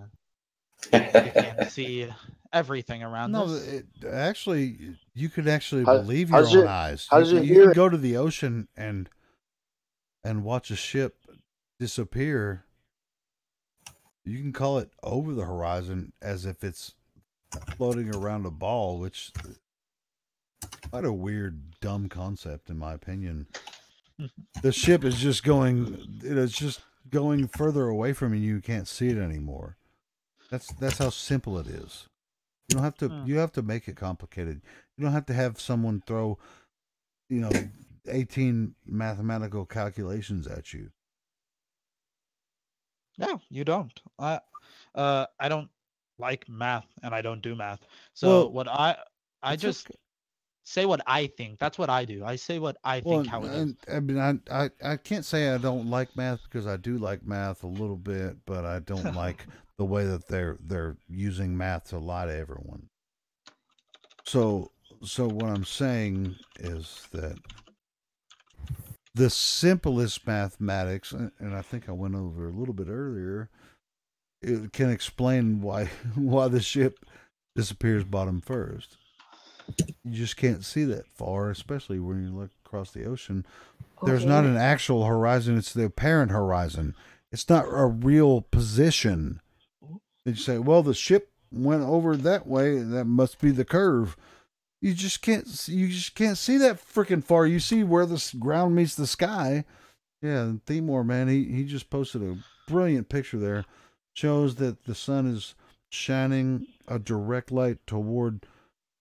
S14: You can't see everything around
S15: No,
S14: us.
S15: actually, you could actually
S5: How-
S15: believe
S5: how's
S15: your own
S5: your-
S15: eyes.
S5: how's
S15: You
S5: your
S15: could
S5: hearing?
S15: go to the ocean and watch a ship disappear. You can call it over the horizon as if it's floating around a ball, which quite a weird, dumb concept in my opinion. The ship is just going. It's just going further away from you. You can't see it anymore. That's how simple it is. You don't have to. You have to make it complicated. You don't have to have someone throw, 18 mathematical calculations at you.
S14: No, you don't. I don't like math, and I don't do math. So
S15: Well,
S14: what I
S15: it's
S14: just say what I think. That's what I do. I say what I
S15: Well,
S14: think how it is.
S15: I mean, I can't say I don't like math because I do like math a little bit, but I don't like the way that they're using math to lie to everyone. So what I'm saying is that the simplest mathematics, and I think I went over a little bit earlier, it can explain why the ship disappears bottom first. You just can't see that far, especially when you look across the ocean. There's not an actual horizon; it's the apparent horizon. It's not a real position. And you say, "Well, the ship went over that way. That must be the curve." You just can't see that freaking far. You see where the ground meets the sky. Yeah, Timor, man, he just posted a brilliant picture there. Shows that the sun is shining a direct light toward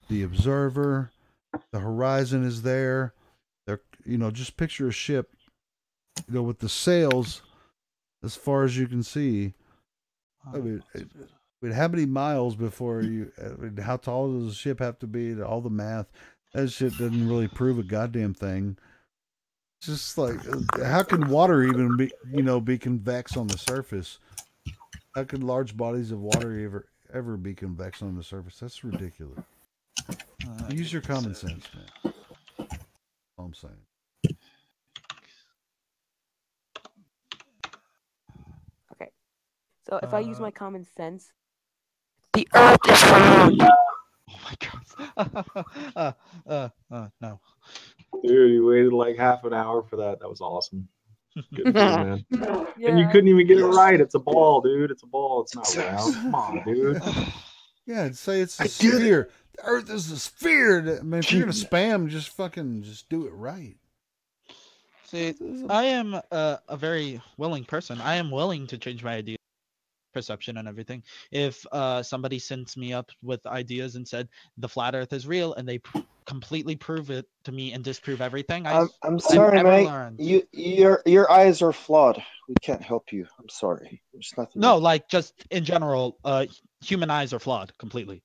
S15: the observer. The horizon is there. There, just picture a ship, with the sails as far as you can see. I mean, how many miles before how tall does the ship have to be? All the math. That shit doesn't really prove a goddamn thing. It's just like, how can water even be convex on the surface? How could large bodies of water ever be convex on the surface? That's ridiculous. Use your common sense, man. That's all I'm saying.
S18: Okay. So if I use my common sense, the Earth is round.
S14: Oh my god. No.
S11: Dude, you waited like half an hour for that. That was awesome. Good for you, man.
S18: Yeah.
S11: And you couldn't even get it right. It's a ball, dude. It's a ball. It's not round. Come on, dude.
S15: Yeah, I'd say it's a sphere. The Earth is a sphere. I mean, if you're gonna spam, just do it right.
S14: See, I am a very willing person. I am willing to change my idea, perception, and everything. If somebody sends me up with ideas and said the flat Earth is real, and they completely prove it to me and disprove everything,
S5: I'm sorry, mate.
S14: learned.
S5: Your eyes are flawed. We can't help you. I'm sorry. There's nothing.
S14: No, like just in general, human eyes are flawed completely.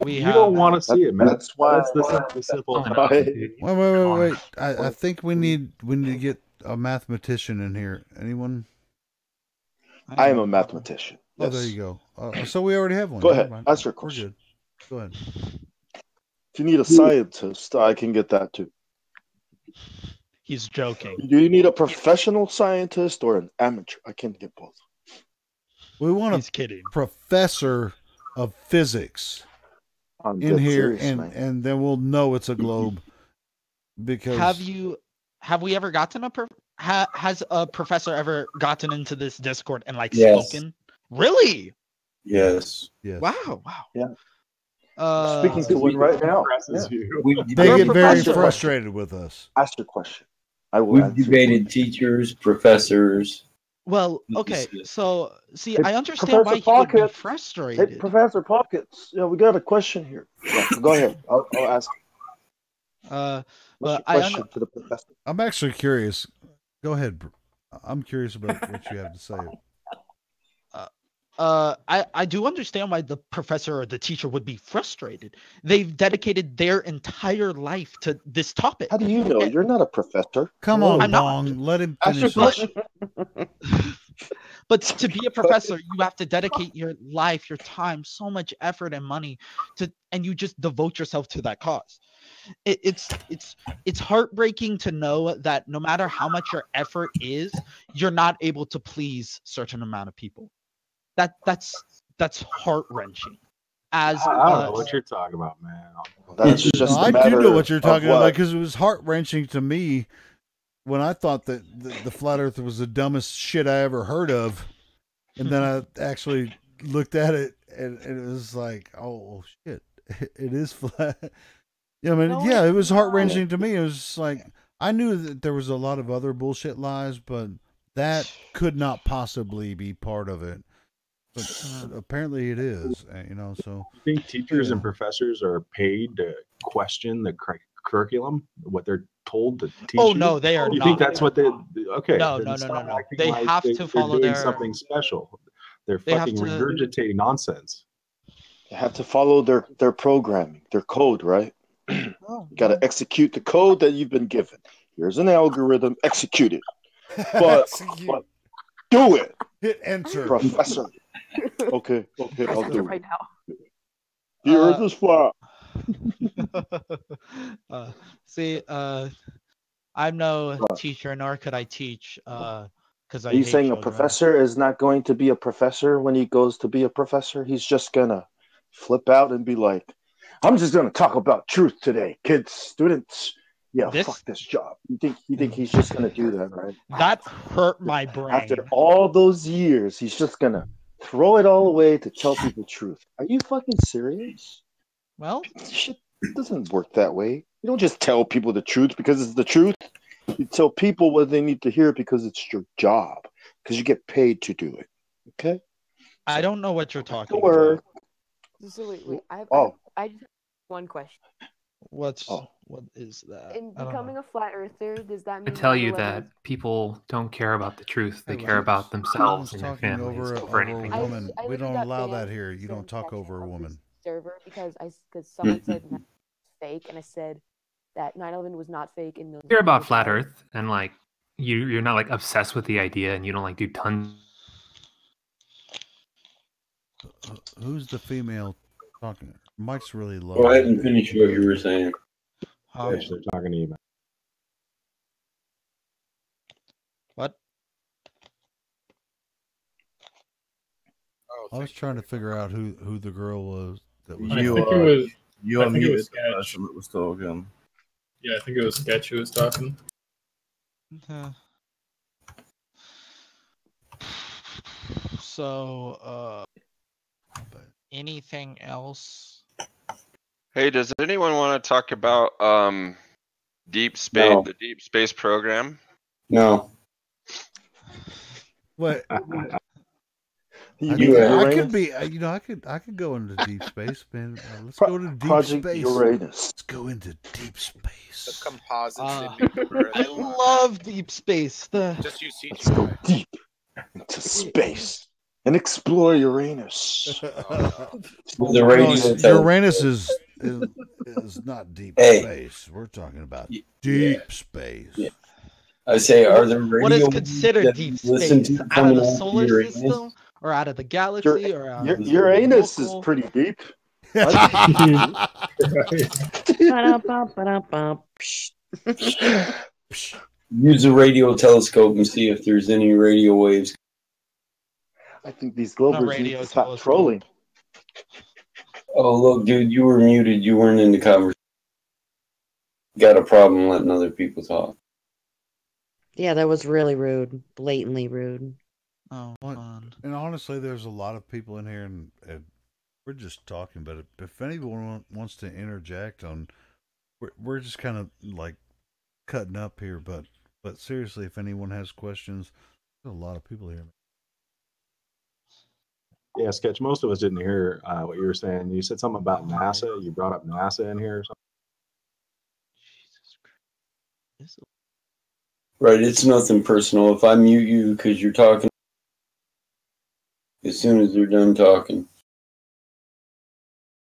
S11: You don't want to see it, man.
S5: That's why.
S11: That's the simple.
S15: Wait. I think we need to get a mathematician in here. Anyone?
S5: I am a mathematician.
S15: Oh,
S5: Yes.
S15: there you go. So we already have one.
S5: Go
S15: Never
S5: ahead.
S15: mind.
S5: Ask your
S15: We're
S5: question.
S15: good. Go ahead.
S5: If you need a scientist, I can get that too.
S14: He's joking.
S5: Do you need a professional scientist or an amateur? I can get both.
S15: We want
S14: He's kidding.
S15: Professor of physics
S5: I'm
S15: in
S5: dead
S15: here,
S5: serious, man.
S15: and then we'll know it's a globe. Because
S14: have we ever gotten has a professor ever gotten into this Discord and
S6: Yes.
S14: spoken? Really?
S6: Yes.
S14: Wow.
S5: Yeah. Speaking to one right now. Yeah.
S15: They get very frustrated with us.
S5: Ask your question. I will
S6: We've
S5: answer.
S6: debated teachers, professors.
S14: Well, okay. So, see,
S5: Hey,
S14: I understand why
S5: Professor
S14: he would be
S5: Pockets.
S14: frustrated.
S5: Hey, Professor Pockets. Yeah, we got a question here. Yeah, go ahead. I'll ask.
S14: But
S5: What's your question to the professor?
S15: I'm actually curious. Go ahead. I'm curious about what you have to say.
S14: I do understand why the professor or the teacher would be frustrated. They've dedicated their entire life to this topic.
S5: How do you know? You're not a professor.
S15: Come on,
S14: I'm not.
S15: Bong. Let him
S5: Ask your
S15: finish.
S5: question.
S14: But to be a professor, you have to dedicate your life, your time, so much effort and money and you just devote yourself to that cause. It's heartbreaking to know that no matter how much your effort is, you're not able to please certain amount of people. That's heart-wrenching.
S11: I don't know what you're talking about, man.
S5: That's just
S15: I do know what you're talking about because it was heart-wrenching to me when I thought that the flat Earth was the dumbest shit I ever heard of, and then I actually looked at it and it was like, oh shit, it is flat. Yeah, I mean, yeah, it was heart-wrenching to me. It was just like, I knew that there was a lot of other bullshit lies, but that could not possibly be part of it. But apparently it is, so.
S11: You think teachers and professors are paid to question the curriculum, what they're told to teach
S14: Oh,
S11: you?
S14: no, they are
S11: You
S14: not.
S11: think that's what they... Okay.
S14: No.
S11: then stop acting
S14: They
S11: like
S14: have to follow
S11: they're doing
S14: their...
S11: something special. They're
S14: They have
S11: fucking
S14: to-
S11: regurgitating nonsense.
S5: They have to follow their programming, their code, right? You got to execute the code that you've been given. Here's an algorithm, execute it. But do it.
S15: Hit enter.
S5: Professor. Okay, I'll do
S18: right
S5: it.
S18: now.
S5: The Earth is flat.
S14: See, I'm no teacher, nor could I teach because
S5: Are
S14: I
S5: you
S14: hate
S5: saying a
S14: children.
S5: professor is not going to be a professor when he goes to be a professor? He's just gonna flip out and be like, "I'm just gonna talk about truth today, kids, students. Yeah, fuck this job." You think he's just gonna do that, right?
S14: That hurt my brain.
S5: After all those years, he's just gonna throw it all away to tell people truth. Are you fucking serious?
S14: Well,
S5: shit doesn't work that way. You don't just tell people the truth because it's the truth. You tell people what they need to hear because it's your job, because you get paid to do it. Okay?
S14: I don't know what you're talking
S5: Word.
S14: about.
S18: So wait.
S5: Oh.
S18: I just have one question.
S14: What is that?
S18: In
S14: I don't
S18: becoming a flat earther, does that
S17: I
S18: mean
S17: tell you
S18: 9/11
S17: that people don't care about the truth; they
S15: Hey,
S17: care about
S15: someone's
S17: themselves and their
S15: talking
S17: families
S15: over
S17: over
S15: a
S17: anything.
S15: woman.
S18: I
S15: We
S18: literally
S15: don't
S18: got
S15: allow
S18: banned
S15: that here. You don't talk over a woman.
S18: server because someone said that it's fake, and I said that 9/11 was not fake, and millions
S17: Care
S18: of people
S17: about flat
S18: died.
S17: Earth, and like you're not like obsessed with the idea, and you don't like do tons.
S15: Who's the female talking? Mike's really low.
S6: Go ahead and finish what you were saying.
S11: Actually, they're talking to you.
S14: What?
S15: I was trying to figure out who the girl was that was.
S8: You
S10: I think it was.
S8: you
S10: I think it
S8: unmuted
S10: was
S8: the
S10: Sketch.
S8: person that was talking.
S10: Yeah, I think it was Sketch who was talking.
S14: So, anything else?
S13: Hey, does anyone want to talk about deep space,
S6: No.
S13: the deep space program?
S6: No.
S15: What? I could be. I could go into deep space, man. Let's go to deep
S5: Project
S15: space.
S5: Uranus.
S15: Let's go into deep space.
S20: The composites
S14: Uh,
S20: in New Earth.
S14: I love deep space.
S20: Just use CGI.
S5: Let's go deep into space and explore Uranus.
S6: The radio
S15: Uranus is not deep
S6: Hey.
S15: space. We're talking about deep space.
S6: Yeah. I say, are there radio
S14: What is considered
S6: that
S14: deep
S6: you listen
S14: space?
S6: to
S14: Out of
S6: coming
S14: the
S6: off
S14: solar
S6: Uranus?
S14: system, or out of the galaxy, or out of
S5: Uranus is pretty deep.
S6: Use a radio telescope and see if there's any radio waves.
S5: I think these Globers need
S14: radio
S5: to stop
S14: telescope.
S5: trolling.
S6: Oh, look, dude, you were muted. You weren't in the conversation. Got a problem letting other people talk.
S4: Yeah, that was really rude. Blatantly rude.
S14: Oh,
S15: and honestly, there's a lot of people in here, and we're just talking. But if anyone wants to interject on, we're just kind of like cutting up here. But seriously, if anyone has questions, there's a lot of people here.
S11: Yeah, Sketch. Most of us didn't hear what you were saying. You said something about NASA. You brought up NASA in here or something.
S6: Right, it's nothing personal. If I mute you because you're talking, as soon as they're done talking.
S15: Is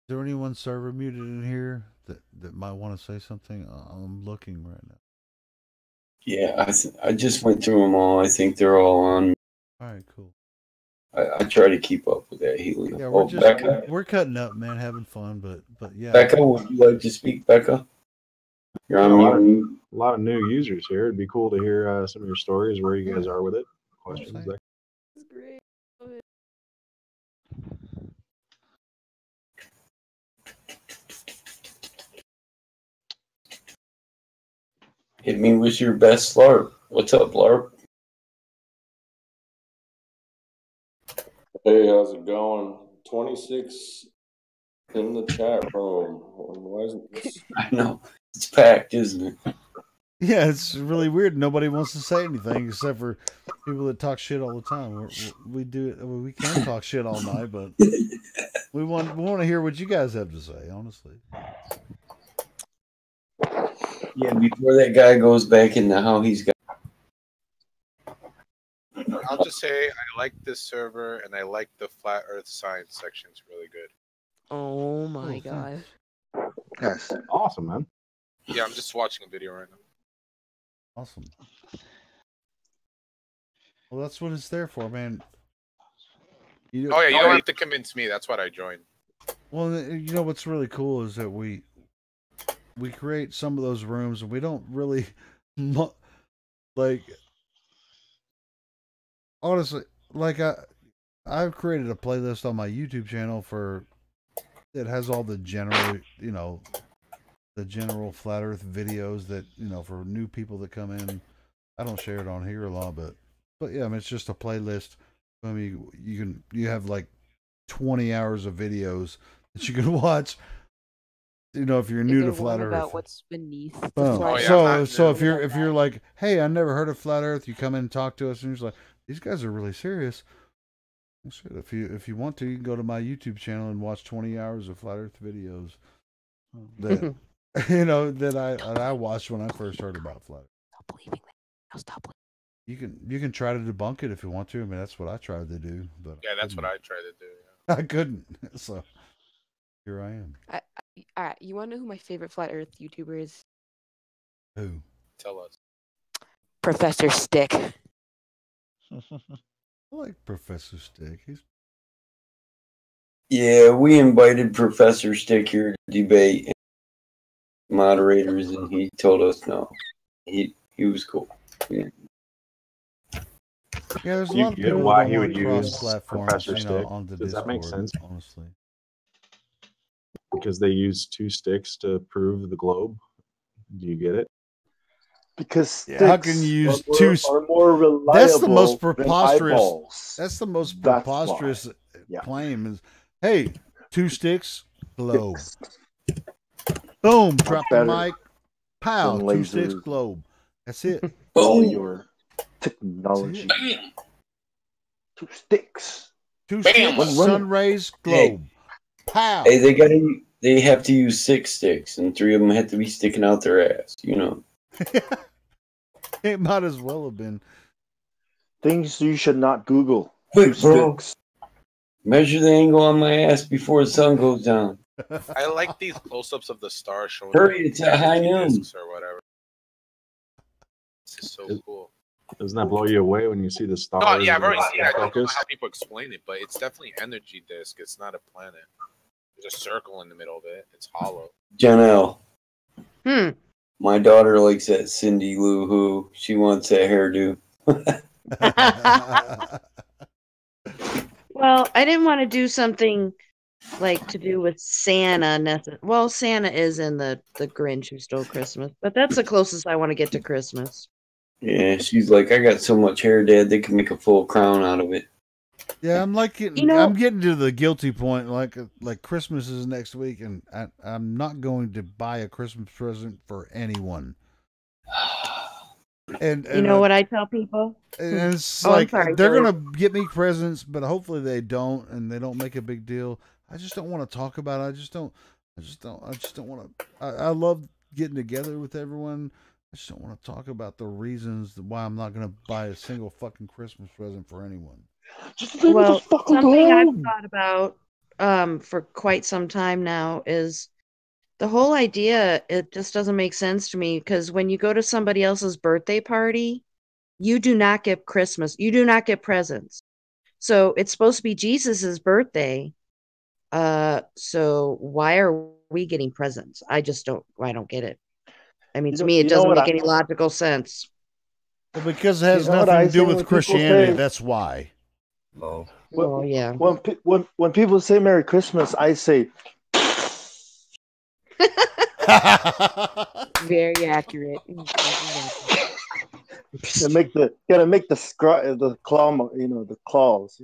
S15: there anyone server muted in here that might want to say something? I'm looking right now.
S6: Yeah, I just went through them all. I think they're all on.
S15: All right, cool.
S6: I try to keep up with that, helium.
S15: Yeah,
S6: Becca,
S15: we're cutting up, man, having fun, but yeah.
S6: Becca, would you like to speak, Becca? You're on mute.
S11: A lot of new users here. It'd be cool to hear some of your stories, where you guys are with it. Questions.
S18: That's great. Love it.
S6: Hit me with your best LARP. What's up, LARP?
S23: Hey, how's it going? 26 in the chat room. Why isn't this?
S6: I know. It's packed, isn't it?
S15: Yeah, it's really weird. Nobody wants to say anything except for people that talk shit all the time. We do it. We can talk shit all night, but we want to hear what you guys have to say. Honestly.
S6: Yeah, before that guy goes back into how he's got.
S20: I'll just say I like this server and I like the flat Earth science section. It's really good.
S18: Oh my god.
S5: Yes.
S11: Awesome, man.
S20: Yeah, I'm just watching a video right now.
S15: Awesome. Well, that's what it's there for, man.
S20: You don't have to convince me. That's what I joined.
S15: Well, you know what's really cool is that we create some of those rooms, and we don't really like. honestly, like I've created a playlist on my YouTube channel for that has all the general, the general flat Earth videos that for new people that come in. I don't share it on here a lot, but yeah, I mean it's just a playlist. I mean you have like 20 hours of videos that you can watch. If you're
S18: Is
S15: new
S18: there
S15: to flat
S18: one about
S15: Earth.
S18: what's beneath the
S15: Boom.
S18: flat
S15: So
S18: Earth?
S15: if you're like, hey, I never heard of flat Earth, you come in and talk to us, and you're just like, these guys are really serious. Well, shit, if you want to, you can go to my YouTube channel and watch 20 hours of flat Earth videos that that I watched when I first heard about flat Earth.
S18: Stop believing that. No, stop believing.
S15: You can try to debunk it if you want to. I mean, that's what I tried to do, but
S20: Yeah, that's what I tried to do. Yeah.
S15: I couldn't. So here I am.
S18: All right, you want to know who my favorite flat Earth YouTuber is?
S15: Who?
S20: Tell us.
S18: Professor Stick.
S15: I like Professor Stick.
S6: Yeah, we invited Professor Stick here to debate moderators, and he told us no. He was cool. Yeah.
S15: Yeah, there's a lot of
S11: get
S15: people
S11: why
S15: that
S11: he
S15: want
S11: would
S15: cross
S11: use
S15: platforms,
S11: Professor Stick.
S15: on the
S11: Does
S15: Discord.
S11: that make sense?
S15: Honestly,
S11: Because they use two sticks to prove the globe. Do you get it?
S5: Because
S15: how can you use two?
S5: Are more reliable.
S15: That's the most
S5: than
S15: preposterous.
S5: eyeballs.
S15: That's the most
S5: That's
S15: preposterous
S5: why. Yeah.
S15: claim. Is hey, two sticks, globe. Boom, drop the
S5: better
S15: mic. Pow,
S5: than
S15: two sticks,
S5: lasers.
S15: globe. That's it.
S5: All your technology. Two sticks.
S15: Two sticks, sun rays, globe. Pow.
S6: Hey, they have to use 6 sticks, and 3 of them have to be sticking out their ass.
S15: It might as well have been.
S5: Things you should not Google.
S6: Quick,
S5: Two
S6: bro.
S5: sticks.
S6: Measure the angle on my ass before the sun goes down.
S20: I like these close-ups of the stars showing.
S6: Hurry, it's at high noon.
S20: Or whatever. This is so cool.
S11: Doesn't that blow you away when you see the stars?
S20: Oh yeah, I've already seen it. I don't know
S11: focus?
S20: how people explain it, but it's definitely energy disk. It's not a planet. There's a circle in the middle of it. It's hollow.
S6: Janelle.
S4: Hmm.
S6: My daughter likes that Cindy Lou Who. She wants that hairdo.
S4: Well, I didn't want to do something like to do with Santa. Well, Santa is in the Grinch Who Stole Christmas, but that's the closest I want to get to Christmas.
S6: Yeah, she's like, I got so much hair, Dad, they can make a full crown out of it.
S15: Yeah, I'm like getting, I'm getting to the guilty point. Like Christmas is next week, and I'm not going to buy a Christmas present for anyone. And
S4: you know what I tell people?
S15: And it's
S4: Oh,
S15: like
S4: sorry,
S15: they're
S4: Billy.
S15: gonna get me presents, but hopefully they don't, and they don't make a big deal. I just don't want to talk about it. I just don't want to. I love getting together with everyone. I just don't want to talk about the reasons why I'm not gonna buy a single fucking Christmas present for anyone.
S4: Well, something I've thought about for quite some time now is the whole idea. It just doesn't make sense to me because when you go to somebody else's birthday party, you do not get Christmas. You do not get presents. So it's supposed to be Jesus's birthday. So why are we getting presents? I don't get it. I mean, to me, it doesn't make any logical sense.
S15: Well, because it has nothing to do with Christianity. That's why.
S6: Oh.
S4: Well, yeah.
S5: When people say Merry Christmas, I say
S18: very accurate.
S5: Gotta make the claw, the claws.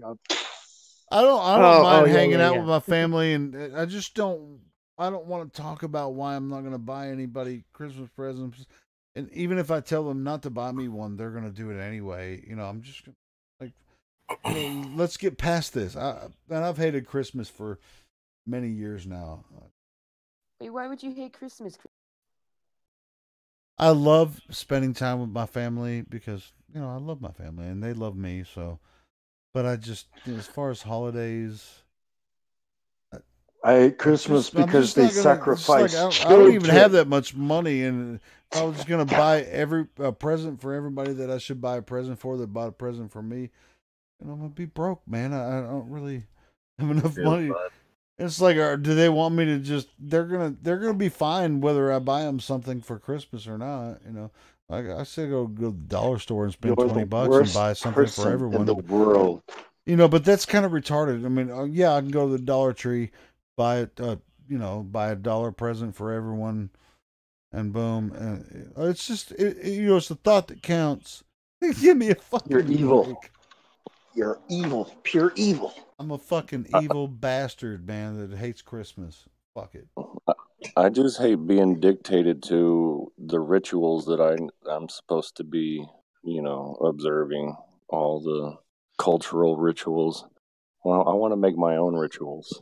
S15: I don't mind hanging out with my family, and I just don't. I don't want to talk about why I'm not going to buy anybody Christmas presents. And even if I tell them not to buy me one, they're going to do it anyway. I'm just like, let's get past this. And I've hated Christmas for many years now.
S18: Wait, why would you hate Christmas?
S15: I love spending time with my family because, I love my family and they love me. So, but I just, as far as holidays,
S5: I hate Christmas because they sacrifice.
S15: I don't even have that much money, and if I was just gonna buy a present for everybody that I should buy a present for, that bought a present for me, and I'm gonna be broke, man. I don't really have enough money. It's like, do they want me to just? They're gonna be fine whether I buy them something for Christmas or not. I say go to the dollar store and spend
S5: You're
S15: $20
S5: the
S15: and
S5: worst
S15: buy something for
S5: person
S15: everyone.
S5: in the world.
S15: You know, but that's kind of retarded. I mean, yeah, I can go to the Dollar Tree, buy it, buy a $1 present for everyone, and boom. And it's just, it's the thought that counts. Give me a fucking
S5: You're evil.
S15: break.
S5: You're evil. Pure evil.
S15: I'm a fucking evil bastard, man, that hates Christmas. Fuck it.
S23: I just hate being dictated to the rituals that I'm supposed to be, observing, all the cultural rituals. Well, I want to make my own rituals.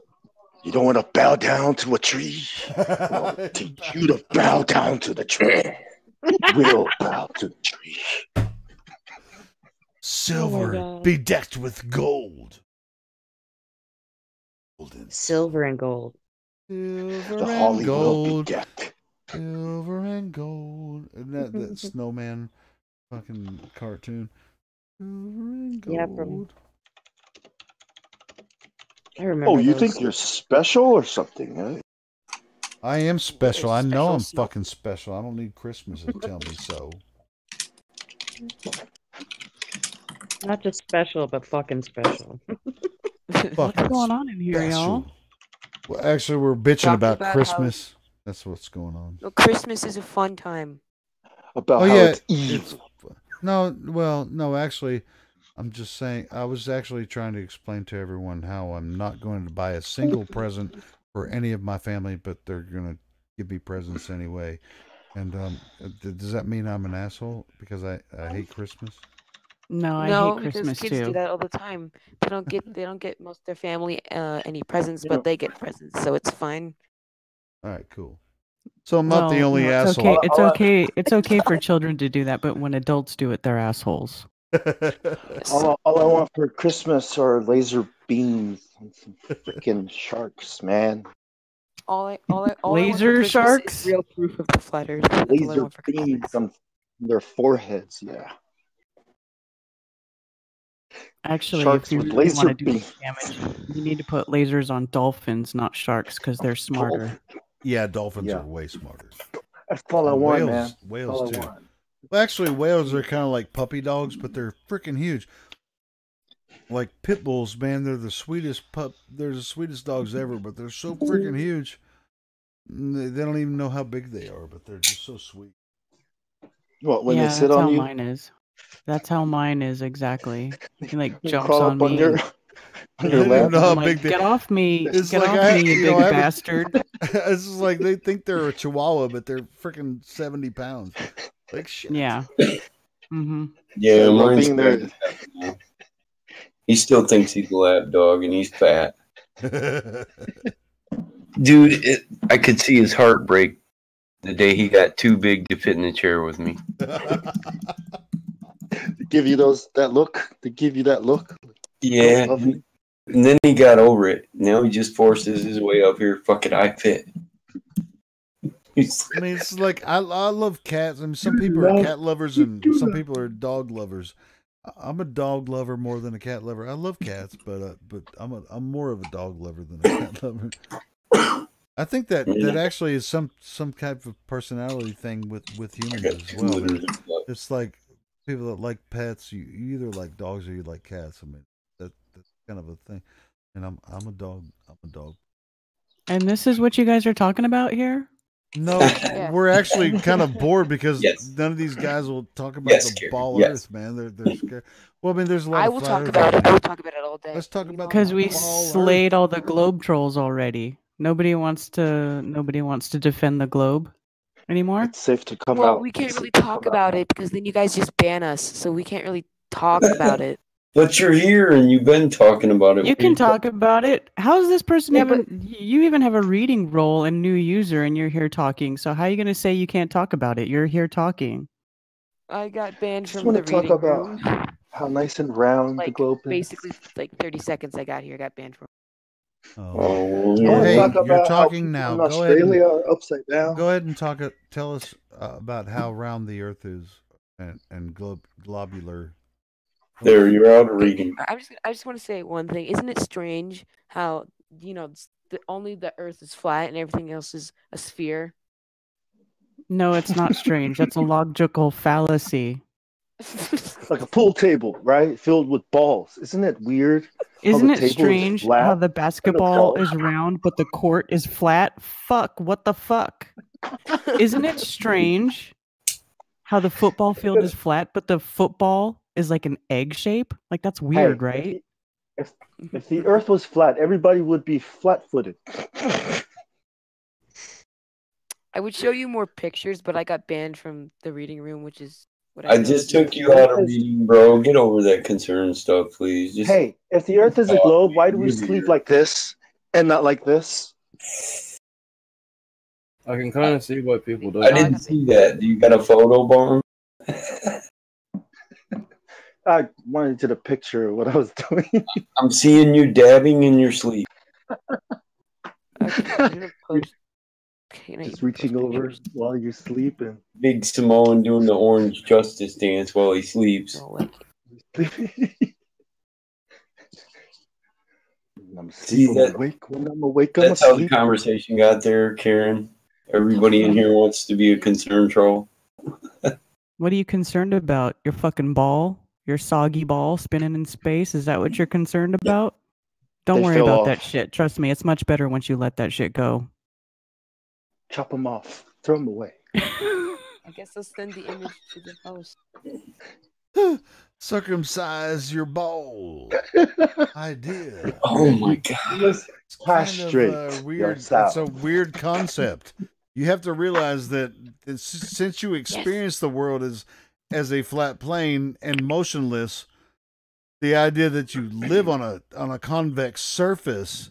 S5: You don't want to bow down to a tree. I teach you to bow down to the tree. We'll bow to the tree.
S15: Silver bedecked with gold.
S4: Silver and gold.
S15: Silver
S5: The
S15: and
S5: holly will
S15: gold.
S5: be decked.
S15: Silver and gold. Isn't that snowman fucking cartoon? Silver and gold.
S4: Yeah, I remember.
S5: Oh, you
S4: those.
S5: think you're special or something, huh?
S15: I am special. I know I'm
S4: Special
S15: fucking special. I don't need Christmas to tell me so.
S4: Not just special, but fucking special.
S15: Fucking
S2: going on in here, y'all?
S15: special. Well, actually, we're bitching
S18: Talking
S15: about
S18: about
S15: Christmas. That's what's going on.
S18: No, Christmas is a fun time.
S5: About how it's evil.
S15: No, actually, I'm just saying, I was actually trying to explain to everyone how I'm not going to buy a single present for any of my family, but they're going to give me presents anyway. And does that mean I'm an asshole because I hate Christmas?
S2: No, I
S18: No,
S2: hate
S18: because
S2: Christmas
S18: kids do
S2: too.
S18: that all the time. They don't get most of their family any presents, but they get presents, so it's fine.
S15: All right, cool. So I'm not the only
S2: it's
S15: asshole.
S2: okay. It's okay. It's okay for children to do that, but when adults do it, they're assholes.
S5: All I want for Christmas are laser beams and some freaking sharks, man.
S18: All I want for
S2: Laser
S18: Christmas
S2: sharks?
S18: is real proof of the flat Earth. That's all I
S5: Laser
S18: want for
S5: beams on their foreheads, yeah.
S2: Actually,
S5: Sharks
S2: if you
S5: with
S2: really
S5: laser
S2: want to do
S5: beams.
S2: damage, you need to put lasers on dolphins, not sharks, because they're smarter.
S15: Yeah, dolphins
S5: Yeah.
S15: are way smarter.
S5: That's all I
S15: And
S5: want,
S15: whales,
S5: man.
S15: whales
S5: All I
S15: too.
S5: want.
S15: Well, actually, whales are kind of like puppy dogs, but they're freaking huge. Like pit bulls, man, they're the sweetest They're the sweetest dogs ever, but they're so freaking huge. They don't even know how big they are, but they're just so sweet.
S5: What, when
S2: Yeah,
S5: they sit
S2: that's
S5: on
S2: how
S5: you?
S2: mine is. That's how mine is exactly. He like
S5: They
S2: jumps
S5: crawl
S2: on
S5: up on
S2: me.
S5: your,
S2: and-
S5: on
S15: I
S5: your
S15: don't even
S5: lap?
S15: know how
S2: I'm like,
S15: big they.
S2: get off me!
S15: It's
S2: Get
S15: like
S2: off me, you big bastard!
S15: It's just like they think they're a Chihuahua, but they're freaking 70 pounds. Like shit.
S2: Yeah. Mm-hmm.
S6: Yeah,
S5: So
S6: mine's
S5: being there-
S6: bad now. He still thinks he's a lap dog and he's fat. Dude, I could see his heart break the day he got too big to fit in the chair with me.
S5: give you that look. They give you that look.
S6: Yeah.
S5: Love me.
S6: And then he got over it. Now he just forces his way up here. Fuck it, I fit.
S15: I mean, it's like I love cats. I mean, some people are cat lovers and some people are dog lovers. I'm a dog lover more than a cat lover. I love cats, but I'm more of a dog lover than a cat lover. I think that actually is some type of personality thing with humans as well. I mean, it's like people that like pets. You either like dogs or you like cats. I mean, that's kind of a thing. And I'm a dog. I'm a dog.
S2: And this is what you guys are talking about here?
S15: No, we're actually kind of bored because none of these guys will talk about the ball Earth, man. They're scared. Well, I mean, there's a lot
S18: I
S15: of
S18: will
S15: flat
S18: talk
S15: Earth
S18: about it.
S15: out
S18: I will
S15: there.
S18: talk about it all day.
S15: Let's talk about
S2: Because we
S15: ball
S2: slayed all the globe trolls already. Nobody wants to defend the globe anymore.
S5: It's safe to come
S18: Well,
S5: out.
S18: we can't really talk about it because then you guys just ban us, so we can't really talk about it.
S6: But you're here and you've been talking about it.
S2: You can talk about it. How is this person
S18: Yeah,
S2: even? You even have a reading role and new user, and you're here talking. So how are you going to say you can't talk about it? You're here talking.
S18: I got banned
S5: Just
S18: from
S5: want
S18: the
S5: to talk
S18: reading
S5: about
S18: room.
S5: how nice and round the
S18: Like
S5: globe is.
S18: basically, like 30 seconds I got here, I got banned from.
S6: Oh,
S5: I want to
S15: Hey,
S5: talk
S15: you're
S5: about how
S15: talking
S5: people
S15: now.
S5: in
S15: Go ahead.
S5: Australia are upside down.
S15: Go ahead and talk. Tell us about how round the Earth is and globular.
S6: There, you're out of reading.
S18: I just want to say one thing. Isn't it strange how only the Earth is flat and everything else is a sphere?
S2: No, it's not strange. That's a logical fallacy.
S5: Like a pool table, right? Filled with balls. Isn't it weird?
S2: Isn't it strange
S5: flat
S2: how the
S5: and
S2: basketball
S5: balls?
S2: is round but the court is flat? Fuck, what the fuck? Isn't it strange how the football field is flat but the football is like an egg shape? Like that's weird, right?
S5: If the Earth was flat, everybody would be flat-footed.
S18: I would show you more pictures, but I got banned from the reading room, which is what
S6: I just took you out of reading, bro. Get over that concern stuff, please. Just
S5: Hey, if the Earth is a globe, why do we sleep like this and not like this?
S8: I can kind of see why people do.
S6: I didn't see that. Do you got a photo, Barn?
S5: I wanted to the picture of what I was doing.
S6: I'm seeing you dabbing in your sleep.
S5: Just reaching over while you're sleeping.
S6: Big Samoan doing the orange justice dance while he sleeps.
S5: I'm
S6: See that?
S5: awake. When I'm awake,
S6: That's how the conversation got there, Karen. Everybody in here wants to be a concerned troll.
S2: What are you concerned about? Your fucking ball? Your soggy ball spinning in space? Is that what you're concerned about? Don't
S5: They
S2: worry
S5: fell
S2: about
S5: off.
S2: that shit. Trust me, it's much better once you let that shit go.
S5: Chop them off. Throw them away.
S18: I guess I'll send the image to the host.
S15: Circumcise your ball. Idea.
S6: Oh my god.
S15: It's kind
S5: Castrate
S15: of weird.
S5: yourself.
S15: It's a weird concept. You have to realize that since you experience the world as a flat plane and motionless, the idea that you live on a convex surface,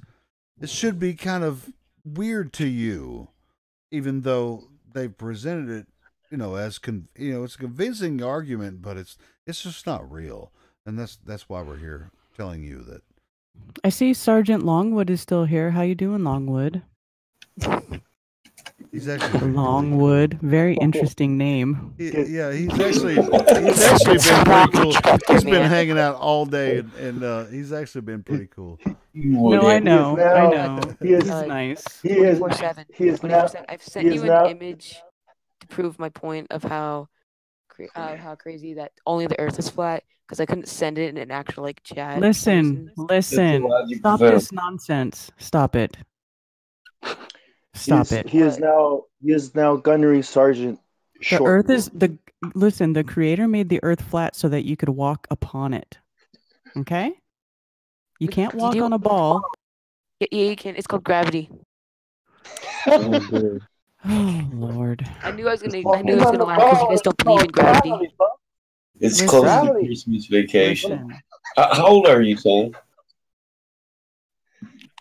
S15: it should be kind of weird to you, even though they've presented it, as it's a convincing argument, but it's just not real, and that's why we're here telling you that.
S2: I see Sergeant Longwood is still here. How you doing, Longwood?
S15: He's actually
S2: Longwood. Very interesting name.
S15: Yeah, he's actually been pretty cool. He's been hanging out all day, and he's actually been pretty cool.
S2: No, I know. I know.
S5: He is
S2: He's nice.
S5: He is.
S18: 24/7.
S5: He is now.
S18: 24/7. I've sent you an image to prove my point of how crazy that only the Earth is flat, because I couldn't send it in an actual chat.
S2: Listen. Stop this nonsense. Stop it. Stop it.
S5: He is now gunnery sergeant.
S2: The Earth is the creator made the Earth flat so that you could walk upon it. Okay? You can't walk on a ball.
S18: Yeah, you can. It's called gravity.
S2: Oh Lord.
S18: I knew I was gonna laugh because you guys don't believe in gravity.
S6: It's close to Christmas vacation. How old are you, son?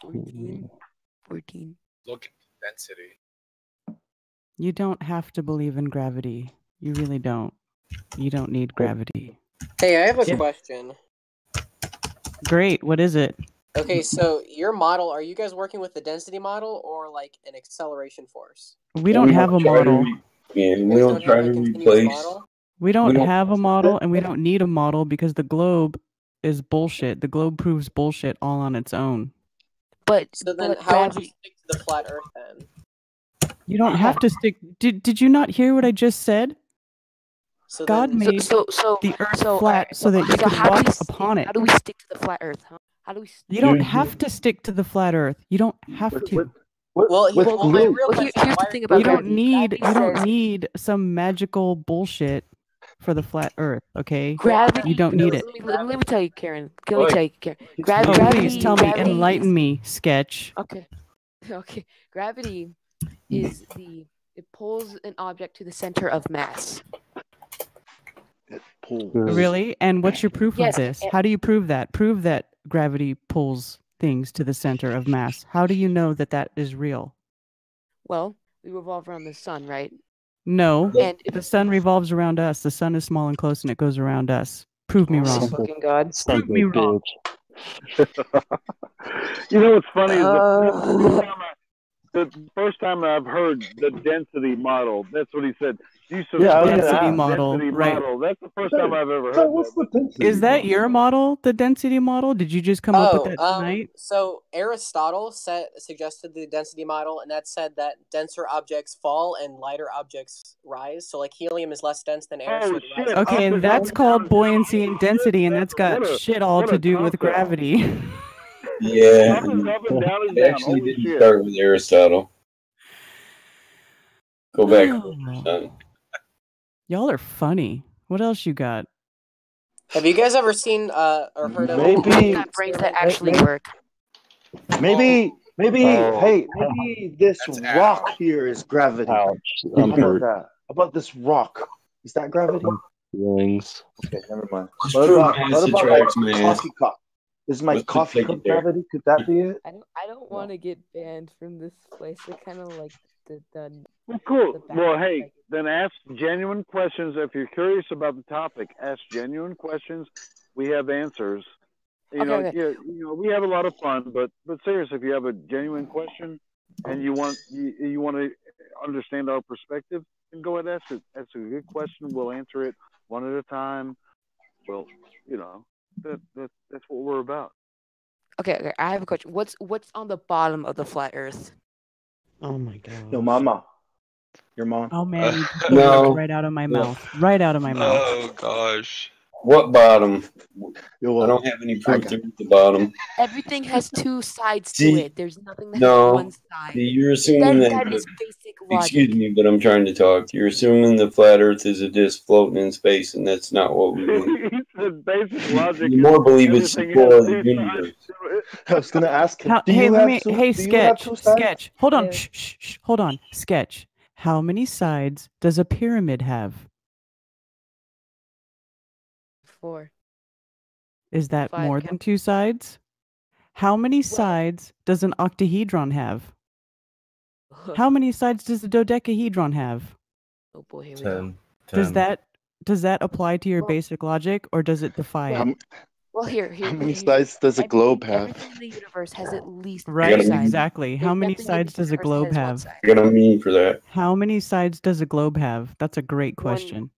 S18: 14.
S20: Look at the density.
S2: You don't have to believe in gravity. You really don't. You don't need gravity.
S7: Hey, I have a question.
S2: Great. What is it?
S7: Okay, so your model, are you guys working with the density model or like an acceleration force?
S2: We don't have a model.
S6: We don't try to replace.
S2: We don't have a model, and we don't need a model because the globe is bullshit. The globe proves bullshit all on its own.
S18: But
S7: so then, how would you stick to the flat Earth then?
S2: You don't have to stick. Did you not hear what I just said?
S7: So
S2: God
S7: then,
S2: made the Earth flat so that you could walk upon it.
S18: How do we stick to the flat Earth? Huh? How do we?
S2: You don't have to stick to the flat Earth. You don't here's
S18: the thing about
S2: you don't
S18: gravity.
S2: need some magical bullshit for the flat Earth. Okay,
S18: Gravity.
S2: You don't need it.
S18: Let me tell you, Karen. Gravity.
S2: Please tell me. Enlighten me, Sketch.
S18: Okay. Okay. Gravity is it pulls an object to the center of mass.
S2: Really? And what's your proof
S18: Yes,
S2: of this? How do you prove that? Prove that gravity pulls things to the center of mass. How do you know that that is real?
S18: Well, we revolve around the sun, right?
S2: No,
S18: And
S2: the sun revolves around us. The sun is small and close, and it goes around us. Prove me wrong.
S18: Fucking God.
S2: Prove me wrong.
S1: You know what's funny is the first time I've heard the density model, that's what he said. use
S15: Yeah, I was
S1: of
S15: gonna
S2: density
S15: ask.
S2: model,
S1: density
S2: right?
S1: model. That's the first time I've ever
S5: So
S1: heard
S5: what's
S1: that.
S5: the density?
S2: Is that your model, the density model? Did you just come up with that tonight?
S7: So Aristotle suggested the density model, and that said that denser objects fall and lighter objects rise. So like helium is less dense than air. so it rises.
S2: Okay, and that's called buoyancy and density, and that's got shit all to do with gravity.
S6: Yeah.
S1: Up and down is
S6: It
S1: down.
S6: actually
S1: Holy
S6: didn't
S1: shit.
S6: start with Aristotle. Go back.
S2: Oh. Y'all are funny. What else you got?
S7: Have you guys ever seen or heard of
S5: Maybe
S18: Got brains that actually work.
S5: Maybe
S9: Oh.
S5: hey, maybe this rock here is gravity.
S9: Ouch.
S5: How
S9: I'm
S5: about
S9: hurt.
S5: that? How about this rock? Is that gravity?
S9: Feelings.
S5: Okay, never mind.
S6: Just
S5: What
S6: prove
S5: about
S6: mass
S5: like
S6: attracts mass.
S5: coffee cup? Is my
S6: Let's just
S5: coffee
S6: take
S5: cup
S6: it there.
S5: gravity? Could that be it?
S18: I don't want to get banned from this place. I kind of like the
S1: Well, cool.
S18: the back
S1: Well,
S18: of
S1: hey,
S18: like-
S1: then ask genuine questions. If you're curious about the topic, ask genuine questions. We have answers.
S18: Okay.
S1: We have a lot of fun, but seriously, if you have a genuine question and you want to understand our perspective, then go ahead and ask it. That's a good question. We'll answer it one at a time. Well, that's what we're about.
S18: Okay. I have a question. What's on the bottom of the flat Earth?
S14: Oh my god.
S5: Yo, mama. Your mom.
S2: Oh man, you took the
S6: No.
S2: words right out of my mouth. Right out of my mouth.
S13: Oh gosh.
S6: What bottom?
S5: Yo,
S6: I don't have any proof there at the bottom.
S18: Everything has two sides to
S6: See,
S18: it. There's nothing that has
S6: No,
S18: one side.
S6: you're assuming
S18: That is basic logic.
S6: Excuse me, but I'm trying to talk. You're assuming the flat Earth is a disc floating in space, and that's not what we believe.
S1: The basic logic.
S6: You more believe it's the
S1: everything
S6: core
S1: has
S6: of the
S1: two
S6: universe.
S5: I was gonna ask him. Do
S2: Hey,
S5: you
S2: let
S5: have
S2: me.
S5: two?
S2: Hey,
S5: do you have
S2: Sketch.
S5: two sides?
S2: Sketch. Hold on. Shh. Hold on. Sketch. How many sides does a pyramid have?
S18: 4.
S2: Is that
S18: 5.
S2: more than 2 sides? How many sides does an octahedron have? How many sides does a dodecahedron have?
S18: Oh boy, here we go.
S8: 10.
S2: Does that apply to your basic logic, or does it defy it?
S18: Well, here.
S5: How many sides does a globe have?
S18: Everything in the universe has at least
S2: Right,
S18: 3 sides.
S2: exactly. How
S18: There's
S2: many
S18: nothing in
S2: sides
S18: the
S2: does a
S18: universe
S2: globe
S18: that has one
S2: have?
S18: side.
S6: I got a meme for that.
S2: How many sides does a globe have? That's a great question.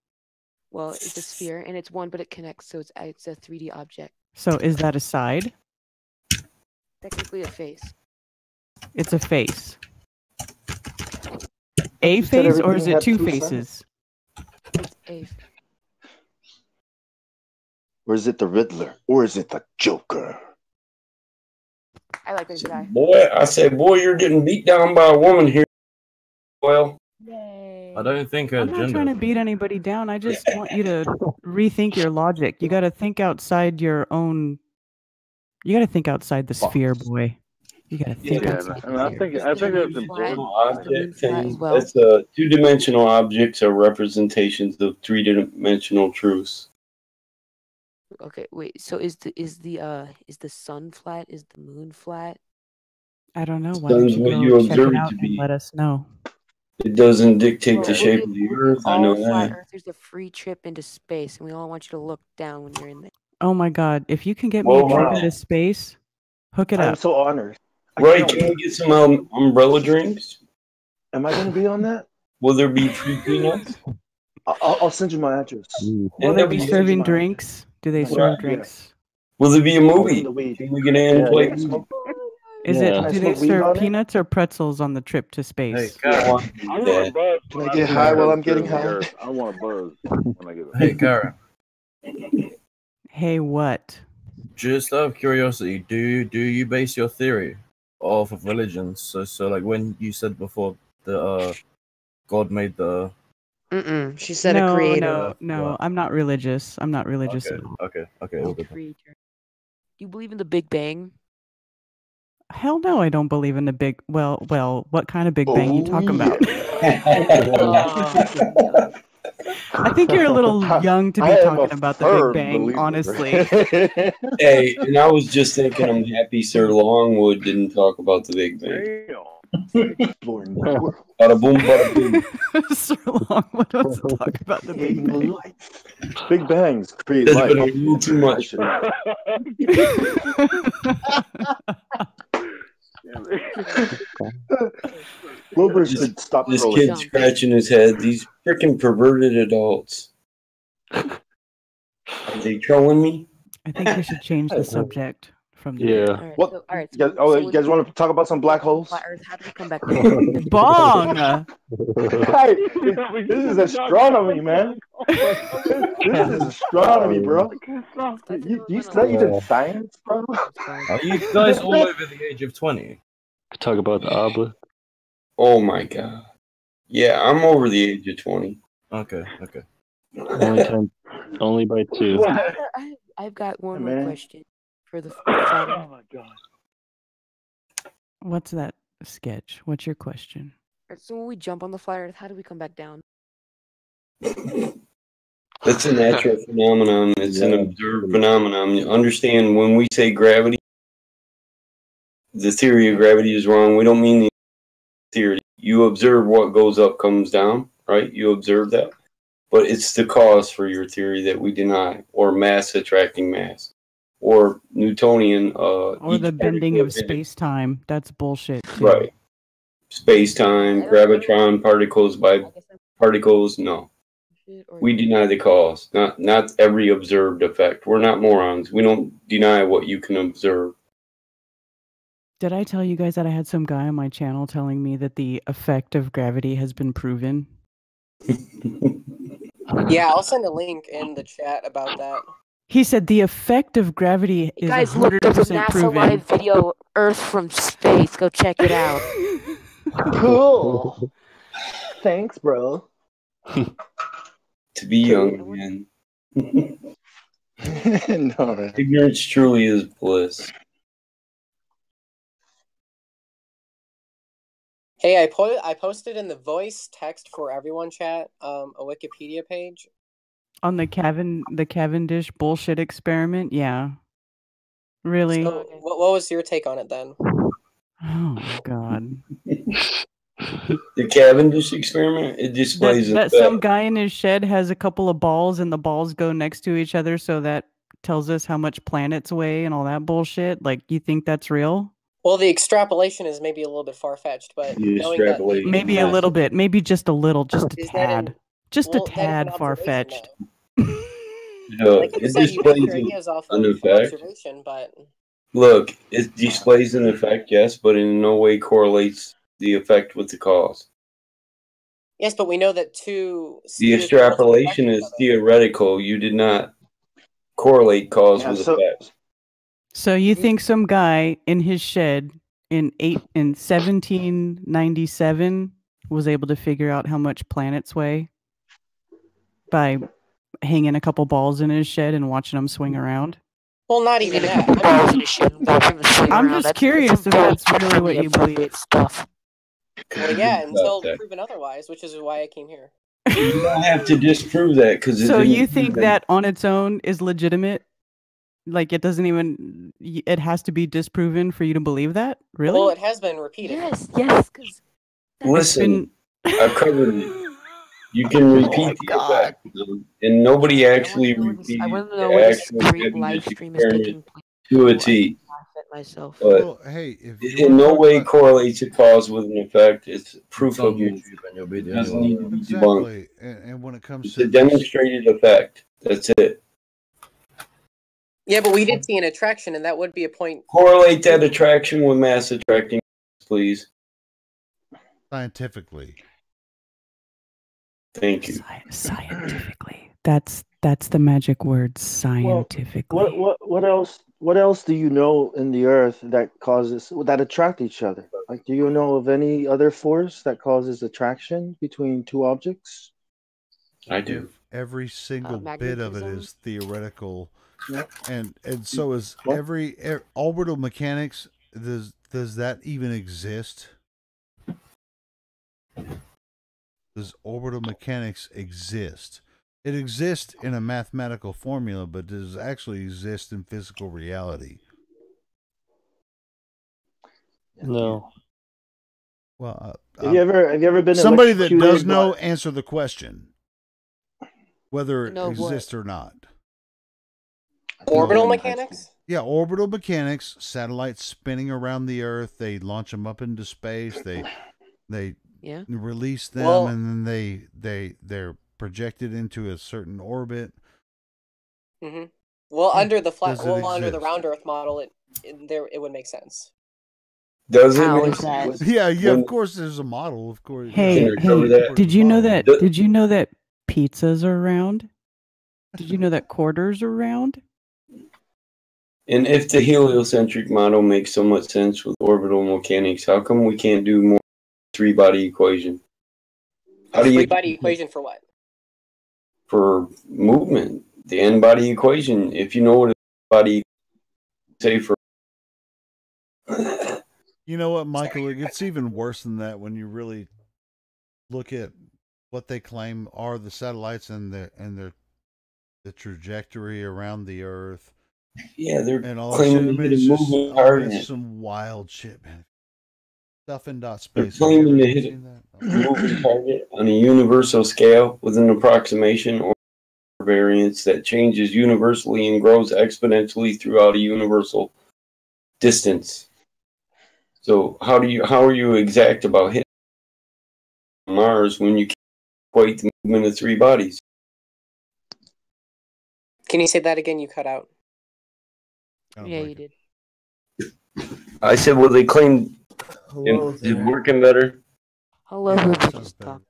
S18: Well, it's a sphere and it's one, but it connects, so it's a 3D object.
S2: So is that a side?
S18: Technically a face.
S2: It's a face. A
S5: You said
S2: face, or is
S5: everything
S2: it
S5: had
S2: 2
S5: two
S2: faces?
S18: It's a.
S5: Or is it the Riddler? Or is it the Joker?
S18: I like this guy.
S6: Boy, I said, boy, you're getting beat down by a woman here. Well,
S8: I don't think her
S2: I'm not
S8: gender.
S2: trying to beat anybody down. I just want you to rethink your logic. You got to think outside your own. You got to think outside the sphere, boy. You got to think outside.
S1: And I think that's important.
S6: Object thing. That's two-dimensional objects are representations of three-dimensional truths.
S18: Okay, wait. So is the sun flat? Is the moon flat?
S2: I don't know. Why don't
S6: Sun's
S2: you
S6: what
S2: go
S6: you
S2: check
S6: observe
S2: it
S6: it
S2: out
S6: to
S2: and
S6: be.
S2: let us know?
S6: It doesn't dictate the
S18: Well,
S6: shape of the Earth. I know
S18: flat
S6: that.
S18: Earth, there's a free trip into space, and we all want you to look down when you're in there.
S2: Oh my God! If you can get me
S6: Well,
S2: a trip
S6: wow.
S2: into space, hook it
S5: I'm
S2: up.
S5: so honored.
S6: Right? Can we get some umbrella drinks?
S5: Am I going to be on that?
S6: Will there be free peanuts?
S5: I'll send you my address.
S2: Will they be serving drinks? Do they serve
S6: Right.
S2: drinks?
S6: Will there be a movie?
S5: the weed.
S6: Can we get in and play?
S2: Is
S9: Yeah.
S2: it? Do they
S5: smoke weed
S2: serve
S5: on it?
S2: peanuts or pretzels on the trip to space?
S1: I want a buzz.
S5: Can I get high while I'm getting high?
S1: I want a buzz when I get
S8: Hey, Karen.
S2: Hey, what?
S8: Just out of curiosity, do you base your theory off of religions? So like when you said before the God made the.
S18: She said a creator.
S2: No. I'm not religious. I'm not religious at all.
S8: Okay. All good.
S18: Creator. Do you believe in the Big Bang?
S2: Hell no, I don't believe in the big. Well, what kind of Big Bang you talking about? I think you're a little young to be talking about the Big Bang, honestly.
S6: Hey, and I was just thinking, I'm happy Sir Longwood didn't talk about the Big Bang. Bada boom, bada boom.
S2: Sir Longwood wants to talk about the Big Bang.
S5: Big Bangs create
S6: That's
S5: life.
S6: been a little too much.
S5: Wilbur should stop
S6: This
S5: trolling.
S6: kid's scratching his head. These freaking perverted adults. Are they trolling me?
S2: I think we should change the subject from the
S9: Yeah.
S5: What? You guys want to talk about some black holes?
S18: Flat Earth, how do we come back down?
S2: Bong.
S5: Hey, this is astronomy, man. This is astronomy, bro. You studied in science, bro?
S8: Are you guys all over the age of 20?
S9: Talk about the obelisk.
S6: Oh my god. Yeah, I'm over the age of 20.
S8: Okay.
S9: Only by 2.
S18: I've got one
S5: man.
S18: more question for the Flat Earth.
S5: Oh my god.
S2: What's that sketch? What's your question?
S18: So when we jump on the Flat Earth, how do we come back down?
S6: That's a natural phenomenon. It's an observed phenomenon. You understand when we say gravity, the theory of gravity is wrong. We don't mean the theory. You observe what goes up comes down, right? You observe that. But it's the cause for your theory that we deny, or mass attracting mass, or Newtonian.
S2: Or the bending of space-time. That's bullshit, too.
S6: Right. Space-time, gravitron, particles by particles, no. We deny the cause, not every observed effect. We're not morons. We don't deny what you can observe.
S2: Did I tell you guys that I had some guy on my channel telling me that the effect of gravity has been proven?
S7: Yeah, I'll send a link in the chat about that.
S2: He said the effect of gravity is
S18: Guys, look, there's a
S2: 100%
S18: NASA
S2: proven.
S18: live video, Earth from space. Go check it out.
S5: Cool. Thanks, bro.
S6: To be young again.
S5: No, man.
S6: Ignorance truly is bliss.
S7: Hey, I posted in the voice text for everyone chat a Wikipedia page.
S2: On the Cavendish bullshit experiment? Yeah. Really?
S7: So, what was your take on it then?
S2: Oh, God.
S6: The Cavendish experiment, it displays
S2: That some guy in his shed has a couple of balls and the balls go next to each other, so that tells us how much planets weigh and all that bullshit. Like, you think that's real?
S7: Well, the extrapolation is maybe a little bit far-fetched, but knowing that
S2: Maybe a little bit. Maybe just a little. Just a
S7: Is that
S2: tad. Just a tad far-fetched.
S7: Like you
S6: it
S7: said, you base
S6: displays
S7: your ideas off
S6: an
S7: of
S6: effect.
S7: observation, but
S6: Look, it displays an effect, yes, but in no way correlates the effect with the cause.
S7: yes, but we know that
S6: The extrapolation is theoretical. You did not correlate cause with effect.
S2: So you think some guy in his shed in 1797 was able to figure out how much planets weigh by hanging a couple balls in his shed and watching them swing around?
S7: well, not even that.
S2: I'm just curious if that's really what you believe.
S18: Stuff.
S7: Well, yeah, until proven otherwise, which is why I came here.
S6: You don't have to disprove that because.
S2: So you think that on its own is legitimate? Like it doesn't even. It has to be disproven for you to believe that? Really?
S7: Well, it has been repeated.
S18: Yes. Because
S6: Listen, I've covered it. You can repeat the effect, and nobody actually repeats the actual Cavendish experiment to a T. But
S15: hey, if
S6: in no way correlates a cause with an effect. It's proof of it. It doesn't need to be debunked.
S15: Exactly. And when it comes
S6: It's
S15: to
S6: a demonstrated effect. That's it.
S7: Yeah, but we did see an attraction, and that would be a point.
S6: Correlate that attraction with mass attracting, please.
S15: Scientifically.
S6: Thank you.
S2: Scientifically. That's the magic word, scientifically.
S5: What else do you know in the Earth that attract each other? Like, do you know of any other force that causes attraction between two objects?
S6: I do.
S15: Every single bit of it is theoretical,
S5: Yeah.
S15: and so is every orbital mechanics. Does that even exist? Does orbital mechanics exist? It exists in a mathematical formula, but does it actually exist in physical reality?
S9: No.
S15: Well,
S5: Have you ever been
S15: somebody that
S5: electrocuted
S15: does know
S5: by-
S15: answer the question, whether it
S18: know what?
S15: exists or not.
S7: Orbital mechanics?
S15: Yeah, orbital mechanics, satellites spinning around the Earth. They launch them up into space. They They
S18: Yeah.
S15: release them,
S7: Well-
S15: and then they're projected into a certain orbit.
S7: hmm Well,
S15: Yeah,
S7: under the flat,
S15: does it
S7: well, under the
S15: exist?
S7: round Earth model, it would make sense.
S6: Does it
S18: How
S6: make
S18: is that?
S6: sense?
S15: Yeah,
S6: When-
S15: of course there's a model, of course.
S2: Hey,
S15: yeah.
S6: cover that?
S2: did you know that?
S6: Does-
S2: Did you know that pizzas are round? Did you know that quarters are round?
S6: And if the heliocentric model makes so much sense with orbital mechanics, how come we can't do more three-body equation? How do you
S7: Three-body equation for what?
S6: for movement? The n-body equation. If you know what a body say for
S15: You know what, Michael? It gets even worse than that when you really look at what they claim are the satellites and the trajectory around the Earth.
S6: Yeah, they're
S15: and all
S6: claiming
S15: that
S6: to
S15: shit.
S6: hit a moving target.
S15: It's some wild shit, man. Stuff in dot
S6: They're
S15: space. Have you
S6: claiming
S15: ever
S6: to hit
S15: seen
S6: a
S15: that?
S6: moving target on a universal scale with an approximation or variance that changes universally and grows exponentially throughout a universal distance. So how are you exact about hitting Mars when you can't equate the movement of three bodies?
S7: Can you say that again? You cut out.
S18: Yeah, you did.
S6: I said, well, they claim
S18: Hello
S6: it's
S18: there.
S6: working better.
S18: Hello, whoever just talked.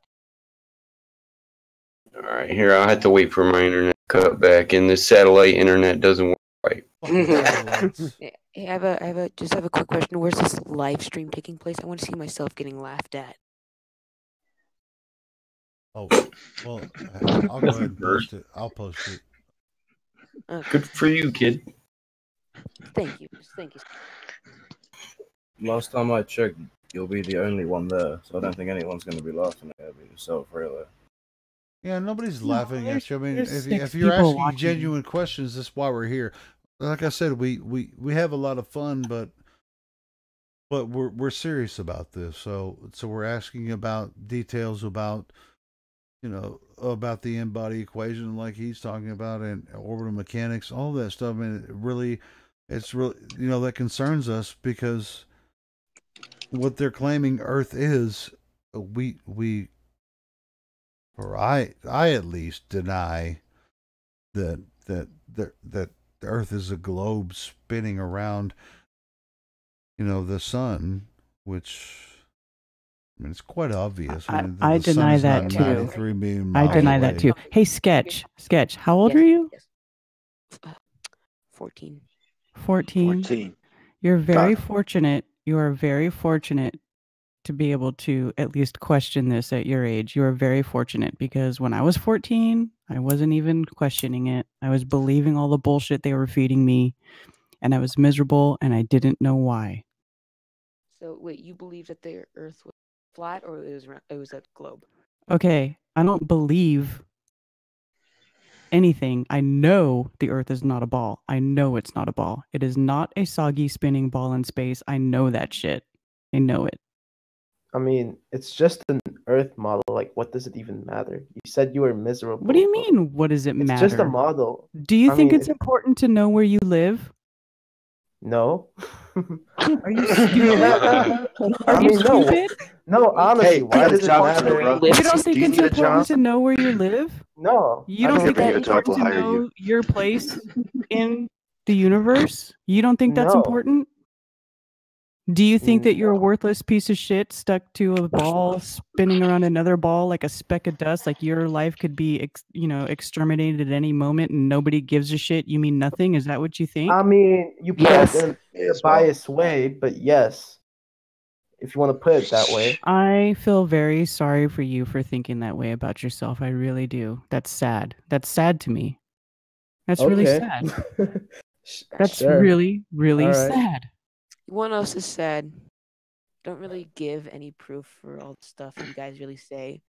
S6: All right, here I'll have to wait for my internet to cut back, and the satellite internet doesn't work right.
S18: Hey, I have a quick question. Where's this live stream taking place? I want to see myself getting laughed at.
S15: Oh, well, I'll go ahead and post it. I'll post it.
S18: Okay.
S6: Good for you, kid.
S18: Thank you. Thank you.
S8: Last time I checked, you'll be the only one there, so I don't think anyone's going to be laughing at you yourself, really.
S15: Yeah, nobody's
S2: No,
S15: laughing at you. I mean,
S2: there's
S15: if
S2: six
S15: you're
S2: people
S15: asking
S2: watching.
S15: genuine questions, that's why we're here. Like I said, we have a lot of fun, but we're serious about this. So we're asking about details about about the n-body equation, like he's talking about, and orbital mechanics, all that stuff. I mean, it's really that concerns us because what they're claiming Earth is, or I at least deny that the Earth is a globe spinning around the sun, which I mean it's quite obvious. I mean,
S2: I
S15: the sun
S2: deny
S15: is
S2: that
S15: not
S2: too.
S15: 93 million
S2: I
S15: miles
S2: deny that
S15: away.
S2: too. Hey, Sketch, how old are you?
S18: 14.
S2: 14.
S5: 14.
S2: You're very
S5: God.
S2: fortunate. You are very fortunate to be able to at least question this at your age. You are very fortunate because when I was 14, I wasn't even questioning it. I was believing all the bullshit they were feeding me, and I was miserable, and I didn't know why.
S18: So wait, you believe that the Earth was flat or it was a globe?
S2: Okay, I don't believe anything. I know the Earth is not a ball. I know it's not a ball. It is not a soggy spinning ball in space. I know that shit. I know it.
S3: I mean, it's just an Earth model. Like, what does it even matter? You said you were miserable.
S2: What do you
S3: but
S2: mean? What does it
S3: It's
S2: matter?
S3: just a model.
S2: Do you
S3: I
S2: think
S3: mean,
S2: it's important to know where you live?
S3: No.
S2: Are you stupid?
S3: I
S2: Are you
S3: mean, no.
S2: stupid?
S3: No, honestly,
S5: Hey,
S3: why
S5: get a
S3: does it
S5: job
S3: matter?
S5: tomorrow.
S2: You don't think
S5: Do you
S2: it's
S5: need a
S2: important
S5: job?
S2: to know where you live?
S3: No.
S2: You
S3: I
S2: don't
S3: don't
S2: think
S5: Get
S2: that's
S5: a job,
S2: important
S5: we'll
S2: to
S5: hire you.
S2: know your place in the universe? You don't think that's
S3: No.
S2: important? Do you think that you're a worthless piece of shit stuck to a ball spinning around another ball like a speck of dust? Like your life could be, exterminated at any moment and nobody gives a shit? You mean nothing? Is that what you think?
S3: I mean, you put
S18: Yes.
S3: it in a biased way, but yes, if you want to put it that way.
S2: I feel very sorry for you for thinking that way about yourself. I really do. That's sad. That's sad to me. That's really
S3: Okay.
S2: sad. That's
S3: Sure.
S2: really, really
S3: All right.
S2: sad.
S18: What else is sad? Don't really give any proof for all the stuff you guys really say.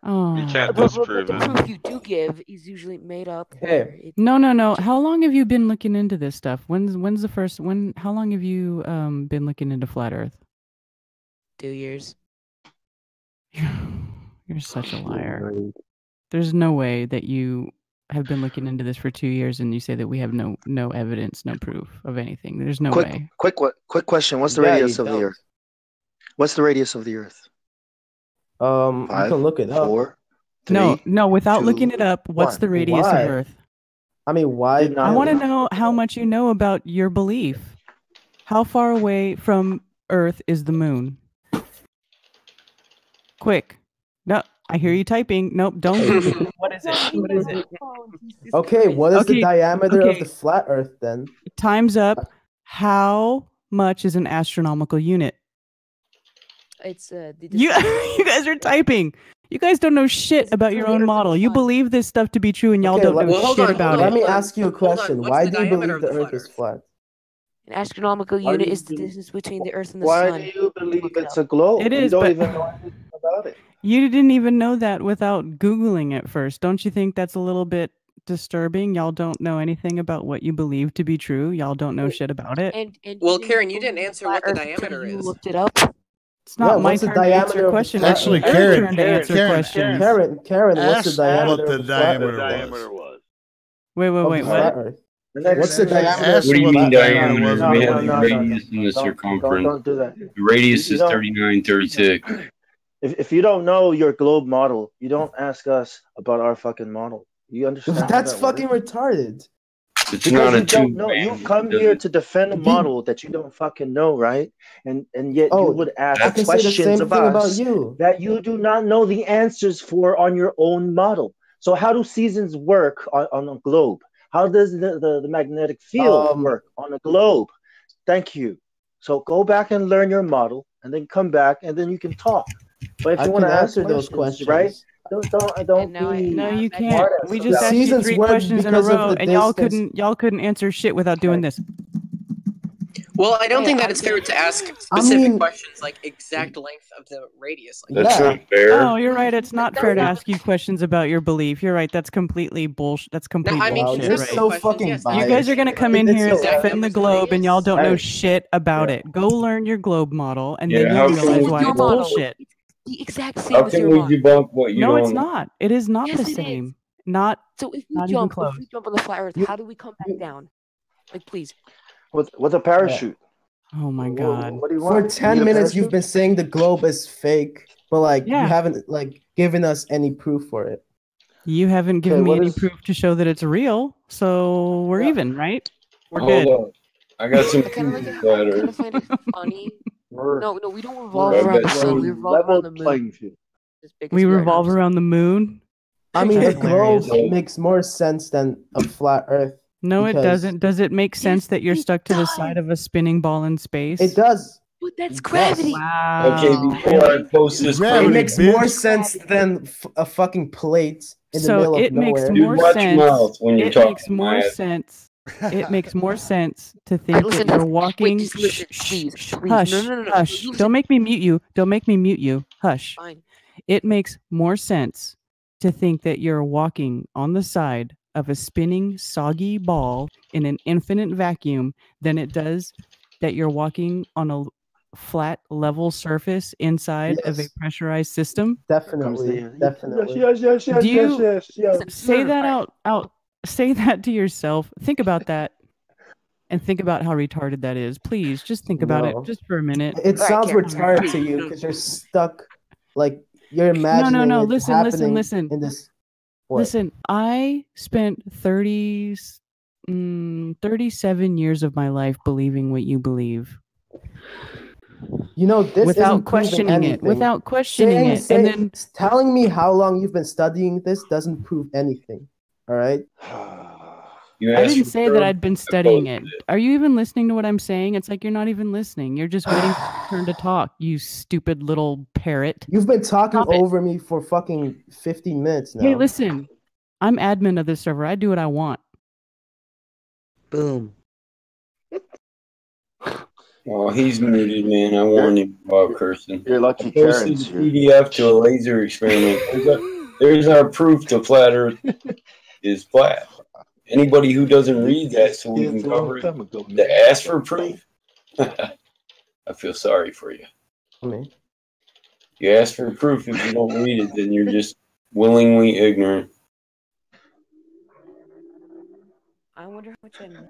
S2: Oh.
S13: You can't
S18: But
S13: disprove
S18: the
S13: it.
S18: proof you do give is usually made up.
S3: Hey.
S18: Or it,
S2: No. How long have you been looking into this stuff? When's the first how long have you been looking into flat earth?
S18: 2 years.
S2: You're such a liar. There's no way that you have been looking into this for 2 years and you say that we have no evidence, no proof of anything. There's no way.
S5: Quick question. What's the
S3: Yeah,
S5: radius
S3: you
S5: of the
S3: don't.
S5: Earth? What's the radius of the Earth?
S3: You
S5: 5,
S3: can look it up.
S5: 4, 3.
S2: No, without
S5: 2,
S2: looking it up, what's
S5: 1.
S2: the radius
S3: Why?
S2: of Earth?
S3: I mean, why?
S5: Did
S2: I
S5: not-
S2: want to know how much you know about your belief. How far away from Earth is the moon? Quick. No, I hear you typing. Nope, don't Google it. What is it? What is it?
S3: Okay, what is the
S2: Okay,
S3: diameter of
S2: okay.
S3: the flat Earth then?
S2: Time's up. How much is an astronomical unit?
S18: It's
S2: You you guys are typing. You guys don't know shit about your own model. You believe this stuff to be true, and y'all
S3: Okay,
S2: don't know shit about
S3: let
S2: it.
S3: me ask you a question.
S7: What's
S3: Why
S7: the
S3: do you
S7: diameter
S3: believe
S7: of
S3: the
S7: the
S3: Earth
S7: flat
S3: is flat?
S18: an astronomical
S5: Why do
S18: unit
S5: you
S18: is the
S5: believe-
S18: distance between the Earth and the
S5: Why
S18: sun.
S5: do you believe
S18: Look it
S5: it's
S18: up.
S5: a globe?
S2: It
S5: You
S2: is,
S5: don't
S2: but
S5: even know anything about it.
S2: you didn't even know that without Googling it first. Don't you think that's a little bit disturbing? Y'all don't know anything about what you believe to be true. Y'all don't know shit about it.
S18: And
S7: Well,
S18: didn't
S7: Karen, you didn't
S18: believe
S7: answer
S18: flat
S7: what the
S18: Earth until
S7: diameter
S18: you
S7: is.
S18: looked it up.
S2: It's not
S3: Yeah,
S2: my
S3: what's the
S2: turn to answer
S3: diameter of the
S2: questions.
S3: flat
S2: Actually,
S3: Earth?
S2: your
S15: Karen,
S2: turn to answer
S15: Karen,
S2: questions.
S3: Karen, what's the
S15: Ask
S3: diameter
S15: what the
S3: of the flat
S15: diameter
S3: Earth?
S15: was.
S2: Wait,
S3: Of
S2: wait,
S3: the
S2: what?
S3: flat Earth.
S5: The next
S3: What's the
S5: question-
S3: diameter?
S15: Ask
S6: What do you
S15: what
S6: mean
S15: the diameter
S6: diameter?
S15: was
S5: No,
S6: We
S15: of
S5: no,
S6: have
S15: the
S6: the
S5: no,
S15: Earth.
S5: no,
S6: radius and the
S5: Don't
S6: circumference.
S5: do that.
S6: The radius
S5: You
S6: is
S5: don't-
S6: 3936.
S5: If you don't know your globe model, you don't ask us about our fucking model. You understand? how
S3: That's
S5: that
S3: fucking
S5: works?
S3: retarded.
S6: It's
S5: Because
S6: not a
S5: you don't
S6: tube,
S5: know. You
S6: man.
S5: come here to defend a model that you don't fucking know, right? And yet you would ask
S3: I can say the
S5: questions
S3: same
S5: of
S3: thing about
S5: us
S3: you.
S5: that you do not know the answers for on your own model. So how do seasons work on a globe? How does the magnetic field work on a globe? Thank you. So go back and learn your model, and then come back, and then you can talk. But if
S3: I
S5: you want
S3: can
S5: to ask
S3: answer those
S5: questions, right?
S3: questions.
S5: Don't be
S2: No, you can't.
S5: smart-ass
S2: We
S5: about
S2: just
S5: it.
S2: asked you
S3: Seasons
S2: 3
S3: work
S2: questions in a
S3: because of
S2: row,
S3: the
S2: and
S3: distance.
S2: y'all couldn't answer shit without doing this.
S7: Well, I don't
S18: Hey,
S7: think that
S18: I'm
S7: it's fair to ask
S3: I
S7: specific
S3: mean-
S7: questions like exact length of the radius. Like
S6: That's
S3: Yeah.
S6: not fair.
S2: Oh, you're right. It's not fair to ask you questions about your belief. You're right. That's completely bullshit. That's complete
S7: I mean,
S3: Wow,
S2: bullshit.
S3: you're
S2: Right?
S3: so fucking
S2: You
S3: biased.
S2: guys are gonna come in
S3: It's
S2: here and
S3: so
S2: defend the
S7: numbers
S2: globe, and y'all don't know
S5: Hey.
S2: shit about
S5: Yeah.
S2: it. Go learn your globe model, and
S6: Yeah,
S2: then you'll
S6: how can
S2: realize
S6: we
S2: why it's
S6: debunk-
S2: bullshit.
S18: The exact same
S6: How
S18: as
S6: can
S18: your
S6: we
S18: model.
S6: debunk what you
S2: No,
S6: don't
S2: it's
S6: know?
S2: not. It is not
S18: Yes,
S2: the
S18: it is.
S2: same. Not
S18: So if we
S2: not even
S18: jump,
S2: close.
S18: on the flat Earth, how do we come back down? Like, please.
S5: With a parachute.
S2: Oh my god.
S5: What do you
S3: For
S5: want?
S3: 10
S5: You need a
S3: minutes, you've
S5: parachute?
S3: been saying the globe is fake, but like
S2: Yeah.
S3: you haven't like given us any proof for it.
S2: You haven't given
S5: Okay,
S2: me
S5: what
S2: any
S5: is-
S2: proof to show that it's real, so we're
S5: Yeah.
S2: even, right? We're
S6: Hold
S2: good.
S6: on. I got some
S18: I kind of
S6: proof
S18: like
S6: of
S18: it.
S6: flat
S18: I kind
S6: Earth.
S18: of find it funny.
S5: We're,
S18: No, we don't
S5: we're,
S18: revolve
S6: I
S18: around
S6: bet
S18: the sun.
S6: you-
S18: We revolve
S5: level
S18: around the moon.
S5: playing field.
S18: As big as
S2: We
S18: we are
S2: revolve
S18: now.
S2: around the moon.
S3: I mean, the
S2: That's hilarious.
S3: globe makes more sense than a flat Earth.
S2: No, it
S3: because
S2: doesn't. Does it make sense that you're stuck to the side of a spinning ball in space?
S3: It does.
S18: But that's
S3: Yes.
S18: gravity.
S2: Wow.
S6: Okay, before I post this
S3: It
S15: Gravity,
S3: makes
S15: bitch.
S3: more sense than a fucking plate in the
S2: So
S3: middle of
S2: it makes
S3: nowhere.
S2: more
S6: Dude, watch your
S2: sense.
S6: mouth when you're
S2: It
S6: talking
S2: makes more
S6: to my ass.
S2: sense. It makes more sense to think
S18: Alright, listen,
S2: that you're
S18: wait,
S2: walking.
S18: just listen, please, please.
S2: Hush,
S18: No.
S2: hush.
S18: You listen.
S2: Don't make me mute you. Don't make me mute you. Hush.
S18: Fine.
S2: It makes more sense to think that you're walking on the side of a spinning, soggy ball in an infinite vacuum than it does that you're walking on a flat, level surface inside of a
S3: Yes.
S2: pressurized system.
S3: Definitely. Definitely.
S5: Yes.
S2: Do you
S18: Listen,
S2: say
S18: no,
S2: that
S18: alright.
S2: out? Say that to yourself. Think about that, and think about how retarded that is. Please, just think about it,
S3: No.
S2: just for a minute.
S3: It sounds
S18: Karen,
S3: retarded
S18: please,
S3: to you
S18: no.
S3: because you're stuck. Like you're imagining
S2: No.
S3: it
S2: Listen.
S3: happening in this. What?
S2: Listen, I spent 37 years of my life believing what you believe.
S3: You know, this
S2: Without
S3: isn't proving
S2: questioning it.
S3: anything.
S2: Without questioning it. And then
S3: telling me how long you've been studying this doesn't prove anything. All right.
S6: You
S2: I
S6: asked
S2: didn't
S6: for
S2: say
S6: proof,
S2: that I'd been
S6: I
S2: studying it.
S6: posted
S2: Are you even listening to what I'm saying? It's like you're not even listening. You're just waiting for your turn to talk, you stupid little parrot.
S3: You've been talking
S2: Stop it.
S3: over me for fucking 15 minutes now.
S2: Hey, listen. I'm admin of this server. I do what I want.
S18: Boom.
S6: Oh, he's muted, man. I warned him about cursing.
S5: You're lucky
S6: I posted
S5: Karen's
S6: the
S5: here.
S6: PDF to a laser experiment. There's our proof the flat Earth is flat. Anybody who doesn't read that so we can cover it, to ask for proof, I feel sorry for you. You ask for proof, if you don't read it, then you're just willingly ignorant.
S18: I wonder how much I know.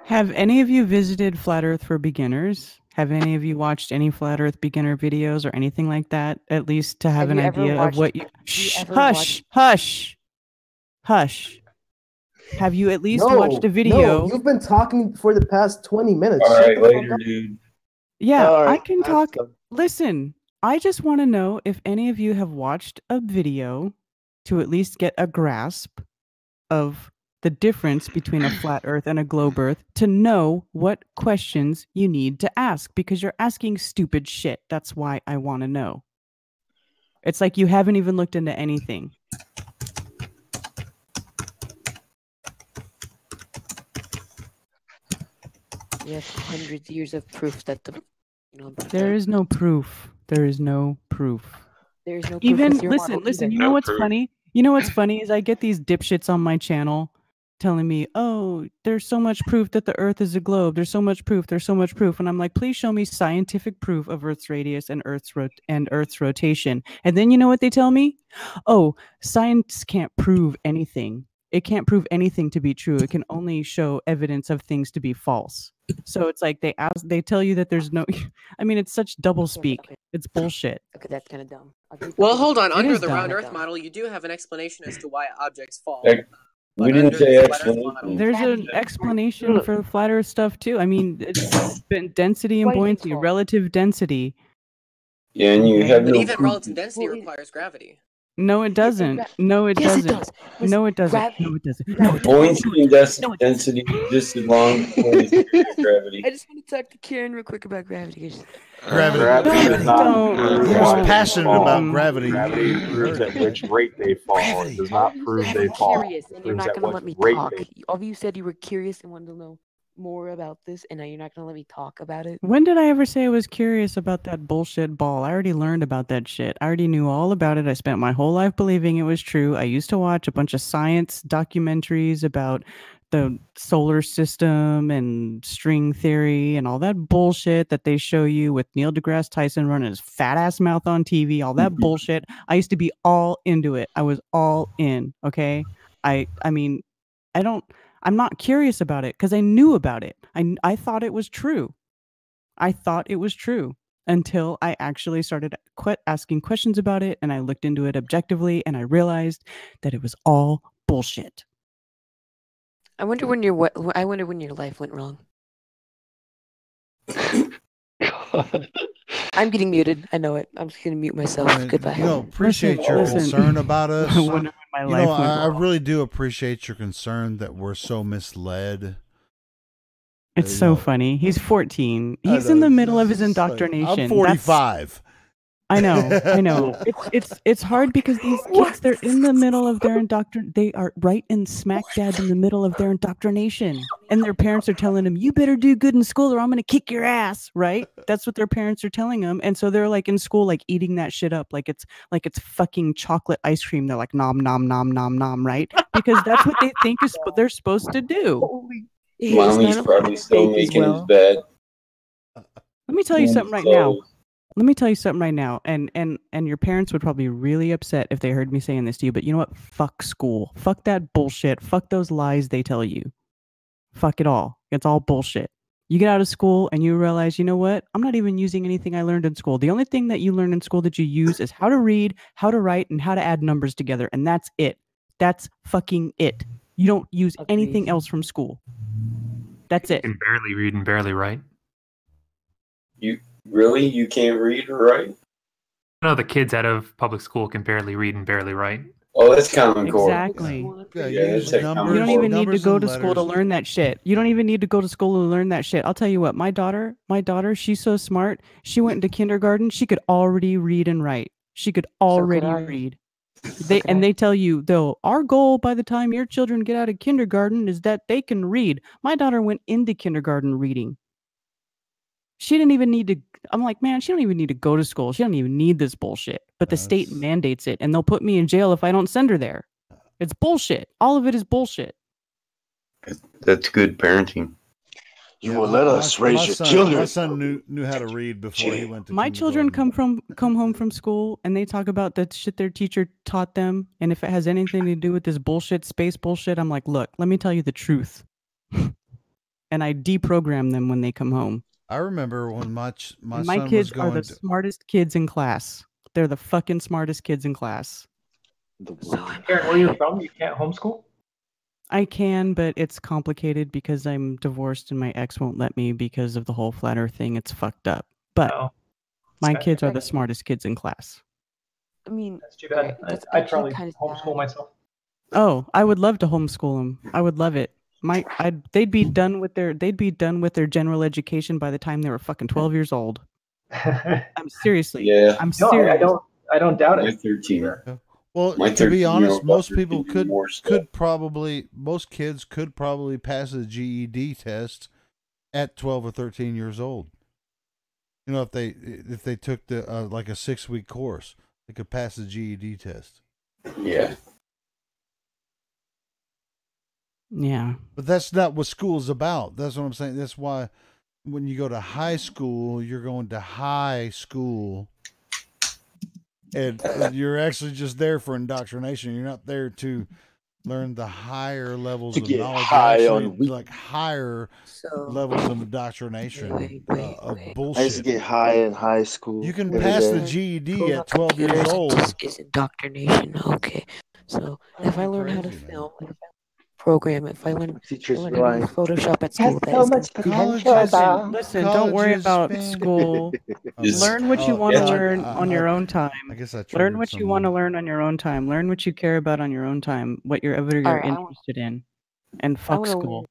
S2: Have any of you visited Flat Earth for Beginners? Have any of you watched any Flat Earth beginner videos or anything like that? At least to have
S18: Have
S2: an
S18: you ever
S2: idea of
S18: watched?
S2: what you.
S18: Have you
S2: Shh,
S18: ever
S2: hush,
S18: watched?
S2: hush, hush. Have you at least watched a
S3: No,
S2: video?
S3: you've been talking for the past 20 minutes.
S6: All
S3: Shut
S6: right,
S3: the fuck
S6: later,
S3: up.
S6: dude.
S2: Yeah,
S3: All
S2: I
S3: right,
S2: can
S3: that's
S2: talk.
S3: done.
S2: Listen, I just want to know if any of you have watched a video to at least get a grasp of the difference between a flat earth and a globe earth to know what questions you need to ask because you're asking stupid shit. That's why I want to know. It's like you haven't even looked into anything.
S18: We have hundreds of years of proof that
S2: There is no proof. There is no proof.
S18: there is no proof
S2: Even
S18: with your
S2: listen,
S18: model
S2: listen.
S18: either.
S2: You know what's funny? You know what's funny is I get these dipshits on my channel telling me, "Oh, there's so much proof that the Earth is a globe. There's so much proof. There's so much proof." And I'm like, "Please show me scientific proof of Earth's radius and Earth's rotation." And then you know what they tell me? "Oh, science can't prove anything. It can't prove anything to be true. It can only show evidence of things to be false." So it's like they tell you that there's no. I mean, it's such double speak. It's bullshit.
S18: Okay, that's kind of dumb.
S7: Well, hold on.
S2: It
S7: Under
S2: is
S7: the
S2: dumb.
S7: round Earth model, you do have an explanation as to why objects fall.
S6: We
S7: But
S6: didn't
S7: under
S6: say
S7: the flat Earth
S6: explanation.
S7: model,
S2: There's an explanation for flat Earth stuff too. I mean, it's been density and
S18: Why do you think
S2: buoyancy,
S18: fall?
S2: relative density.
S6: Yeah, and you have
S7: but
S6: no
S7: even
S6: proof.
S7: relative density requires gravity.
S2: No, it doesn't. No, it
S18: Yes, it
S2: doesn't.
S18: does.
S2: No, it doesn't.
S18: Grav-
S2: No, it doesn't. No, it doesn't.
S6: Buoyancy and density just as long as gravity.
S18: I just want to talk to Karen real quick about gravity.
S15: Gravity.
S5: Gravity does not prove
S15: He
S5: why
S15: was
S5: they
S15: passionate
S5: fall.
S15: about gravity.
S5: Gravity proves at which rate they fall. It does not prove they fall.
S18: Curious,
S5: It
S18: and you're
S5: proves
S18: not
S5: at
S18: gonna
S5: what
S18: let me
S5: rate
S18: talk.
S5: they.
S18: All of you said you were curious and wanted to know more about this, and now you're not gonna let me talk about it.
S2: When did I ever say I was curious about that bullshit ball? I already learned about that shit. I already knew all about it. I spent my whole life believing it was true. I used to watch a bunch of science documentaries about the solar system and string theory and all that bullshit that they show you with Neil deGrasse Tyson running his fat ass mouth on TV, all that bullshit. I used to be all into it. I was all in, okay? I mean, I'm not curious about it because I knew about it. I thought it was true. I thought it was true until I actually started asking questions about it and I looked into it objectively and I realized that it was all bullshit.
S18: I wonder when your life went wrong. I'm getting muted. I know it. I'm just gonna mute myself. Goodbye.
S15: Appreciate your concern about us.
S2: I wonder when my
S15: You
S2: life
S15: know,
S2: went
S15: I
S2: wrong.
S15: really do appreciate your concern that we're so misled.
S2: It's so funny. He's 14.
S15: I
S2: He's
S15: know,
S2: in the
S15: it's
S2: middle of
S15: just
S2: his
S15: like,
S2: indoctrination.
S15: I'm 45.
S2: I know. It's hard because these kids, they're in the middle of their they are right in smack dab in the middle of their indoctrination. And their parents are telling them, "You better do good in school or I'm gonna kick your ass," right? That's what their parents are telling them. And so they're like in school, like eating that shit up like it's fucking chocolate ice cream. They're like nom nom nom nom nom, right? Because that's what they think is what they're supposed to do.
S6: Mommy's probably still making his bed.
S2: Let me tell you something right now. Let me tell you something right now, and your parents would probably be really upset if they heard me saying this to you, but you know what? Fuck school. Fuck that bullshit. Fuck those lies they tell you. Fuck it all. It's all bullshit. You get out of school and you realize, you know what? I'm not even using anything I learned in school. The only thing that you learn in school that you use is how to read, how to write, and how to add numbers together, and that's it. That's fucking it. You don't use anything else from school. That's it.
S17: You can barely read and barely write.
S6: You can't read or write?
S17: No, the kids out of public school can barely read and barely write.
S6: Oh, that's common core.
S2: Exactly.
S6: Yeah, that's like common
S2: You don't
S6: core.
S2: even need to go to school to learn that shit. You don't even need to go to school to learn that shit. I'll tell you what, my daughter, she's so smart. She went into kindergarten. She could already read and write. She could already read. They tell you though, our goal by the time your children get out of kindergarten is that they can read. My daughter went into kindergarten reading. She didn't even need to. I'm like, man, she don't even need to go to school. She don't even need this bullshit. But the state mandates it, and they'll put me in jail if I don't send her there. It's bullshit. All of it is bullshit.
S6: That's good parenting.
S5: You will let us raise your children.
S15: My son knew how to read before he went to
S2: My children come home from school and they talk about the shit their teacher taught them, and if it has anything to do with this bullshit, space bullshit, I'm like, look, let me tell you the truth. and I deprogram them when they come home.
S15: I remember when my
S2: And my
S15: son
S2: kids
S15: was
S2: are
S15: going
S2: the smartest kids in class. They're the fucking smartest kids in class.
S12: Karen, where are you from? You can't homeschool?
S2: I can, but it's complicated because I'm divorced and my ex won't let me because of the whole flat earth thing. It's fucked up. But my
S12: Okay.
S2: kids are the smartest kids in class.
S18: I mean,
S12: That's too bad. I'd probably homeschool myself.
S2: Oh, I would love to homeschool them. I would love it. They'd be done with their general education by the time they were fucking 12 years old. I'm seriously.
S6: Yeah.
S2: I'm
S12: No,
S2: serious.
S12: I don't doubt
S6: My
S12: it.
S6: 13.
S15: Well,
S6: My
S15: to be
S6: 13-year-old
S15: honest, most
S6: daughter
S15: people
S6: can do more stuff.
S15: most kids could probably pass a GED test at 12 or 13 years old. You know, if they took the like a 6-week course, they could pass the GED test.
S6: Yeah.
S2: Yeah.
S15: But that's not what school's about. That's what I'm saying. That's why when you go to high school, you're going to high school. And you're actually just there for indoctrination. You're not there to learn the higher levels
S5: To
S15: of
S5: get
S15: knowledge.
S5: high
S15: You're
S5: on
S15: actually
S5: weed.
S15: like higher levels of indoctrination of bullshit.
S5: I used to get high in high school.
S15: You can
S5: every
S15: pass
S5: day.
S15: the GED at 12 years old.
S18: Is indoctrination. Okay. So if I learn how to film, if I program, if I learn
S5: Teachers
S18: how
S5: were
S18: to
S5: like,
S18: use Photoshop at
S5: "Has
S18: school, that
S5: so
S18: is
S5: much
S18: considered
S5: potential."
S2: Listen, don't worry about school. Learn what you want to learn on your own time.
S15: I guess I
S2: Learn
S15: triggered
S2: what you want to learn on your own time. Learn what you care about on your own time. Whatever you're
S18: Alright,
S2: interested in, and
S18: I
S2: fuck
S18: wanna
S2: school.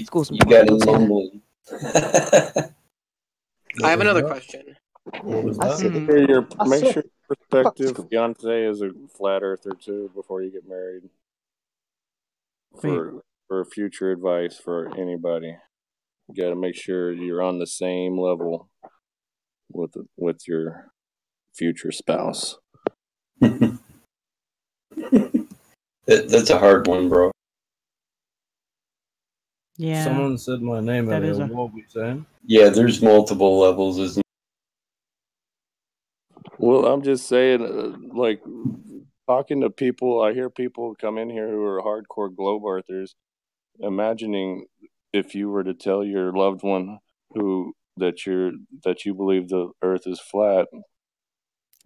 S18: School's
S6: You
S18: important.
S6: got
S18: Don't
S6: a
S18: say that.
S6: mumbling.
S7: I have another question.
S23: What was
S5: I
S23: that?
S5: said-
S23: Make
S5: I
S23: sure
S5: said-
S23: your prospective fiance is a flat earther too before you get married. For future advice for anybody, you got to make sure you're on the same level with your future spouse.
S6: That's a hard one, bro.
S2: Yeah.
S8: Someone said my name
S2: That
S8: earlier.
S2: is a-
S8: What were you saying?
S6: Yeah, there's multiple levels, isn't
S23: Well, I'm just saying, like, talking to people, I hear people come in here who are hardcore globe earthers, imagining if you were to tell your loved one that you believe the earth is flat,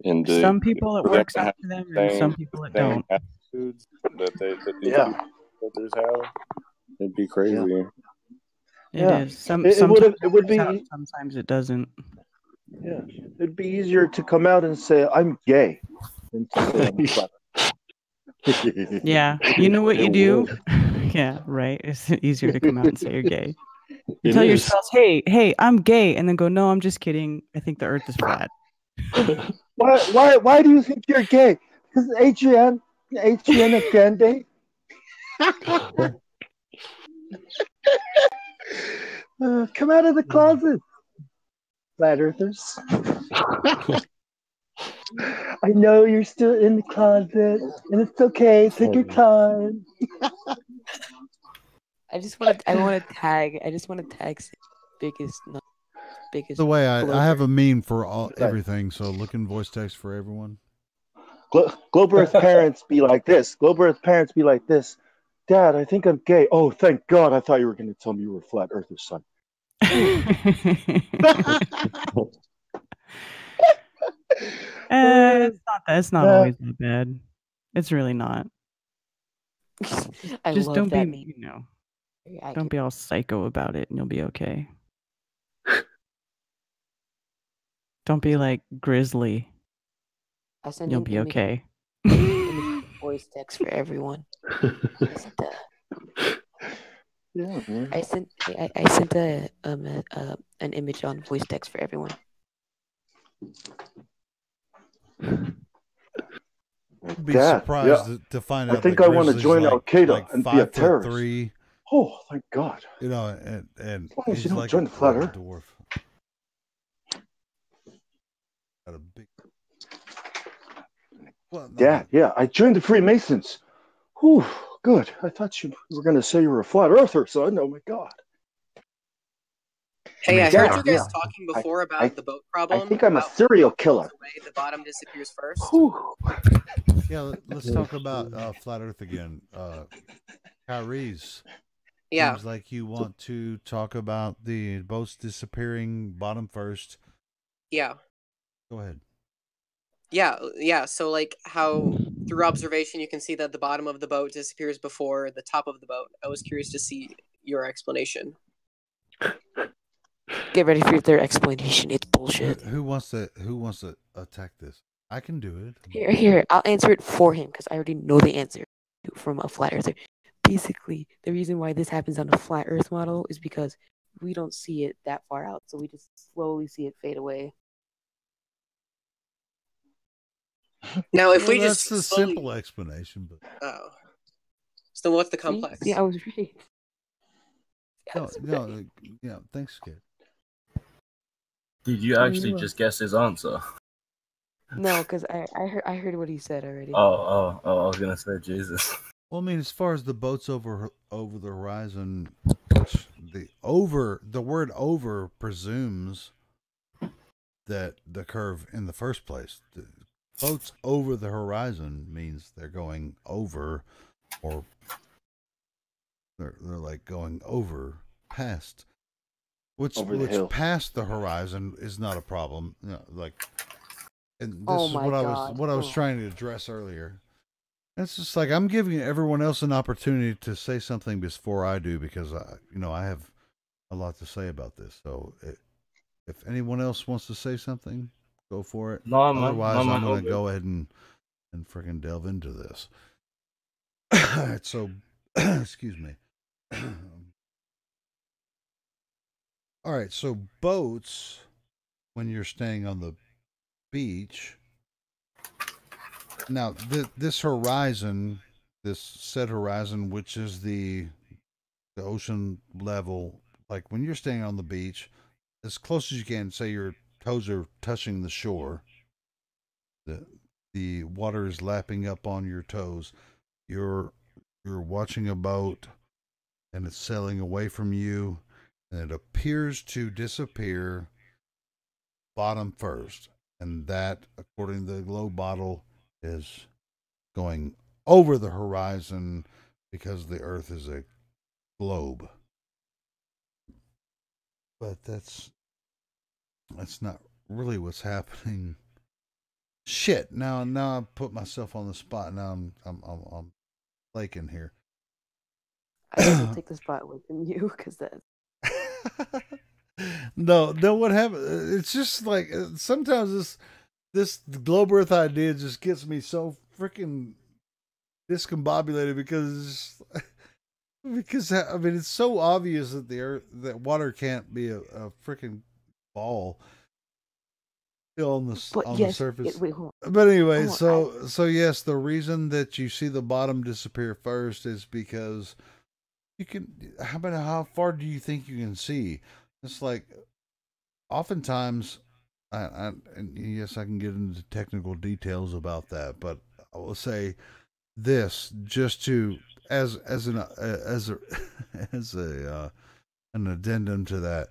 S23: and
S2: Some people it
S23: for them
S2: works
S23: to
S2: out
S23: have
S2: for them,
S23: the
S2: and
S23: same-
S2: some people it
S23: the same
S2: don't.
S23: attitudes that these
S5: Yeah.
S23: people earthers have, it'd be crazy.
S2: It
S5: Yeah.
S2: is.
S5: It
S2: Sometimes
S5: would
S2: it
S5: be
S2: works out, sometimes it doesn't.
S5: yeah. It'd be easier to come out and say I'm gay than to say I'm flat.
S2: Yeah. You know what you
S5: It
S2: do?
S5: would.
S2: Yeah, right. It's easier to come out and say you're gay. You
S5: It
S2: tell your
S5: is.
S2: spouse, hey, I'm gay, and then go, no, I'm just kidding. I think the earth is flat.
S5: Why do you think you're gay? Because Adriana Grande. Come out of the closet, flat earthers. I know you're still in the closet, and it's okay. Take your time.
S18: I just want to tag biggest
S15: The way
S18: globe
S15: I have a meme for everything, so look in voice text for everyone.
S5: Globe Earth parents be like this. Globe Earth parents be like this. Dad, I think I'm gay. Oh, thank God. I thought you were going to tell me you were a flat earther, son.
S2: It's not always that bad. It's really not.
S18: I
S2: Just
S18: love
S2: don't
S18: that
S2: be,
S18: meme.
S2: don't be all psycho about it, and you'll be okay. Don't be like Grizzly.
S18: I sent
S2: You'll
S18: an
S2: be
S18: image-
S2: okay.
S18: image voice text for everyone.
S5: Yeah, man.
S18: I sent an image on voice text for everyone.
S15: I'd be
S5: Dad,
S15: surprised
S5: yeah.
S15: to find
S5: I
S15: out
S5: think
S15: that
S5: I want to
S15: Grizzly's
S5: join Al Qaeda
S15: like
S5: and be a
S15: 5'3".
S5: Oh, thank God.
S15: You know, and
S5: As long as
S15: he's
S5: you don't
S15: like
S5: join the flat earth.
S15: dwarf. Got a big. Well, no,
S5: Dad, yeah, I joined the Freemasons. Whew, good. I thought you were going to say you were a flat earther, son. Oh, my God.
S7: Hey, I
S5: Yeah,
S7: heard you guys
S5: yeah.
S7: talking before about the boat problem.
S5: I think I'm a
S7: about
S5: serial
S7: when it
S5: killer.
S7: goes away, the bottom disappears first.
S15: Yeah, let's talk about flat Earth again. Kyrie's
S7: Yeah.
S15: Seems like you want to talk about the boats disappearing bottom first.
S7: Yeah.
S15: Go ahead.
S7: Yeah. So like how through observation you can see that the bottom of the boat disappears before the top of the boat. I was curious to see your explanation.
S18: Get ready for their explanation. It's bullshit.
S15: Who wants to attack this? I can do it.
S18: Here, I'll answer it for him because I already know the answer from a flat earther. Basically, the reason why this happens on a flat Earth model is because we don't see it that far out, so we just slowly see it fade away.
S7: Now, if we
S15: that's
S7: just
S15: the
S7: slowly...
S15: simple explanation, but
S7: oh, so what's the complex?
S18: See, I was right.
S15: no, yeah. Thanks, kid.
S8: Did you actually just guess his answer?
S18: No, because I heard what he said already.
S8: Oh, I was gonna say Jesus.
S15: Well, I mean, as far as the boats over the horizon, which the word over presumes that the curve in the first place. The boats over the horizon means they're going over, or they're like going over past, which past the horizon is not a problem. You know, like, and this is what I was trying to address earlier. It's just like I'm giving everyone else an opportunity to say something before I do, because I have a lot to say about this. So if anyone else wants to say something, go for it.
S8: No, man.
S15: Otherwise,
S8: No,
S15: I'm
S8: man,
S15: going to go ahead and freaking delve into this. All right, so excuse me. All right, so boats, when you're staying on the beach. Now, this horizon, this set horizon, which is the ocean level, like when you're staying on the beach, as close as you can, say your toes are touching the shore, the water is lapping up on your toes. You're watching a boat, and it's sailing away from you, and it appears to disappear bottom first, and that, according to the globe bottle, is going over the horizon because the Earth is a globe. But that's not really what's happening. Shit! Now I put myself on the spot. Now I'm flaking here.
S18: I guess I'll take the spot away from you because that.
S15: No, what happened? It's just like sometimes this globe Earth idea just gets me so freaking discombobulated because I mean it's so obvious that that water can't be a freaking ball on the surface.
S18: Wait, hold on.
S15: But anyway, so yes, the reason that you see the bottom disappear first is because you can. How far do you think you can see? It's like oftentimes. And yes, I can get into technical details about that, but I will say this just to as an addendum to that.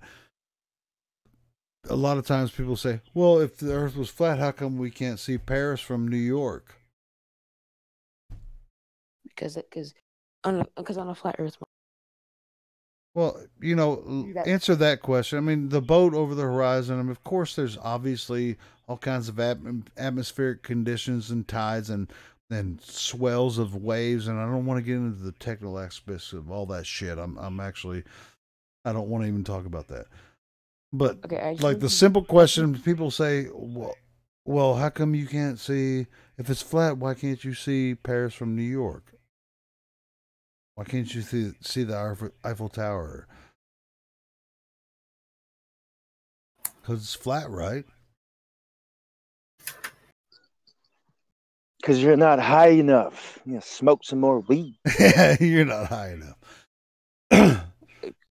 S15: A lot of times people say, "Well, if the Earth was flat, how come we can't see Paris from New York?"
S18: Because on a flat Earth.
S15: Well, answer that question. I mean, the boat over the horizon, I mean, of course, there's obviously all kinds of atmospheric conditions and tides and swells of waves, and I don't want to get into the technical aspects of all that shit. I don't want to even talk about that. But like the simple question, people say, well, how come you can't see, if it's flat, why can't you see Paris from New York? Why can't you see the Eiffel Tower? Because it's flat, right?
S5: Because you're not high enough. Smoke some more weed.
S15: You're not high enough.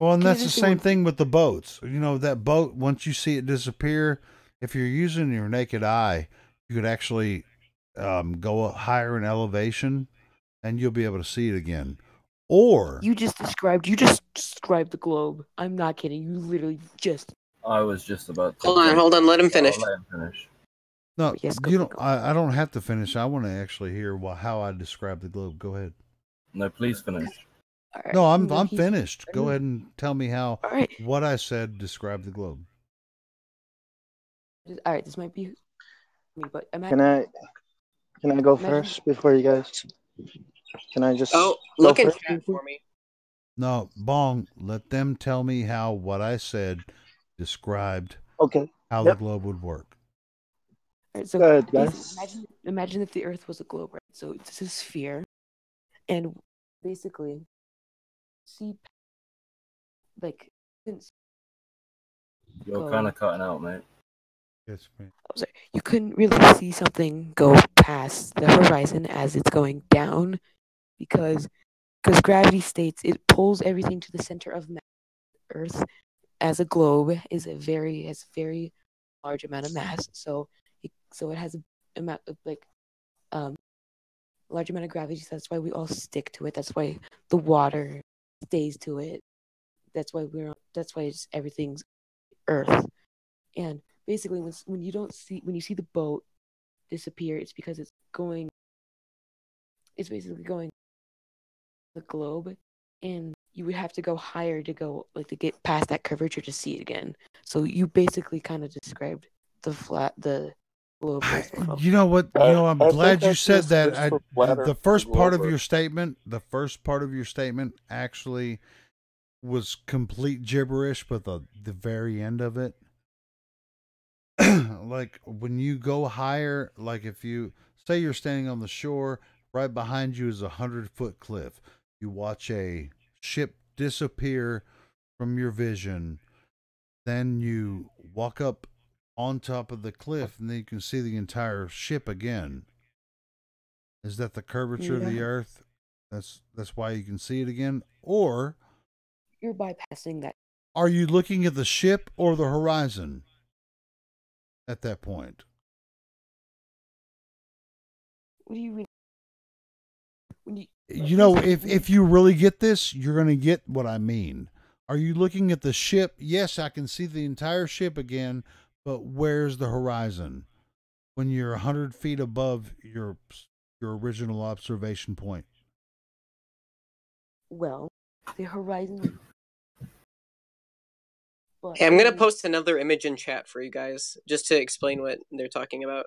S15: Well, and that's the same thing with the boats. That boat, once you see it disappear, if you're using your naked eye, you could actually go higher in elevation, and you'll be able to see it again. Or
S18: you just described the globe. I'm not kidding. You literally just.
S8: I was just about to.
S7: Hold on. Let him finish.
S8: Let him finish.
S15: No, you don't. I don't have to finish. I want to actually hear how I describe the globe. Go ahead.
S8: No, please finish.
S18: right.
S15: No, I'm
S18: No, he's-
S15: finished. Go ahead and tell me how
S18: All right.
S15: what I said described the globe.
S18: All right, this might be me, but
S5: Can I go first before you guys? Can I just
S7: Oh,
S5: go
S7: look in
S5: first?
S7: chat for me.
S15: No, Bong, let them tell me how what I said described
S5: Okay.
S15: how
S5: Yep.
S15: the globe would work.
S18: All right, so
S5: Go ahead,
S18: basically,
S5: guys.
S18: imagine if the Earth was a globe, right? So it's a sphere, and basically, see, like,
S8: You're kind of cutting out, mate.
S15: Yes, mate.
S18: I'm sorry, you couldn't really see something go past the horizon as it's going down, because gravity states it pulls everything to the center of Earth. As a globe is has very large amount of mass, so it has a amount of large amount of gravity. So that's why we all stick to it. That's why the water stays to it. That's why everything's Earth. And basically, when you see the boat disappear, it's because it's basically going the globe, and you would have to go higher to get past that curvature to see it again. So you basically kind of described the globe.
S15: You know what? I'm
S23: I
S15: glad
S23: think
S15: you said that.
S23: just for flat
S15: The
S23: Earth,
S15: first part
S23: globe
S15: of your
S23: Earth.
S15: statement, actually was complete gibberish, but the very end of it, like when you go higher, like if you say you're standing on the shore, right behind you is 100-foot cliff. You watch a ship disappear from your vision, then you walk up on top of the cliff, and then you can see the entire ship again. Is that the curvature of the
S18: Yeah.
S15: Earth? That's why you can see it again? Or
S18: You're bypassing that.
S15: are you looking at the ship or the horizon at that point?
S18: What do you mean?
S15: If you really get this, you're going to get what I mean. Are you looking at the ship? Yes, I can see the entire ship again, but where's the horizon? When you're 100 feet above your original observation point.
S18: Well, the horizon.
S7: Hey, I'm gonna post another image in chat for you guys just to explain what they're talking about.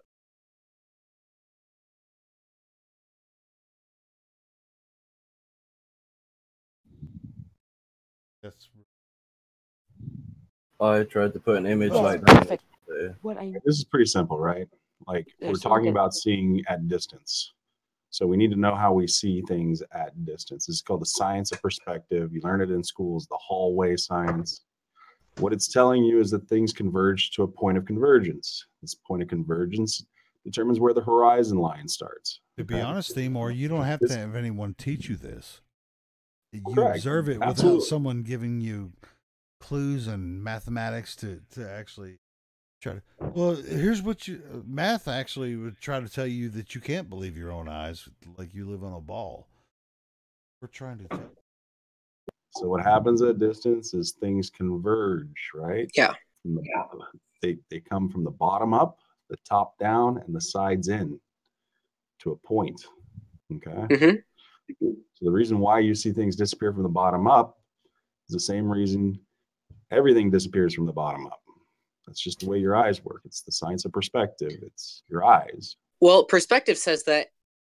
S15: That's.
S8: I tried to put an image
S18: Yes,
S8: like that.
S18: perfect.
S11: This is pretty simple, right? Like
S18: Yeah,
S11: we're
S18: so
S11: talking
S18: good.
S11: about seeing at distance. So we need to know how we see things at distance. This is called the science of perspective. You learn it in schools, the hallway science. What it's telling you is that things converge to a point of convergence. This point of convergence determines where the horizon line starts.
S15: To be honest, Themor, you don't have to have anyone teach you this. You
S11: Correct.
S15: observe it
S11: Absolutely.
S15: without someone giving you clues and mathematics to actually try to. Well, here's what math actually would try to tell you that you can't believe your own eyes, like you live on a ball. We're trying to.
S11: So what happens at distance is things converge, right?
S7: Yeah.
S11: They come from the bottom up, the top down, and the sides in to a point. Okay. So the reason why you see things disappear from the bottom up is the same reason everything disappears from the bottom up. That's just the way your eyes work. It's the science of perspective. It's your eyes.
S7: Well, perspective says that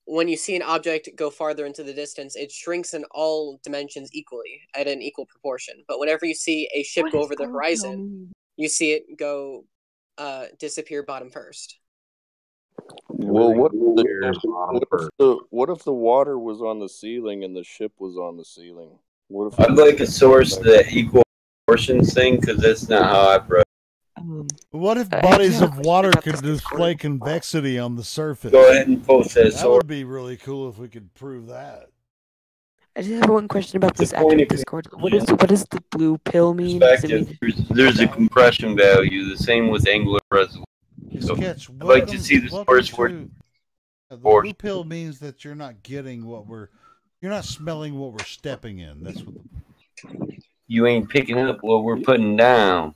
S7: when you see an object go farther into the distance, it shrinks in all dimensions equally at an equal proportion. But whenever you see a ship go over the horizon, you see it go disappear bottom first.
S23: Well, what if the water was on the ceiling and the ship was on the ceiling? What if
S6: I'd like a source that equal proportions thing, because that's not how I approach.
S15: What if bodies of water could display convexity on the surface?
S6: Go ahead and post that
S15: That
S6: source.
S15: would be really cool if we could prove that.
S18: I just have one question about this
S6: The point
S18: actual
S6: of
S18: Discord. What does the blue pill mean? Does it mean
S6: Perspective. There's a compression value. The same with angular resolution. So
S15: Sketch,
S6: I'd like to see the source where.
S15: The blue pill means that you're not getting you're not smelling what we're stepping in. That's what.
S6: You ain't picking up what we're putting down.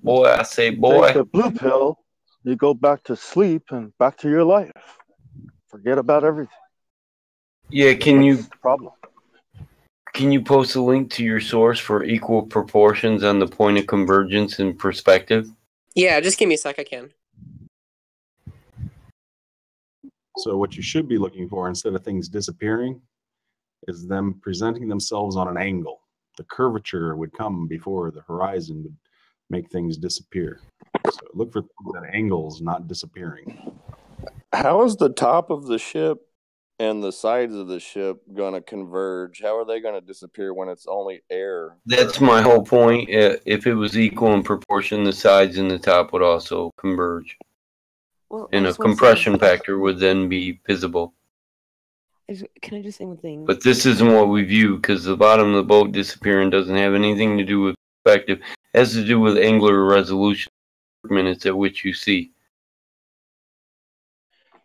S6: Boy, I say, boy.
S5: Take the blue pill, you go back to sleep and back to your life. Forget about everything.
S6: Yeah, can you?
S5: Problem.
S6: Can you post a link to your source for equal proportions on the point of convergence and perspective?
S7: Yeah, just give me a sec. I can.
S11: So what you should be looking for instead of things disappearing is them presenting themselves on an angle. The curvature would come before the horizon would make things disappear. So look for things at angles, not disappearing.
S23: How is the top of the ship and the sides of the ship going to converge? How are they going to disappear when it's only air?
S6: That's my whole point. If it was equal in proportion, the sides and the top would also converge.
S18: Well,
S6: And a compression factor would then be visible.
S18: Can I just say one thing?
S6: But this isn't what we view, because the bottom of the boat disappearing doesn't have anything to do with perspective. It has to do with angular resolution, minutes at which you see.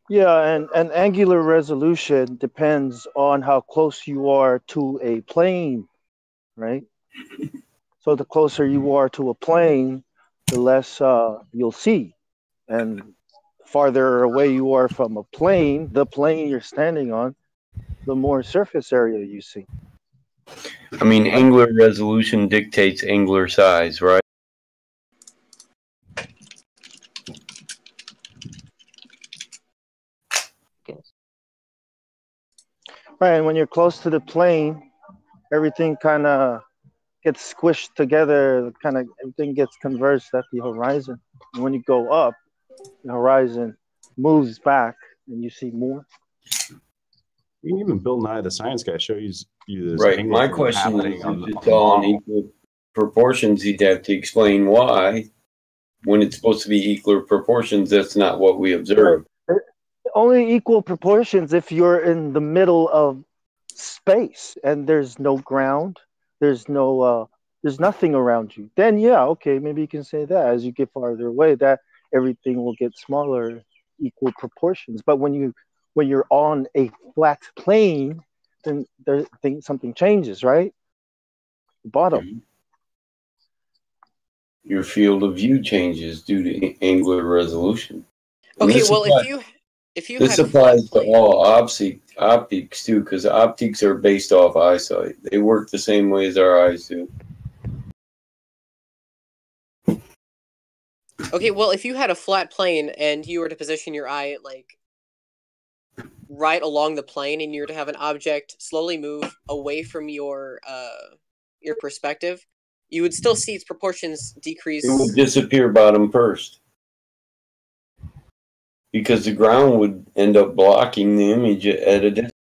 S5: Yeah, and angular resolution depends on how close you are to a plane, right? So the closer you are to a plane, the less you'll see. And farther away you are from a plane, the plane you're standing on, the more surface area you see.
S6: I mean, angular resolution dictates angular size, right?
S5: Right, and when you're close to the plane, everything kind of gets squished together, kind of everything gets converged at the horizon. And when you go up, the horizon moves back and you see more.
S11: You can even Bill Nye the Science Guy show you this
S6: Right.
S11: angle
S6: My
S11: thing
S6: question
S11: happening
S6: is,
S11: on
S6: if
S11: the
S6: it's all in
S11: model.
S6: equal proportions, he'd have to explain why, when it's supposed to be equal proportions, that's not what we observe.
S5: Only equal proportions if you're in the middle of space and there's no ground, there's nothing around you. Then yeah, okay, maybe you can say that as you get farther away, that everything will get smaller, equal proportions. But when you're on a flat plane, then something changes, right? The bottom.
S6: Your field of view changes due to angular resolution. And
S7: Okay,
S6: this
S7: well,
S6: applies-
S7: if you
S6: this
S7: had a flat
S6: applies to all optics too, because optics are based off eyesight. They work the same way as our eyes do.
S7: Okay, well, if you had a flat plane and you were to position your eye like right along the plane, and you were to have an object slowly move away from your perspective, you would still see its proportions decrease.
S6: It would disappear bottom first, because the ground would end up blocking the image at a distance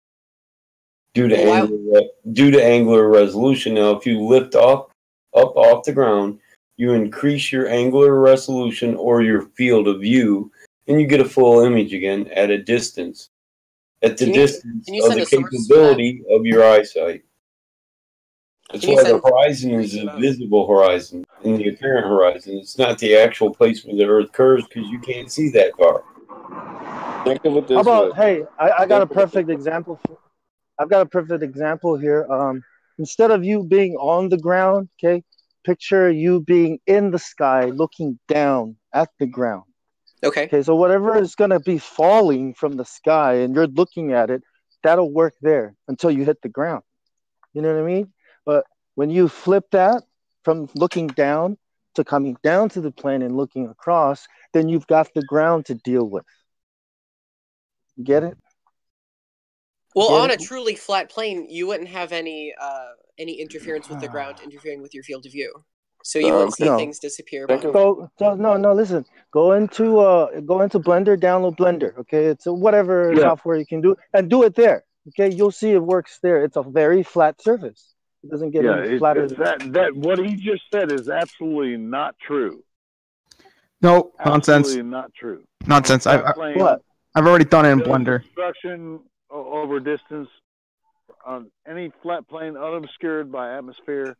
S6: due to angular resolution. Now, if you lift up off the ground, you increase your angular resolution or your field of view, and you get a full image again at a distance, at the distance of the capability of your eyesight. That's why the horizon is a visible horizon in the apparent horizon. It's not the actual place where the Earth curves, because you can't see that far.
S23: Think of it this
S5: How about,
S23: way.
S5: hey, I got a perfect example. I've got a perfect example here. Instead of you being on the ground, okay, picture you being in the sky looking down at the ground.
S7: Okay.
S5: Okay, so whatever is going to be falling from the sky and you're looking at it, that'll work there until you hit the ground. You know what I mean? But when you flip that from looking down to coming down to the plane and looking across, then you've got the ground to deal with. You get it?
S7: Well,
S5: Get
S7: on
S5: it?
S7: a truly flat plane, you wouldn't have any interference with the ground interfering with your field of view, so you wouldn't see
S5: No.
S7: things disappear.
S5: No, listen. Go into Blender, download Blender. Okay, it's whatever software you can do, and do it there. Okay, you'll see it works there. It's a very flat surface. It doesn't get any flatter.
S1: That what he just said is absolutely not true.
S19: No, nonsense.
S1: Absolutely not true.
S19: Nonsense.
S1: On a flat plane,
S19: I've already done it in
S1: the
S19: Blender.
S1: Construction over distance on any flat plane unobscured by atmosphere,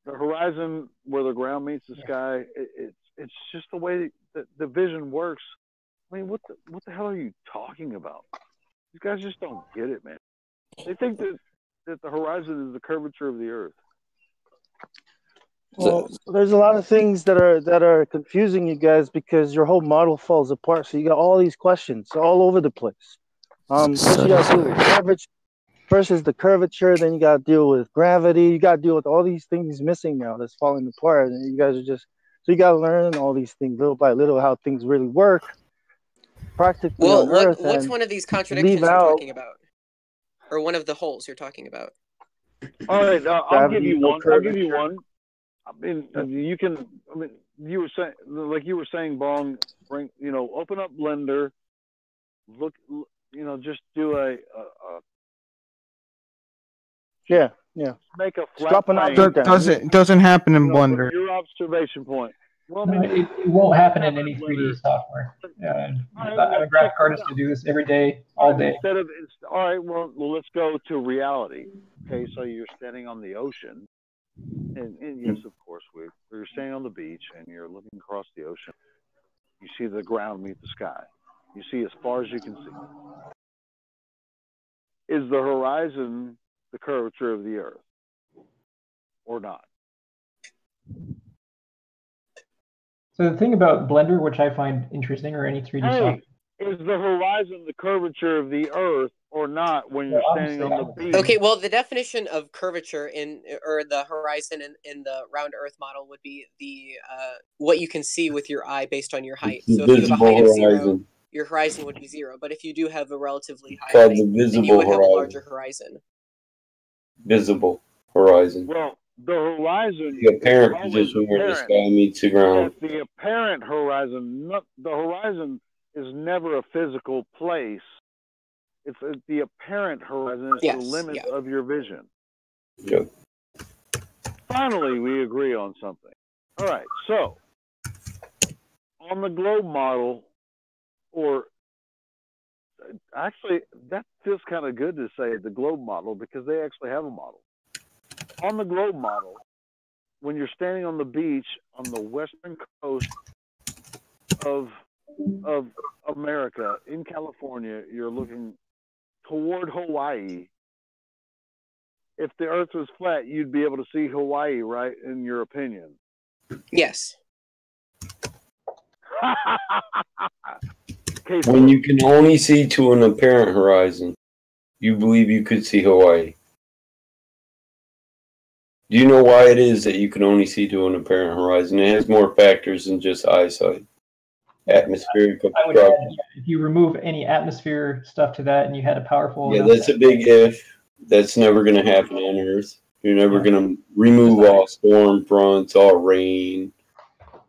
S1: the horizon where the ground meets the sky, it's just the way that the vision works. I mean, what the hell are you talking about? These guys just don't get it, man. They think that the horizon is the curvature of the Earth.
S5: Well, there's a lot of things that are confusing you guys because your whole model falls apart. So you got all these questions all over the place. First you gotta do first is the curvature, then you got to deal with gravity. You got to deal with all these things missing now that's falling apart, and you guys are just so you got to learn all these things little by little how things really work practically
S7: Well,
S5: on Earth.
S7: what's
S5: and
S7: one of these
S5: leave
S7: contradictions you're
S5: out
S7: talking about, or one of the holes you're talking about?
S1: All right, I'll give
S5: gravity,
S1: you
S5: no
S1: one. I'll give you
S5: curvature.
S1: one. I mean, you can. I mean, you were saying, Bong. Bring, open up Blender. Look, just do a
S5: yeah.
S1: make a flat
S5: Drop an
S1: plane.
S5: object down.
S19: Doesn't happen in
S1: From
S19: Blender.
S1: your observation point. Well, I
S12: No,
S1: mean,
S12: it won't happen in any 3D software. I'm a graphic artist. I do this every day, all day.
S1: All right, well, let's go to reality. Okay, so you're standing on the ocean, and yes, of course, you're standing on the beach, and you're looking across the ocean. You see the ground meet the sky. You see as far as you can see. Is the horizon the curvature of the Earth, or not?
S12: So the thing about Blender, which I find interesting, or any 3D software.
S1: Is the horizon the curvature of the Earth or not when you're standing on the beach?
S7: Okay, well, the definition of curvature or the horizon in the round Earth model would be the what you can see with your eye based on your height. So if you have a height of 0, your horizon would be 0. But if you do have a relatively high height, then you would have a larger horizon.
S6: Visible horizon.
S1: Well, the horizon.
S6: The apparent position where the sky meets the ground.
S1: The apparent horizon. The horizon is never a physical place. It's the apparent horizon. It's the limit of your vision.
S6: Yep.
S1: Finally, we agree on something. All right. So, on the globe model, or actually, that feels kind of good to say the globe model because they actually have a model. On the globe model, when you're standing on the beach on the western coast of America in California, you're looking toward Hawaii. If the Earth was flat, you'd be able to see Hawaii, right? In your opinion?
S7: Yes.
S6: When you can only see to an apparent horizon, you believe you could see Hawaii. Do you know why it is that you can only see to an apparent horizon? It has more factors than just eyesight. Atmospheric obstruction.
S12: If you remove any atmosphere stuff to that and you had a powerful...
S6: Yeah, that's a big if. That's never going to happen on Earth. You're never going to remove all storm fronts, all rain,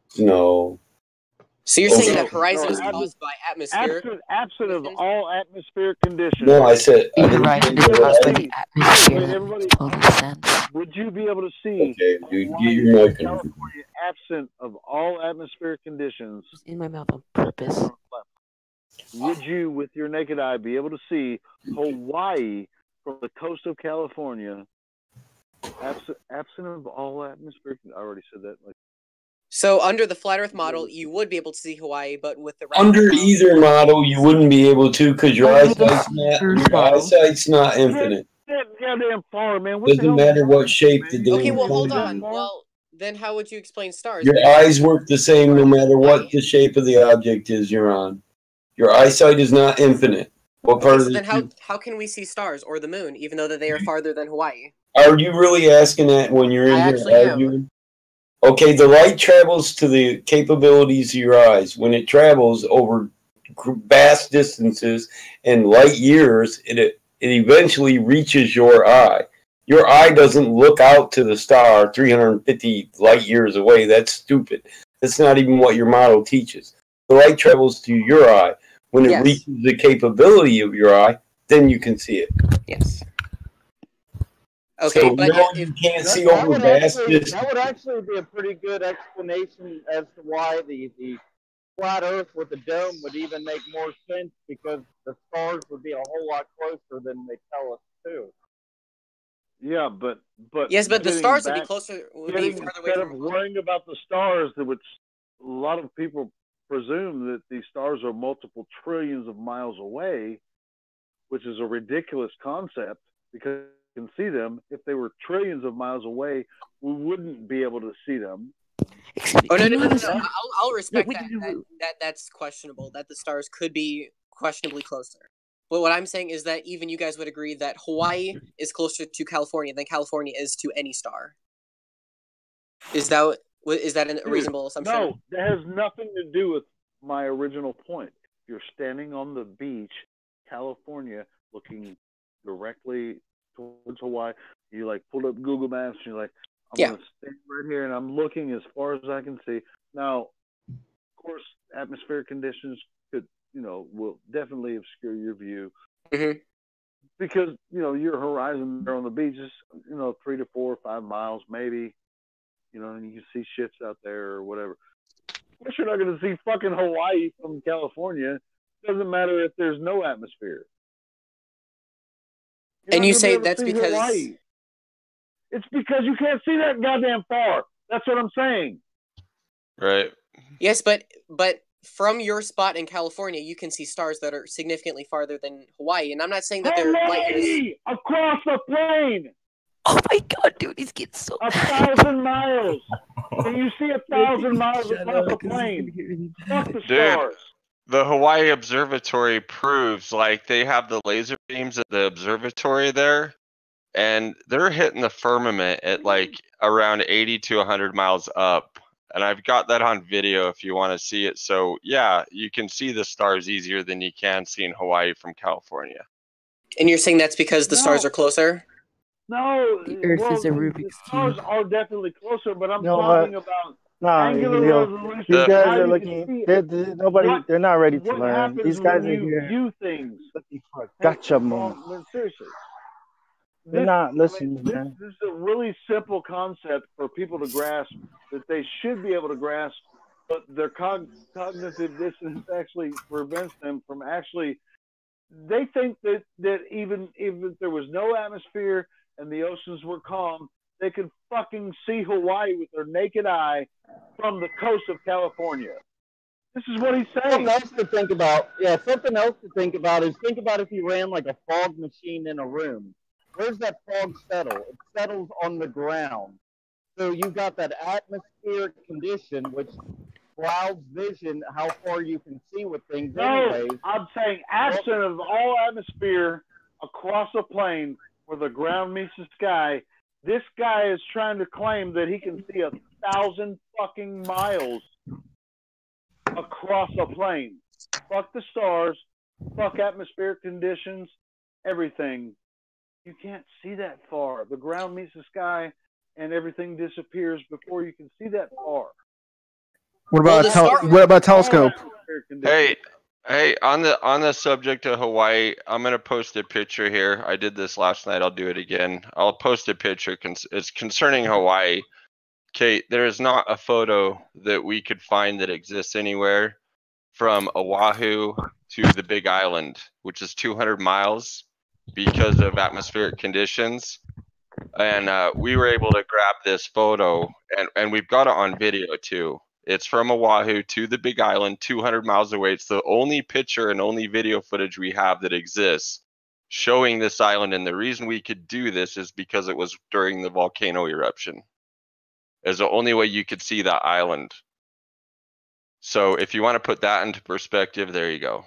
S6: snow.
S7: So you're saying that horizon is caused by atmosphere?
S1: Absent of all atmospheric conditions.
S6: No, I said...
S18: The horizon is caused by the atmosphere. That makes total sense.
S1: Would you be able to see
S6: dude, get your mic on.
S1: California absent of all atmospheric conditions?
S18: In my mouth on purpose.
S1: Would you, with your naked eye, be able to see Hawaii from the coast of California absent of all atmospheric? I already said that.
S7: So under the flat Earth model, you would be able to see Hawaii, but with the
S6: under either model, you wouldn't be able to because your eyesight's not infinite.
S1: Goddamn far, man.
S6: Doesn't matter what shape the damn.
S7: Okay, well, hold on. Well, then how would you explain stars?
S6: Your eyes work the same no matter what the shape of the object is you're on. Your eyesight is not infinite. What part of
S7: then how can we see stars or the moon, even though that they are farther than Hawaii?
S6: Are you really asking that when you're in here arguing? Okay, the light travels to the capabilities of your eyes. When it travels over vast distances and light years, it eventually reaches your eye. Your eye doesn't look out to the star 350 light years away. That's stupid. That's not even what your model teaches. The light travels to your eye. When it reaches the capability of your eye, then you can see it.
S7: Yes. Okay,
S6: so
S7: but
S6: no, you can't see over vast distances.
S5: That would actually be a pretty good explanation as to why the flat Earth with the dome would even make more sense, because the stars would be a whole lot closer than they tell us to.
S1: Yeah, but
S7: yes, but the stars would be closer.
S1: Instead of worrying about the stars, which a lot of people presume that these stars are multiple trillions of miles away, which is a ridiculous concept because can see them. If they were trillions of miles away, we wouldn't be able to see them.
S7: Oh no! I'll respect that. That's questionable. That the stars could be questionably closer, But what I'm saying is that even you guys would agree that Hawaii is closer to California than California is to any star. Is that a reasonable assumption?
S1: No, that has nothing to do with my original point. You're standing on the beach, California, looking directly towards Hawaii. You like pulled up Google Maps and you're like, I'm going to stand right here and I'm looking as far as I can see. Now, of course, atmospheric conditions could, will definitely obscure your view.
S7: Mm-hmm.
S1: Because, your horizon there on the beach is, 3 to 4 or 5 miles maybe. And you can see ships out there or whatever. Of course, you're not going to see fucking Hawaii from California. It doesn't matter if there's no atmosphere.
S7: And you say that's because
S1: Hawaii. It's because you can't see that goddamn far. That's what I'm saying.
S13: Right.
S7: Yes, but from your spot in California, you can see stars that are significantly farther than Hawaii. And I'm not saying that they're light years
S1: across the plane.
S18: Oh my god, dude, he's getting so
S1: 1,000 miles. Can you see 1,000 miles across the plane? Fuck the stars.
S13: The Hawaii Observatory proves, like, they have the laser beams at the observatory there, and they're hitting the firmament at like around 80 to 100 miles up. And I've got that on video if you want to see it. So yeah, you can see the stars easier than you can see in Hawaii from California.
S7: And you're saying that's because the stars are closer?
S1: No,
S18: the Earth is a Rubik's
S1: stars
S18: Cube.
S1: are definitely closer, but I'm
S5: You know
S1: talking
S5: what?
S1: about
S5: Nah,
S1: angular resolution.
S5: these guys
S1: How
S5: are
S1: you can see
S5: looking.
S1: it.
S5: They're not ready to
S1: What
S5: learn.
S1: happens
S5: These guys
S1: when
S5: are
S1: you
S5: here
S1: view things?
S5: looking for a gotcha moment.
S1: Seriously.
S5: They're not listening,
S1: This
S5: man.
S1: is a really simple concept for people to grasp that they should be able to grasp, but their cognitive dissonance actually prevents them from actually. They think that even if there was no atmosphere and the oceans were calm, they could fucking see Hawaii with their naked eye from the coast of California. This is what he's saying.
S16: Something else to think about. Yeah, something else to think about is think about if you ran like a fog machine in a room. Where's that fog settle? It settles on the ground. So you've got that atmospheric condition which clouds vision, how far you can see with things anyways.
S1: I'm saying absent of all atmosphere across a plane where the ground meets the sky, this guy is trying to claim that he can see 1,000 fucking miles across a plane. Fuck the stars, fuck atmospheric conditions, everything. You can't see that far. The ground meets the sky and everything disappears before you can see that far.
S19: What about telescope?
S13: Hey, on the subject of Hawaii, I'm gonna post a picture here. I did this last night. I'll do it again. I'll post a picture. It's concerning Hawaii. Kate, there is not a photo that we could find that exists anywhere from Oahu to the Big Island, which is 200 miles because of atmospheric conditions. And we were able to grab this photo, and we've got it on video too. It's from Oahu to the Big Island, 200 miles away. It's the only picture and only video footage we have that exists showing this island. And the reason we could do this is because it was during the volcano eruption. It's the only way you could see that island. So if you want to put that into perspective, there you go.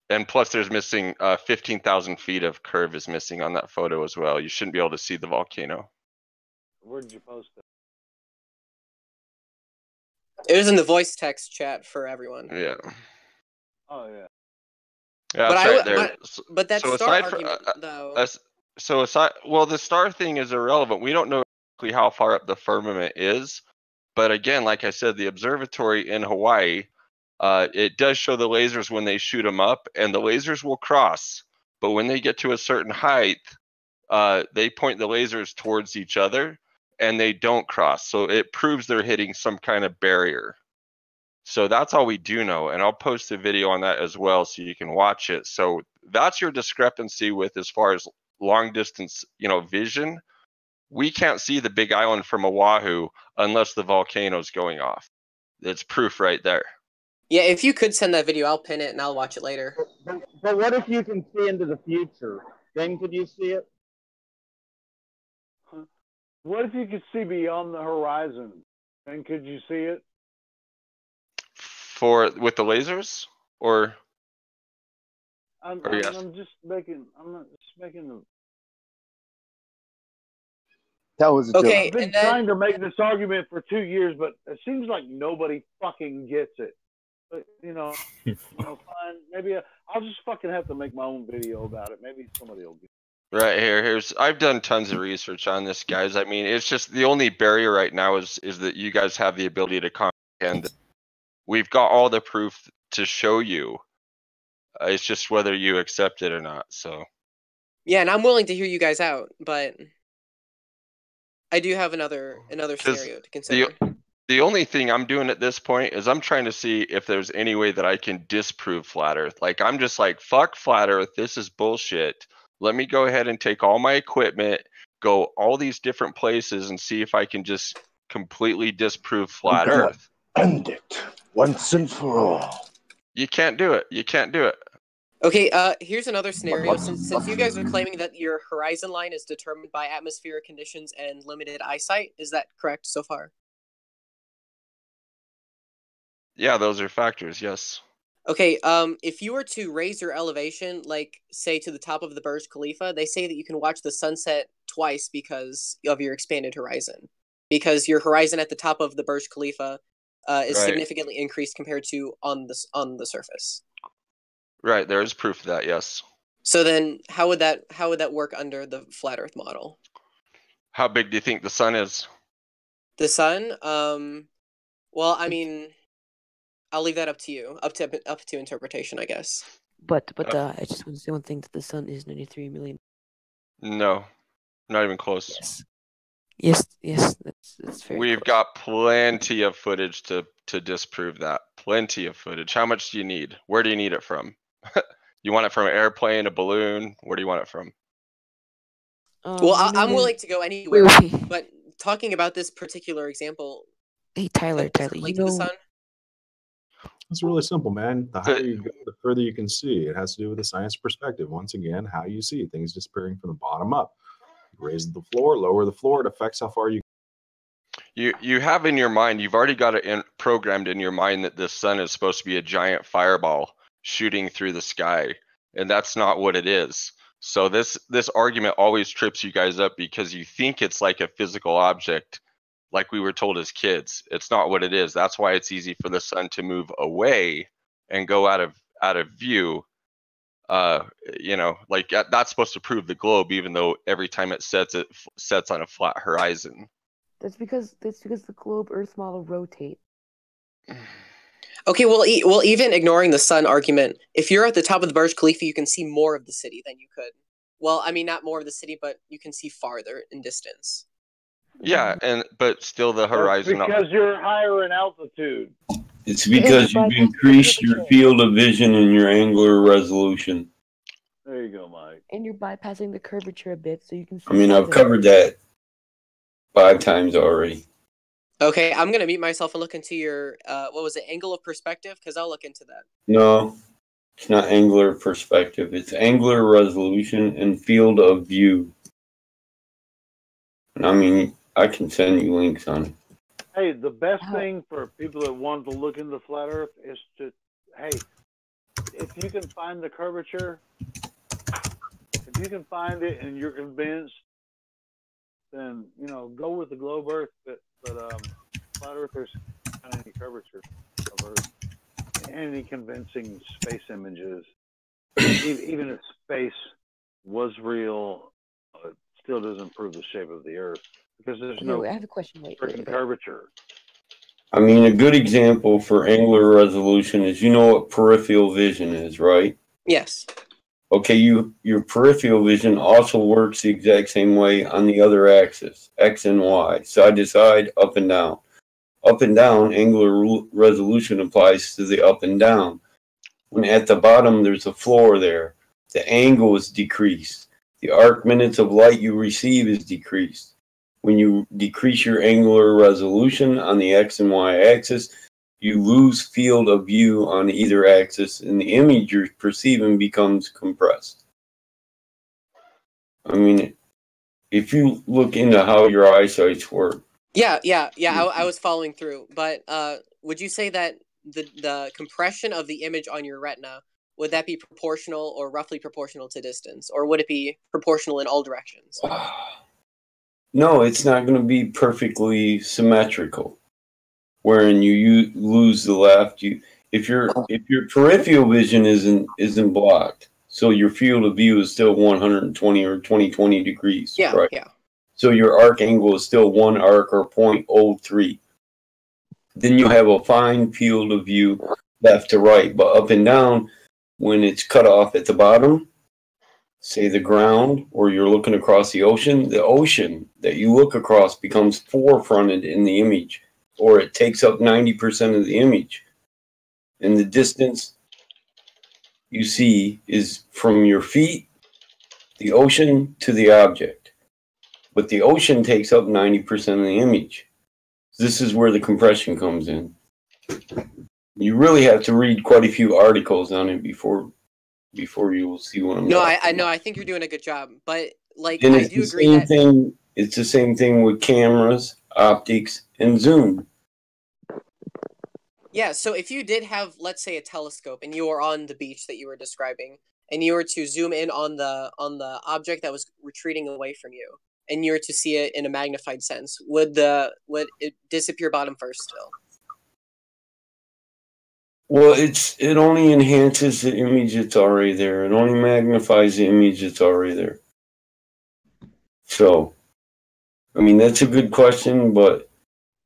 S13: And plus there's missing 15,000 feet of curve is missing on that photo as well. You shouldn't be able to see the volcano.
S1: Where did you post it?
S7: It was in the voice text chat for everyone.
S13: Yeah.
S1: Oh yeah.
S13: Yeah, that's right there.
S7: But that
S13: so
S7: star
S13: aside
S7: argument,
S13: from,
S7: though.
S13: So aside, well, the star thing is irrelevant. We don't know exactly how far up the firmament is, but again, like I said, the observatory in Hawaii, it does show the lasers when they shoot them up, and the lasers will cross. But when they get to a certain height, they point the lasers towards each other, and they don't cross. So it proves they're hitting some kind of barrier. So that's all we do know, and I'll post a video on that as well so you can watch it. So that's your discrepancy with as far as long distance, vision. We can't see the Big Island from Oahu unless the volcano's going off. It's proof right there.
S7: Yeah, if you could send that video, I'll pin it and I'll watch it later.
S16: But what if you can see into the future? Then could you see it?
S1: What if you could see beyond the horizon? Then could you see it?
S13: With the lasers, or
S1: I'm just making. I'm not just making the.
S5: That was a joke.
S1: I've been trying to make this argument for 2 years, but it seems like nobody fucking gets it. But fine. Maybe I'll just fucking have to make my own video about it. Maybe somebody will get it.
S13: Right here's I've done tons of research on this, guys. I mean, it's just the only barrier right now is that you guys have the ability to comprehend. We've got all the proof to show you. It's just whether you accept it or not. So.
S7: Yeah, and I'm willing to hear you guys out, but I do have another scenario to consider.
S13: The only thing I'm doing at this point is I'm trying to see if there's any way that I can disprove flat Earth. Like, I'm just like, fuck flat Earth. This is bullshit. Let me go ahead and take all my equipment, go all these different places, and see if I can just completely disprove flat Earth.
S5: End it once and for all.
S13: You can't do it. You can't do it.
S7: Okay, here's another scenario. Since you guys are claiming that your horizon line is determined by atmospheric conditions and limited eyesight, is that correct so far?
S13: Yeah, those are factors, yes.
S7: Okay, if you were to raise your elevation, like, say, to the top of the Burj Khalifa, they say that you can watch the sunset twice because of your expanded horizon. Because your horizon at the top of the Burj Khalifa is significantly increased compared to on the surface.
S13: Right, there is proof of that, yes.
S7: So then, how would that work under the flat Earth model?
S13: How big do you think the sun is?
S7: The sun? Well, I mean, I'll leave that up to you, up to interpretation, I guess.
S18: But I just want to say one thing: that the sun is 93 million.
S13: No, not even close.
S18: Yes, that's very.
S13: We've got plenty of footage to disprove that. Plenty of footage. How much do you need? Where do you need it from? You want it from an airplane, a balloon? Where do you want it from?
S7: Well, I'm willing to go anywhere, but talking about this particular example.
S18: Hey, Tyler,
S7: you know, the sun?
S11: It's really simple, man. The higher you go, the further you can see. It has to do with the science perspective. Once again, how you see things disappearing from the bottom up. Raise the floor, lower the floor. It affects how far you.
S13: You have in your mind. You've already got it programmed in your mind that the sun is supposed to be a giant fireball shooting through the sky, and that's not what it is. So this argument always trips you guys up because you think it's like a physical object, like we were told as kids. It's not what it is. That's why it's easy for the sun to move away and go out of view. Like that's supposed to prove the globe, even though every time it sets on a flat horizon.
S18: That's because the globe Earth model rotates.
S7: Okay, well, even ignoring the sun argument, if you're at the top of the Burj Khalifa, you can see more of the city than you could. Well, I mean, not more of the city, but you can see farther in distance.
S13: Yeah, but still the horizon.
S1: That's because you're higher in altitude.
S6: It's because you've increased your field of vision and your angular resolution.
S1: There you go, Mike.
S18: And you're bypassing the curvature a bit, so you can see.
S6: I mean, I've covered that 5 times already.
S7: Okay, I'm gonna mute myself and look into your what was it, angle of perspective? Because I'll look into that.
S6: No, it's not angular perspective. It's angular resolution and field of view. And I mean, I can send you links on it.
S1: Hey, the best thing for people that want to look into flat Earth is to, hey, if you can find the curvature, if you can find it and you're convinced, then go with the globe Earth. But flat Earth, there's not any curvature of Earth. Any convincing space images, even if space was real, it still doesn't prove the shape of the Earth because there's no.
S18: I have a question.
S1: Freaking curvature.
S6: I mean, a good example for angular resolution is what peripheral vision is, right?
S7: Yes.
S6: Okay, your peripheral vision also works the exact same way on the other axis, X and Y, side to side, up and down. Up and down, angular resolution applies to the up and down. When at the bottom there's a floor there, the angle is decreased. The arc minutes of light you receive is decreased. When you decrease your angular resolution on the X and Y axis, you lose field of view on either axis, and the image you're perceiving becomes compressed. I mean, if you look into how your eyesights work.
S7: Yeah. I was following through, but would you say that the compression of the image on your retina would that be proportional or roughly proportional to distance, or would it be proportional in all directions?
S6: No, it's not going to be perfectly symmetrical. Wherein you lose the left, if your peripheral vision isn't blocked, so your field of view is still 120 or 20 degrees,
S7: Yeah,
S6: right?
S7: yeah.
S6: So your arc angle is still 1 arc or 0.03. Then you have a fine field of view left to right, but up and down, when it's cut off at the bottom, say the ground, or you're looking across the ocean that you look across becomes forefronted in the image, or it takes up 90% of the image. And the distance you see is from your feet, the ocean, to the object. But the ocean takes up 90% of the image. This is where the compression comes in. You really have to read quite a few articles on it before you will see what I'm
S7: No,
S6: talking
S7: I know.
S6: about.
S7: I think you're doing a good job, but like
S6: And
S7: I
S6: it's
S7: do
S6: the
S7: agree
S6: same
S7: that
S6: thing. It's the same thing with cameras, optics, and zoom.
S7: yeah. So if you did have, let's say, a telescope, and you were on the beach that you were describing, and you were to zoom in on the object that was retreating away from you, and you were to see it in a magnified sense, would it disappear bottom first still?
S6: Well, it only enhances the image that's already there. It only magnifies the image that's already there. So, I mean, that's a good question, but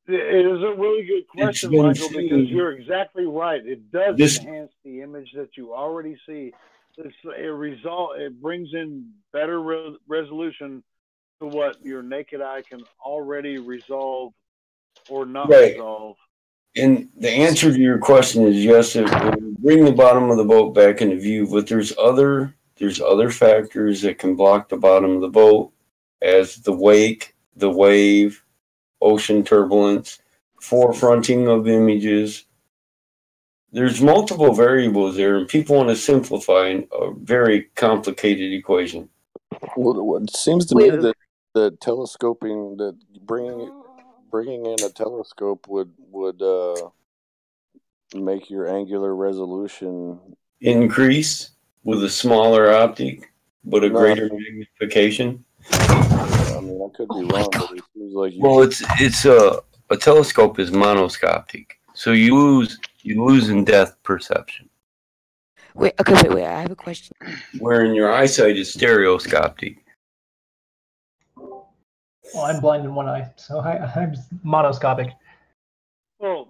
S1: It is a really good question,
S6: been
S1: Michael, because
S6: seen-
S1: you're exactly right. It does
S6: This-
S1: enhance the image that you already see. It brings in better resolution to what your naked eye can already resolve or not
S6: Right.
S1: resolve.
S6: And the answer to your question is yes. It will bring the bottom of the boat back into view, but there's other factors that can block the bottom of the boat, as the wake, the wave, ocean turbulence, forefronting of images. There's multiple variables there, and people want to simplify a very complicated equation.
S23: Well, it seems to me that the telescoping, that bringing in a telescope would make your angular resolution
S6: Increase with a smaller optic, but a
S23: No.
S6: greater magnification.
S23: I mean, I could be wrong, but it seems like you.
S6: Well, it's a telescope is monoscopic, so you lose in depth perception.
S18: Wait, wait. I have a question.
S6: Wherein your eyesight is stereoscopic.
S12: Well, I'm blind in one eye, so I'm monoscopic.
S1: Well,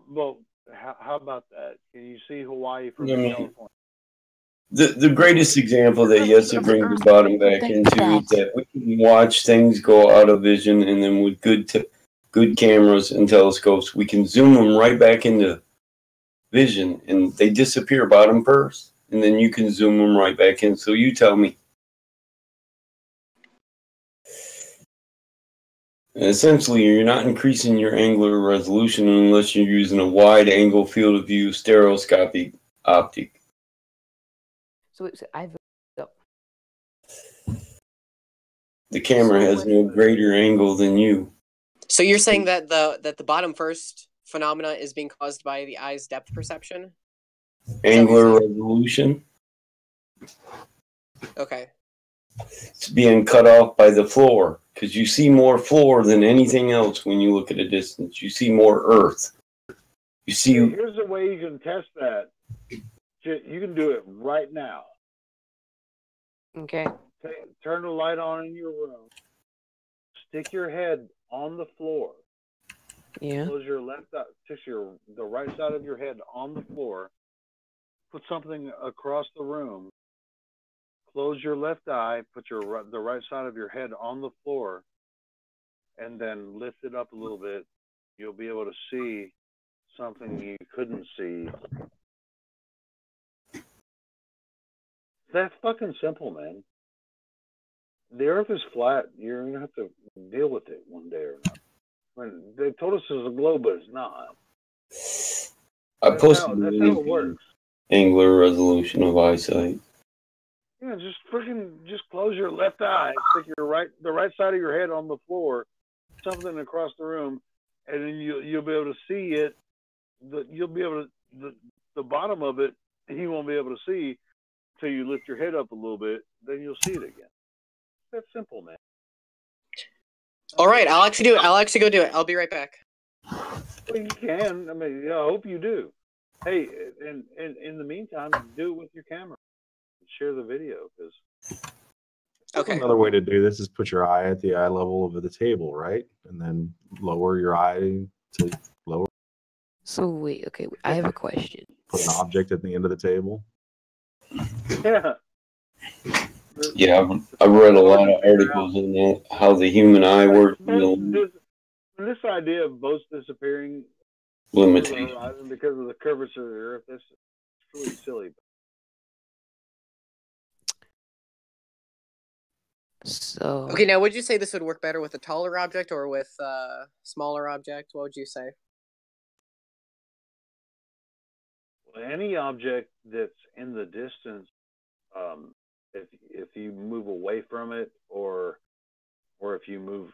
S1: how about that? Can you see Hawaii from
S6: I mean,
S1: California?
S6: The greatest example that yes, it brings the bottom back into is that we can watch things go out of vision, and then with good cameras and telescopes, we can zoom them right back into vision, and they disappear bottom first, and then you can zoom them right back in. So you tell me. And essentially, you're not increasing your angular resolution unless you're using a wide angle field of view stereoscopic optic.
S18: So I've
S6: The camera has no greater angle than you.
S7: So you're saying that the bottom first phenomena is being caused by the eye's depth perception?
S6: Angular resolution.
S7: Okay.
S6: It's being cut off by the floor, because you see more floor than anything else when you look at a distance. You see more earth. You see.
S1: Here's a way you can test that. You can do it right now.
S18: Okay.
S1: Turn the light on in your room. Stick your head on the floor.
S18: Yeah.
S1: Close your left eye. Just the right side of your head on the floor. Put something across the room. Close your left eye. Put the right side of your head on the floor, and then lift it up a little bit. You'll be able to see something you couldn't see. That's fucking simple, man. The Earth is flat. You're gonna have to deal with it one day or not. When they told us it's a globe, but it's not.
S6: I
S1: That's
S6: posted
S1: how
S6: the
S1: it
S6: link
S1: works.
S6: angular resolution of eyesight.
S1: Yeah, just close your left eye, stick the right side of your head on the floor, something across the room, and then you'll be able to see it. You'll be able to the bottom of it. He won't be able to see, till you lift your head up a little bit, then you'll see it again. That's simple, man.
S7: All right, I'll actually do it. I'll actually go do it. I'll be right back.
S1: Well, you can. I mean, yeah, I hope you do. Hey, and in the meantime, do it with your camera. Share the video, because.
S7: Okay.
S11: Another way to do this is put your eye at the eye level of the table, right? And then lower your eye to lower.
S18: So wait, okay, I have a question.
S11: Put an object at the end of the table.
S1: Yeah.
S6: Yeah, I've read a lot of articles on how the human eye works.
S1: This idea of boats disappearing
S6: Limitation.
S1: over the horizon because of the curvature of the Earth, that's really silly.
S18: So
S7: Okay, now would you say this would work better with a taller object or with a smaller object? What would you say?
S1: Well, any object that's in the distance, if you move away from it, or if you move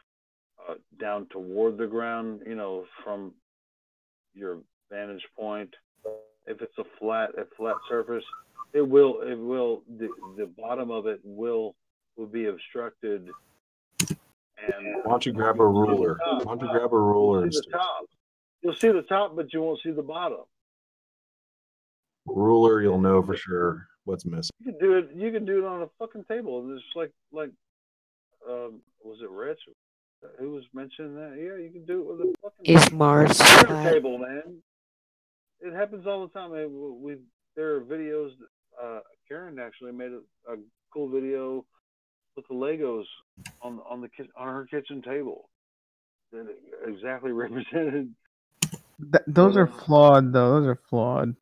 S1: down toward the ground, from your vantage point, if it's a flat surface, the bottom of it will be obstructed. And
S11: why don't you grab a ruler? Why don't you grab a ruler?
S1: You'll see the top. You'll see the top, but you won't see the bottom.
S11: Ruler, you'll know for sure what's missing.
S1: You can do it. You can do it on a fucking table. And it's like was it Rich who was mentioning that? Yeah, you can do it with a fucking.
S18: Is Mars flat?
S1: Table, man. It happens all the time. There are videos. Karen actually made a cool video with the Legos on her kitchen table that exactly represented.
S19: Those are flawed, though. Those are flawed.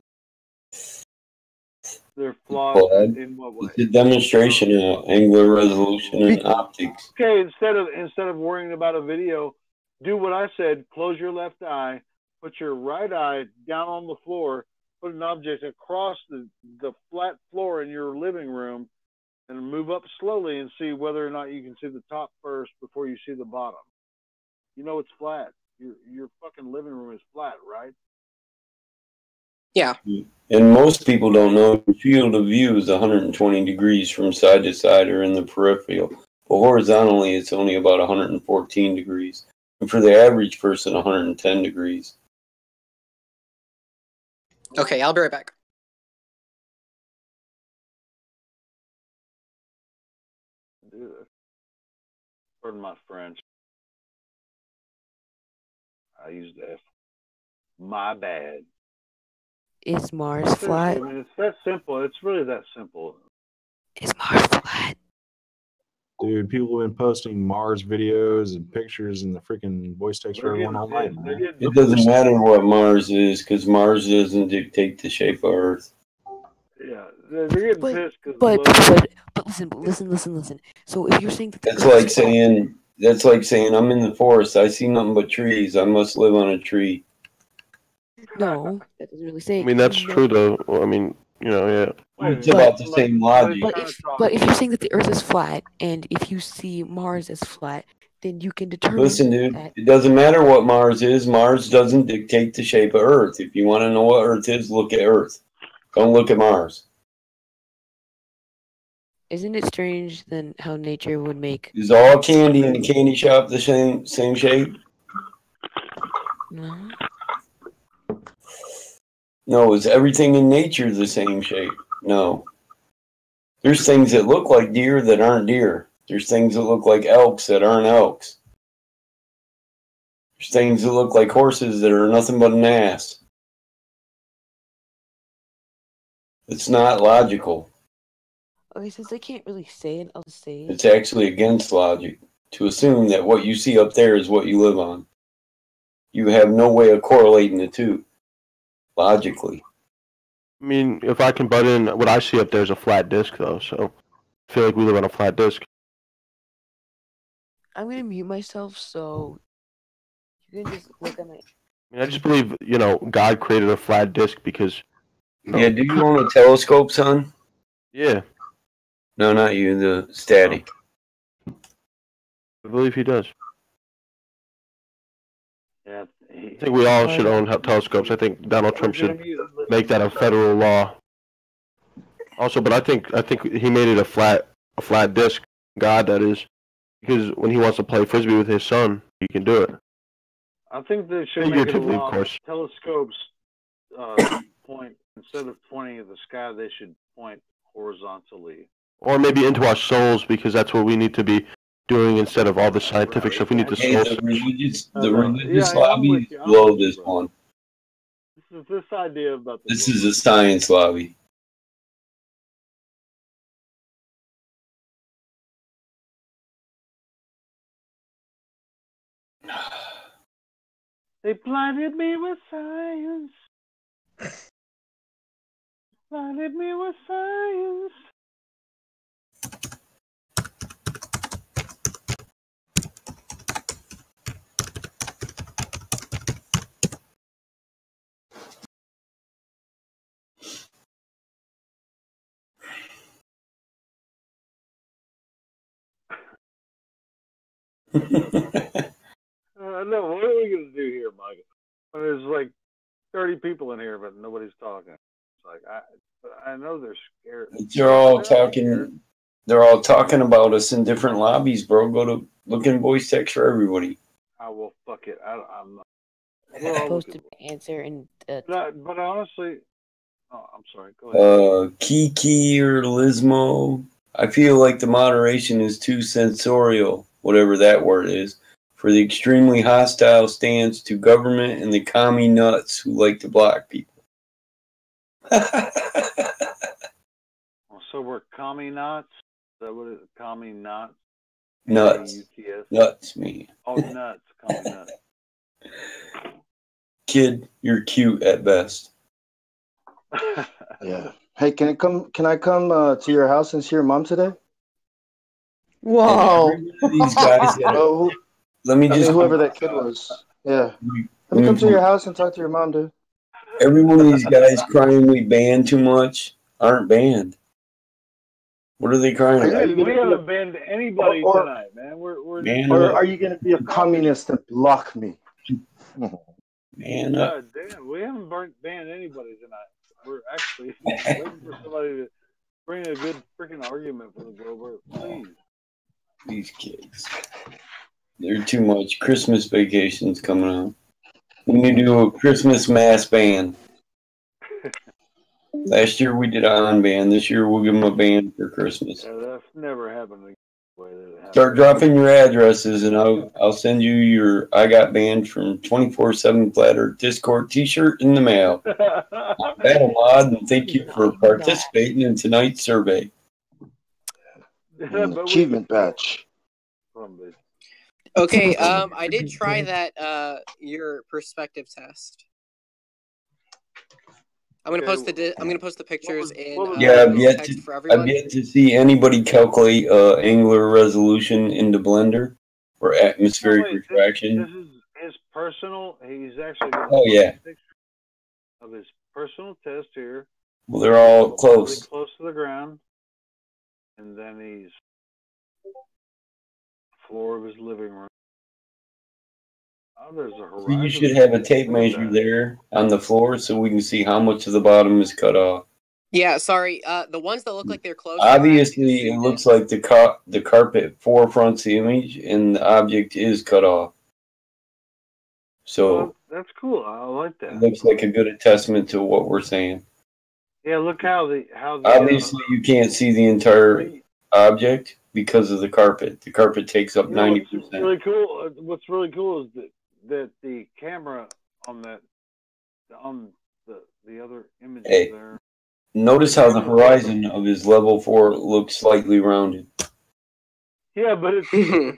S1: They're flawed in what way?
S6: It's a demonstration of angular resolution and optics.
S1: Okay, instead of worrying about a video, do what I said. Close your left eye, put your right eye down on the floor, put an object across the flat floor in your living room, and move up slowly and see whether or not you can see the top first before you see the bottom. You know it's flat. Your fucking living room is flat, right?
S7: Yeah.
S6: And most people don't know the field of view is 120 degrees from side to side or in the peripheral. But horizontally, it's only about 114 degrees. And for the average person, 110 degrees.
S7: Okay, I'll be right back.
S1: Dude, pardon my French. I used F. My bad.
S18: Is Mars flat?
S1: I mean, it's that simple. It's really that simple.
S18: Is Mars flat?
S11: Dude, people have been posting Mars videos and pictures in the freaking voice text for everyone all night, man.
S6: It doesn't matter what Mars is, because Mars doesn't dictate the shape of Earth.
S1: Yeah, they're getting pissed because.
S18: But listen. So if you're saying that
S6: That's like saying I'm in the forest. I see nothing but trees. I must live on a tree.
S18: No, that doesn't really say.
S10: I mean, that's true, though. Well, I mean, yeah.
S6: It's about the same logic.
S18: But if you're saying that the Earth is flat, and if you see Mars as flat, then you can determine.
S6: Listen, dude, it doesn't matter what Mars is. Mars doesn't dictate the shape of Earth. If you want to know what Earth is, look at Earth. Don't look at Mars.
S18: Isn't it strange then how nature would make?
S6: Is all candy in the candy shop the same shape?
S18: No.
S6: No, is everything in nature the same shape? No. There's things that look like deer that aren't deer. There's things that look like elks that aren't elks. There's things that look like horses that are nothing but an ass. It's not logical.
S18: Okay, since I can't really say it, I'll just say it.
S6: It's actually against logic to assume that what you see up there is what you live on. You have no way of correlating the two logically.
S10: I mean, if I can butt in, what I see up there is a flat disk, though, so I feel like we live on a flat disk.
S18: I'm gonna mute myself so you can just look at my.
S10: I mean, I just believe, God created a flat disk because.
S6: Yeah, do you own a telescope, son?
S10: Yeah.
S6: No, not you, the static.
S10: I believe he does.
S1: Yeah,
S10: I think we all should own telescopes. I think Donald Trump should make that a federal law. Also, but I think he made it a flat disc. God, that is, because when he wants to play frisbee with his son, he can do it.
S1: I think they should make it a
S10: Figuratively, of
S1: law
S10: course.
S1: that telescopes point, instead of pointing at the sky, they should point horizontally.
S10: Or maybe into our souls, because that's what we need to be doing instead of all the scientific stuff. We need to
S6: Hey,
S10: soul
S6: the
S10: search.
S6: religious
S1: Yeah, I'm with
S6: lobby
S1: you.
S6: blow this one.
S1: This idea about the
S6: This is a science lobby.
S1: They blinded me with science. Blinded me with science. No, what are we gonna do here, Michael? When there's like 30 people in here, but nobody's talking. It's like I know they're scared.
S6: They're all talking. They're all talking about us in different lobbies, bro. Go to look in voice text for everybody.
S1: I will fuck it. I'm not.
S18: I posted an answer and
S1: But honestly, I'm sorry. Go ahead.
S6: Kiki or Lismo. I feel like the moderation is too sensorial, whatever that word is, for the extremely hostile stance to government and the commie nuts who like to block people.
S1: So we're commie knots? Is that what it is? Commie knots?
S6: Nuts.
S1: N-A-U-T-S?
S6: Nuts, me.
S1: Oh, nuts. Commie nuts.
S6: Kid, you're cute at best.
S5: Yeah. Hey, can I come to your house and see your mom today?
S18: Whoa.
S6: These guys that let me just
S5: whoever that kid was. Yeah. Let me come to your house and talk to your mom, dude.
S6: Every one of these guys crying we banned too much aren't banned. What are they crying about?
S1: We haven't banned anybody tonight, man. We're
S5: or are you going to be a communist and block me?
S6: Man up.
S1: God damn, we haven't banned anybody tonight. We're actually waiting for somebody to bring a good freaking argument for the Globe Earth. Please.
S6: These kids. They're too much. Christmas vacation's coming up. We need to do a Christmas mass ban. Last year we did an on-ban. This year we'll give them a ban for Christmas.
S1: Yeah, that's never happened the way that it happened.
S6: Start dropping your addresses, and I'll send you your I got banned from 24/7 Flat Earth Discord T-shirt in the mail. Battle Mod, and thank you for participating in tonight's survey.
S5: An achievement badge.
S7: Okay, I did try that your perspective test. I'm gonna post the pictures in
S6: Yeah, I've yet
S7: text for everyone.
S6: to see anybody calculate angular resolution into Blender or atmospheric refraction.
S1: This is his personal. He's actually got
S6: Oh, yeah.
S1: a picture of his personal test here.
S6: Well, they're all close.
S1: Really close to the ground, and then he's floor of his living room. Oh, there's a horizon.
S6: So you should have a tape measure there on the floor so we can see how much of the bottom is cut off.
S7: Yeah, sorry. The ones that look like they're close.
S6: Obviously, it looks like the carpet forefronts the image, and the object is cut off. So
S1: that's cool. I like that.
S6: it looks like a good testament to what we're saying.
S1: Yeah, look how the
S6: Obviously, you can't see the entire object because of the carpet. The carpet takes up 90%.
S1: What's really cool. What's really cool is that the camera on the other image there.
S6: Notice how the horizon of his level 4 looks slightly rounded.
S1: Yeah, but it's below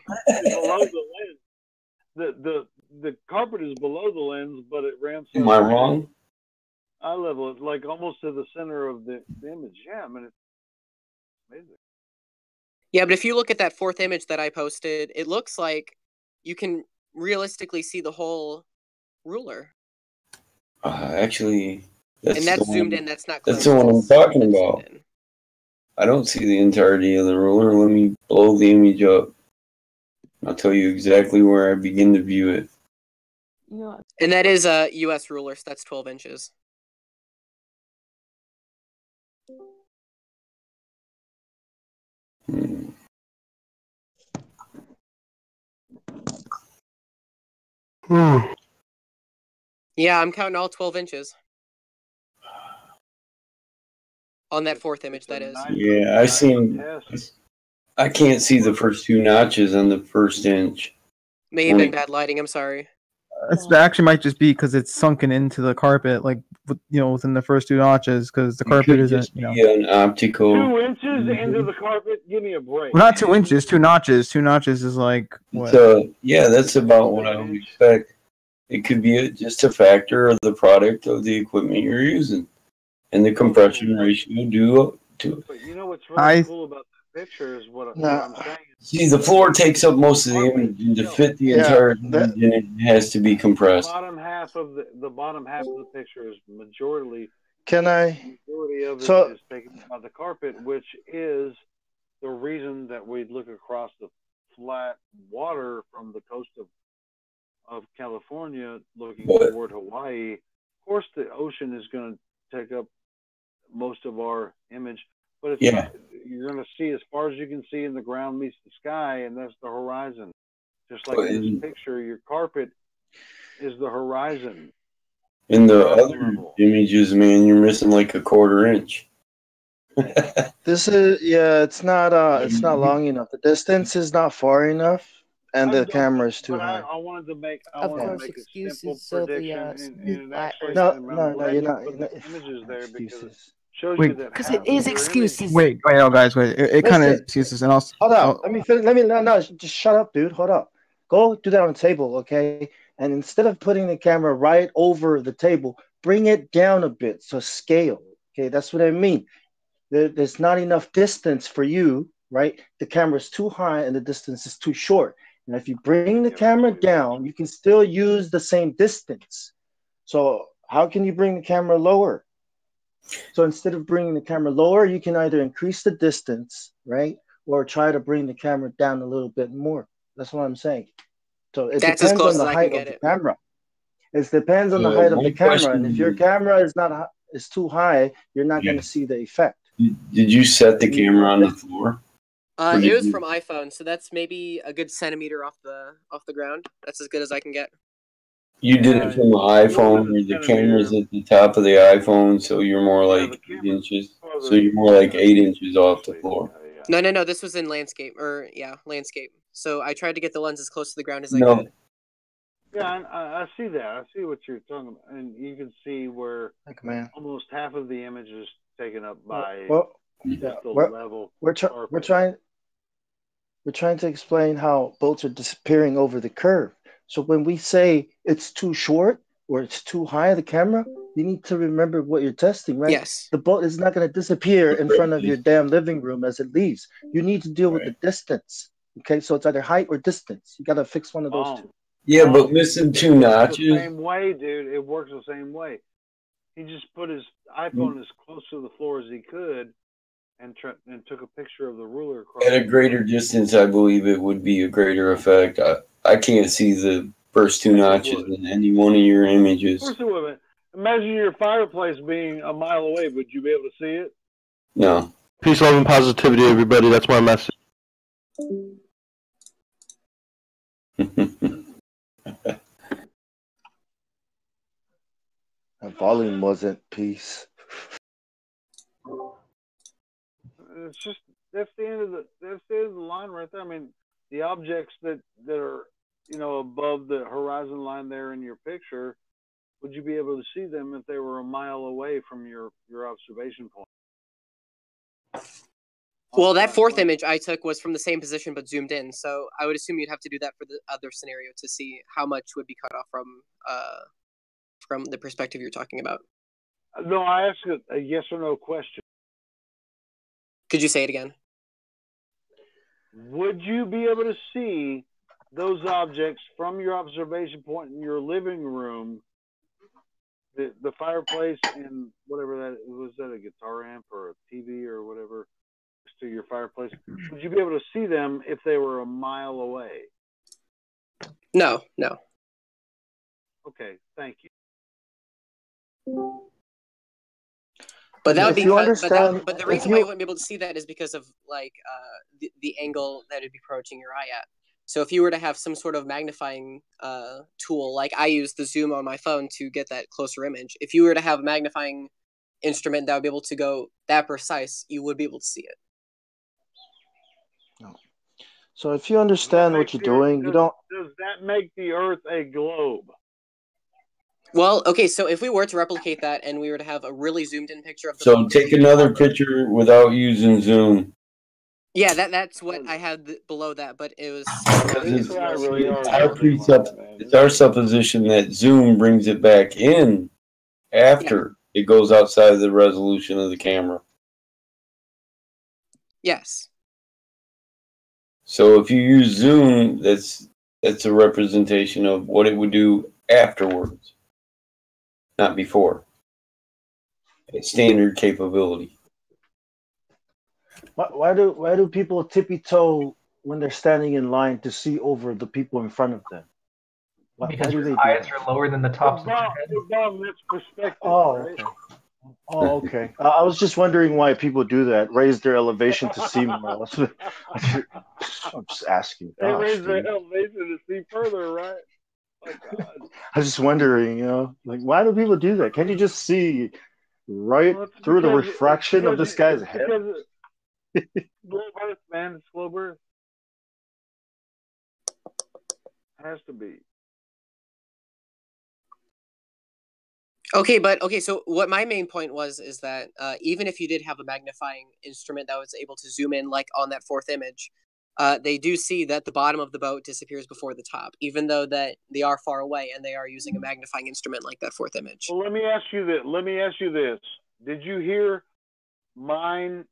S1: the lens. The carpet is below the lens, but it ramps up.
S6: Am I wrong?
S1: Eye level, it's like almost to the center of the image. Yeah, I mean, it's amazing.
S7: Yeah, but if you look at that fourth image that I posted, it looks like you can realistically see the whole ruler.
S6: Actually,
S7: and that's zoomed in. That's not.
S6: That's the one I'm talking about. I don't see the entirety of the ruler. Let me blow the image up. I'll tell you exactly where I begin to view it.
S7: And that is a U.S. ruler, so that's 12 inches. Yeah, I'm counting all 12 inches. On that fourth image, that is.
S6: Yeah, I can't see the first two notches on the first inch.
S7: May have been bad lighting. I'm sorry.
S19: It actually might just be because it's sunken into the carpet, like within the first two notches, because the carpet isn't,
S6: an optical.
S1: 2 inches into the carpet. Give me a break.
S19: Well, not 2 inches, 2 notches. 2 notches is like what?
S6: So yeah, that's about what I would expect. It could be just a factor of the product of the equipment you're using, and the compression ratio due to it.
S1: But you know what's really cool about the picture is what I'm saying.
S6: See, the floor takes up most of the image, and to fit the entire image in it has to be compressed.
S1: The bottom half of the picture is majority.
S5: Majority
S1: of it is taken by the carpet, which is the reason that we look across the flat water from the coast of California, looking toward Hawaii. Of course, the ocean is going to take up most of our image, but it's not, you're going to see as far as you can see, in the ground meets the sky, and that's the horizon. Just like in this picture, your carpet is the horizon.
S6: In the other images, man, you're missing like a quarter inch.
S5: This is it's not long enough. The distance is not far enough, and the camera is too high.
S1: I wanted to make
S18: Of
S1: a
S18: course,
S1: simple
S18: excuses so the
S1: prediction, and actually,
S5: No, you're not.
S1: put the images there because it shows
S19: Wait,
S1: you that
S18: because
S1: half
S18: it is
S1: of your
S18: excuses.
S19: Wait, no, guys, wait. It kind of
S5: Listen.
S19: excuses, and also
S5: Hold up. Let me. No, just shut up, dude. Hold up. Go do that on the table, okay? And instead of putting the camera right over the table, bring it down a bit, so scale. Okay, that's what I mean. There's not enough distance for you, right? The camera's too high and the distance is too short. And if you bring the camera down, you can still use the same distance. So how can you bring the camera lower? So instead of bringing the camera lower, you can either increase the distance, right? Or try to bring the camera down a little bit more. That's what I'm saying. So it
S7: That's as
S5: depends
S7: close
S5: on the
S7: as I
S5: height
S7: can
S5: of
S7: get
S5: the
S7: it.
S5: camera. It depends on the height of the camera. And if your camera is too high, you're not going to see the effect.
S6: Did you set the camera on the floor?
S7: It was from iPhone, so that's maybe a good centimeter off the ground. That's as good as I can get.
S6: You did it from the iPhone, where the camera's at the top of the iPhone, so you're more like 8 inches. So you're more like 8 inches off the floor.
S7: No. This was in landscape, landscape. So I tried to get the lens as close to the ground as I could.
S1: Yeah, I see that. I see what you're talking about, and you can see where almost half of the image is taken up by the level.
S5: We're trying to explain how boats are disappearing over the curve. So when we say it's too short or it's too high, the camera, you need to remember what you're testing, right?
S7: Yes.
S5: The boat is not going to disappear in front of your damn living room as it leaves. You need to deal with the distance. Okay, so it's either height or distance. You got to fix one of those two.
S6: Yeah, but missing 2 notches.
S1: The same way, dude. It works the same way. He just put his iPhone as close to the floor as he could, and took a picture of the ruler across.
S6: At a greater distance, I believe it would be a greater effect. I can't see the first 2 notches in any one of your images.
S1: Of course it would. Imagine your fireplace being a mile away. Would you be able to see it?
S6: No.
S10: Peace, love, and positivity, everybody. That's my message.
S5: The volume wasn't peace.
S1: It's just that's the end of the line right there. I mean, the objects that are above the horizon line there in your picture, would you be able to see them if they were a mile away from your observation point?
S7: Well, that fourth image I took was from the same position but zoomed in, so I would assume you'd have to do that for the other scenario to see how much would be cut off from the perspective you're talking about.
S1: No, I asked a yes or no question.
S7: Could you say it again?
S1: Would you be able to see those objects from your observation point in your living room, the fireplace and whatever that was, that a guitar amp or a TV or whatever, to your fireplace? Would you be able to see them if they were a mile away?
S7: No.
S1: Okay, thank you.
S7: But that would be. But the reason why you
S5: you
S7: wouldn't be able to see that is because of the angle that it'd be approaching your eye at. So if you were to have some sort of magnifying tool, like I use the zoom on my phone to get that closer image, if you were to have a magnifying instrument that would be able to go that precise, you would be able to see it.
S5: So if you understand what you're doing, you don't.
S1: Does that make the Earth a globe?
S7: Well, okay, so if we were to replicate that and we were to have a really zoomed in picture of the
S6: So take another picture without using zoom.
S7: yeah, that's what I had below that, but it was
S6: It's our supposition that zoom brings it back in after it goes outside of the resolution of the camera.
S7: Yes.
S6: So if you use zoom, that's a representation of what it would do afterwards, not before. It's standard capability.
S5: Why do people tippy toe when they're standing in line to see over the people in front of them? Why
S12: Because
S5: do they
S12: your
S5: do
S12: eyes
S5: that?
S12: are lower than the tops of your head.
S1: That's perspective.
S5: Oh,
S1: right?
S5: okay. Oh, okay. I was just wondering why people do that. Raise their elevation to see more. I'm just asking.
S1: They
S5: Gosh,
S1: raise their
S5: dude.
S1: elevation to see further, right? Oh, God.
S5: I was just wondering, like why do people do that? Can't you just see right
S1: Well, it's
S5: through the
S1: because-
S5: refraction of
S1: because
S5: this guy's
S1: it's
S5: head?
S1: because slow birth, man. It's slow birth. Has to be.
S7: Okay, but okay, so what my main point was is that even if you did have a magnifying instrument that was able to zoom in, like on that fourth image, they do see that the bottom of the boat disappears before the top, even though that they are far away and they are using a magnifying instrument like that fourth image.
S1: Well, let me ask you this. Did you hear mine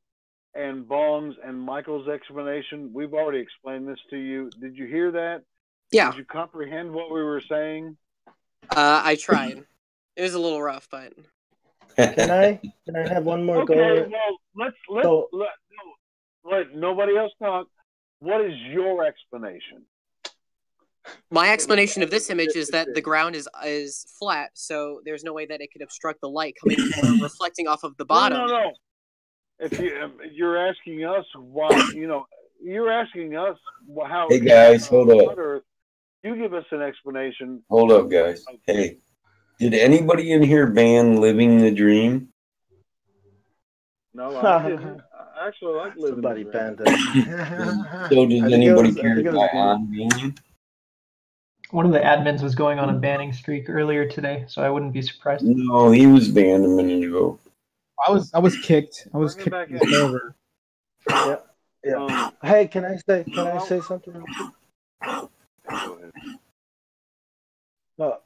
S1: and Bong's and Michael's explanation? We've already explained this to you. Did you hear that?
S7: Yeah.
S1: Did you comprehend what we were saying?
S7: I tried. It was a little rough, but
S5: Can I have one more go?
S1: Okay, well, let nobody else talk. What is your explanation?
S7: my explanation of this image is that the ground is flat, so there's no way that it could obstruct the light coming or reflecting off of the bottom.
S1: No. If you're asking us why, you're asking us how.
S6: Hey guys, hold up.
S1: Earth, you give us an explanation.
S6: Hold up, guys. Hey, did anybody in here ban Living the Dream?
S1: No, I didn't. I actually like living.
S5: Somebody banned it.
S6: So does anybody care to buy on banning?
S12: One of the admins was going on a banning streak earlier today, so I wouldn't be surprised.
S6: No, he was banned a minute ago.
S19: I was kicked. I was kicked
S1: back
S19: from the server.
S5: Yeah. Hey, can I say something real quick?
S1: Go ahead.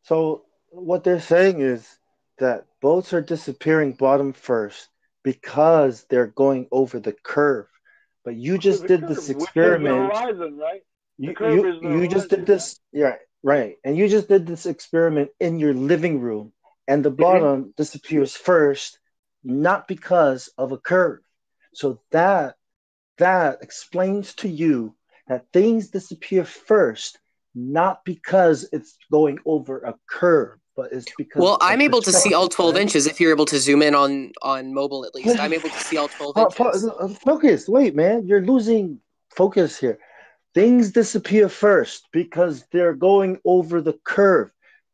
S5: So what they're saying is that boats are disappearing bottom first because they're going over the curve. But you just did this experiment.
S1: Which is the horizon, right?
S5: You just did this, yeah, right. And you just did this experiment in your living room, and the bottom disappears first, not because of a curve. So that explains to you that things disappear first, not because it's going over a curve, but it's because.
S7: Well, I'm able to see all 12 inches if you're able to zoom in on mobile at least. I'm able to see all 12 inches.
S5: Focus. Wait, man, you're losing focus here. Things disappear first because they're going over the curve.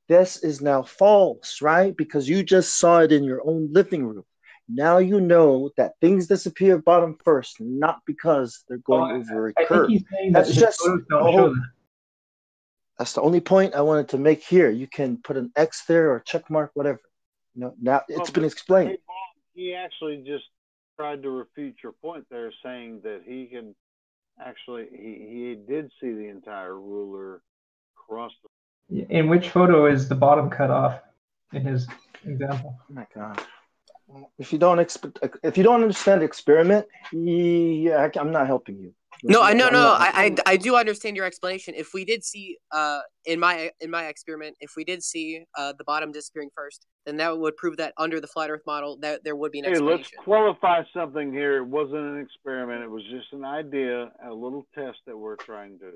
S5: This is now false, right? Because you just saw it in your own living room. Now you know that things disappear bottom first, not because they're going over a curve.
S12: I think he's saying that his photos don't show that.
S5: That's the only point I wanted to make here. You can put an X there or a check mark, whatever. Now it's been explained.
S1: Hey, Bob, he actually just tried to refute your point there, saying that he can actually he did see the entire ruler cross the.
S12: In which photo is the bottom cut off in his example?
S5: Oh my God. If you don't understand the experiment, I'm not helping you.
S7: No, I do understand your explanation. If we did see in my experiment, if we did see the bottom disappearing first, then that would prove that under the flat Earth model that there would be an
S1: Hey,
S7: explanation.
S1: let's qualify something here. It wasn't an experiment. It was just an idea, a little test that we're trying to.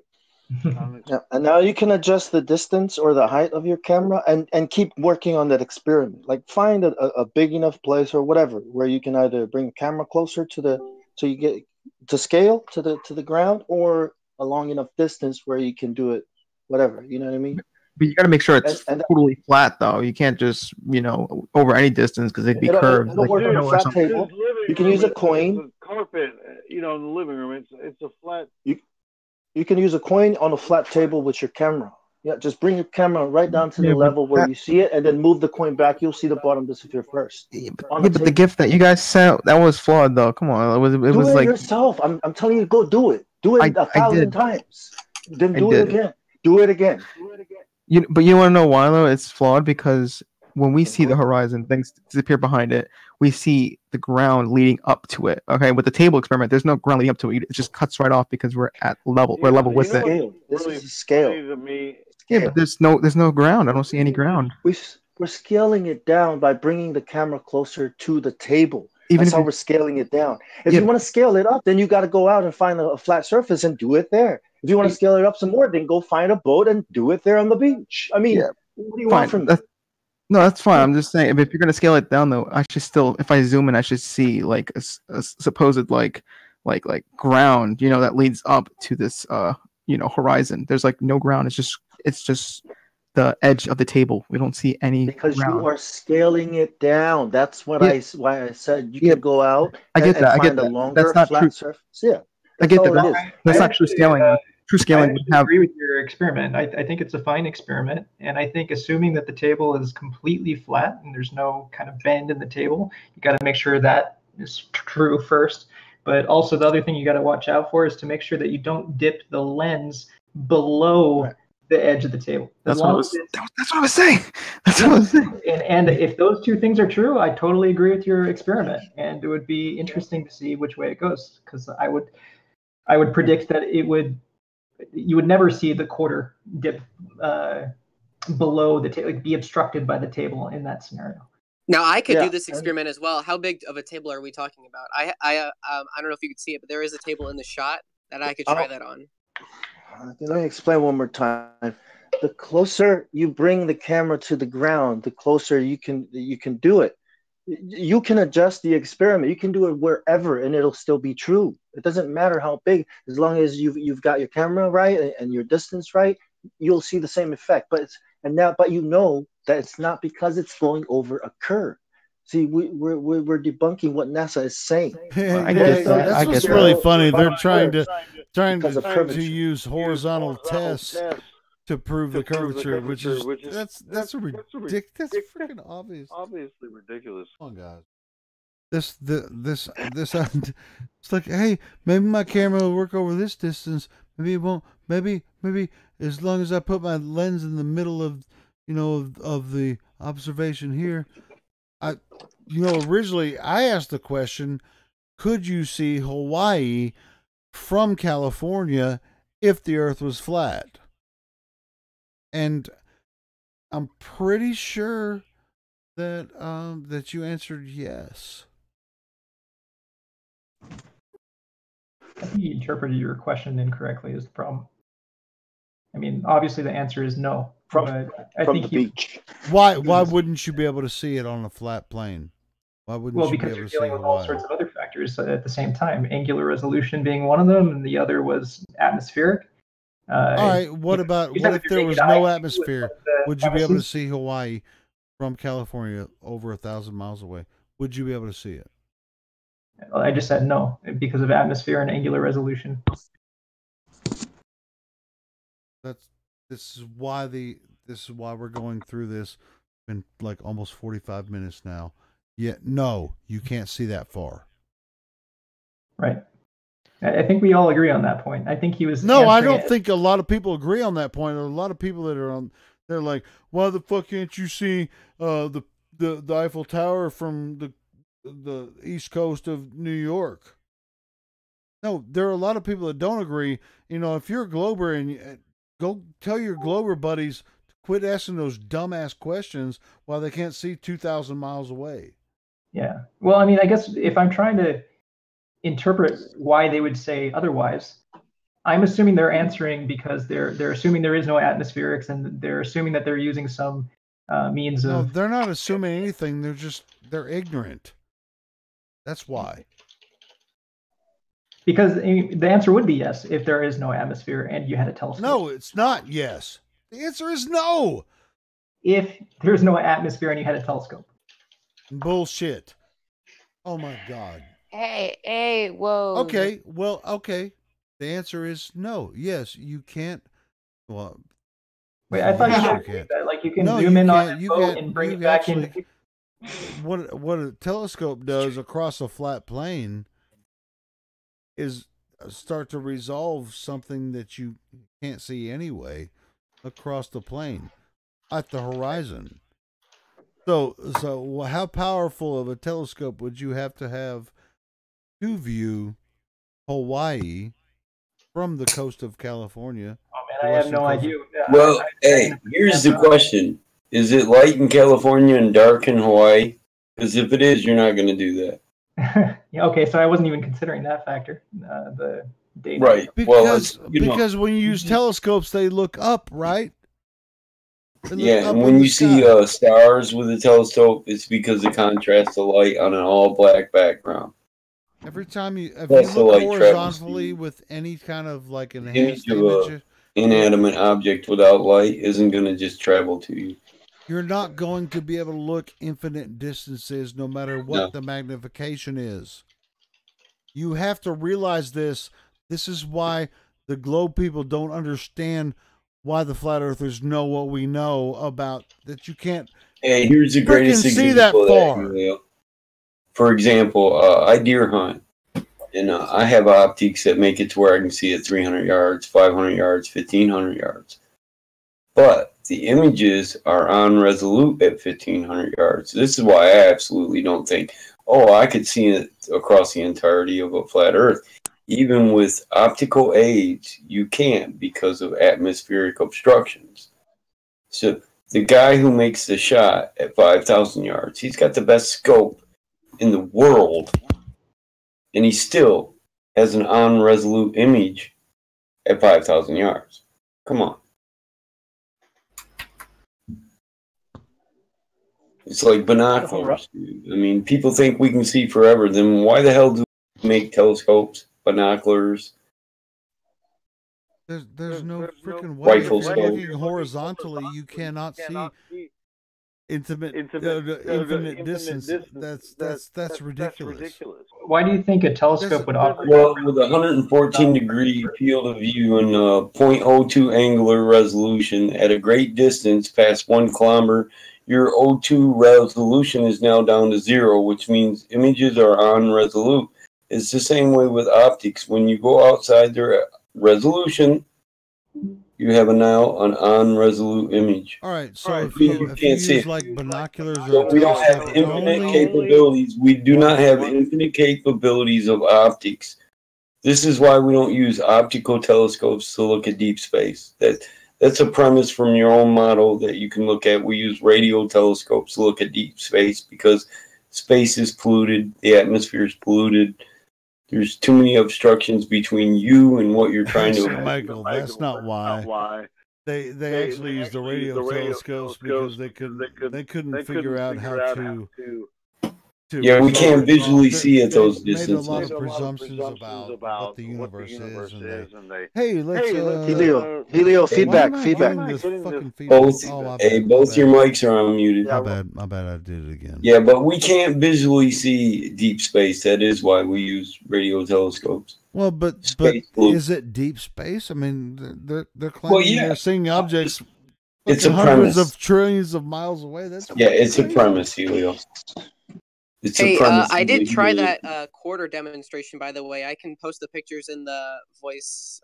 S5: Yeah, and now you can adjust the distance or the height of your camera and keep working on that experiment. Like find a big enough place or whatever where you can either bring the camera closer to you get to scale to the ground, or a long enough distance where you can do it, whatever. You know what I mean?
S19: But you got to make sure it's
S5: And
S19: totally flat, though. You can't just, over any distance because it'd be curved.
S5: It'll
S19: like
S5: work on a
S19: or
S5: flat
S19: something.
S5: table.
S1: His living
S5: You can
S1: room
S5: use a
S1: is
S5: coin.
S1: a carpet, in the living room. It's a flat.
S5: You can use a coin on a flat table with your camera. Yeah, just bring your camera right down to the
S19: Yeah, but
S5: level where
S19: that-
S5: you see it, and then move the coin back. You'll see the bottom disappear first. On
S19: Yeah, but the gift that you guys sent, that was flawed, though. Come on. It
S5: do
S19: was
S5: it
S19: like.
S5: yourself. I'm telling you, go do it. Do it
S19: I
S5: 1,000
S19: did.
S5: times. Then
S19: I
S5: do it
S19: did.
S5: again. Do it again.
S19: But you want to know why, though? It's flawed because when we see the horizon, things disappear behind it. We see the ground leading up to it. Okay, with the table experiment, there's no ground leading up to it. It just cuts right off because we're at level. We're level with it.
S5: Scale. This is a scale.
S1: To me,
S19: Yeah, but there's no ground. I don't see any ground.
S5: We're scaling it down by bringing the camera closer to the table.
S19: Even
S5: That's
S19: if
S5: how
S19: you-
S5: we're scaling it down. If
S19: Yeah.
S5: you want to scale it up, then you got to go out and find a flat surface and do it there. If you want to scale it up some more, then go find a boat and do it there on the beach. I mean,
S19: Yeah,
S5: what do you
S19: fine.
S5: want from me?
S19: No, that's fine. I'm just saying, if you're gonna scale it down, though, I should still, if I zoom in, I should see like a supposed like ground, that leads up to this horizon. There's like no ground. It's just the edge of the table. We don't see any
S5: Because
S19: ground.
S5: you are scaling it down. That's what why I said you
S19: Yeah,
S5: can go out
S19: I get
S5: and
S19: that. I get
S5: find a
S19: that.
S5: longer
S19: That's not
S5: flat
S19: true.
S5: surface. Yeah,
S19: I
S5: that's
S19: get
S5: all
S19: that.
S5: it is.
S19: That's
S12: I
S19: not true
S12: actually,
S19: scaling. True
S12: I
S19: scaling would
S12: actually
S19: have.
S12: agree with your experiment. I think it's a fine experiment, and I think assuming that the table is completely flat and there's no kind of bend in the table, you got to make sure that is true first. But also the other thing you got to watch out for is to make sure that you don't dip the lens below the edge of the table.
S19: That's what I was saying. That's what I was saying.
S12: And if those two things are true, I totally agree with your experiment, and it would be interesting to see which way it goes, because I would predict that you would never see the quarter dip below the table, be obstructed by the table in that scenario.
S7: Now I could
S12: Yeah,
S7: do this experiment as well. How big of a table are we talking about? I don't know if you could see it, but there is a table in the shot that I could try that on.
S5: Let me explain one more time. The closer you bring the camera to the ground, the closer you can do it. You can adjust the experiment. You can do it wherever, and it'll still be true. It doesn't matter how big, as long as you've got your camera right and your distance right, you'll see the same effect. But you know that it's not because it's going over a curve. See, we're debunking what NASA is saying.
S4: That's what's really funny. They're trying to
S5: Because of curvature.
S4: use horizontal tests to prove the curvature, which is that's ridiculous. That's freaking obvious.
S1: Obviously ridiculous.
S4: Come on, guys. This it's like, hey, maybe my camera will work over this distance. Maybe it won't. Maybe as long as I put my lens in the middle of of the observation here. Originally I asked the question, could you see Hawaii from California if the Earth was flat? And I'm pretty sure that that you answered yes.
S12: I think you interpreted your question incorrectly is the problem. I mean, obviously the answer is no. But I think
S5: the beach.
S4: Why wouldn't you be able to see it on a flat plane? Why wouldn't you be
S12: because
S4: able
S12: you're
S4: to see
S12: dealing with all
S4: Hawaii?
S12: sorts of other factors at the same time. Angular resolution being one of them, and the other was atmospheric.
S4: All right. What if there was no atmosphere? Would you be able to see Hawaii from California over 1,000 miles away? Would you be able to see it?
S12: I just said no because of atmosphere and angular resolution.
S4: This is why we're going through this. Been like almost 45 minutes now. Yet no, you can't see that far.
S12: Right. I think we all agree on that point. I think he was.
S4: No, I
S12: answering
S4: don't
S12: it-
S4: think a lot of people agree on that point. There are a lot of people that are on. They're like, why the fuck can't you see the Eiffel Tower from the east coast of New York? No, there are a lot of people that don't agree. If you're a Glober and go tell your Glober buddies to quit asking those dumbass questions while they can't see 2,000 miles away.
S12: Yeah. Well, I mean, I guess if I'm trying to interpret why they would say otherwise, I'm assuming they're answering because they're assuming there is no atmospherics, and they're assuming that they're using some means
S4: No,
S12: of.
S4: they're not assuming anything. They're ignorant. That's why.
S12: Because the answer would be yes if there is no atmosphere and you had a telescope.
S4: No, it's not yes. The answer is no.
S12: If there's no atmosphere and you had a telescope.
S4: Bullshit. Oh my God.
S18: Hey, whoa.
S4: Okay, well, okay. The answer is no. Yes, you can't. Well,
S12: wait, I thought you
S4: yes,
S12: guys
S4: you
S12: did
S4: can't.
S12: that. Like you can
S4: No,
S12: zoom
S4: you
S12: in on
S4: can't.
S12: a
S4: You
S12: boat
S4: can't.
S12: and bring
S4: You
S12: it back
S4: actually.
S12: in.
S4: What a telescope does across a flat plane is start to resolve something that you can't see anyway across the plane at the horizon. So how powerful of a telescope would you have to view Hawaii from the coast of California?
S12: Oh man, I have no idea.
S6: Well, hey, here's the question: is it light in California and dark in Hawaii? Because if it is, you're not going to do that.
S12: Yeah, okay, so I wasn't even considering that factor. The data.
S6: Right.
S4: Because when you use telescopes, they look up, right? They look
S6: Yeah,
S4: up
S6: and
S4: in
S6: when
S4: the
S6: you see
S4: sky.
S6: stars with a telescope, it's because the contrast of light on an all-black background.
S4: Every time if
S6: That's
S4: you
S6: the
S4: look
S6: light travels
S4: horizontally with any kind of like
S6: The
S4: enhanced
S6: image of
S4: image,
S6: a inanimate object without light isn't going to just travel to you.
S4: you're not going to be able to look infinite distances no matter what
S6: No.
S4: the magnification is. You have to realize this. This is why the globe people don't understand why the flat earthers know what we know about that you can't
S6: Hey, here's the greatest
S4: frickin' see that
S6: example of that,
S4: far.
S6: Julio. For example, I deer hunt, and I have optics that make it to where I can see at 300 yards, 500 yards, 1,500 yards. But the images are unresolute at 1,500 yards. This is why I absolutely don't think, oh, I could see it across the entirety of a flat Earth. Even with optical aids, you can't because of atmospheric obstructions. So the guy who makes the shot at 5,000 yards, he's got the best scope in the world, and he still has an unresolute image at 5,000 yards. Come on. It's like binoculars. I mean, people think we can see forever. Then why the hell do we make telescopes, binoculars?
S4: There's no freaking way. If
S6: Rifles,
S4: you're
S6: so-
S4: looking horizontally, you cannot see infinite distance. That's ridiculous.
S12: Why do you think a telescope would operate?
S6: Well, with 114 degree field of view and 0.02 angular resolution at a great distance past 1 kilometer, your O2 resolution is now down to 0, which means images are unresolute. It's the same way with optics. When you go outside their resolution, you have now an unresolute image.
S4: All right, so if
S6: You
S4: you
S6: can't see
S4: use
S6: it.
S4: like binoculars or
S6: So
S4: a
S6: we don't have
S4: telescope
S6: infinite
S4: only,
S6: capabilities. We do not have infinite capabilities of optics. This is why we don't use optical telescopes to look at deep space. That's a premise from your own model that you can look at. We use radio telescopes to look at deep space because space is polluted, the atmosphere is polluted. There's too many obstructions between you and what you're trying to.
S4: Michael, that's not why. They actually used the radio telescopes because they couldn't figure out how to
S6: Yeah, we can't visually see at those
S4: Made a
S6: distances.
S4: lot of presumptions about what the universe is, and they
S1: hey,
S4: let's
S5: Helio,
S4: why
S5: feedback,
S4: am I
S5: feedback.
S4: getting this fucking feedback?
S6: Both,
S4: Oh, my
S6: hey,
S4: bad,
S6: both
S4: my
S6: your
S4: bad.
S6: mics are unmuted.
S4: My bad, I did it again.
S6: Yeah, but we can't visually see deep space. That is why we use radio telescopes.
S4: Well, but
S6: Space pollution.
S4: is it deep space? I mean, they're claiming
S6: yeah.
S4: they're seeing objects
S6: It's a
S4: fucking hundreds
S6: premise.
S4: of trillions of miles away. That's
S6: Yeah, it's a
S4: crazy.
S6: premise, Helio. It's a
S7: Hey,
S6: premise.
S7: I did try
S6: Helio.
S7: that quarter demonstration, by the way. I can post the pictures in the voice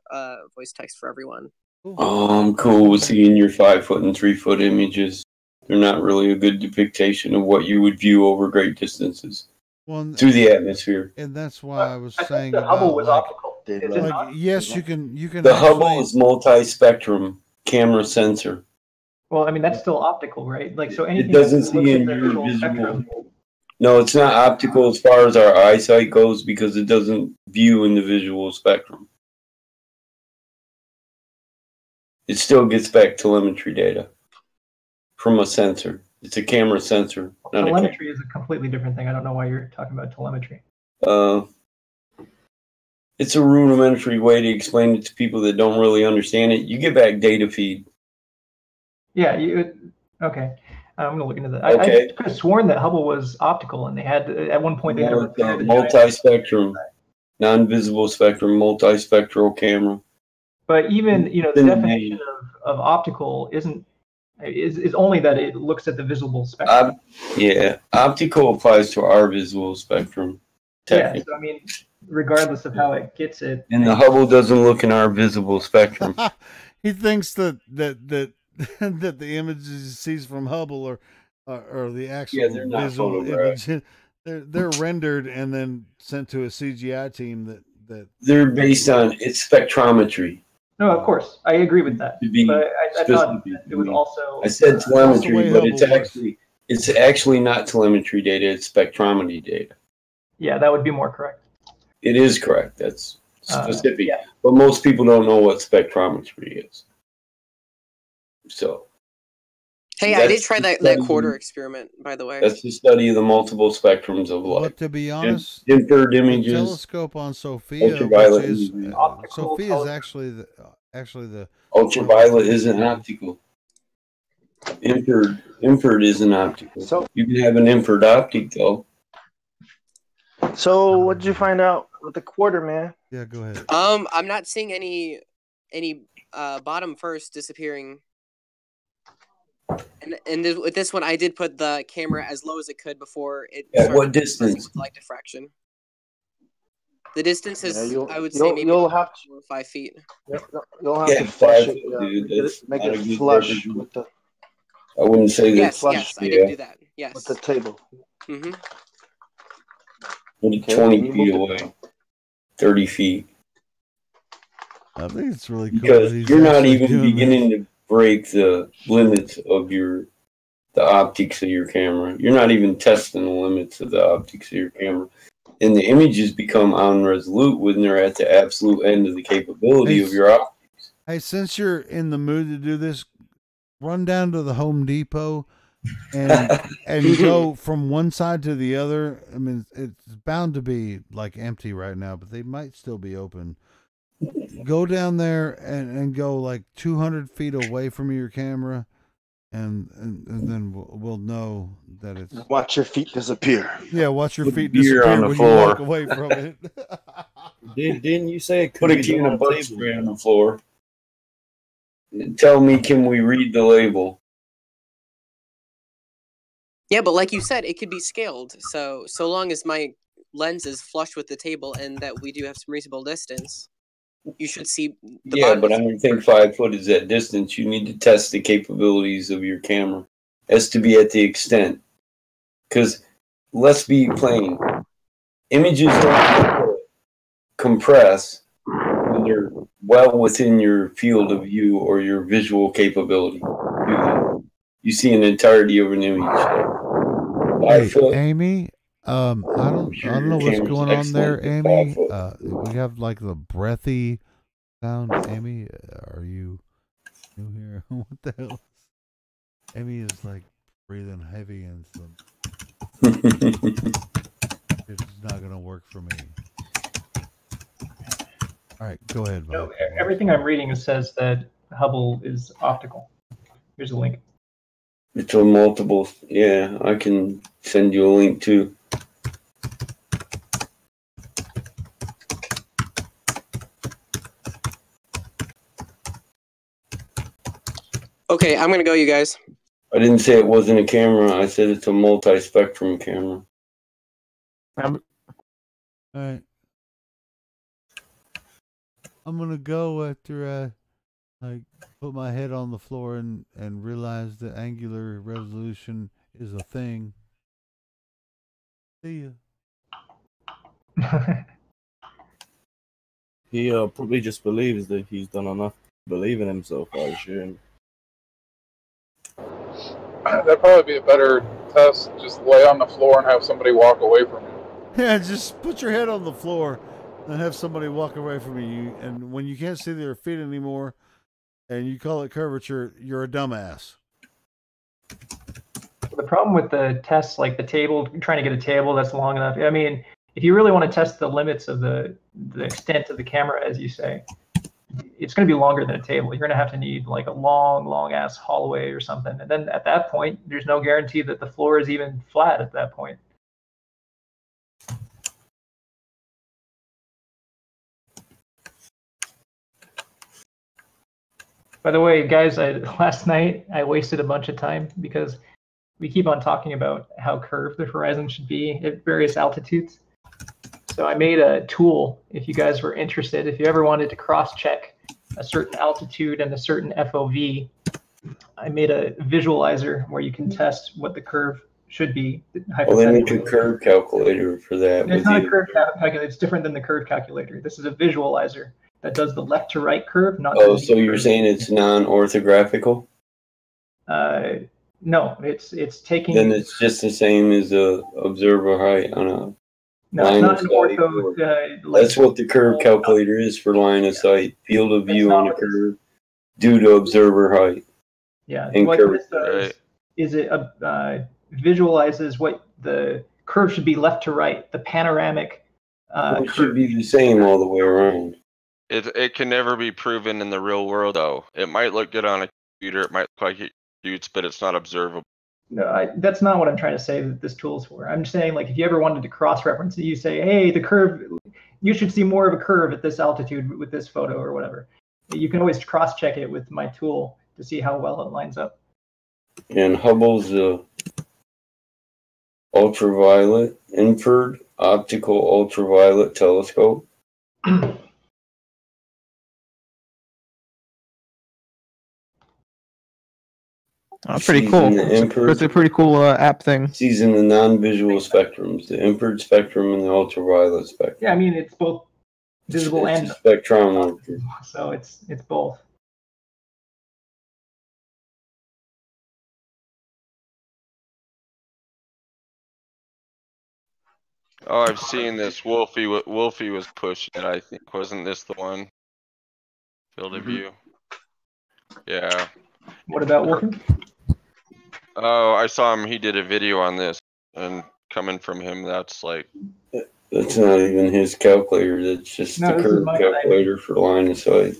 S7: text for everyone.
S6: Oh, I'm cool with seeing your 5-foot and 3-foot images. They're not really a good depiction of what you would view over great distances through the atmosphere.
S4: And that's why I was saying
S12: the Hubble
S4: about
S12: was
S4: like,
S12: optical. Is it not?
S4: yes, you can
S6: The
S4: actually,
S6: Hubble is multi-spectrum camera sensor.
S12: Well, I mean that's still optical, right? Like so
S6: It
S12: anything
S6: doesn't
S12: that looks
S6: see
S12: at
S6: in
S12: the
S6: your
S12: visual
S6: visual.
S12: spectrum.
S6: No, it's not optical as far as our eyesight goes because it doesn't view in the visual spectrum. It still gets back telemetry data from a sensor. It's a camera sensor, not a
S12: Telemetry is a completely different thing. I don't know why you're talking about telemetry.
S6: It's a rudimentary way to explain it to people that don't really understand it. You get back data feed.
S12: Yeah, okay. I'm gonna look into that.
S6: Okay.
S12: I could have sworn that Hubble was optical, and they had at one point they had to
S6: No, it's
S12: repair
S6: a
S12: the giant.
S6: multi-spectrum, non-visible spectrum, multispectral camera.
S12: But even the definition of optical is only that it looks at the visible spectrum.
S6: Yeah, optical applies to our visible spectrum.
S12: Yeah, so I mean, regardless of how it gets it.
S6: And the Hubble doesn't look in our visible spectrum.
S4: He thinks that that the images he sees from Hubble are the actual
S6: they're not
S4: visual
S6: photographed.
S4: image. They're rendered and then sent to a CGI team that
S6: They're based on its spectrometry.
S12: No, of course, I agree with that. But I thought it was also.
S6: I said telemetry, but it's actually not telemetry data. It's spectrometry data.
S12: Yeah, that would be more correct.
S6: It is correct. That's specific.
S12: Yeah.
S6: But most people don't know what spectrometry is. So.
S7: Hey, I did try that quarter experiment, by the way.
S6: That's the study of the multiple spectrums of light.
S4: But to be honest,
S6: infrared
S4: the
S6: images,
S4: telescope on Sophia,
S6: ultraviolet
S4: which is
S6: images.
S4: Sophia is actually the
S6: Ultraviolet isn't optical. Infrared isn't optical.
S5: So
S6: you can have an infrared optic though.
S5: So what did you find out with the quarter, man?
S4: Yeah, go ahead.
S7: I'm not seeing any bottom first disappearing. And with this one, I did put the camera as low as it could before it.
S6: At what distance?
S7: With light diffraction. The distance is, I would say, maybe
S5: you'll have
S7: 4 or 5 feet.
S5: You'll have to flush it.
S6: Dude,
S5: make it flush with the.
S6: I wouldn't say that.
S7: Yes, I did do that. Yes.
S5: With the table.
S7: Mm-hmm.
S6: 20 feet away. 30 feet.
S4: I think it's really cool.
S6: Because
S4: that he's
S6: you're not
S4: actually
S6: even
S4: doing
S6: beginning to break the limits of the optics of your camera. You're not even testing the limits of the optics of your camera. And the images become unresolute when they're at the absolute end of the capability of your optics.
S4: Hey, since you're in the mood to do this, run down to the Home Depot and go from one side to the other. I mean, it's bound to be like empty right now, but they might still be open. Go down there and go like 200 feet away from your camera, and then we'll know that it's.
S5: Watch your feet disappear.
S4: Yeah, watch your feet
S6: beer
S4: disappear
S6: on the
S4: when
S6: floor.
S4: you walk away from it.
S8: Didn't you say it could
S6: Put a
S8: be
S6: can
S8: done
S6: of
S8: on
S6: bug
S8: table?
S6: spray on the floor. Tell me, can we read the label?
S7: Yeah, but like you said, it could be scaled. So long as my lens is flush with the table and that we do have some reasonable distance, you should see the
S6: Yeah,
S7: bottom.
S6: but I don't think 5 foot is that distance. You need to test the capabilities of your camera as to be at the extent. Because let's be plain, images don't compress when they're well within your field of view or your visual capability. You see an entirety of an image.
S4: Hey, Amy, I don't know what's going on there, Amy. We have like the breathy sound. Amy, are you new here? What the hell? Amy is like breathing heavy and some. It's not gonna work for me. All right, go ahead,
S12: No,
S4: Mike.
S12: everything I'm reading says that Hubble is optical. Here's a link.
S6: It's a multiple. Yeah, I can send you a link too.
S7: Okay, I'm gonna go, you guys.
S6: I didn't say it wasn't a camera. I said it's a multi-spectrum camera.
S4: All right. I'm gonna go after I put my head on the floor and realize that angular resolution is a thing. See ya.
S8: He probably just believes that he's done enough to believe in himself, I assume.
S20: That'd probably be a better test. Just lay on the floor and have somebody walk away from you.
S4: Yeah, just put your head on the floor and have somebody walk away from you. And when you can't see their feet anymore and you call it curvature, you're a dumbass.
S12: The problem with the tests, like the table, trying to get a table that's long enough. I mean, if you really want to test the limits of the extent of the camera, as you say, it's going to be longer than a table. You're going to have to need like a long ass hallway or something. And then at that point, there's no guarantee that the floor is even flat at that point. By the way, guys, last night I wasted a bunch of time because we keep on talking about how curved the horizon should be at various altitudes. So I made a tool, if you guys were interested, if you ever wanted to cross-check a certain altitude and a certain FOV, I made a visualizer where you can test what the curve should be.
S6: Well, they make a curve calculator for that.
S12: It's not a curve calculator. It's different than the curve calculator. This is a visualizer that does the left to right curve, not
S6: Oh,
S12: the
S6: so you're saying it's non-orthographical?
S12: No, it's taking.
S6: Then it's just the same as a observer height on a
S12: No,
S6: line
S12: it's not
S6: of
S12: an
S6: sight.
S12: ortho.
S6: That's what the curve calculator is for line of sight, field of view on a curve due to observer height.
S12: Yeah,
S6: and
S12: what
S6: curve.
S12: this does is it visualizes what the curve should be left to right, the panoramic.
S6: It should be the same all the way around.
S13: It can never be proven in the real world, though. It might look good on a computer. It might look like it shoots, but it's not observable.
S12: No, that's not what I'm trying to say that this tool is for. I'm saying, like, if you ever wanted to cross-reference it, you say, hey, the curve, you should see more of a curve at this altitude with this photo or whatever. You can always cross-check it with my tool to see how well it lines up.
S6: And Hubble's ultraviolet, infrared, optical ultraviolet telescope.
S19: Oh, pretty cool. It's a pretty cool app thing.
S6: Sees in the non-visual spectrums, the infrared spectrum and the ultraviolet spectrum.
S12: Yeah, I mean, it's both visible
S6: It's
S12: and
S6: a spectrometer.
S12: so it's both.
S13: Oh, I've seen this. Wolfie was pushing it, I think. Wasn't this the one? Field of view. Yeah.
S12: What about Wolfie?
S13: Oh, I saw him. He did a video on this, and coming from him, that's like.
S6: That's not even his calculator. That's just
S12: No,
S6: the
S12: this is
S6: curve
S12: mine.
S6: calculator for line of sight.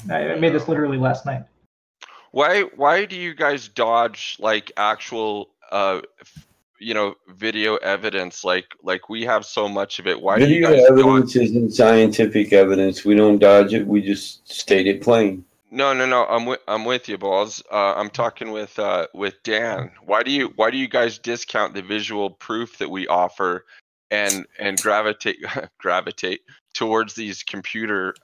S12: I made this literally last night.
S13: Why do you guys dodge like actual video evidence? Like we have so much of it. Why do you
S6: Video
S13: guys
S6: evidence isn't scientific evidence. We don't dodge it. We just state it plain.
S13: No. I'm with you, Balls. I'm talking with Dan. Why do you guys discount the visual proof that we offer, and gravitate towards these computer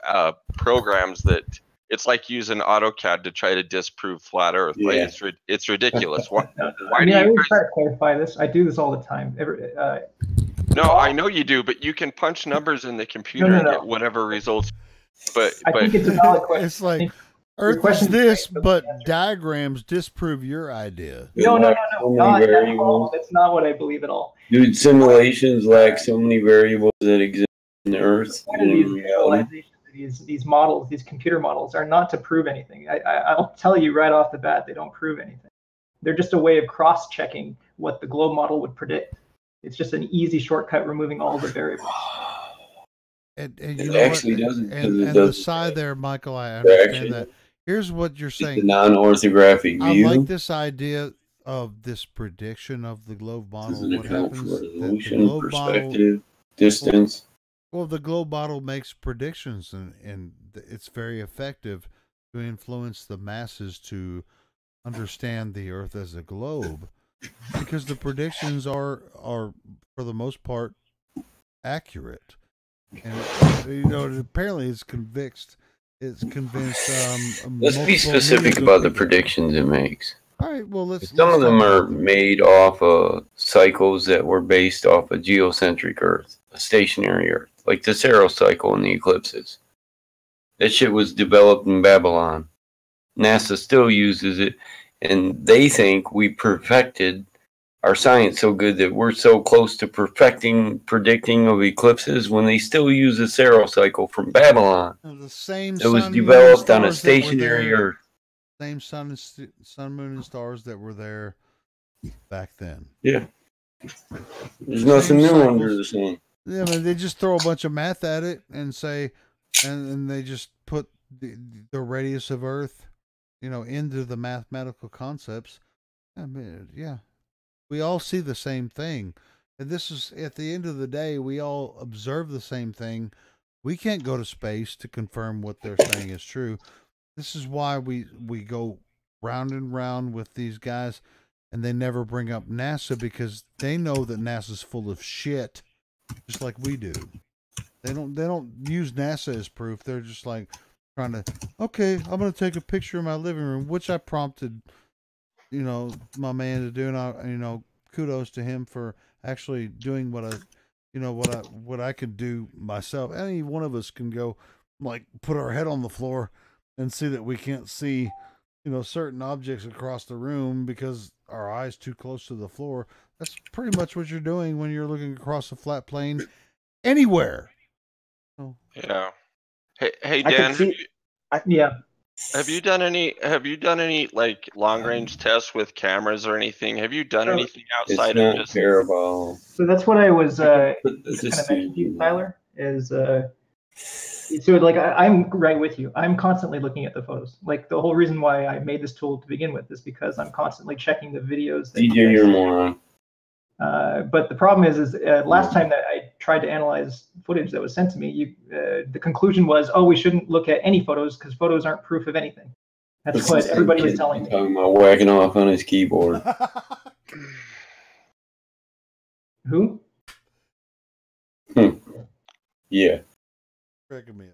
S13: programs that it's like using AutoCAD to try to disprove flat Earth?
S6: Yeah.
S13: Like it's ridiculous. Why
S12: I
S13: do you
S12: always
S13: guys?
S12: try to clarify this. I do this all the time.
S13: No, I know you do, but you can punch numbers in the computer and get whatever results. But
S12: I think it's a valid question.
S15: It's like Earth is this, but diagrams disprove your idea.
S12: No. Not at
S6: variables.
S12: all. That's not what I believe at all.
S6: Dude, simulations lack so many variables that exist in the Earth.
S12: One of these visualizations, these models, these computer models, are not to prove anything. I'll tell you right off the bat, they don't prove anything. They're just a way of cross-checking what the globe model would predict. It's just an easy shortcut removing all the variables.
S15: And
S6: It
S15: you know
S6: actually
S15: what?
S6: doesn't, 'cause
S15: And,
S6: it
S15: and the
S6: doesn't.
S15: side there, Michael, I
S6: They're
S15: understand
S6: actually-
S15: that. Here's what you're
S6: It's a
S15: saying.
S6: non-orthographic
S15: I
S6: view.
S15: like this idea of this prediction of the globe model.
S6: Doesn't
S15: What
S6: account
S15: happens?
S6: for
S15: The
S6: resolution,
S15: globe model.
S6: perspective, distance.
S15: Well, the globe model makes predictions, and it's very effective to influence the masses to understand the Earth as a globe, because the predictions are for the most part accurate, and apparently it's convinced. It's convinced.
S6: Let's be
S15: multiple
S6: specific
S15: millions of
S6: about the
S15: people.
S6: predictions it makes.
S15: All right. Well, let's.
S6: Some
S15: let's
S6: of them
S15: talk
S6: are
S15: about them.
S6: made off of cycles that were based off a geocentric Earth, a stationary Earth, like the Saros cycle and the eclipses. That shit was developed in Babylon. NASA still uses it, and they think we perfected our science so good that we're so close to predicting of eclipses when they still use the Saros cycle from Babylon.
S15: The same.
S6: It was
S15: sun, moon, and
S6: developed on a
S15: stars that were
S6: stationary
S15: there-
S6: Earth.
S15: Same sun, moon, and stars that were there back then.
S6: Yeah. There's nothing new under the sun.
S15: Yeah, I mean, they just throw a bunch of math at it and say, and they just put the radius of Earth, into the mathematical concepts. I mean, yeah, we all see the same thing. And this is, at the end of the day, we all observe the same thing. We can't go to space to confirm what they're saying is true. This is why we go round and round with these guys, and they never bring up NASA because they know that NASA's full of shit, just like we do. They don't use NASA as proof. They're just like trying to, okay, I'm gonna take a picture of my living room, which I prompted, my man to do, and I, kudos to him for actually doing what I could do myself. Any one of us can go, like, put our head on the floor and see that we can't see, certain objects across the room because our eyes too close to the floor. That's pretty much what you're doing when you're looking across a flat plane anywhere. Oh.
S13: Yeah. Hey
S5: I
S13: Dan,
S5: can see.
S13: have you done any like long range tests with cameras or anything? Have you done anything outside of just
S6: parabol?
S12: So that's what I was kind of mentioning to you, Tyler. Is so like I'm right with you. I'm constantly looking at the photos. Like the whole reason why I made this tool to begin with is because I'm constantly checking the videos.
S6: DJ, you're a moron.
S12: But the problem is last time that I tried to analyze footage that was sent to me, the conclusion was, oh, we shouldn't look at any photos because photos aren't proof of anything. That's what everybody was telling me.
S6: Talking about whacking off on his keyboard.
S12: Who?
S6: Yeah.
S15: Cracking me up.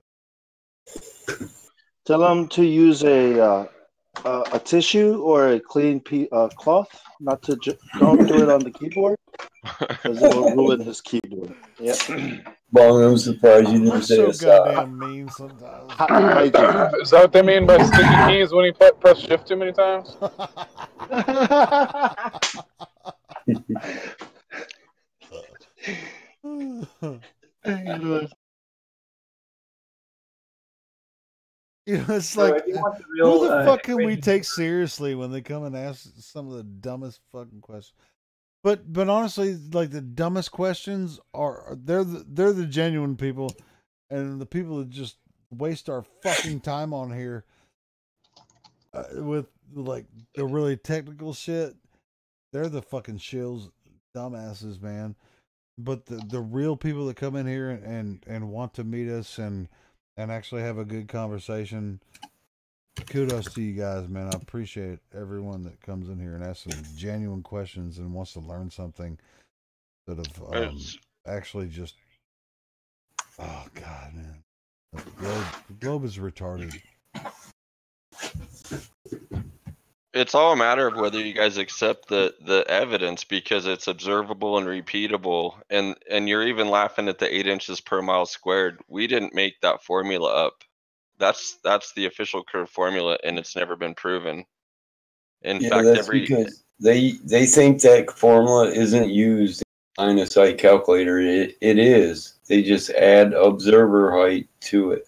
S5: Tell them to use a tissue or a clean cloth. Not to don't do it on the keyboard because it will ruin his keyboard. Yep.
S6: Well, I'm surprised you didn't say
S15: so
S6: this.
S15: goddamn mean sometimes.
S20: Is that what they mean by sticky keys when you press shift too many times?
S15: It's
S12: So
S15: like,
S12: if you want the
S15: who
S12: real,
S15: the fuck can we
S12: equation-
S15: take seriously when they come and ask some of the dumbest fucking questions? But honestly, like the dumbest questions they're the genuine people, and the people that just waste our fucking time on here with like the really technical shit. They're the fucking shills, dumbasses, man. But the real people that come in here and want to meet us and actually have a good conversation, kudos to you guys, man. I appreciate everyone that comes in here and asks some genuine questions and wants to learn something that of actually just, oh god, man, the globe is retarded.
S13: It's all a matter of whether you guys accept the evidence because it's observable and repeatable, and you're even laughing at the 8 inches per mile squared. We didn't make that formula up. That's the official curve formula, and it's never been proven. In fact,
S6: that's because they think that formula isn't used in line of sight calculator. It is. They just add observer height to it.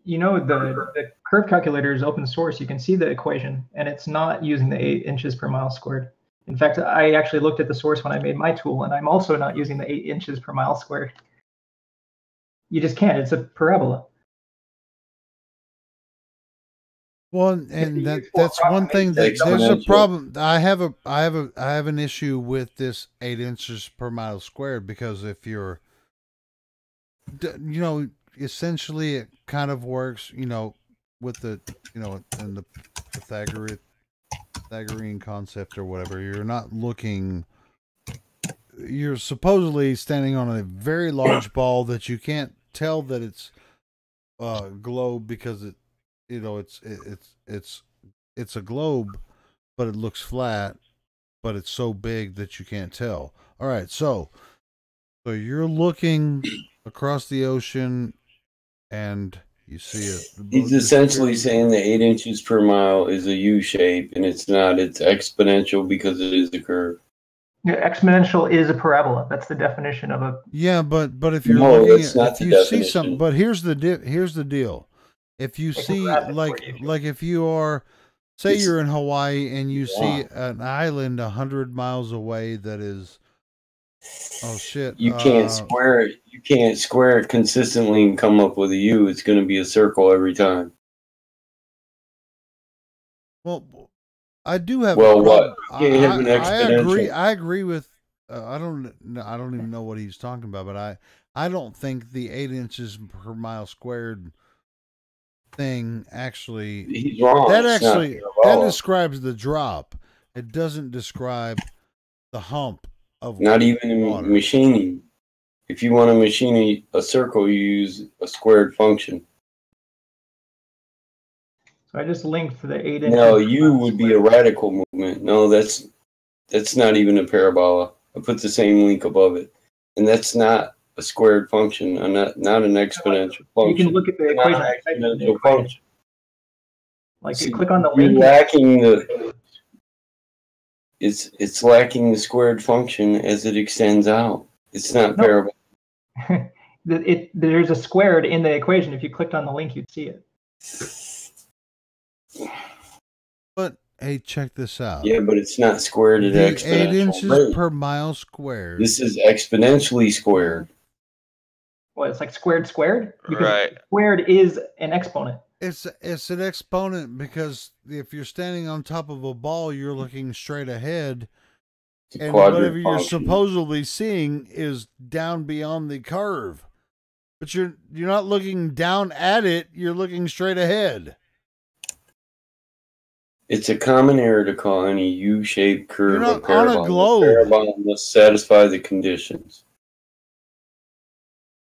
S12: The curve calculator is open source. You can see the equation, and it's not using the 8 inches per mile squared. In fact, I actually looked at the source when I made my tool, and I'm also not using the 8 inches per mile squared. You just can't. It's a parabola.
S15: Well, and that's one thing that there's a problem. I have an issue with this 8 inches per mile squared because if you're, essentially it kind of works, with the, in the Pythagorean concept or whatever. You're not looking. You're supposedly standing on a very large ball that you can't tell that it's a globe because it. It's a globe, but it looks flat, but it's so big that you can't tell. All right, so you're looking across the ocean, and you see it.
S6: He's essentially saying the 8 inches per mile is a U shape, and it's not. It's exponential because it is a curve.
S12: Yeah, exponential is a parabola. That's the definition of a.
S15: Yeah, but if you're looking
S6: that's
S15: at,
S6: not
S15: if
S6: the
S15: you
S6: definition.
S15: see something, but here's the deal. If you see like if you are, say you're in Hawaii and you see an island 100 miles away that is Oh shit!
S6: You can't square it. You can't square it consistently and come up with a U. It's going to be a circle every time.
S15: Well, I do have.
S6: Well,
S15: a
S6: what?
S15: problem.
S6: You can't have an
S15: I agree.
S6: exponential.
S15: I agree with. I don't even know what he's talking about, but I don't think the 8 inches per mile squared thing actually.
S6: He's wrong.
S15: That
S6: It's not
S15: actually that
S6: parabolic.
S15: describes the drop. It doesn't describe the hump of
S6: Not even in
S15: water.
S6: machining. If you want to machine a circle, you use a squared function.
S12: So I just linked to the 8 inches.
S6: No, U would be a radical movement. No, that's not even a parabola. I put the same link above it, and that's not a squared function. Not an exponential function.
S12: You can look at the
S6: Not
S12: equation.
S6: an exponential function.
S12: Like
S6: See,
S12: you click on the
S6: you're
S12: link.
S6: lacking the. It's lacking the squared function as it extends out. It's not
S12: No.
S6: parabolic.
S12: There's a squared in the equation. If you clicked on the link, you'd see it.
S15: But hey, check this out.
S6: Yeah, but it's not squared at
S15: The
S6: exponential
S15: 8 inches
S6: rate.
S15: per mile squared.
S6: This is exponentially squared.
S12: Well, it's like squared. Because
S13: Right.
S12: squared is an exponent.
S15: It's an exponent because if you're standing on top of a ball, you're looking straight ahead, and
S6: quadrant
S15: whatever you're
S6: function.
S15: supposedly seeing is down beyond the curve. But you're not looking down at it; you're looking straight ahead.
S6: It's a common error to call any U-shaped curve
S15: You're
S6: a
S15: not on a
S6: parabola.
S15: globe.
S6: The parabola must satisfy the conditions.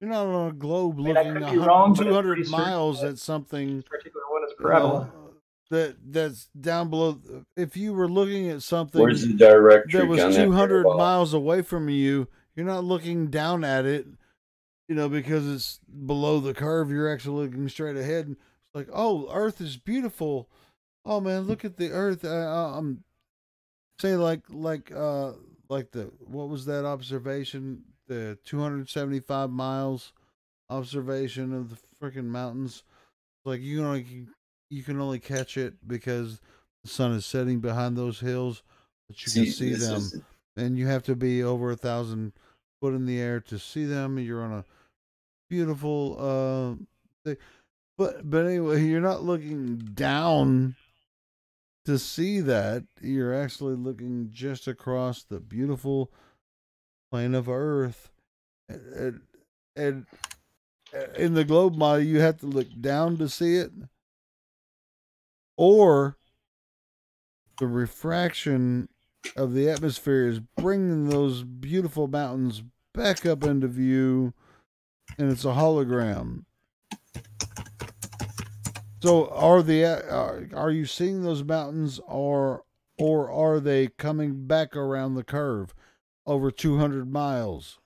S15: You're not on a globe
S12: I mean, I
S15: looking
S12: could be wrong, but it's
S15: 200
S12: pretty certain
S15: miles
S12: that
S15: at something
S12: this particular one is parabola.
S15: that's down below. If you were looking at something
S6: Where's the directric
S15: that was
S6: on that
S15: 200
S6: parabola?
S15: miles away from you, you're not looking down at it, because it's below the curve. You're actually looking straight ahead. It's like, oh, Earth is beautiful. Oh man, look at the Earth. I'm say like the what was that observation? The 275 miles observation of the freaking mountains. Like you can only catch it because the sun is setting behind those hills, but you can see them, and you have to be over 1,000 foot in the air to see them. You're on a beautiful thing. But anyway, you're not looking down to see that. You're actually looking just across the beautiful plane of Earth, and in the globe model, you have to look down to see it, or the refraction of the atmosphere is bringing those beautiful mountains back up into view, and it's a hologram. So are you seeing those mountains, or are they coming back around the curve over 200 miles?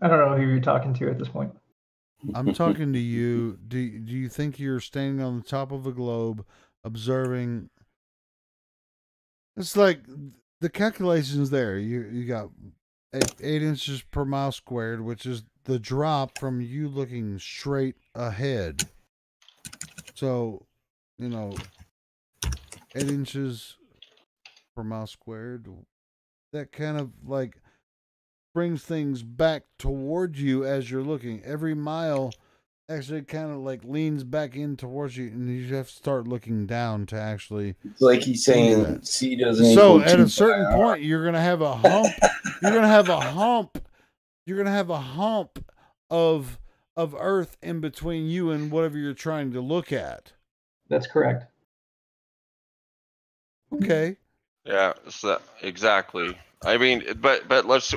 S12: I don't know who you're talking to at this point.
S15: I'm talking to you. Do you think you're standing on the top of a globe observing? It's like the calculations there. You got 8 inches per mile squared, which is the drop from you looking straight ahead. So, 8 inches per mile squared, that kind of like brings things back toward you as you're looking. Every mile actually kind of like leans back in towards you, and you have to start looking down to actually.
S6: It's like he's saying C doesn't
S15: So
S6: equal
S15: at
S6: 2
S15: a certain
S6: pi r.
S15: point, you're gonna have a hump. You're gonna have a hump. You're gonna have a hump of Earth in between you and whatever you're trying to look at.
S12: That's correct.
S15: Okay.
S13: Yeah, so exactly. I mean, but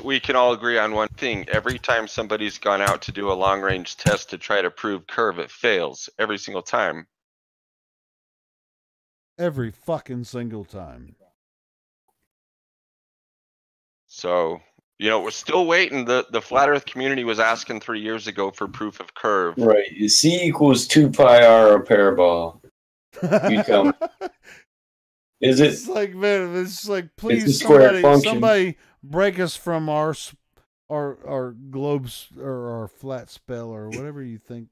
S13: we can all agree on one thing. Every time somebody's gone out to do a long range test to try to prove curve, it fails every single time.
S15: Every fucking single time.
S13: So, we're still waiting. The flat earth community was asking 3 years ago for proof of curve.
S6: Right. C equals 2 pi r a parabola. You tell me. Is it?
S15: It's like, man, it's like, please,
S6: It's a square function.
S15: somebody break us from our globes or our flat spell or whatever you think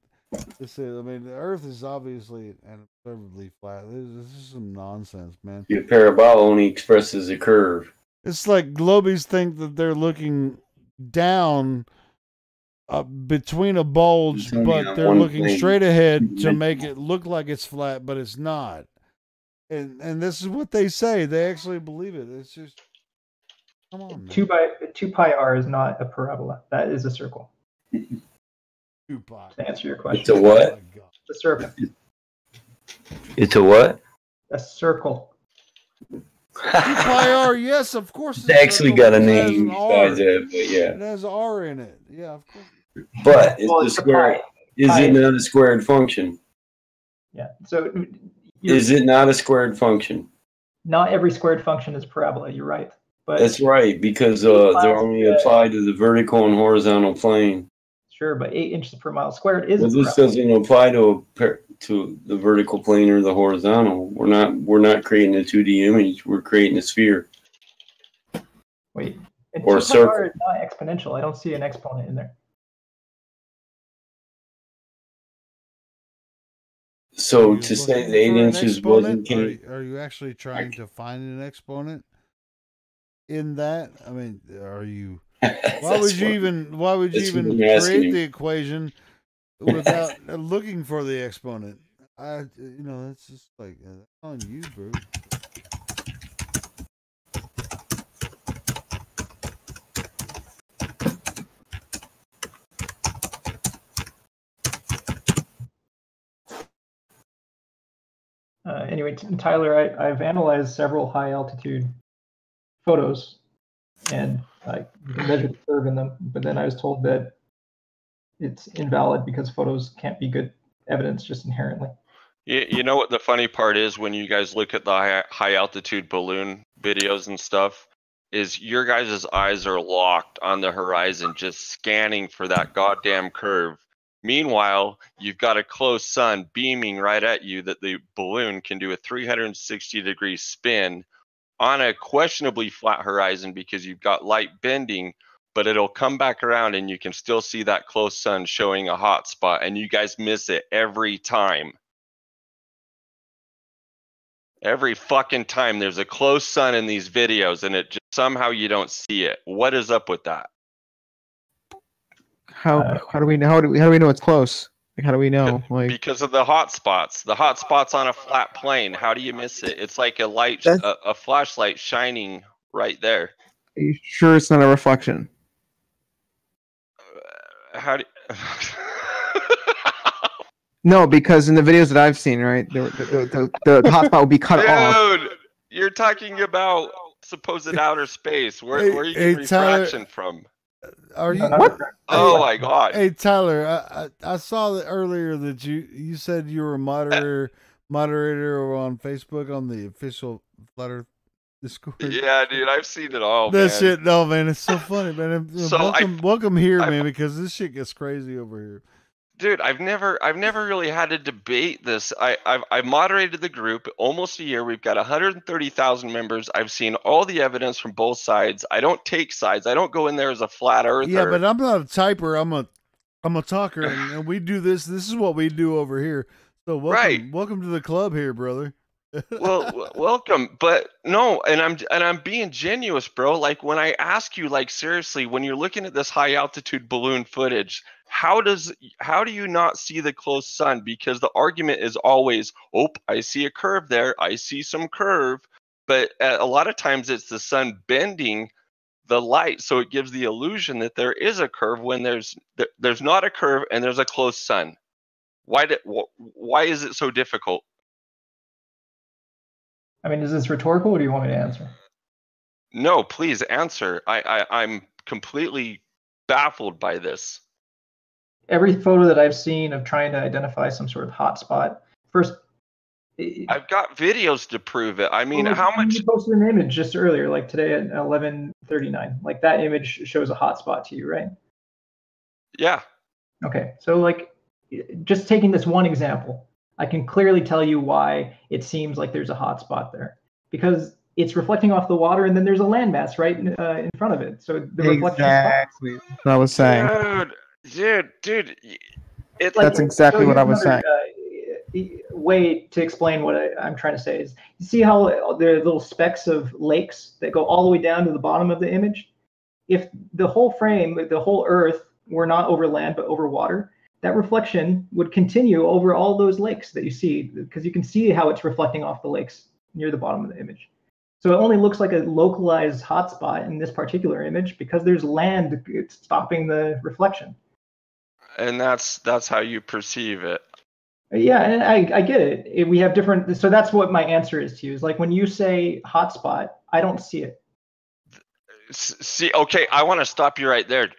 S15: This is, I mean, the Earth is obviously and observably flat. This is some nonsense, man.
S6: Your parabole only expresses a curve.
S15: It's like globies think that they're looking down between a bulge,
S6: It's only
S15: but
S6: on
S15: they're
S6: one
S15: looking
S6: plane.
S15: straight ahead to make it look like it's flat, but it's not. And this is what they say. They actually believe it. It's just, come on, man.
S12: 2 pi r is not a parabola. That is a circle.
S15: 2 pi.
S12: To answer your question.
S6: It's a what?
S12: It's a circle.
S6: It's a what?
S12: A circle.
S15: 2 pi r, yes, of course.
S6: It's actually got a name
S15: It has an R.
S6: besides that, but yeah.
S15: It has R in it. Yeah, of course.
S6: But it's
S12: Well,
S6: the
S12: it's a
S6: square.
S12: pi.
S6: Is
S12: Pi
S6: it
S12: is-
S6: not a squared function?
S12: Yeah. So
S6: Is it not a squared function?
S12: not every squared function is parabola. You're right. But
S6: That's right, because they're only applied to the vertical and horizontal plane.
S12: sure, but 8 inches per mile squared is
S6: Well,
S12: a
S6: this
S12: parabola.
S6: doesn't apply to the vertical plane or the horizontal. We're not creating a 2D image. We're creating a sphere.
S12: Wait. And
S6: Or a
S12: 2 pi r
S6: circle.
S12: is not exponential. I don't see an exponent in there.
S6: So
S15: Are you
S6: to say
S15: looking
S6: the 8
S15: for an
S6: inches
S15: exponent?
S6: wasn't
S15: Are you actually trying to find an exponent in that? I mean, are you? Why would you even
S6: That's what I'm
S15: create
S6: asking
S15: the
S6: you.
S15: equation without looking for the exponent? That's just like that's on you, bro.
S12: Anyway, Tyler, I've analyzed several high altitude photos, and you can measure the curve in them. But then I was told that it's invalid because photos can't be good evidence just inherently.
S13: You know what the funny part is when you guys look at the high altitude balloon videos and stuff, is your guys' eyes are locked on the horizon, just scanning for that goddamn curve. Meanwhile, you've got a close sun beaming right at you that the balloon can do a 360-degree spin on a questionably flat horizon because you've got light bending, but it'll come back around and you can still see that close sun showing a hot spot, and you guys miss it every time. Every fucking time there's a close sun in these videos and it just, somehow you don't see it. What is up with that?
S19: How do we know it's close? Like, how do we know? Like,
S13: Because of the hot spots. The hot spots on a flat plane. How do you miss it? It's like a light, a flashlight shining right there.
S19: are you sure it's not a reflection?
S13: How do
S19: No, because in the videos that I've seen, right, the hotspot would be cut off.
S13: Dude, you're talking about supposed outer space. Where are you
S15: Hey,
S13: getting
S15: Tyler,
S13: refraction from?
S15: Are you
S19: What?
S13: Oh my god.
S15: Hey Tyler, I saw that earlier that you said you were a moderator over on Facebook on the official Flat Earth Discord.
S13: Yeah, dude, I've seen it all,
S15: That
S13: man.
S15: shit, no man, it's so funny, man.
S13: So
S15: welcome here, man, because this shit gets crazy over here.
S13: Dude, I've never really had to debate this. I've moderated the group almost a year. We've got 130,000 members. I've seen all the evidence from both sides. I don't take sides. I don't go in there as a flat earther.
S15: Yeah, but I'm not a typer. I'm a talker, and we do this. This is what we do over here. So welcome to the club here, brother.
S13: Well, welcome, but no, and I'm being genuine, bro. Like when I ask you, like seriously, when you're looking at this high altitude balloon footage, how do you not see the close sun? Because the argument is always, oh, I see a curve there, I see some curve, but a lot of times it's the sun bending the light, so it gives the illusion that there is a curve when there's not a curve and there's a close sun. Why is it so difficult?
S12: I mean, is this rhetorical, or do you want me to answer?
S13: No, please answer. I'm completely baffled by this.
S12: Every photo that I've seen of trying to identify some sort of hotspot, first,
S13: I've got videos to prove it. I mean,
S12: well,
S13: how much?
S12: You posted an image just earlier, like today at 11:39. Like that image shows a hotspot to you, right?
S13: Yeah.
S12: Okay, so like, just taking this one example, I can clearly tell you why it seems like there's a hotspot there, because it's reflecting off the water, and then there's a landmass right in front of it. So the reflection.
S19: Exactly. That's what I was saying.
S13: Dude.
S19: That's exactly what I was saying.
S12: Way to explain what I'm trying to say is, you see how there are little specks of lakes that go all the way down to the bottom of the image? If the whole frame, the whole Earth, were not over land but over water, that reflection would continue over all those lakes that you see, because you can see how it's reflecting off the lakes near the bottom of the image. So it only looks like a localized hotspot in this particular image because there's land stopping the reflection.
S13: And that's how you perceive it.
S12: Yeah, and I get it. We have different, so that's what my answer is to you. Is like when you say hotspot, I don't see it.
S13: See, okay, I want to stop you right there.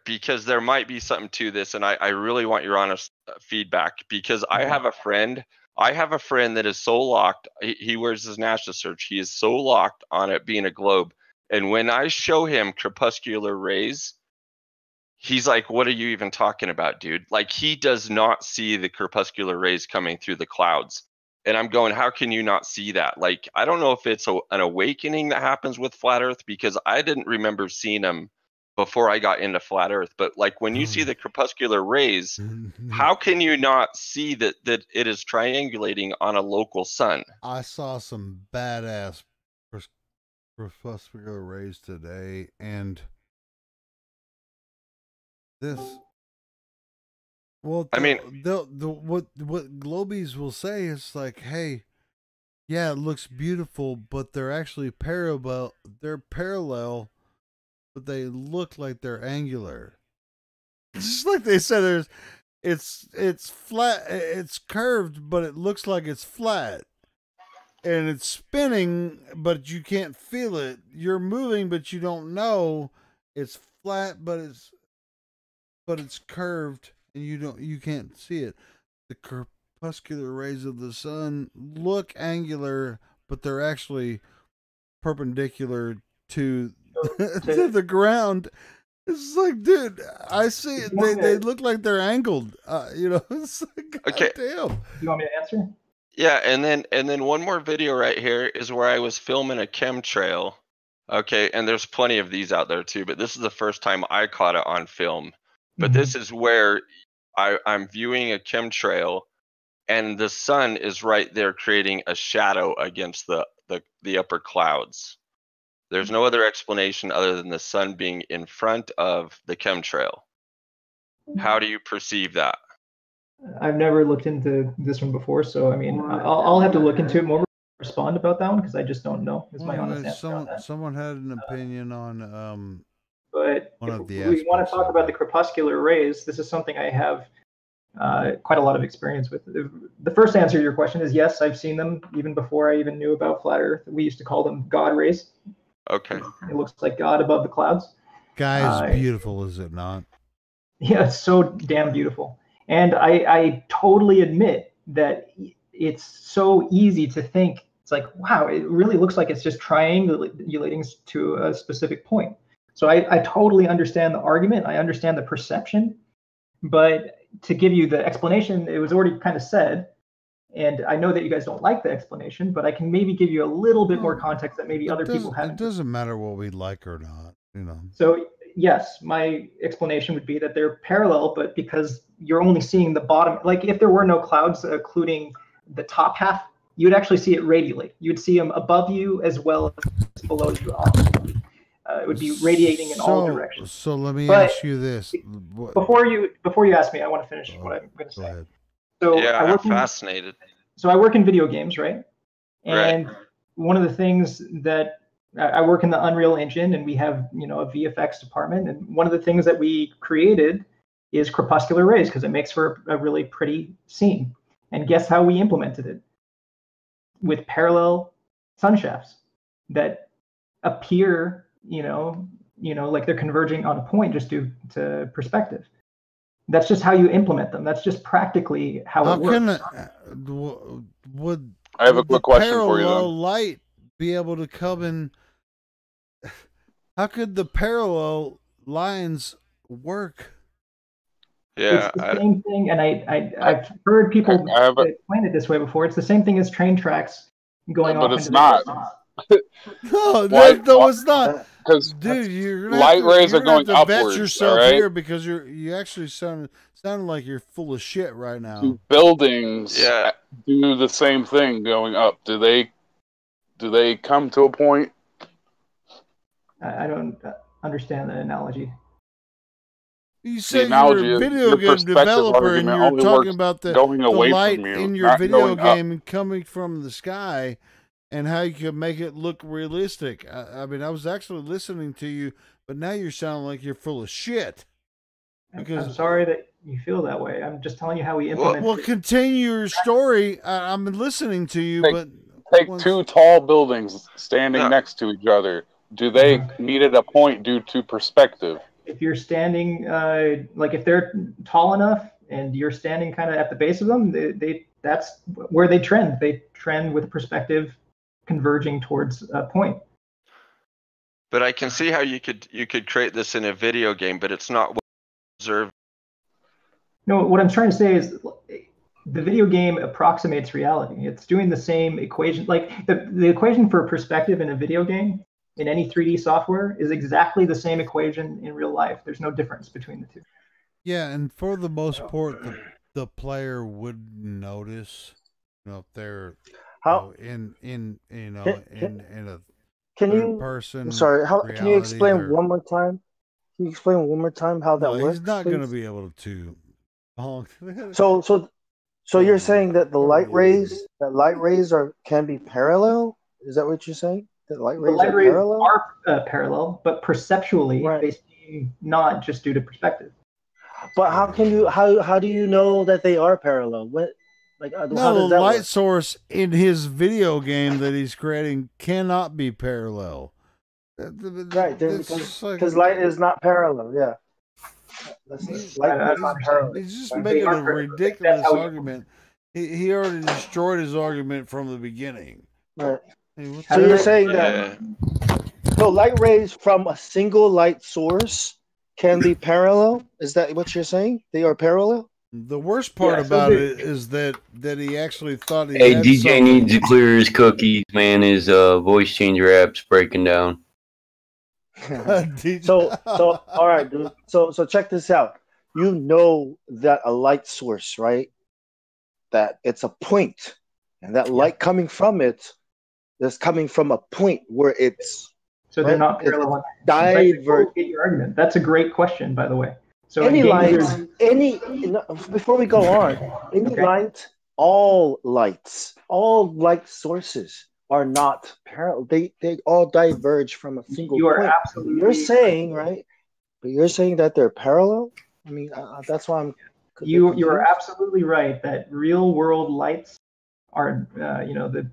S13: Because there might be something to this, and I really want your honest feedback, because I have a friend that is so locked. He wears his NASA search. He is so locked on it being a globe. And when I show him crepuscular rays, he's like, what are you even talking about, dude? Like, he does not see the crepuscular rays coming through the clouds. And I'm going, how can you not see that? Like, I don't know if it's an awakening that happens with Flat Earth, because I didn't remember seeing them before I got into Flat Earth. But like, when you see the crepuscular rays, how can you not see that it is triangulating on a local sun?
S15: I saw some badass crepuscular rays today, and this. Well, what Globies will say is like, hey, yeah, it looks beautiful, but they're actually parallel. They're parallel, but they look like they're angular. Just like they said, it's flat, it's curved, but it looks like it's flat, and it's spinning, but you can't feel it. You're moving, but you don't know. It's flat, but it's curved. And you can't see it. The crepuscular rays of the sun look angular, but they're actually perpendicular to the ground. It's like, dude, I see it. They look like they're angled. It's like,
S13: okay.
S12: Damn. You want me to answer?
S13: Yeah, and then one more video right here is where I was filming a chemtrail. Okay, and there's plenty of these out there too, but this is the first time I caught it on film. But this is where I'm viewing a chemtrail, and the sun is right there creating a shadow against the upper clouds. There's no other explanation other than the sun being in front of the chemtrail. How do you perceive that?
S12: I've never looked into this one before, so I mean, I'll have to look into it more. Respond about that one because I just don't know. Is my honest answer.
S15: Someone had an opinion on
S12: But if we want to talk about the crepuscular rays, this is something I have quite a lot of experience with. The first answer to your question is yes, I've seen them even before I even knew about Flat Earth. We used to call them God rays.
S13: Okay.
S12: It looks like God above the clouds.
S15: Guys, beautiful, is it not?
S12: Yeah, it's so damn beautiful. And I totally admit that it's so easy to think, it's like, wow, it really looks like it's just triangulating to a specific point. So I totally understand the argument. I understand the perception. But to give you the explanation, it was already kind of said. And I know that you guys don't like the explanation, but I can maybe give you a little bit more context that maybe other people haven't.
S15: It doesn't matter what we like or not,
S12: So yes, my explanation would be that they're parallel, but because you're only seeing the bottom, like if there were no clouds occluding the top half, you would actually see it radially. You would see them above you as well as below you. It would be radiating in all directions.
S15: So let me ask you this:
S12: before you ask me, I want to finish what I'm going to say. So
S13: yeah, I'm fascinated.
S12: So I work in video games, right? And one of the things that I work in the Unreal Engine, and we have a VFX department, and one of the things that we created is crepuscular rays because it makes for a really pretty scene. And guess how we implemented it? With parallel sun shafts that appear, like they're converging on a point just due to perspective. That's just how you implement them. That's just practically how it works.
S20: I have a quick question for you.
S15: Parallel light be able to come in? How could the parallel lines work?
S13: Yeah,
S12: it's the same thing, and I've heard people explain it this way before. It's the same thing as train tracks going off.
S20: But it's not.
S15: No,
S20: Why?
S15: no, it's not.
S20: Because
S15: Dude, you're gonna
S20: light rays
S15: you're
S20: are
S15: gonna have
S20: going
S15: to vet
S20: upwards.
S15: yourself
S20: All right.
S15: here because you actually sounding like you're full of shit right now.
S20: Do buildings
S13: Yeah.
S20: do the same thing going up? Do they come to a point?
S12: I don't understand the analogy.
S15: You
S20: The
S15: say you're
S20: analogy
S15: a
S20: is
S15: video
S20: your
S15: game
S20: perspective
S15: developer and
S20: argument
S15: you're
S20: only
S15: talking
S20: works
S15: about
S20: going
S15: the
S20: away
S15: light
S20: from you,
S15: in your
S20: not
S15: video
S20: going up.
S15: game coming from the sky and how you can make it look realistic. I mean, I was actually listening to you, but now you're sounding like you're full of shit.
S12: I'm sorry that you feel that way. I'm just telling you how we implement.
S15: Well, continue your story. I'm listening to you, but
S20: Take two tall buildings standing next to each other. Do they meet at a point due to perspective?
S12: If you're standing, like if they're tall enough and you're standing kind of at the base of them, that's where they trend. They trend with perspective converging towards a point.
S13: But I can see how you could create this in a video game, but it's not what observed.
S12: No, what I'm trying to say is the video game approximates reality. It's doing the same equation. Like the equation for perspective in a video game, in any 3D software, is exactly the same equation in real life. There's no difference between the two.
S15: yeah, and for the most part, the player would notice, if they're in a
S5: Can
S15: third
S5: you?
S15: person.
S5: Sorry, how can you explain
S15: they're-
S5: one more time? Can you explain one more time how that
S15: No,
S5: works?
S15: he's not going to
S5: please?
S15: be able to.
S5: So you're saying that the light rays can be parallel? Is that what you're saying? That light
S12: The
S5: rays
S12: light
S5: are
S12: rays
S5: parallel?
S12: are parallel, but perceptually they seem not just due to perspective.
S5: But how can you how do you know that they are parallel? How
S15: No,
S5: does
S15: the
S5: that
S15: light
S5: work?
S15: source in his video game that he's creating cannot be parallel.
S5: Right,
S15: That's
S5: because light is not parallel. Yeah, light is not parallel.
S15: He's just making a ridiculous argument. He already destroyed his argument from the beginning.
S5: Right.
S15: Hey, what's
S5: So
S15: that?
S5: you're saying that so light rays from a single light source can be parallel? Is that what you're saying? They are parallel?
S15: The worst part about it is that he actually thought he
S6: Hey,
S15: had
S6: DJ
S15: something.
S6: needs to clear his cookies, man. His voice changer app's breaking down.
S5: So all right, dude. So check this out. You know that a light source, right? That it's a point, and that light coming from it is coming from a point where it's
S12: So they're not parallel.
S5: Divert.
S12: Get your argument. That's a great question, by the way. So
S5: any
S12: in
S5: light,
S12: games,
S5: before we go on, any light, all light sources are not parallel. They all diverge from a single
S12: You are
S5: point.
S12: absolutely
S5: You're saying, right? But you're saying that they're parallel? I mean, that's why I'm.
S12: You are absolutely right that real world lights are, the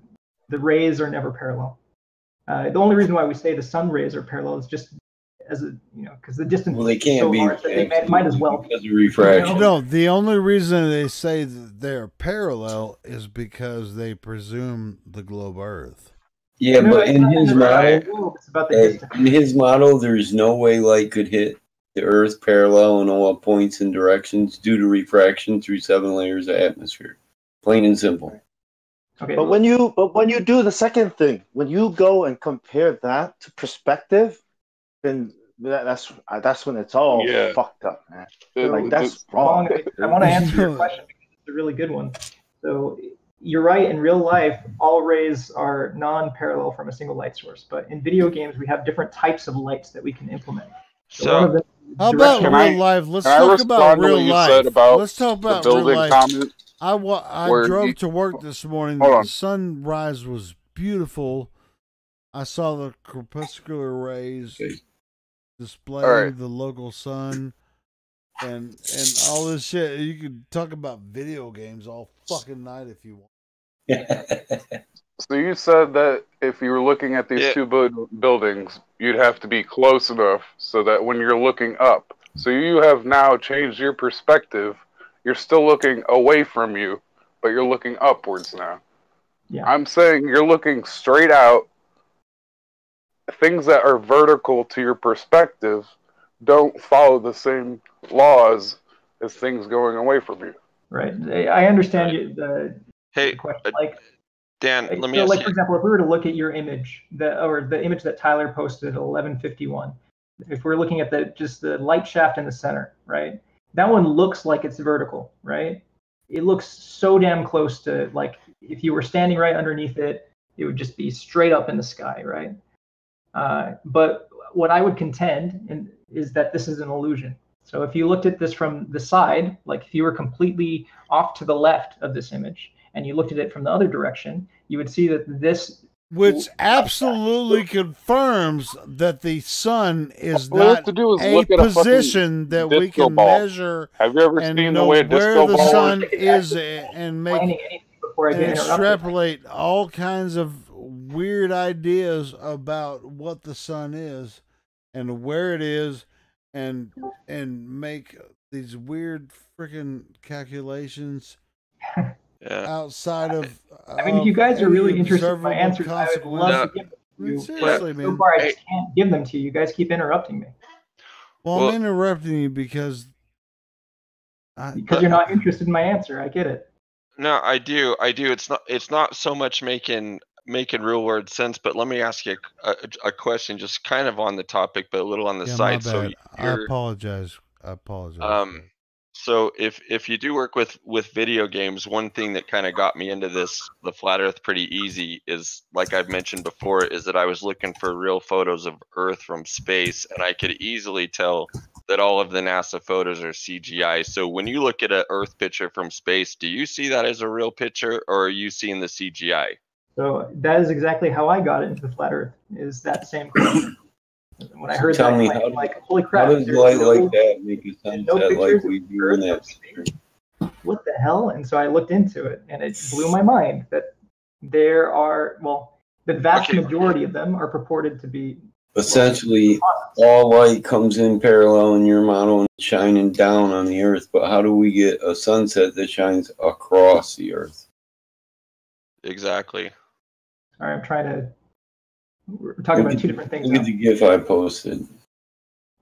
S12: rays are never parallel. The only reason why we say the sun rays are parallel is just because the distance
S6: Well, they
S12: is
S6: can't
S12: so
S6: be
S12: large that they might as well.
S6: because of refraction.
S15: No, the only reason they say that they're parallel is because they presume the globe Earth.
S6: Yeah, but in his model,
S12: It's about the distance.
S6: in his model, there's no way light could hit the Earth parallel in all points and directions due to refraction through 7 layers of atmosphere. Plain and simple.
S12: Okay.
S5: But when you do the second thing, when you go and compare that to perspective, then that's when it's all fucked up, man. Like that's wrong.
S12: I want to answer your question because it's a really good one. So you're right. In real life, all rays are non-parallel from a single light source. But in video games, we have different types of lights that we can implement. So one of them is
S15: How about
S12: directional.
S15: real life? Let's
S20: Can I
S15: talk about
S20: respond to
S15: real
S20: what you
S15: life.
S20: said about
S15: Let's talk about
S20: the
S15: real
S20: building
S15: life.
S20: comment?
S15: I
S20: where
S15: drove
S20: you-
S15: to work this morning.
S20: Hold
S15: The
S20: on.
S15: sunrise was beautiful. I saw the crepuscular rays displaying
S20: All right.
S15: the local sun and all this shit. You could talk about video games all fucking night if you want.
S20: So you said that if you were looking at these two buildings, you'd have to be close enough so that when you're looking up, so you have now changed your perspective. You're still looking away from you, but you're looking upwards now.
S12: Yeah.
S20: I'm saying you're looking straight out. Things that are vertical to your perspective don't follow the same laws as things going away from you.
S12: Right. I understand you, the
S13: Hey,
S12: question. Like,
S13: Dan,
S12: Right?
S13: let me
S12: So,
S13: ask
S12: like
S13: you.
S12: for example, if we were to look at your image, or the image that Tyler posted at 11:51, if we're looking at just the light shaft in the center, right? That one looks like it's vertical, right? It looks so damn close to, like, if you were standing right underneath it, it would just be straight up in the sky, right? But what I would contend is that this is an illusion. So if you looked at this from the side, like if you were completely off to the left of this image and you looked at it from the other direction, you would see that this,
S4: which absolutely confirms that the sun is
S20: All you have
S4: not
S20: to do is
S4: a
S20: look at a fucking
S4: position that we
S20: disco
S4: can
S20: ball.
S4: measure
S20: Have you ever
S4: and
S20: seen the
S4: know
S20: way a
S4: where
S20: disco
S4: the
S20: ball
S4: sun
S20: works?
S4: is and make
S12: explaining anything before I
S4: and
S12: get interrupted.
S4: extrapolate all kinds of weird ideas about what the sun is and where it is and make these weird freaking calculations outside of
S12: I mean, if you guys are
S4: any
S12: really interested in my
S4: observable
S12: answers, I would love to
S4: consequence.
S12: give them
S4: I
S12: to
S4: mean,
S12: you,
S4: seriously,
S12: but so
S4: man.
S12: far I just can't give them to you. You guys keep interrupting me
S4: Well, I'm interrupting you because
S12: you're not interested in my answer. I get it.
S13: No, I do. It's not so much making real world sense, but let me ask you a question, just kind of on the topic, but a little on the
S4: Yeah, my
S13: side. So
S4: bad. I apologize.
S13: so if you do work with video games, one thing that kind of got me into the flat Earth pretty easy is, like I've mentioned before, is that I was looking for real photos of Earth from space, and I could easily tell that all of the NASA photos are CGI. So when you look at an Earth picture from space, do you see that as a real picture, or are you seeing the CGI?
S12: So that is exactly how I got into the flat Earth. Is that same question? When I heard
S6: Tell
S12: that,
S6: me,
S12: I'm like, holy crap!
S6: how does
S12: there's
S6: light
S12: no-
S6: like that make a
S12: no
S6: sunset like
S12: pictures
S6: we
S12: of
S6: do in that picture?
S12: What the hell? And so I looked into it, and it blew my mind that there are, well, the vast majority of them are purported to be.
S6: Essentially, all light comes in parallel in your model and shining down on the Earth. But how do we get a sunset that shines across the Earth?
S13: Exactly.
S12: Sorry, I'm trying to. We're talking about two different things
S6: Look
S12: now.
S6: at the GIF I posted.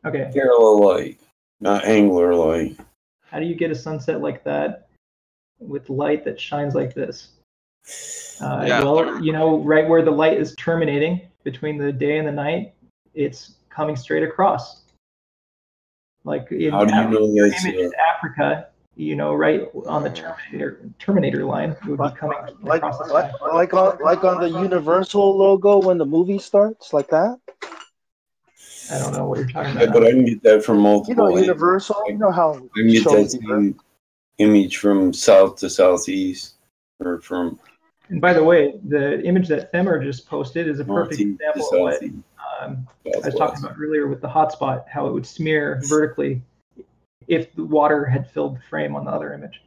S12: Okay.
S6: Parallel light, not angular light.
S12: How do you get a sunset like that with light that shines like this? Well, you know, right where the light is terminating between the day and the night, it's coming straight across. Like in
S6: How do you know that's
S12: image in Africa, you know, right on the Terminator line, it would be coming across the sky.
S5: Like on the Universal logo when the movie starts, like that.
S12: I don't know what you're talking
S6: Yeah,
S12: about.
S6: but I can get that from
S5: You
S6: multiple.
S5: know, Universal. You know how
S6: I can get that
S5: shows the
S6: same image from south to southeast, or from
S12: And by the way, the image that Themer just posted is a perfect
S6: northeast to
S12: example of what
S6: southeast.
S12: I was talking about earlier with the hotspot, how it would smear vertically if the water had filled the frame on the other image.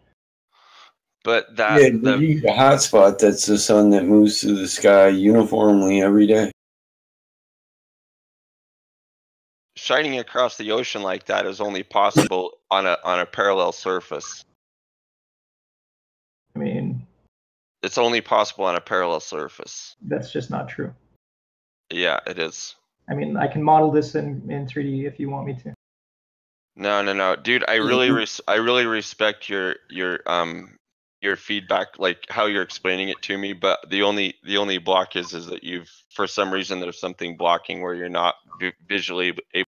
S13: But that
S6: Yeah, the hotspot, that's the sun that moves through the sky uniformly every day.
S13: shining across the ocean like that is only possible on a parallel surface.
S12: I mean,
S13: it's only possible on a parallel surface.
S12: That's just not true.
S13: Yeah, it is.
S12: I mean, I can model this in 3D if you want me to.
S13: No, dude. I really respect your feedback, like how you're explaining it to me. But the only block is that you've, for some reason, there's something blocking where you're not visually able